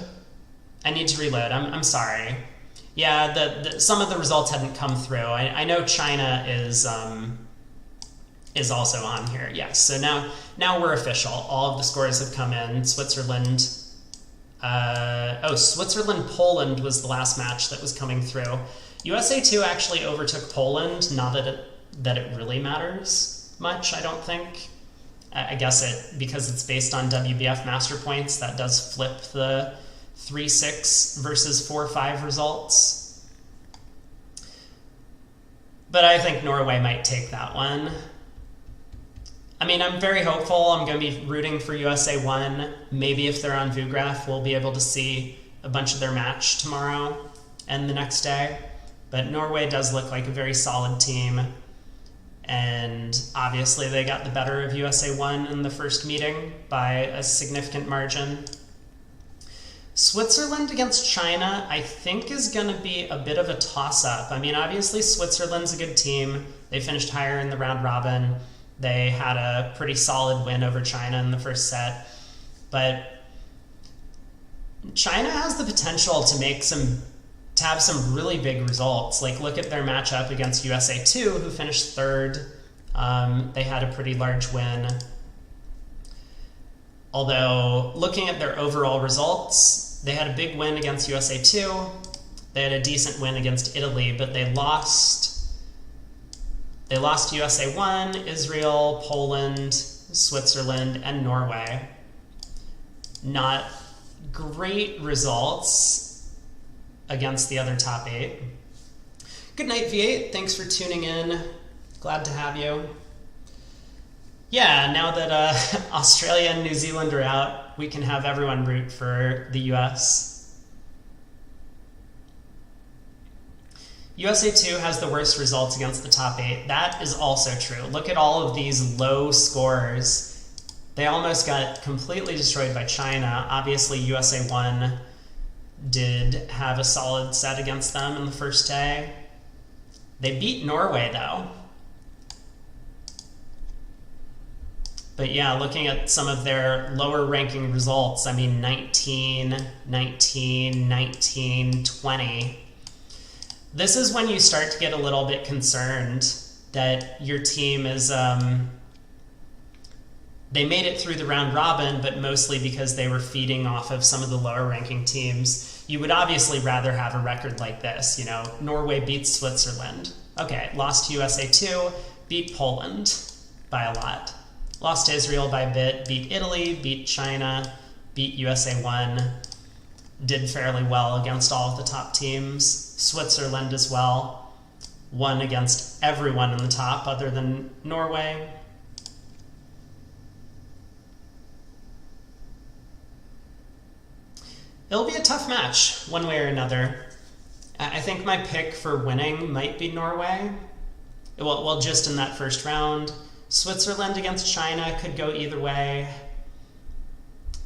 I'm sorry. Yeah, some of the results hadn't come through. I know China is also on here. Yes. So now we're official. All of the scores have come in. Switzerland. Switzerland, Poland was the last match that was coming through. USA 2 actually overtook Poland. Not that it really matters much, I don't think. I guess because it's based on WBF master points, that does flip the 3-6 versus 4-5 results. But I think Norway might take that one. I mean, I'm very hopeful. I'm going to be rooting for USA 1. Maybe if they're on VuGraph, we'll be able to see a bunch of their match tomorrow and the next day. But Norway does look like a very solid team. And obviously they got the better of USA 1 in the first meeting by a significant margin. Switzerland against China, I think, is going to be a bit of a toss-up. I mean, obviously Switzerland's a good team. They finished higher in the round robin. They had a pretty solid win over China in the first set. But China has the potential to have some really big results. Like, look at their matchup against USA 2, who finished third. They had a pretty large win. Although, looking at their overall results, they had a big win against USA 2. They had a decent win against Italy, but they lost. They lost USA 1, Israel, Poland, Switzerland, and Norway. Not great results against the other top 8. Good night, V8. Thanks for tuning in. Glad to have you. Yeah, now that Australia and New Zealand are out, we can have everyone root for the US. USA 2 has the worst results against the top 8. That is also true. Look at all of these low scores. They almost got completely destroyed by China. Obviously, USA 1 did have a solid set against them in the first day. They beat Norway, though. But yeah, looking at some of their lower ranking results, I mean 19, 19, 19, 20. This is when you start to get a little bit concerned that your team is, they made it through the round robin, but mostly because they were feeding off of some of the lower ranking teams. You would obviously rather have a record like this. You know, Norway beats Switzerland. Okay, lost to USA 2, beat Poland by a lot. Lost to Israel by a bit, beat Italy, beat China, beat USA 1. Did fairly well against all of the top teams. Switzerland as well. Won against everyone in the top other than Norway. It'll be a tough match, one way or another. I think my pick for winning might be Norway. Well, just in that first round. Switzerland against China could go either way.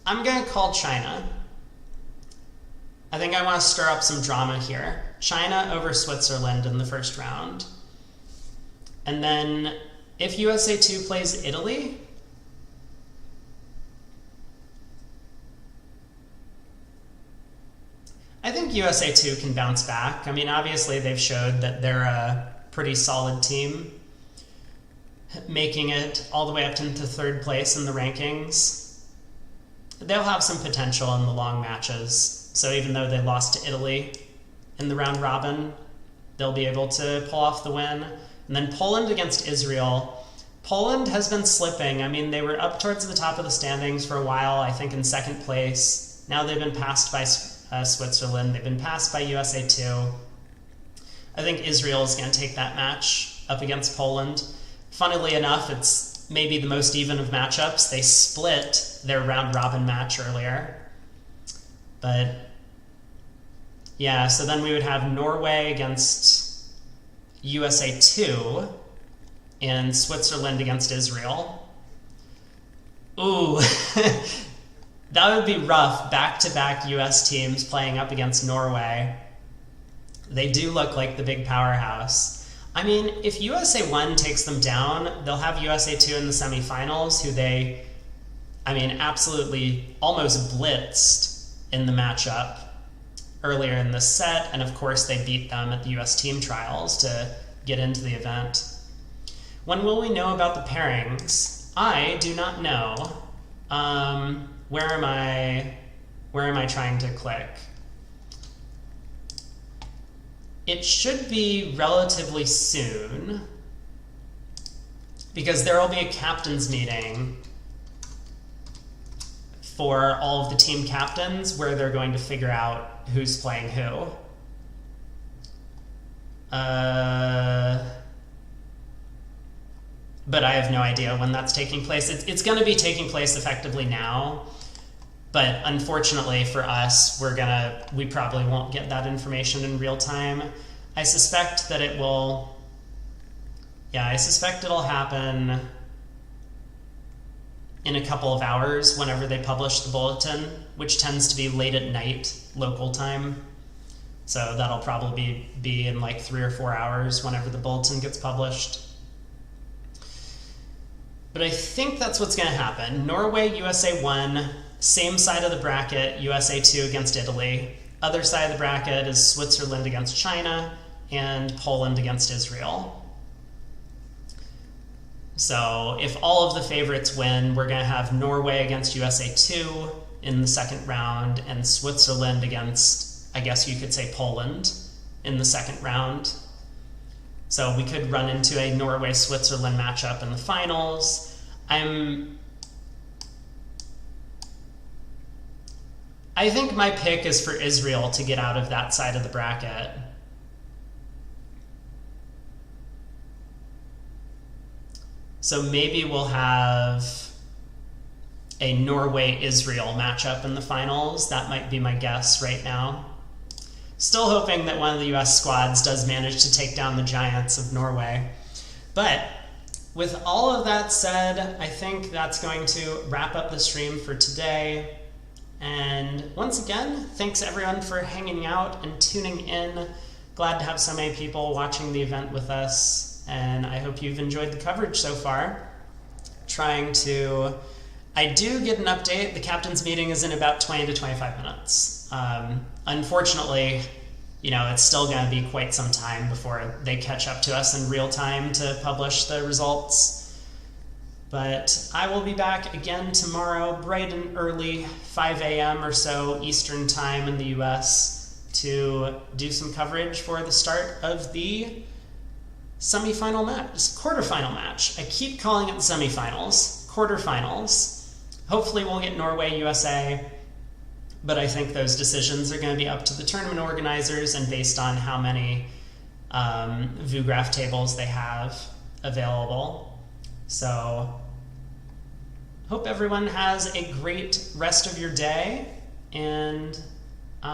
I'm going to call China. I think I want to stir up some drama here. China over Switzerland in the first round. And then if USA 2 plays Italy, I think USA 2 can bounce back. I mean, obviously they've showed that they're a pretty solid team, making it all the way up into third place in the rankings. They'll have some potential in the long matches. So even though they lost to Italy in the round robin, they'll be able to pull off the win. And then Poland against Israel. Poland has been slipping. I mean, they were up towards the top of the standings for a while, I think in second place. Now they've been passed by Switzerland. They've been passed by USA 2. I think Israel is going to take that match up against Poland. Funnily enough, it's maybe the most even of matchups. They split their round robin match earlier. But yeah, so then we would have Norway against USA 2 and Switzerland against Israel. Ooh, that would be rough. Back-to-back US teams playing up against Norway. They do look like the big powerhouse. I mean, if USA 1 takes them down, they'll have USA 2 in the semifinals, who they, I mean, absolutely almost blitzed in the matchup earlier in the set, and of course they beat them at the US team trials to get into the event. When will we know about the pairings? I do not know. Where am I trying to click? It should be relatively soon, because there will be a captain's meeting for all of the team captains where they're going to figure out who's playing who. But I have no idea when that's taking place. It's going to be taking place effectively now, but unfortunately for us, we probably won't get that information in real time. I suspect that it will. Yeah, I suspect it'll happen in a couple of hours whenever they publish the bulletin, which tends to be late at night local time. So that'll probably be in like 3 or 4 hours whenever the bulletin gets published. But I think that's what's going to happen. Norway, USA 1, same side of the bracket, USA 2 against Italy. Other side of the bracket is Switzerland against China and Poland against Israel. So if all of the favorites win, we're going to have Norway against USA 2 in the second round and Switzerland against, I guess you could say, Poland in the second round. So we could run into a Norway-Switzerland matchup in the finals. I think my pick is for Israel to get out of that side of the bracket. So maybe we'll have a Norway-Israel matchup in the finals. That might be my guess right now. Still hoping that one of the US squads does manage to take down the Giants of Norway. But with all of that said, I think that's going to wrap up the stream for today. And once again, thanks everyone for hanging out and tuning in. Glad to have so many people watching the event with us, and I hope you've enjoyed the coverage so far. I do get an update. The captain's meeting is in about 20 to 25 minutes. Unfortunately, it's still going to be quite some time before they catch up to us in real time to publish the results. But I will be back again tomorrow, bright and early, 5 a.m. or so Eastern time in the US, to do some coverage for the start of the quarterfinal match. I keep calling it semifinals, quarterfinals. Hopefully we'll get Norway, USA, but I think those decisions are going to be up to the tournament organizers and based on how many VuGraph tables they have available. So, hope everyone has a great rest of your day, and